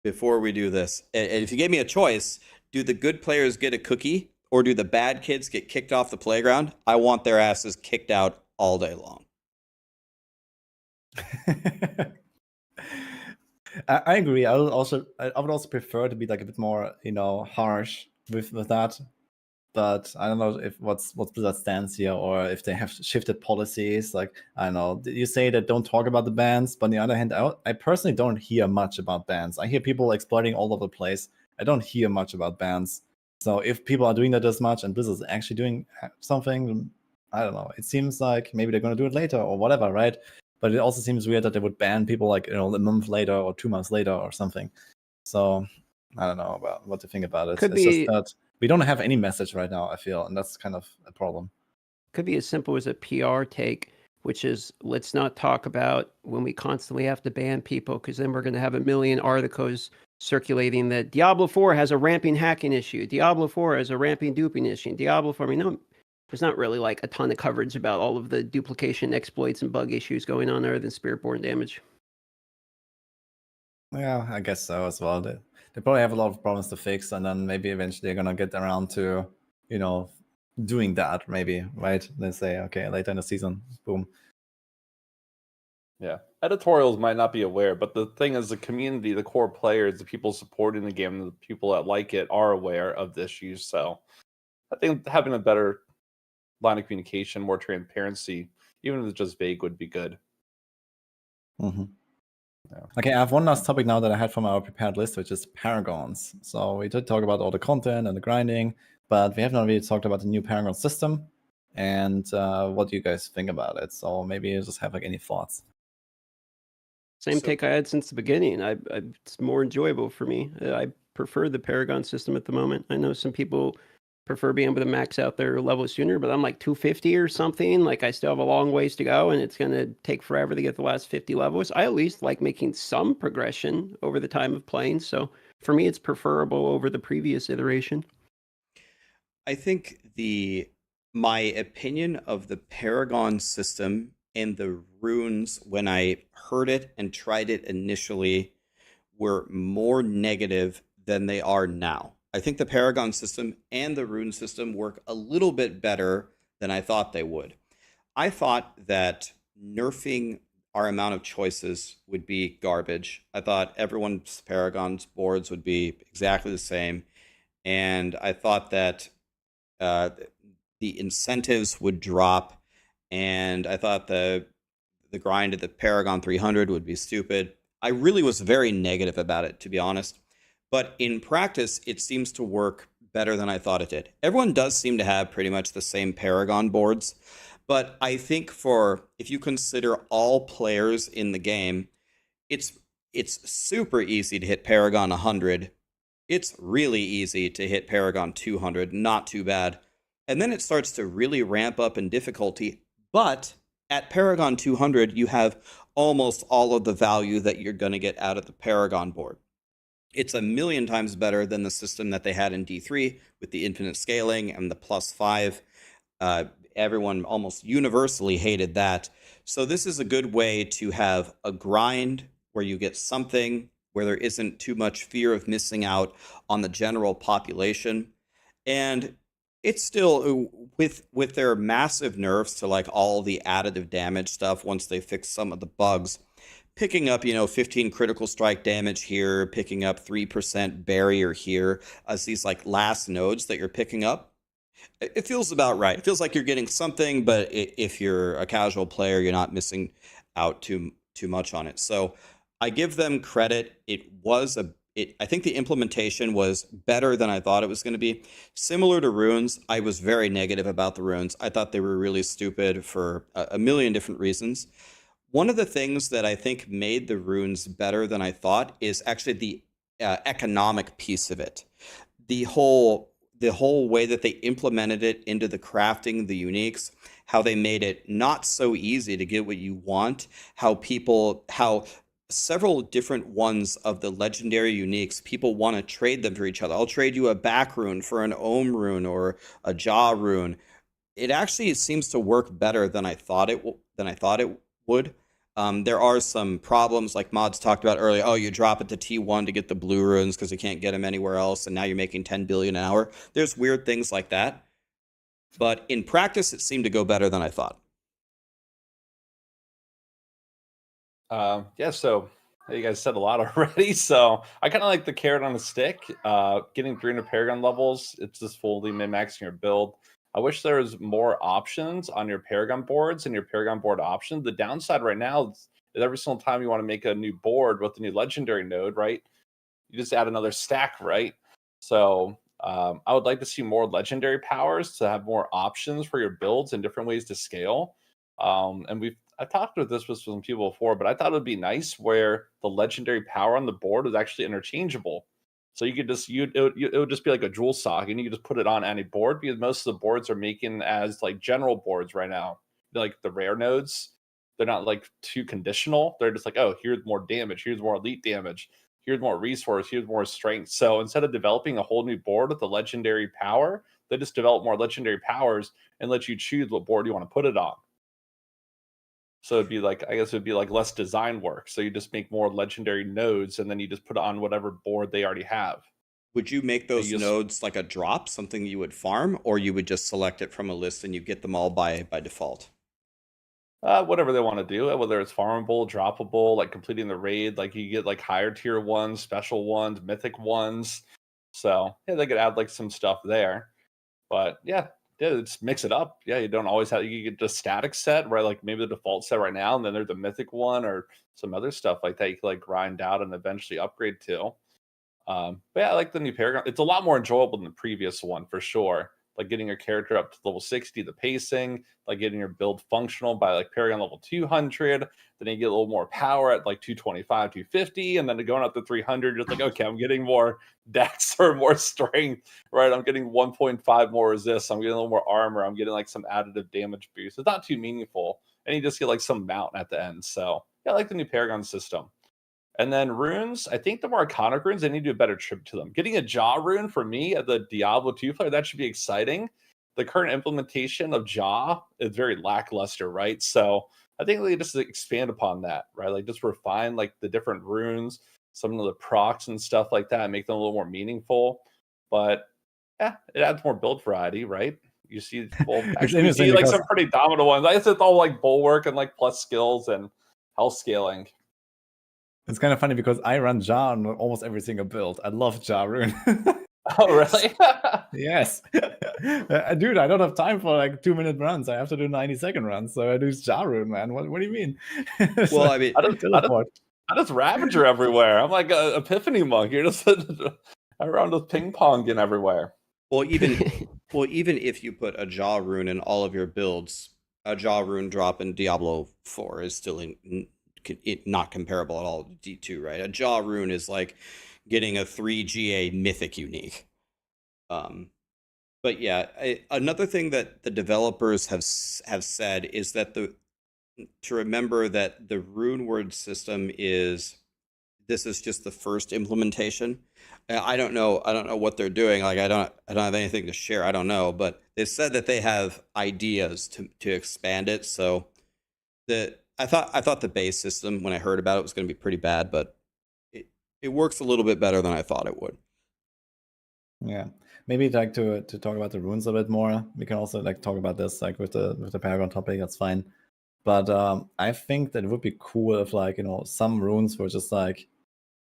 before we do this. And if you gave me a choice, do the good players get a cookie or do the bad kids get kicked off the playground? I want their asses kicked out all day long. I agree. I would also prefer to be like a bit more, you know, harsh with that. But I don't know if what's Blizzard's stance here, or if they have shifted policies. Like, I don't know. You say that don't talk about the bans, but on the other hand, I personally don't hear much about bans. I hear people exploiting all over the place. I don't hear much about bans. So if people are doing that as much and Blizzard's actually doing something, I don't know. It seems like maybe they're going to do it later or whatever, right? But it also seems weird that they would ban people like, you know, a month later or 2 months later or something. So I don't know about what to think about it. Could it's be, just that we don't have any message right now, I feel, and that's kind of a problem. Could be as simple as a PR take, which is let's not talk about when we constantly have to ban people, because then we're going to have a million articles circulating that Diablo 4 has a ramping hacking issue. Diablo 4 has a ramping duping issue. Diablo 4, I mean, no, there's not really like a ton of coverage about all of the duplication exploits and bug issues going on other than Spiritborn damage. Yeah, I guess so as well. They probably have a lot of problems to fix, and then maybe eventually they're gonna get around to, you know, doing that. Maybe, right? They say, okay, later in the season, boom. Yeah, editorials might not be aware, but the thing is, the community, the core players, the people supporting the game, the people that like it are aware of the issues. So I think having a better line of communication, more transparency, even if it's just vague, would be good. Mm-hmm. Yeah. Okay, I have one last topic now that I had from our prepared list, which is Paragons. So we did talk about all the content and the grinding, but we have not really talked about the new Paragon system and what do you guys think about it. So maybe you just have like any thoughts. Same take I had since the beginning. It's more enjoyable for me. I prefer the Paragon system at the moment. I know some people prefer being able to max out their level sooner, but I'm like 250 or something. Like I still have a long ways to go, and it's going to take forever to get the last 50 levels. I at least like making some progression over the time of playing. So for me, it's preferable over the previous iteration. I think my opinion of the Paragon system and the runes when I heard it and tried it initially were more negative than they are now. I think the Paragon system and the rune system work a little bit better than I thought they would. I thought that nerfing our amount of choices would be garbage. I thought everyone's Paragon's boards would be exactly the same. And I thought that the incentives would drop. And I thought the the grind of the Paragon 300 would be stupid. I really was very negative about it, to be honest. But in practice, it seems to work better than I thought it did. Everyone does seem to have pretty much the same Paragon boards. But I think if you consider all players in the game, it's super easy to hit Paragon 100. It's really easy to hit Paragon 200, not too bad. And then it starts to really ramp up in difficulty. But at Paragon 200, you have almost all of the value that you're going to get out of the Paragon board. It's a million times better than the system that they had in D3 with the infinite scaling and the +5. Everyone almost universally hated that. So this is a good way to have a grind where you get something where there isn't too much fear of missing out on the general population. And it's still, with their massive nerfs to like all the additive damage stuff once they fix some of the bugs, picking up, 15 critical strike damage here, picking up 3% barrier here as these like last nodes that you're picking up, it feels about right. It feels like you're getting something, but if you're a casual player, you're not missing out too much on it. So I give them credit. I think the implementation was better than I thought it was going to be. Similar to runes, I was very negative about the runes. I thought they were really stupid for a million different reasons. One of the things that I think made the runes better than I thought is actually the economic piece of it. The whole way that they implemented it into the crafting, the uniques, how they made it not so easy to get what you want, how several different ones of the legendary uniques, people want to trade them for each other. I'll trade you a back rune for an ohm rune or a jaw rune. It actually seems to work better than I thought it would. There are some problems like Mods talked about earlier. Oh, you drop it to T1 to get the blue runes because you can't get them anywhere else, and now you're making 10 billion an hour. There's weird things like that. But in practice, it seemed to go better than I thought. So you guys said a lot already. So I kind of like the carrot on the stick. Getting 300 Paragon levels, it's just fully min-maxing your build. I wish there was more options on your Paragon boards and your Paragon board options. The downside right now is every single time you want to make a new board with a new legendary node, right? You just add another stack, right? So I would like to see more legendary powers to have more options for your builds and different ways to scale. I talked with this with some people before, but I thought it would be nice where the legendary power on the board was actually interchangeable. So you could just it would just be like a jewel sock, and you could just put it on any board, because most of the boards are making as like general boards right now. They're like the rare nodes, they're not like too conditional. They're just like, oh, here's more damage, here's more elite damage, here's more resource, here's more strength. So instead of developing a whole new board with a legendary power, they just develop more legendary powers and let you choose what board you want to put it on. So it'd be like, I guess it'd be like less design work. So you just make more legendary nodes, and then you just put it on whatever board they already have. Would you make those nodes like a drop, something you would farm, or you would just select it from a list and you get them all by default? Whatever they want to do, whether it's farmable, droppable, like completing the raid, like you get like higher tier ones, special ones, mythic ones. So yeah, they could add like some stuff there. But yeah, just mix it up. Yeah, you don't always have, you get the static set, right? Like maybe the default set right now, and then there's the mythic one or some other stuff like that you can like grind out and eventually upgrade to. But yeah, I like the new Paragon. It's a lot more enjoyable than the previous one for sure. Like getting your character up to level 60, the pacing, like getting your build functional by like Paragon level 200. Then you get a little more power at like 225, 250, and then going up to 300, you're like, okay, I'm getting more dex or more strength, right? I'm getting 1.5 more resist. I'm getting a little more armor. I'm getting like some additive damage boost. It's not too meaningful, and you just get like some mount at the end. So yeah, I like the new Paragon system. And then runes, I think the more iconic runes, they need to do a better tribute to them. Getting a jaw rune for me at the Diablo 2 player, that should be exciting. The current implementation of jaw is very lackluster, right? So I think they just expand upon that, right? Like just refine like the different runes, some of the procs and stuff like that, and make them a little more meaningful. But yeah, it adds more build variety, right? You see, well, actually, you see like some pretty dominant ones. I guess it's all like bulwark and like plus skills and health scaling. It's kind of funny because I run Jar on almost every single build. I love Jar Rune. Oh, really? Yes. Dude, I don't have time for like 2-minute runs. I have to do 90-second runs. So I do Jarun, man. What do you mean? Well, I mean, I just, I just, teleport. I just Ravager everywhere. I'm like a Epiphany monk. You're just around with ping ponging everywhere. well, even if you put a Jaw rune in all of your builds, a Jaw rune drop in Diablo 4 is still not comparable at all to D2, right? A Jaw rune is like getting a 3 GA mythic unique. But yeah, another thing that the developers have said is that to remember that the rune word system this is just the first implementation. I don't know what they're doing. Like I don't have anything to share. I don't know, but they said that they have ideas to expand it. So I thought the base system, when I heard about it, was going to be pretty bad, but it works a little bit better than I thought it would. Yeah, maybe like to talk about the runes a bit more. We can also like talk about this like with the Paragon topic. That's fine. But I think that it would be cool if like some runes were just like,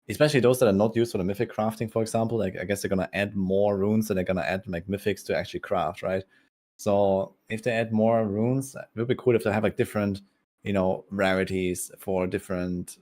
especially those that are not used for the mythic crafting, for example. Like I guess they're gonna add more runes and they're gonna add like mythics to actually craft, right? So if they add more runes, it would be cool if they have like different rarities for different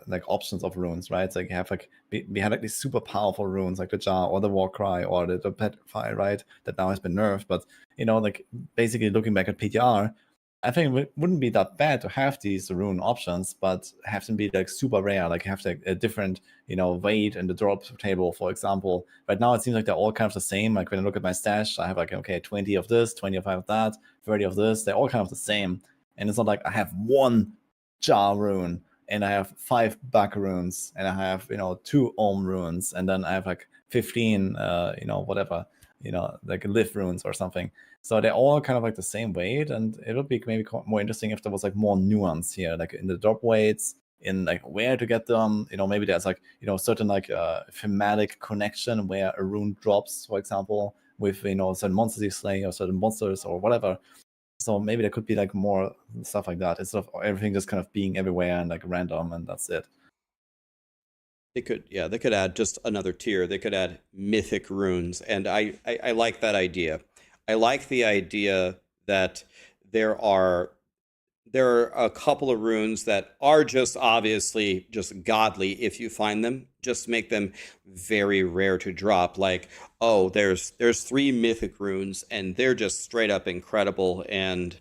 like options of runes, right? So like you have like we had like these super powerful runes like the Jar or the Warcry or the Petrify, right? That now has been nerfed, but like basically looking back at PTR, I think it wouldn't be that bad to have these rune options, but have them be like super rare, like have like a different weight in the drop table, for example. Right now it seems like they're all kind of the same. Like when I look at my stash, I have like 20 of this, 25 of that, 30 of this. They're all kind of the same, and it's not like I have one Jar rune and I have 5 Bug runes, and I have 2 Ohm runes, and then I have like 15 whatever, like Live runes or something. So they're all kind of like the same weight, and it would be maybe more interesting if there was like more nuance here, like in the drop weights, in like where to get them. Maybe there's like certain like thematic connection where a rune drops, for example, with certain monsters you slay or certain monsters or whatever. So maybe there could be like more stuff like that instead of everything just kind of being everywhere and like random and that's it. They could add just another tier. They could add mythic runes, and I like that idea. I like the idea that there are a couple of runes that are just obviously just godly if you find them. Just make them very rare to drop. Like, oh, there's 3 mythic runes and they're just straight up incredible, and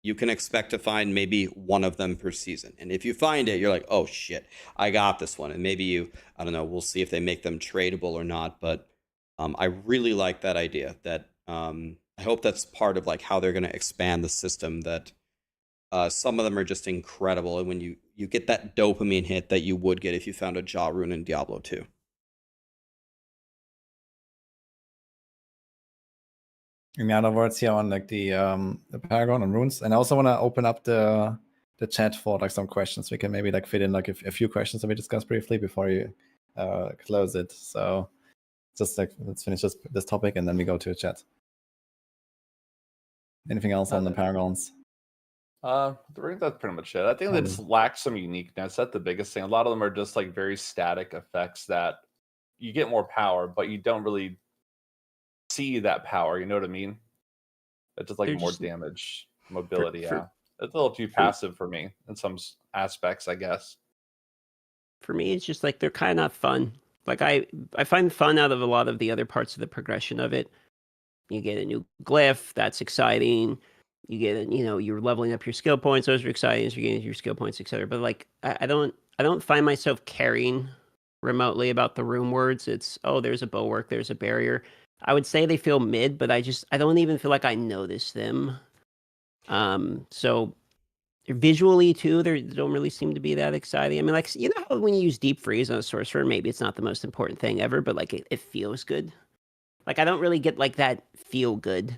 you can expect to find maybe one of them per season. And if you find it, you're like, oh shit, I got this one. And maybe I don't know, we'll see if they make them tradable or not. But I really like that idea. That I hope that's part of like how they're going to expand the system. That some of them are just incredible, and when you get that dopamine hit that you would get if you found a Jaw rune in Diablo 2. In other words, here on like the Paragon and runes, and I also want to open up the chat for like some questions. We can maybe like fit in like a few questions that we discussed briefly before you close it. So just like let's finish this topic and then we go to a chat. Anything else on the Paragons? I think that's pretty much it. I think that just lacks some uniqueness. That's the biggest thing. A lot of them are just like very static effects that you get more power, but you don't really see that power. You know what I mean? It's just like They're more just- damage, mobility. for- It's a little too passive for me in some aspects, I guess. For me, it's just like they're kind of fun. Like I find fun out of a lot of the other parts of the progression of it. You get a new glyph, that's exciting. You get you're leveling up your skill points, those are exciting as you're getting your skill points, etc. But like I don't find myself caring remotely about the rune words. It's there's a bulwark, there's a barrier. I would say they feel mid, but I don't even feel like I notice them. So visually too, they don't really seem to be that exciting. I mean, like how when you use deep freeze on a sorcerer, maybe it's not the most important thing ever, but like it feels good. Like I don't really get like that feel good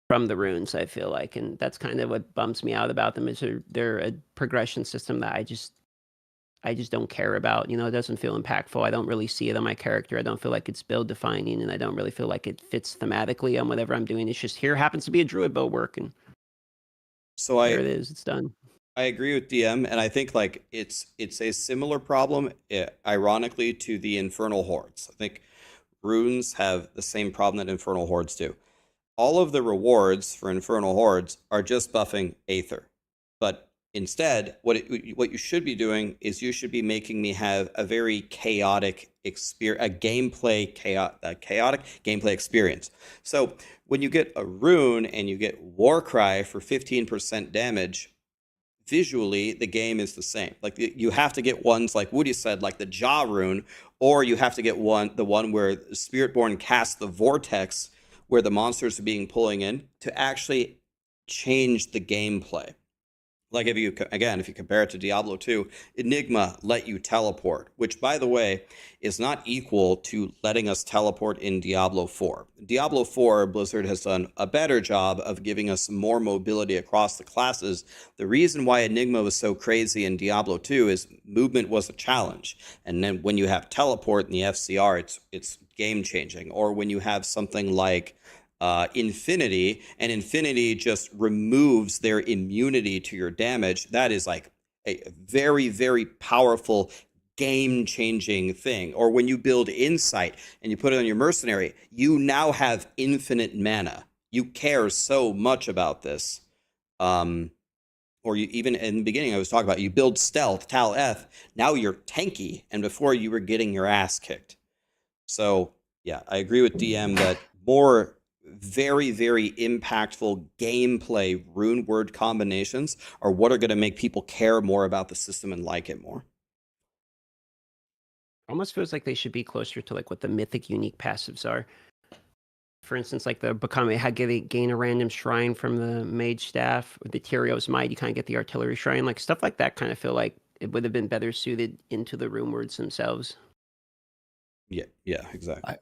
from the runes, I feel like, and that's kind of what bumps me out about them. Is they're a progression system that I just don't care about. It doesn't feel impactful. I don't really see it on my character. I don't feel like it's build defining, and I don't really feel like it fits thematically on whatever I'm doing. It's just here happens to be a druid bulwark, and So there it is. It's done. I agree with DM, and I think like it's a similar problem, ironically, to the Infernal hordes. I think runes have the same problem that Infernal Hordes do. All of the rewards for Infernal Hordes are just buffing Aether. But instead, what you should be doing is you should be making me have a very chaotic experience, a chaotic gameplay experience. So when you get a rune and you get Warcry for 15% damage, visually the game is the same. Like you have to get ones like Woody said, like the Jaw rune, or you have to get the one where Spiritborn casts the vortex where the monsters are being pulling in to actually change the gameplay. Like if you compare it to Diablo 2, Enigma let you teleport, which by the way is not equal to letting us teleport in Diablo 4. Diablo 4, Blizzard has done a better job of giving us more mobility across the classes. The reason why Enigma was so crazy in Diablo 2 is movement was a challenge. And then when you have teleport in the FCR, it's game changing. Or when you have something like Infinity, and Infinity just removes their immunity to your damage, that is like a very, very powerful game-changing thing. Or when you build Insight and you put it on your Mercenary, you now have infinite mana. You care so much about this. Or you even in the beginning I was talking about, you build Stealth, Tal F, now you're tanky, and before you were getting your ass kicked. So yeah, I agree with DM that more very, very impactful gameplay rune word combinations are what are going to make people care more about the system and like it more. Almost feels like they should be closer to like what the mythic unique passives are. For instance, like the Bakame had gain a random shrine from the mage staff, or the Tyrio's might, you kind of get the artillery shrine, like stuff like that. Kind of feel like it would have been better suited into the rune words themselves. Yeah, exactly.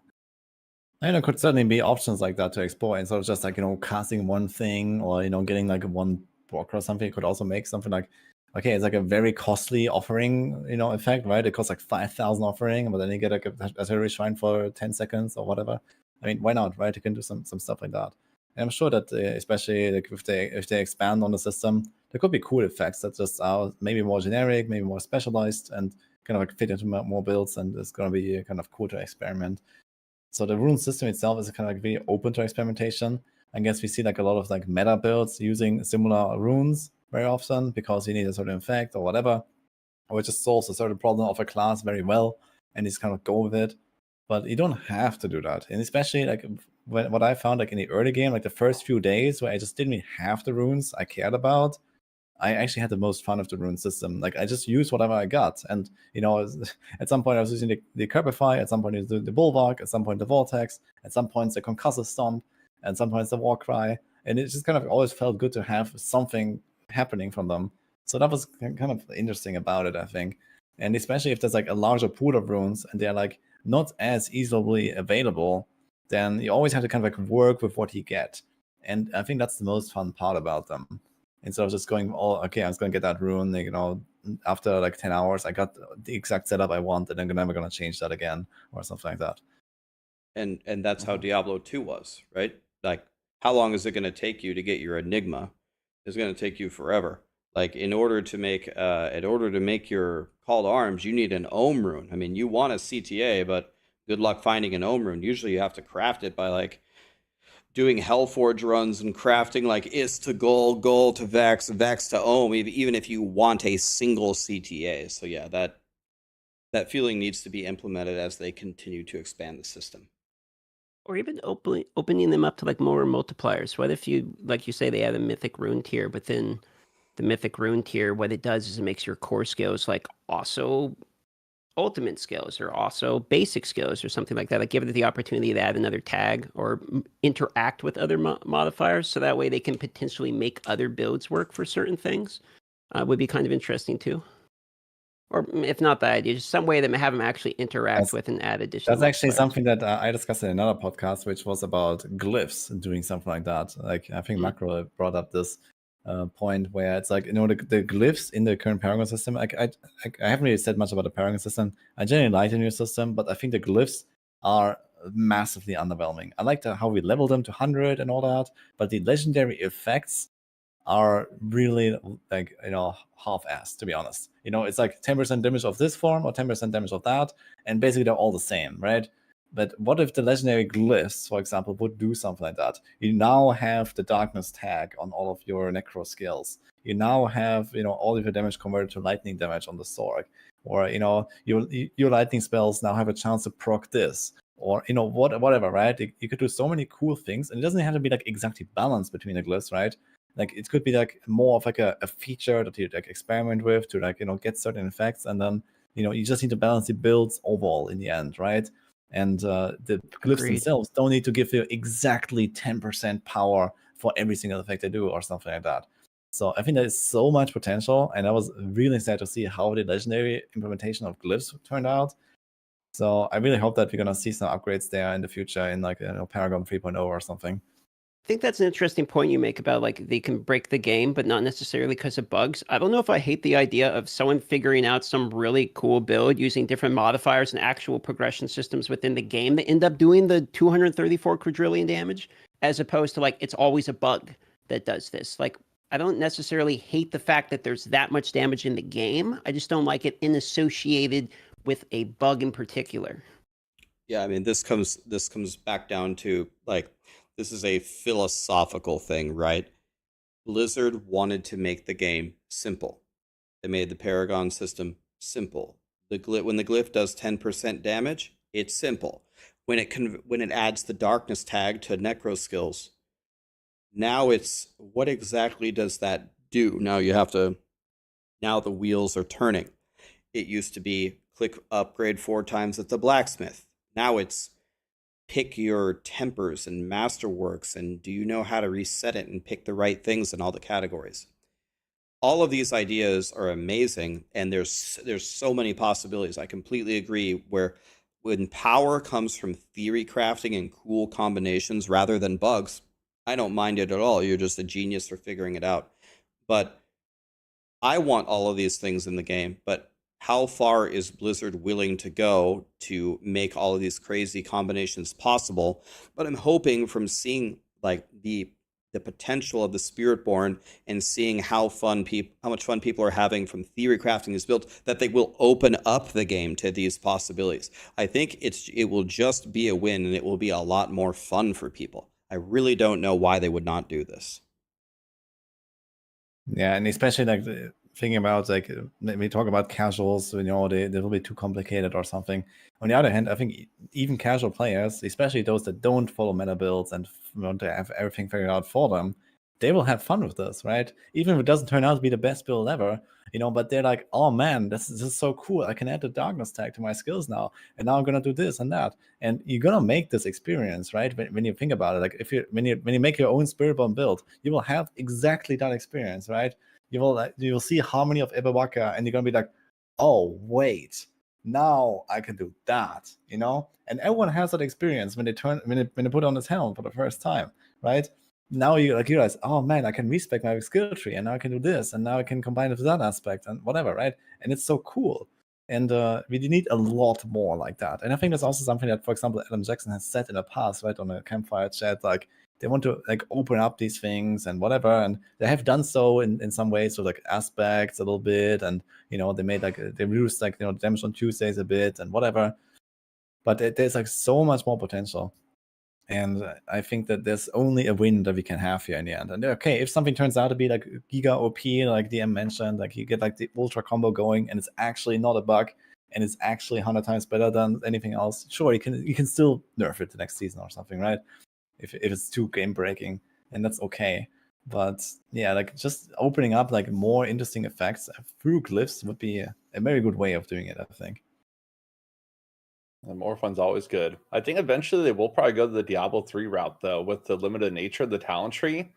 And there could certainly be options like that to explore instead of just like, casting one thing or, getting like one block or something. It could also make something like, okay, it's like a very costly offering, effect, right? It costs like 5,000 offering, but then you get like a artillery shrine for 10 seconds or whatever. I mean, why not, right? You can do some stuff like that. And I'm sure that especially like if they expand on the system, there could be cool effects that just are maybe more generic, maybe more specialized, and kind of like fit into more builds, and it's going to be kind of cool to experiment. So the rune system itself is kind of like really open to experimentation. I guess we see like a lot of like meta builds using similar runes very often because you need a certain effect or whatever, or it just solves a certain problem of a class very well, and you just kind of go with it. But you don't have to do that. And especially like what I found like in the early game, like the first few days where I just didn't have the runes I cared about, I actually had the most fun of the rune system. Like I just used whatever I got. And, at some point I was using the Curbify, at some point I was doing the Bulwark, at some point the Vortex, at some points the Concussive Stomp, and some points the Warcry. And it just kind of always felt good to have something happening from them. So that was kind of interesting about it, I think. And especially if there's like a larger pool of runes and they're like not as easily available, then you always have to kind of like work with what you get. And I think that's the most fun part about them. Instead of just going, okay, I'm just going to get that rune, after like 10 hours, I got the exact setup I want, and I'm never going to change that again or something like that. And that's how Diablo 2 was, right? Like, how long is it going to take you to get your Enigma? It's going to take you forever. Like, in order to make your Call to Arms, you need an Ohm rune. I mean, you want a CTA, but good luck finding an Ohm rune. Usually you have to craft it by like doing Hellforge runs and crafting like Is to Goal to Vex, Vex to Ohm, even if you want a single CTA. So yeah, that feeling needs to be implemented as they continue to expand the system. Or even opening them up to like more multipliers. What if you, like you say, they have a mythic rune tier, but then the mythic rune tier, what it does is it makes your core skills like also ultimate skills or also basic skills or something like that. Like give it the opportunity to add another tag or interact with other modifiers, so that way they can potentially make other builds work for certain things. Would be kind of interesting too. Or if not that idea, just some way that have them actually interact with and add additional. That's actually something that I discussed in another podcast, which was about glyphs and doing something like that. Like I think Maxroll brought up this point where it's like, the glyphs in the current Paragon system, I haven't really said much about the Paragon system. I generally like the new system, but I think the glyphs are massively underwhelming. I like how we level them to 100 and all that, but the legendary effects are really like, half-assed, to be honest. It's like 10% damage of this form or 10% damage of that, and basically they're all the same, right? But what if the legendary glyphs, for example, would do something like that? You now have the darkness tag on all of your necro skills. You now have, all of your damage converted to lightning damage on the sword, or your lightning spells now have a chance to proc this, or whatever, right? You could do so many cool things, and it doesn't have to be like exactly balanced between the glyphs, right? Like it could be like more of like a feature that you like experiment with to like get certain effects, and then you just need to balance the builds overall in the end, right? And the glyphs Agreed. themselves don't need to give you exactly 10% power for every single effect they do or something like that. So I think there is so much potential, and I was really sad to see how the legendary implementation of glyphs turned out. So I really hope that we're gonna see some upgrades there in the future in like Paragon 3.0 or something. I think that's an interesting point you make about like they can break the game, but not necessarily because of bugs. I don't know if I hate the idea of someone figuring out some really cool build using different modifiers and actual progression systems within the game that end up doing the 234 quadrillion damage, as opposed to like it's always a bug that does this. Like I don't necessarily hate the fact that there's that much damage in the game. I just don't like it in associated with a bug in particular. Yeah, I mean, this comes back down to like this is a philosophical thing, right? Blizzard wanted to make the game simple. They made the Paragon system simple. When the glyph does 10% damage, it's simple. When it adds the darkness tag to necro skills, now it's what exactly does that do? Now the wheels are turning. It used to be click upgrade 4 times at the blacksmith. Now it's pick your tempers and masterworks, and do you know how to reset it and pick the right things in all the categories? All of these ideas are amazing, and there's so many possibilities. I completely agree. When power comes from theory crafting and cool combinations rather than bugs, I don't mind it at all. You're just a genius for figuring it out. But I want all of these things in the game, but how far is Blizzard willing to go to make all of these crazy combinations possible? But I'm hoping from seeing like the potential of the Spiritborn and seeing how much fun people are having from theory crafting this build, that they will open up the game to these possibilities. I think it will just be a win, and it will be a lot more fun for people. I really don't know why they would not do this. Yeah, and especially like thinking about like we talk about casuals, they will be too complicated or something. On the other hand, I think even casual players, especially those that don't follow meta builds and want to have everything figured out for them, they will have fun with this, right? Even if it doesn't turn out to be the best build ever, but they're like, oh man, this is so cool. I can add the darkness tag to my skills now, and now I'm gonna do this and that. And you're gonna make this experience, right? When you think about it, like when you make your own Spiritborn build, you will have exactly that experience, right? You will see Harmony of Ebawaka, and you're gonna be like, oh wait, now I can do that, And everyone has that experience when they put on this helm for the first time, right? Now you realize, oh man, I can respec my skill tree, and now I can do this, and now I can combine it with that aspect and whatever, right? And it's so cool. And we need a lot more like that. And I think that's also something that, for example, Adam Jackson has said in the past, right, on a campfire chat, like they want to like open up these things and whatever, and they have done so in some ways with like aspects a little bit, and they made like they reduced like damage on Tuesdays a bit and whatever. But there's like so much more potential. And I think that there's only a win that we can have here in the end. And okay, if something turns out to be like Giga OP, like DM mentioned, like you get like the ultra combo going, and it's actually not a bug, and it's actually 100 times better than anything else, sure, you can still nerf it the next season or something, right? If it's too game breaking, and that's okay. But yeah, like just opening up like more interesting effects through glyphs would be a very good way of doing it, I think. And more fun's always good. I think eventually they will probably go to the Diablo 3 route, though, with the limited nature of the talent tree.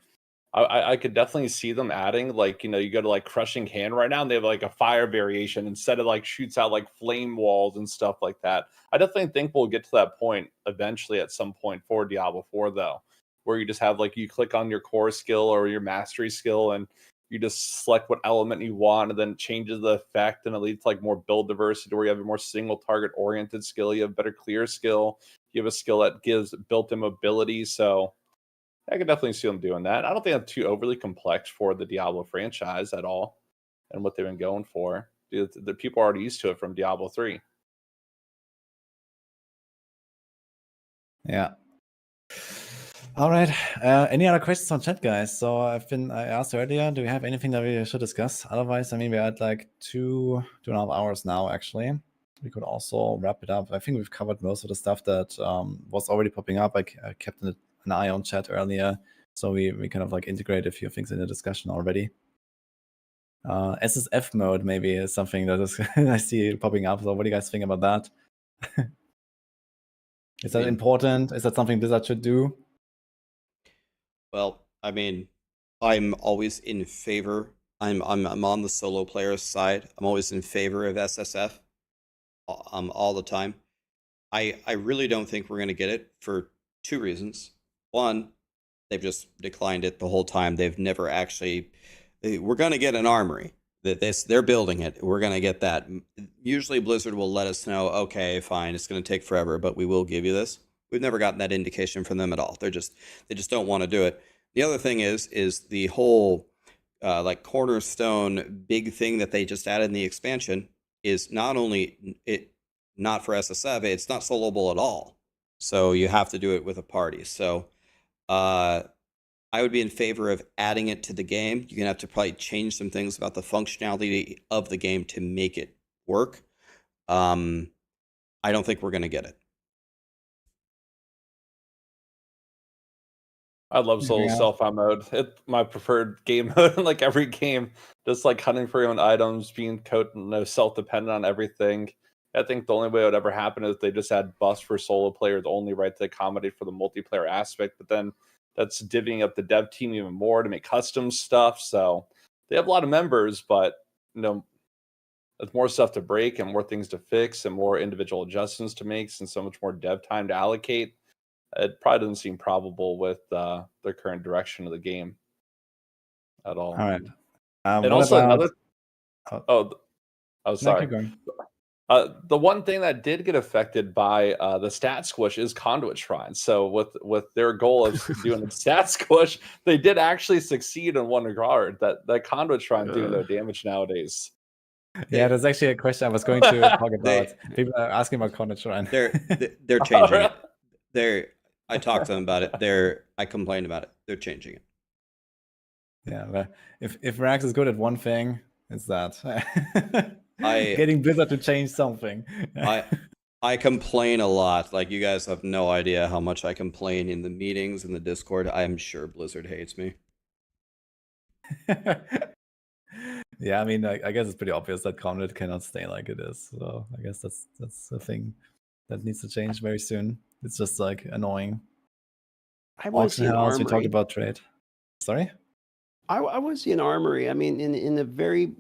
I could definitely see them adding, like, you go to like Crushing Hand right now, and they have like a fire variation instead of like shoots out like flame walls and stuff like that. I definitely think we'll get to that point eventually at some point for Diablo 4, though, where you just have like you click on your core skill or your mastery skill, and you just select what element you want, and then it changes the effect, and it leads to like more build diversity, where you have a more single target oriented skill, you have better clear skill, you have a skill that gives built-in mobility. So I could definitely see them doing that. I don't think that's too overly complex for the Diablo franchise at all, and what they've been going for. The people are already used to it from Diablo 3. Yeah. All right. Any other questions on chat, guys? So I asked earlier, do we have anything that we should discuss? Otherwise, I mean, we're at like 2.5 hours now, actually. We could also wrap it up. I think we've covered most of the stuff that was already popping up. I kept an eye on chat earlier. So we kind of like integrate a few things in the discussion already. SSF mode maybe is something that is I see popping up. So what do you guys think about that? Is that important? Is that something Blizzard should do? Well, I mean, I'm always in favor. I'm on the solo player's side. I'm always in favor of SSF. All the time. I really don't think we're going to get it for two reasons. One, they've just declined it the whole time. They've never actually. We're going to get an armory. They're building it. We're going to get that. Usually Blizzard will let us know, okay, fine, it's going to take forever, but we will give you this. We've never gotten that indication from them at all. They just don't want to do it. The other thing is the whole like cornerstone big thing that they just added in the expansion is not only not for SSF, it's not soloable at all. So you have to do it with a party. So I would be in favor of adding it to the game. You're going to have to probably change some things about the functionality of the game to make it work. I don't think we're going to get it. I love solo self-found mode. It's my preferred game mode in like every game. Just like hunting for your own items, being self-dependent on everything. I think the only way it would ever happen is they just had buffs for solo players only, right, to accommodate for the multiplayer aspect. But then that's divvying up the dev team even more to make custom stuff. So they have a lot of members, but there's more stuff to break and more things to fix and more individual adjustments to make, and so much more dev time to allocate. It probably doesn't seem probable with their current direction of the game at all. All right. And also another. Sorry. The one thing that did get affected by the stat squish is conduit shrines. So with their goal of doing the stat squish, they did actually succeed in one regard. That conduit shrine doing no damage nowadays. Yeah, that's actually a question I was going to talk about. People are asking about conduit shrine. They're changing it. I talked to them about it. I complained about it. They're changing it. Yeah, but if Rax is good at one thing, it's that. Getting Blizzard to change something. I complain a lot. Like, you guys have no idea how much I complain in the meetings, in the Discord. I'm sure Blizzard hates me. Yeah, I mean, I guess it's pretty obvious that conduit cannot stay like it is. So I guess that's a thing that needs to change very soon. It's just like annoying. I want to see an armory. We talked about trade. Sorry? I want to see an armory. I mean, in a very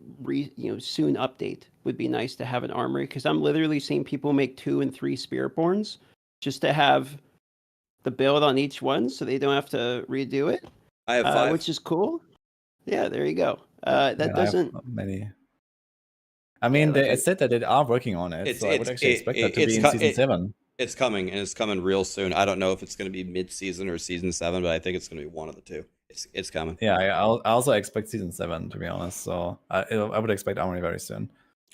soon update would be nice to have an armory, because I'm literally seeing people make 2 and 3 Spiritborns just to have the build on each one, so they don't have to redo it. I have 5, which is cool. Yeah, there you go. I have many. I mean, it said that they are working on it, so I would actually expect that to be in Season 7. It's coming, and it's coming real soon. I don't know if it's going to be mid-season or Season 7, but I think it's going to be one of the two. It's coming. Yeah, I also expect Season 7, to be honest. So I would expect Armory very soon.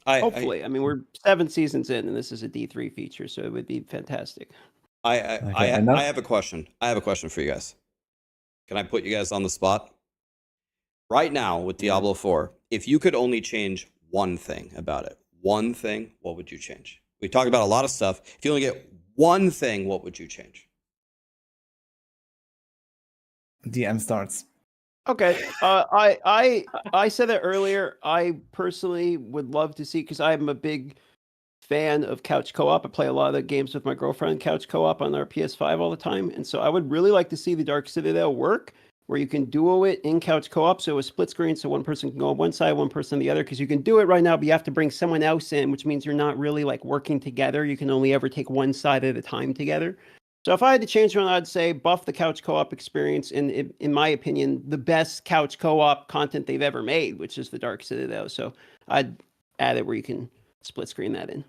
Hopefully. I mean, we're 7 seasons in, and this is a D3 feature, so it would be fantastic. I have a question. I have a question for you guys. Can I put you guys on the spot? Right now, with Diablo 4, if you could only change one thing about it, one thing, what would you change? We talked about a lot of stuff. If you only get one thing, what would you change? DM starts. Okay. I said that earlier. I personally would love to see, because I'm a big fan of couch co-op. I play a lot of the games with my girlfriend, couch co-op on our PS5 all the time. And so I would really like to see the Dark Citadel work, where you can duo it in couch co-op, so a split screen, so one person can go on one side, one person on the other, because you can do it right now, but you have to bring someone else in, which means you're not really like working together. You can only ever take one side at a time together. So if I had to change one, I'd say buff the couch co-op experience, and in my opinion, the best couch co-op content they've ever made, which is the Dark Citadel. So I'd add it where you can split screen that in.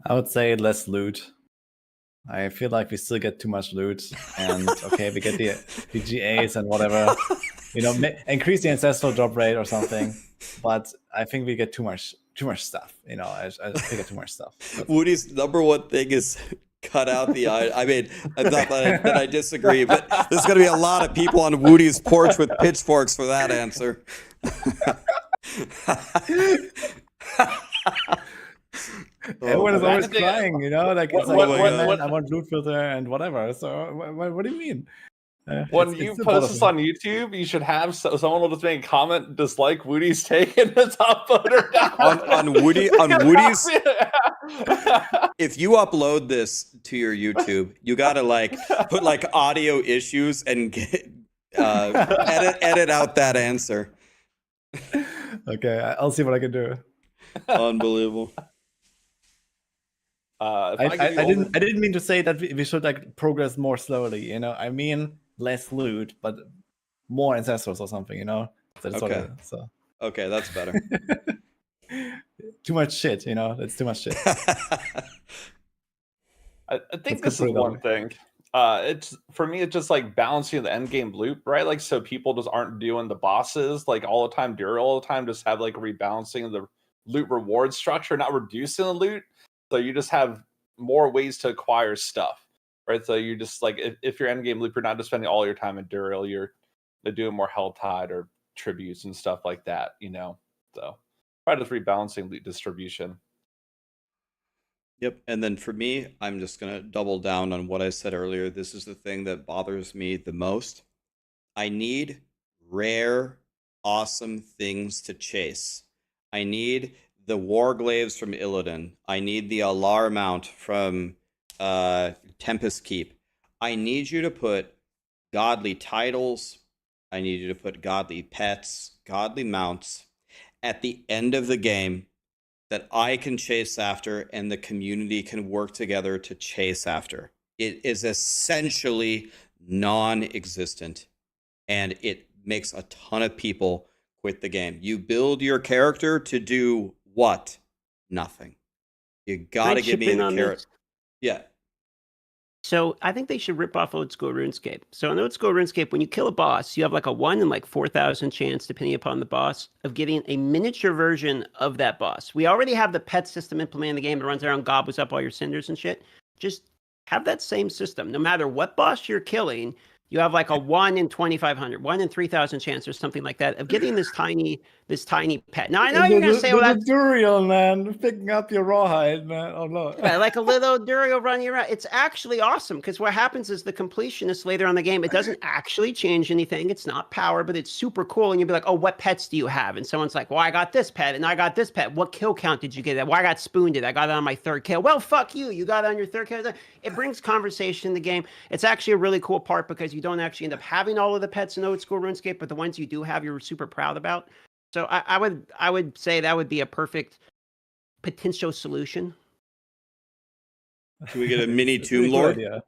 I would say less loot. I feel like we still get too much loot, and okay, we get the GAs and whatever. Increase the ancestral drop rate or something. But I think we get too much too much stuff. You know, I figured too much stuff. Woody's number one thing is cut out the eye. I mean, not that I disagree, but there's going to be a lot of people on Woody's porch with pitchforks for that answer. Everyone is always That's- crying, you know, like it's What- like, what- man, what- I want loot filter and whatever. So what do you mean? When It's you the post this bottom. on YouTube, you should have someone will just make a comment dislike Woody's take and the top voter down. on Woody's. If you upload this to your YouTube, you gotta like put like audio issues and get, edit out that answer. Okay, I'll see what I can do. Unbelievable. If I didn't mean to say that we should like progress more slowly, you know. I mean less loot, but more ancestors or something, you know. That's what Okay. so Okay, that's better. too much shit, you know. It's too much shit. I think Let's this put is it that one way. thing. It's for me, it's just like balancing the end game loop, right? Like, so people just aren't doing the bosses like all the time, all the time. Just have like a rebalancing of the loot reward structure, not reducing the loot. So you just have more ways to acquire stuff, right? So you just like if your end game loop, you're not just spending all your time in Duriel, you're doing more Hell Tide or tributes and stuff like that, you know. So probably just rebalancing loot distribution. Yep. And then for me, I'm just going to double down on what I said earlier. This is the thing that bothers me the most. I need rare, awesome things to chase. I need the Warglaives from Illidan. I need the Alar mount from Tempest Keep. I need you to put godly titles. I need you to put godly pets, godly mounts at the end of the game that I can chase after and the community can work together to chase after. It is essentially non-existent, and it makes a ton of people quit the game. You build your character to do what? Nothing. You gotta give me the carrot. Yeah. So I think they should rip off old school RuneScape. So in old school RuneScape, when you kill a boss, you have like a 1 in like 4,000 chance, depending upon the boss, of getting a miniature version of that boss. We already have the pet system implemented in the game that runs around, gobbles up all your cinders and shit. Just have that same system. No matter what boss you're killing, you have like a 1 in 2,500, 1 in 3,000 chance or something like that of getting this tiny pet. Now I know you're gonna say, well, that's Duriel, man, picking up your rawhide, man. Oh no. yeah, like a little Duriel running around. It's actually awesome because what happens is the completionist later on the game, it doesn't actually change anything. It's not power, but it's super cool. And you'll be like, oh, what pets do you have? And someone's like, well, I got this pet and I got this pet. What kill count did you get? Well, I got spooned it. I got it on my 3rd kill. Well, fuck you. You got it on your 3rd kill. It brings conversation in the game. It's actually a really cool part because you don't actually end up having all of the pets in old school RuneScape, but the ones you do have, you're super proud about. So I would say that would be a perfect potential solution. Can we get a mini It's a pretty Tomb cool Lord? idea.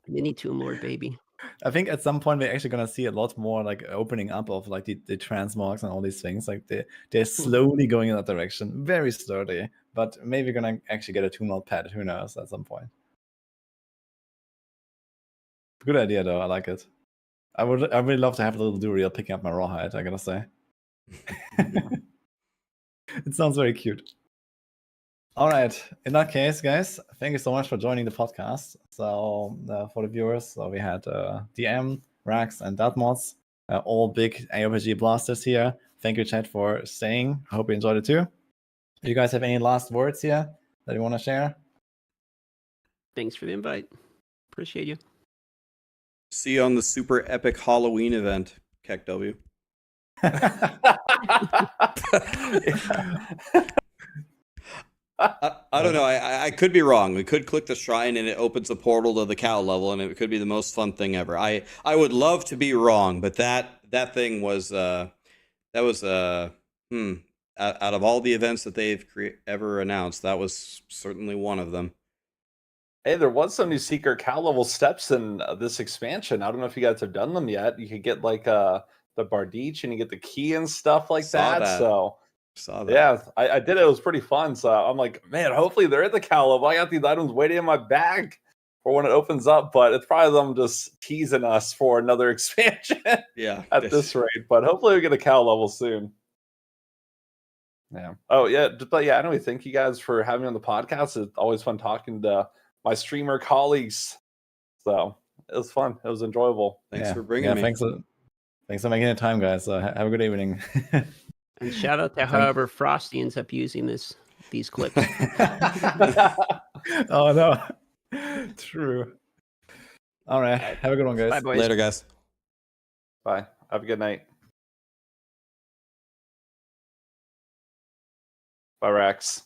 Mini Tomb Lord, baby. I think at some point we're actually gonna see a lot more like opening up of like the transmogs and all these things. Like they're slowly going in that direction, very slowly. But maybe we're gonna actually get a Tomb Lord pet. Who knows? At some point. Good idea though. I like it. I really love to have a little Duriel picking up my rawhide. I gotta say. It sounds very cute. All right. In that case, guys, thank you so much for joining the podcast. So for the viewers, so we had DM, Rax, and Datmods, all big AOPG blasters here. Thank you, chat, for staying. I hope you enjoyed it too. Do you guys have any last words here that you want to share? Thanks for the invite. Appreciate you. See you on the super epic Halloween event, KEKW. I don't know. I could be wrong. We could click the shrine and it opens a portal to the cow level, and it could be the most fun thing ever. I would love to be wrong, but that thing was out of all the events that they've ever announced, that was certainly one of them. Hey, there was some new secret cow level steps in this expansion. I don't know if you guys have done them yet. You could get like the Bardich and you get the key and stuff like that. So Saw that. yeah, I did it. It was pretty fun. So I'm like, man, hopefully they're at the cow level. I got these items waiting in my bag for when it opens up, but it's probably them just teasing us for another expansion Yeah. at this rate. But hopefully we get a cow level soon. Yeah. Oh yeah. But yeah, anyway, thank you guys for having me on the podcast. It's always fun talking to my streamer colleagues. So it was fun. It was enjoyable. Thanks Yeah. for bringing me. Thanks for making the time, guys. Have a good evening. And shout out to Thank- however Frosty ends up using these clips. Oh no. True. All right. Have a good one, guys. Bye, boys. Later, guys. Bye. Have a good night. Bye, Rax.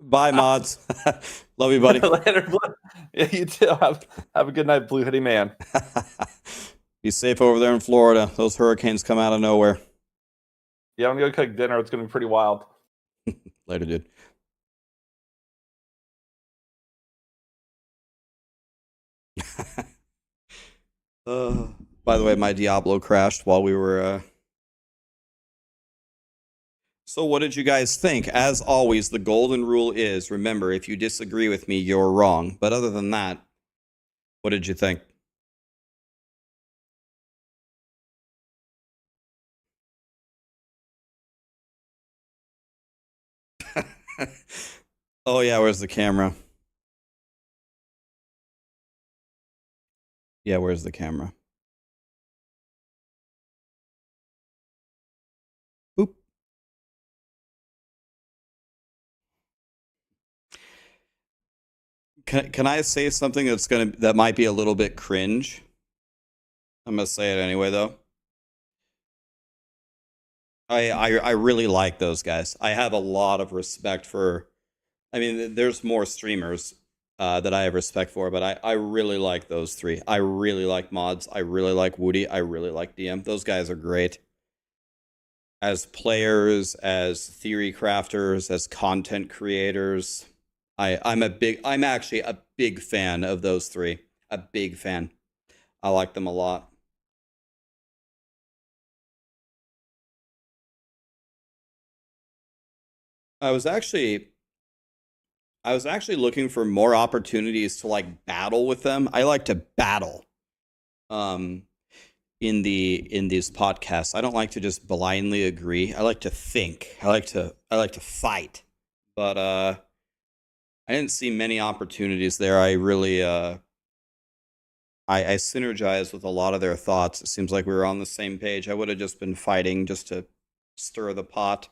Bye, mods. Love you, buddy. Later, Blue. Yeah, you too. Have a good night, Blue Hoodie Man. Be safe over there in Florida. Those hurricanes come out of nowhere. Yeah, I'm gonna go cook dinner. It's gonna be pretty wild. Later, dude. By the way, my Diablo crashed while we were. So, what did you guys think? As always, the golden rule is remember, if you disagree with me, you're wrong. But other than that, what did you think? Oh, yeah, where's the camera? Yeah, where's the camera? Boop. Can I say something that might be a little bit cringe? I'm gonna say it anyway, though. I really like those guys. I have a lot of respect for. I mean, there's more streamers that I have respect for, but I really like those three. I really like mods. I really like Woody. I really like DM. Those guys are great. As players, as theory crafters, as content creators, I'm actually a big fan of those three. A big fan. I like them a lot. I was actually looking for more opportunities to like battle with them. I like to battle in these podcasts. I don't like to just blindly agree. I like to think. I like to fight. But I didn't see many opportunities there. I really I synergize with a lot of their thoughts. It seems like we were on the same page. I would have just been fighting just to stir the pot.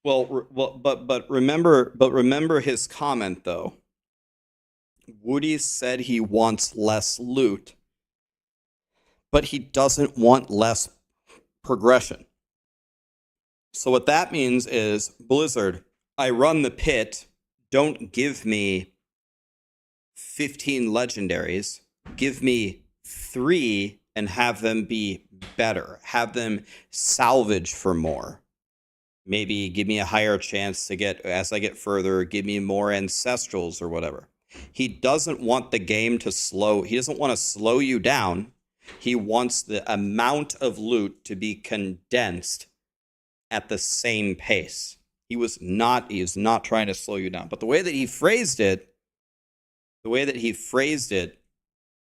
But remember his comment though. Woody said he wants less loot, but he doesn't want less progression. So what that means is, Blizzard, I run the pit, don't give me 15 legendaries, give me 3 and have them be better, have them salvage for more. Maybe give me a higher chance to get, as I get further, give me more ancestrals or whatever. He doesn't want the game to slow, he doesn't want to slow you down. He wants the amount of loot to be condensed at the same pace. He was not trying to slow you down. But the way that he phrased it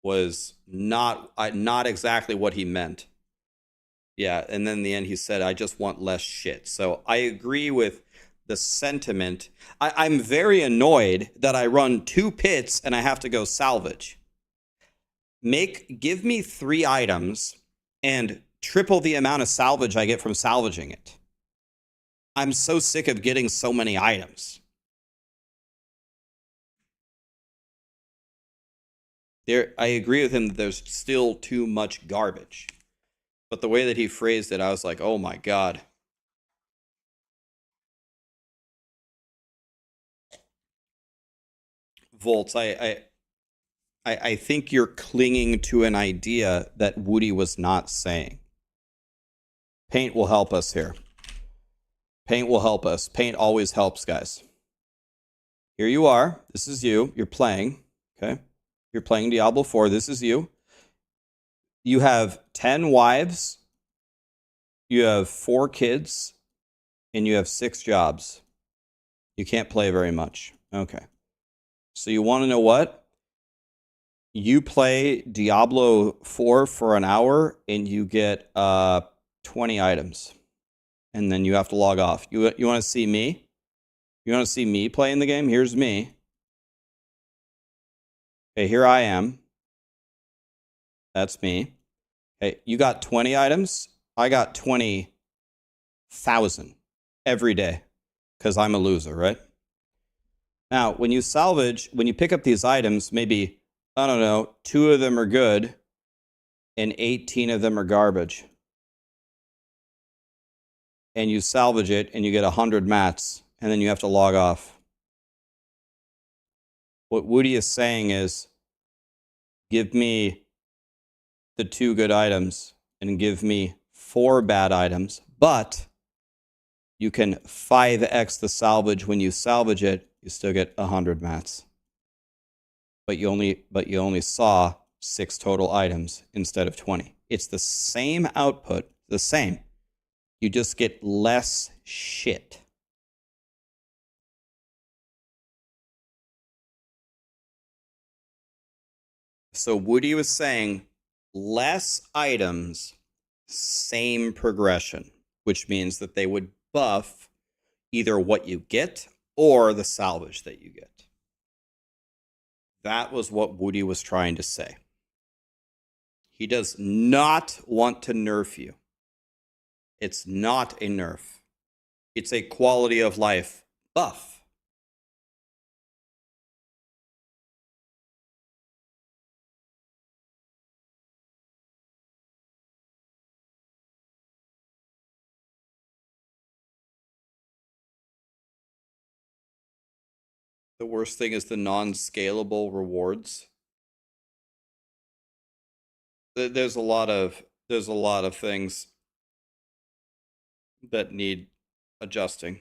was not exactly what he meant. Yeah, and then in the end he said, I just want less shit. So I agree with the sentiment. I'm very annoyed that I run 2 pits and I have to go salvage. Give me 3 items and triple the amount of salvage I get from salvaging it. I'm so sick of getting so many items. I agree with him that there's still too much garbage. But the way that he phrased it, I was like, oh my God. Volts, I think you're clinging to an idea that Woody was not saying. Paint will help us here. Paint will help us. Paint always helps, guys. Here you are. This is you. You're playing. Okay. You're playing Diablo 4. This is you. You have 10 wives. You have 4 kids. And you have 6 jobs. You can't play very much. Okay. So you want to know what? You play Diablo 4 for an hour and you get 20 items. And then you have to log off. You want to see me? You want to see me playing the game? Here's me. Okay, here I am. That's me. Hey, you got 20 items? I got 20,000 every day because I'm a loser, right? Now, when you salvage, when you pick up these items, maybe, I don't know, 2 of them are good and 18 of them are garbage. And you salvage it and you get 100 mats and then you have to log off. What Woody is saying is, give me the 2 good items and give me 4 bad items, but you can 5x the salvage. When you salvage it, you still get 100 mats. But you only saw 6 total items instead of 20. It's the same output, the same. You just get less shit. So Woody was saying less items, same progression, which means that they would buff either what you get or the salvage that you get. That was what Woody was trying to say. He does not want to nerf you. It's not a nerf. It's a quality of life buff. The worst thing is the non-scalable rewards. There's a lot of things that need adjusting.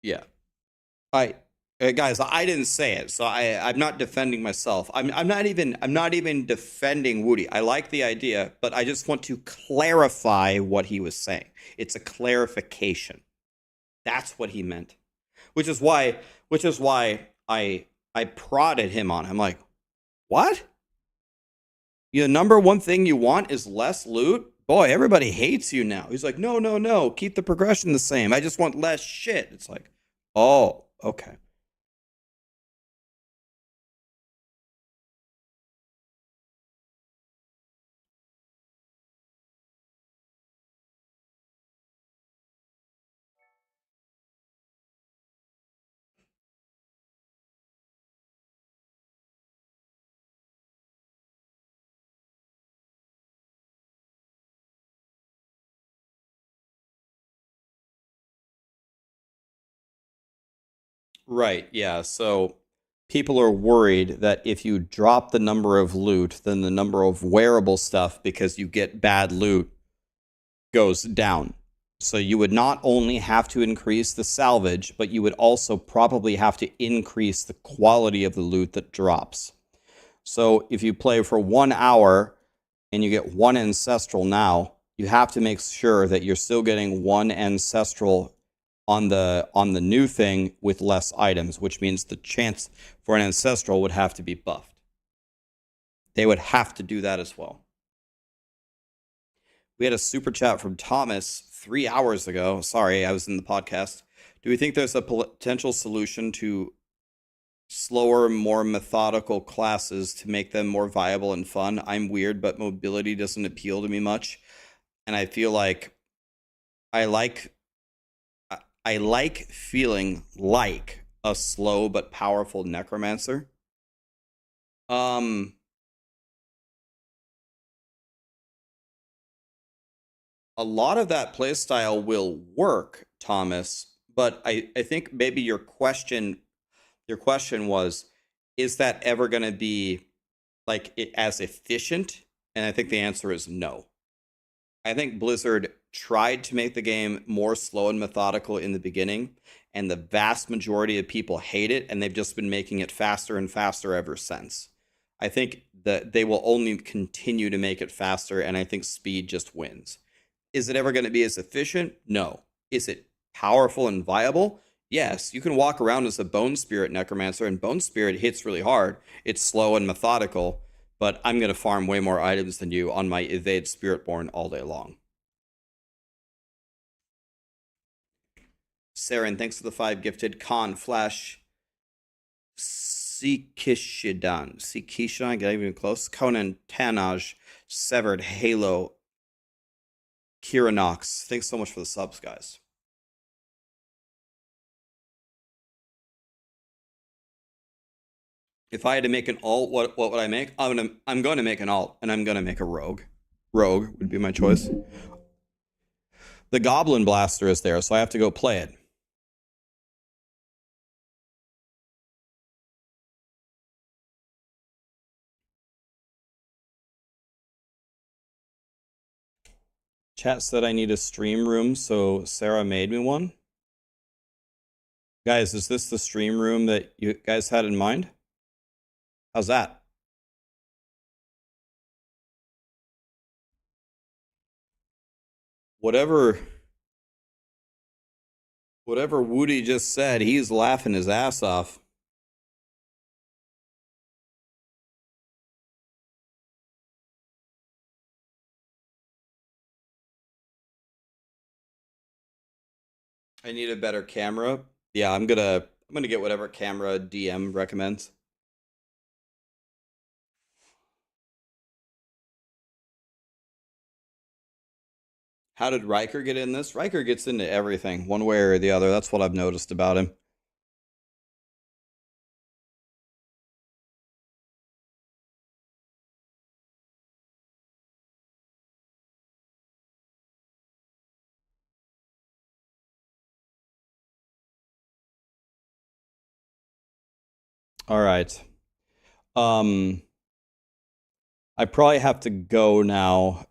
Yeah. Guys, I didn't say it, so I'm not defending myself. I'm not even defending Woody. I like the idea, but I just want to clarify what he was saying. It's a clarification. That's what he meant. Which is why I prodded him on. I'm like, what? The number one thing you want is less loot? Boy, everybody hates you now. He's like, no. Keep the progression the same. I just want less shit. It's like, oh, okay. Right, yeah. So people are worried that if you drop the number of loot, then the number of wearable stuff, because you get bad loot, goes down. So you would not only have to increase the salvage, but you would also probably have to increase the quality of the loot that drops. So if you play for 1 hour and you get 1 ancestral now, you have to make sure that you're still getting 1 ancestral on the new thing with less items, which means the chance for an ancestral would have to be buffed. They would have to do that as well. We had a super chat from Thomas 3 hours ago. Sorry, I was in the podcast. Do we think there's a potential solution to slower, more methodical classes to make them more viable and fun? I'm weird, but mobility doesn't appeal to me much. And I feel like I like feeling like a slow but powerful necromancer. A lot of that playstyle will work, Thomas, but I think maybe your question was, is that ever going to be like as efficient? And I think the answer is no. I think Blizzard tried to make the game more slow and methodical in the beginning, and the vast majority of people hate it, and they've just been making it faster and faster ever since. I think that they will only continue to make it faster, and I think speed just wins. Is it ever going to be as efficient? No. Is it powerful and viable? Yes. You can walk around as a Bone Spirit Necromancer, and Bone Spirit hits really hard. It's slow and methodical, but I'm going to farm way more items than you on my Evade Spiritborn all day long. Saren, thanks for the 5 gifted. Khan, Flash, Sikishidan, get even close. Conan, Tanaj, Severed, Halo, Kiranox. Thanks so much for the subs, guys. If I had to make an alt, what would I make? I'm going to make an alt, and I'm going to make a rogue. Rogue would be my choice. The Goblin Blaster is there, so I have to go play it. Chat said I need a stream room, so Sarah made me one. Guys, is this the stream room that you guys had in mind? How's that? Whatever Woody just said, he's laughing his ass off. I need a better camera. Yeah, I'm gonna get whatever camera DM recommends. How did Riker get in this? Riker gets into everything, one way or the other. That's what I've noticed about him. All right. I probably have to go now.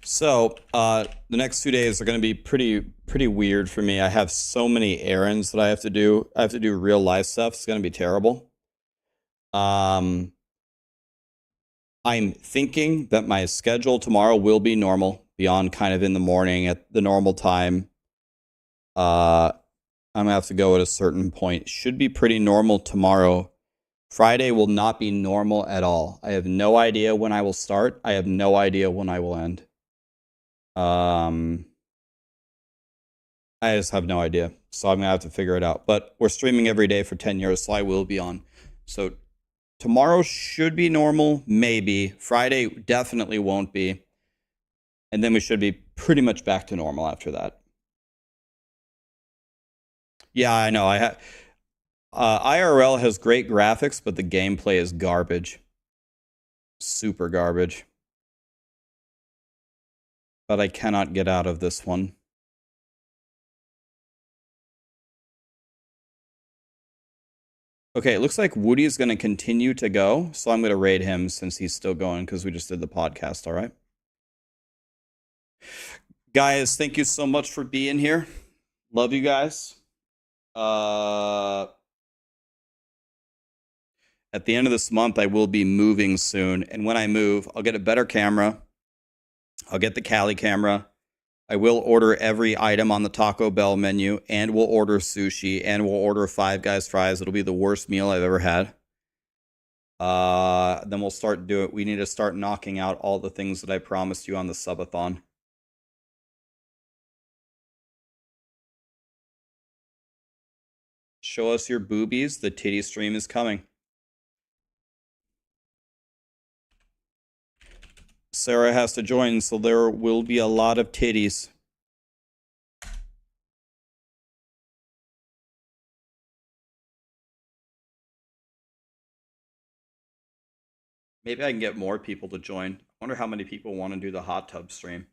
So, the next 2 days are going to be pretty weird for me. I have so many errands that I have to do. I have to do real life stuff. It's going to be terrible. I'm thinking that my schedule tomorrow will be normal, beyond kind of in the morning at the normal time. I'm going to have to go at a certain point. Should be pretty normal tomorrow. Friday will not be normal at all. I have no idea when I will start. I have no idea when I will end. I just have no idea. So I'm going to have to figure it out. But we're streaming every day for 10 years, so I will be on. So tomorrow should be normal, maybe. Friday definitely won't be. And then we should be pretty much back to normal after that. Yeah, I know. IRL has great graphics, but the gameplay is garbage. Super garbage. But I cannot get out of this one. Okay, it looks like Woody's going to continue to go, so I'm going to raid him since he's still going because we just did the podcast, all right? Guys, thank you so much for being here. Love you guys. At the end of this month, I will be moving soon, and when I move, I'll get a better camera. I'll get the Cali camera. I will order every item on the Taco Bell menu, and we'll order sushi, and we'll order Five Guys fries. It'll be the worst meal I've ever had. Then we'll start doing. We need to start knocking out all the things that I promised you on the subathon. Show us your boobies. The titty stream is coming. Sarah has to join, so there will be a lot of titties. Maybe I can get more people to join. I wonder how many people want to do the hot tub stream.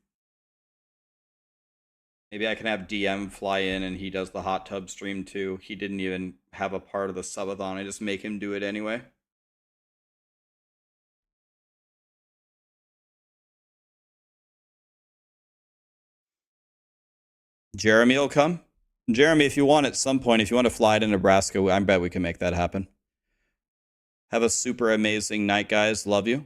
Maybe I can have DM fly in and he does the hot tub stream too. He didn't even have a part of the subathon. I just make him do it anyway. Jeremy will come. Jeremy, if you want at some point, if you want to fly to Nebraska, I bet we can make that happen. Have a super amazing night, guys. Love you.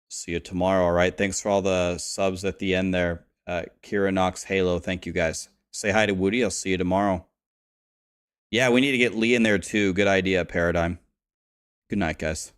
See you tomorrow, all right? Thanks for all the subs at the end there. Kira Knox, Halo, thank you, guys. Say hi to Woody. I'll see you tomorrow. Yeah, we need to get Lee in there, too. Good idea, Paradigm. Good night, guys.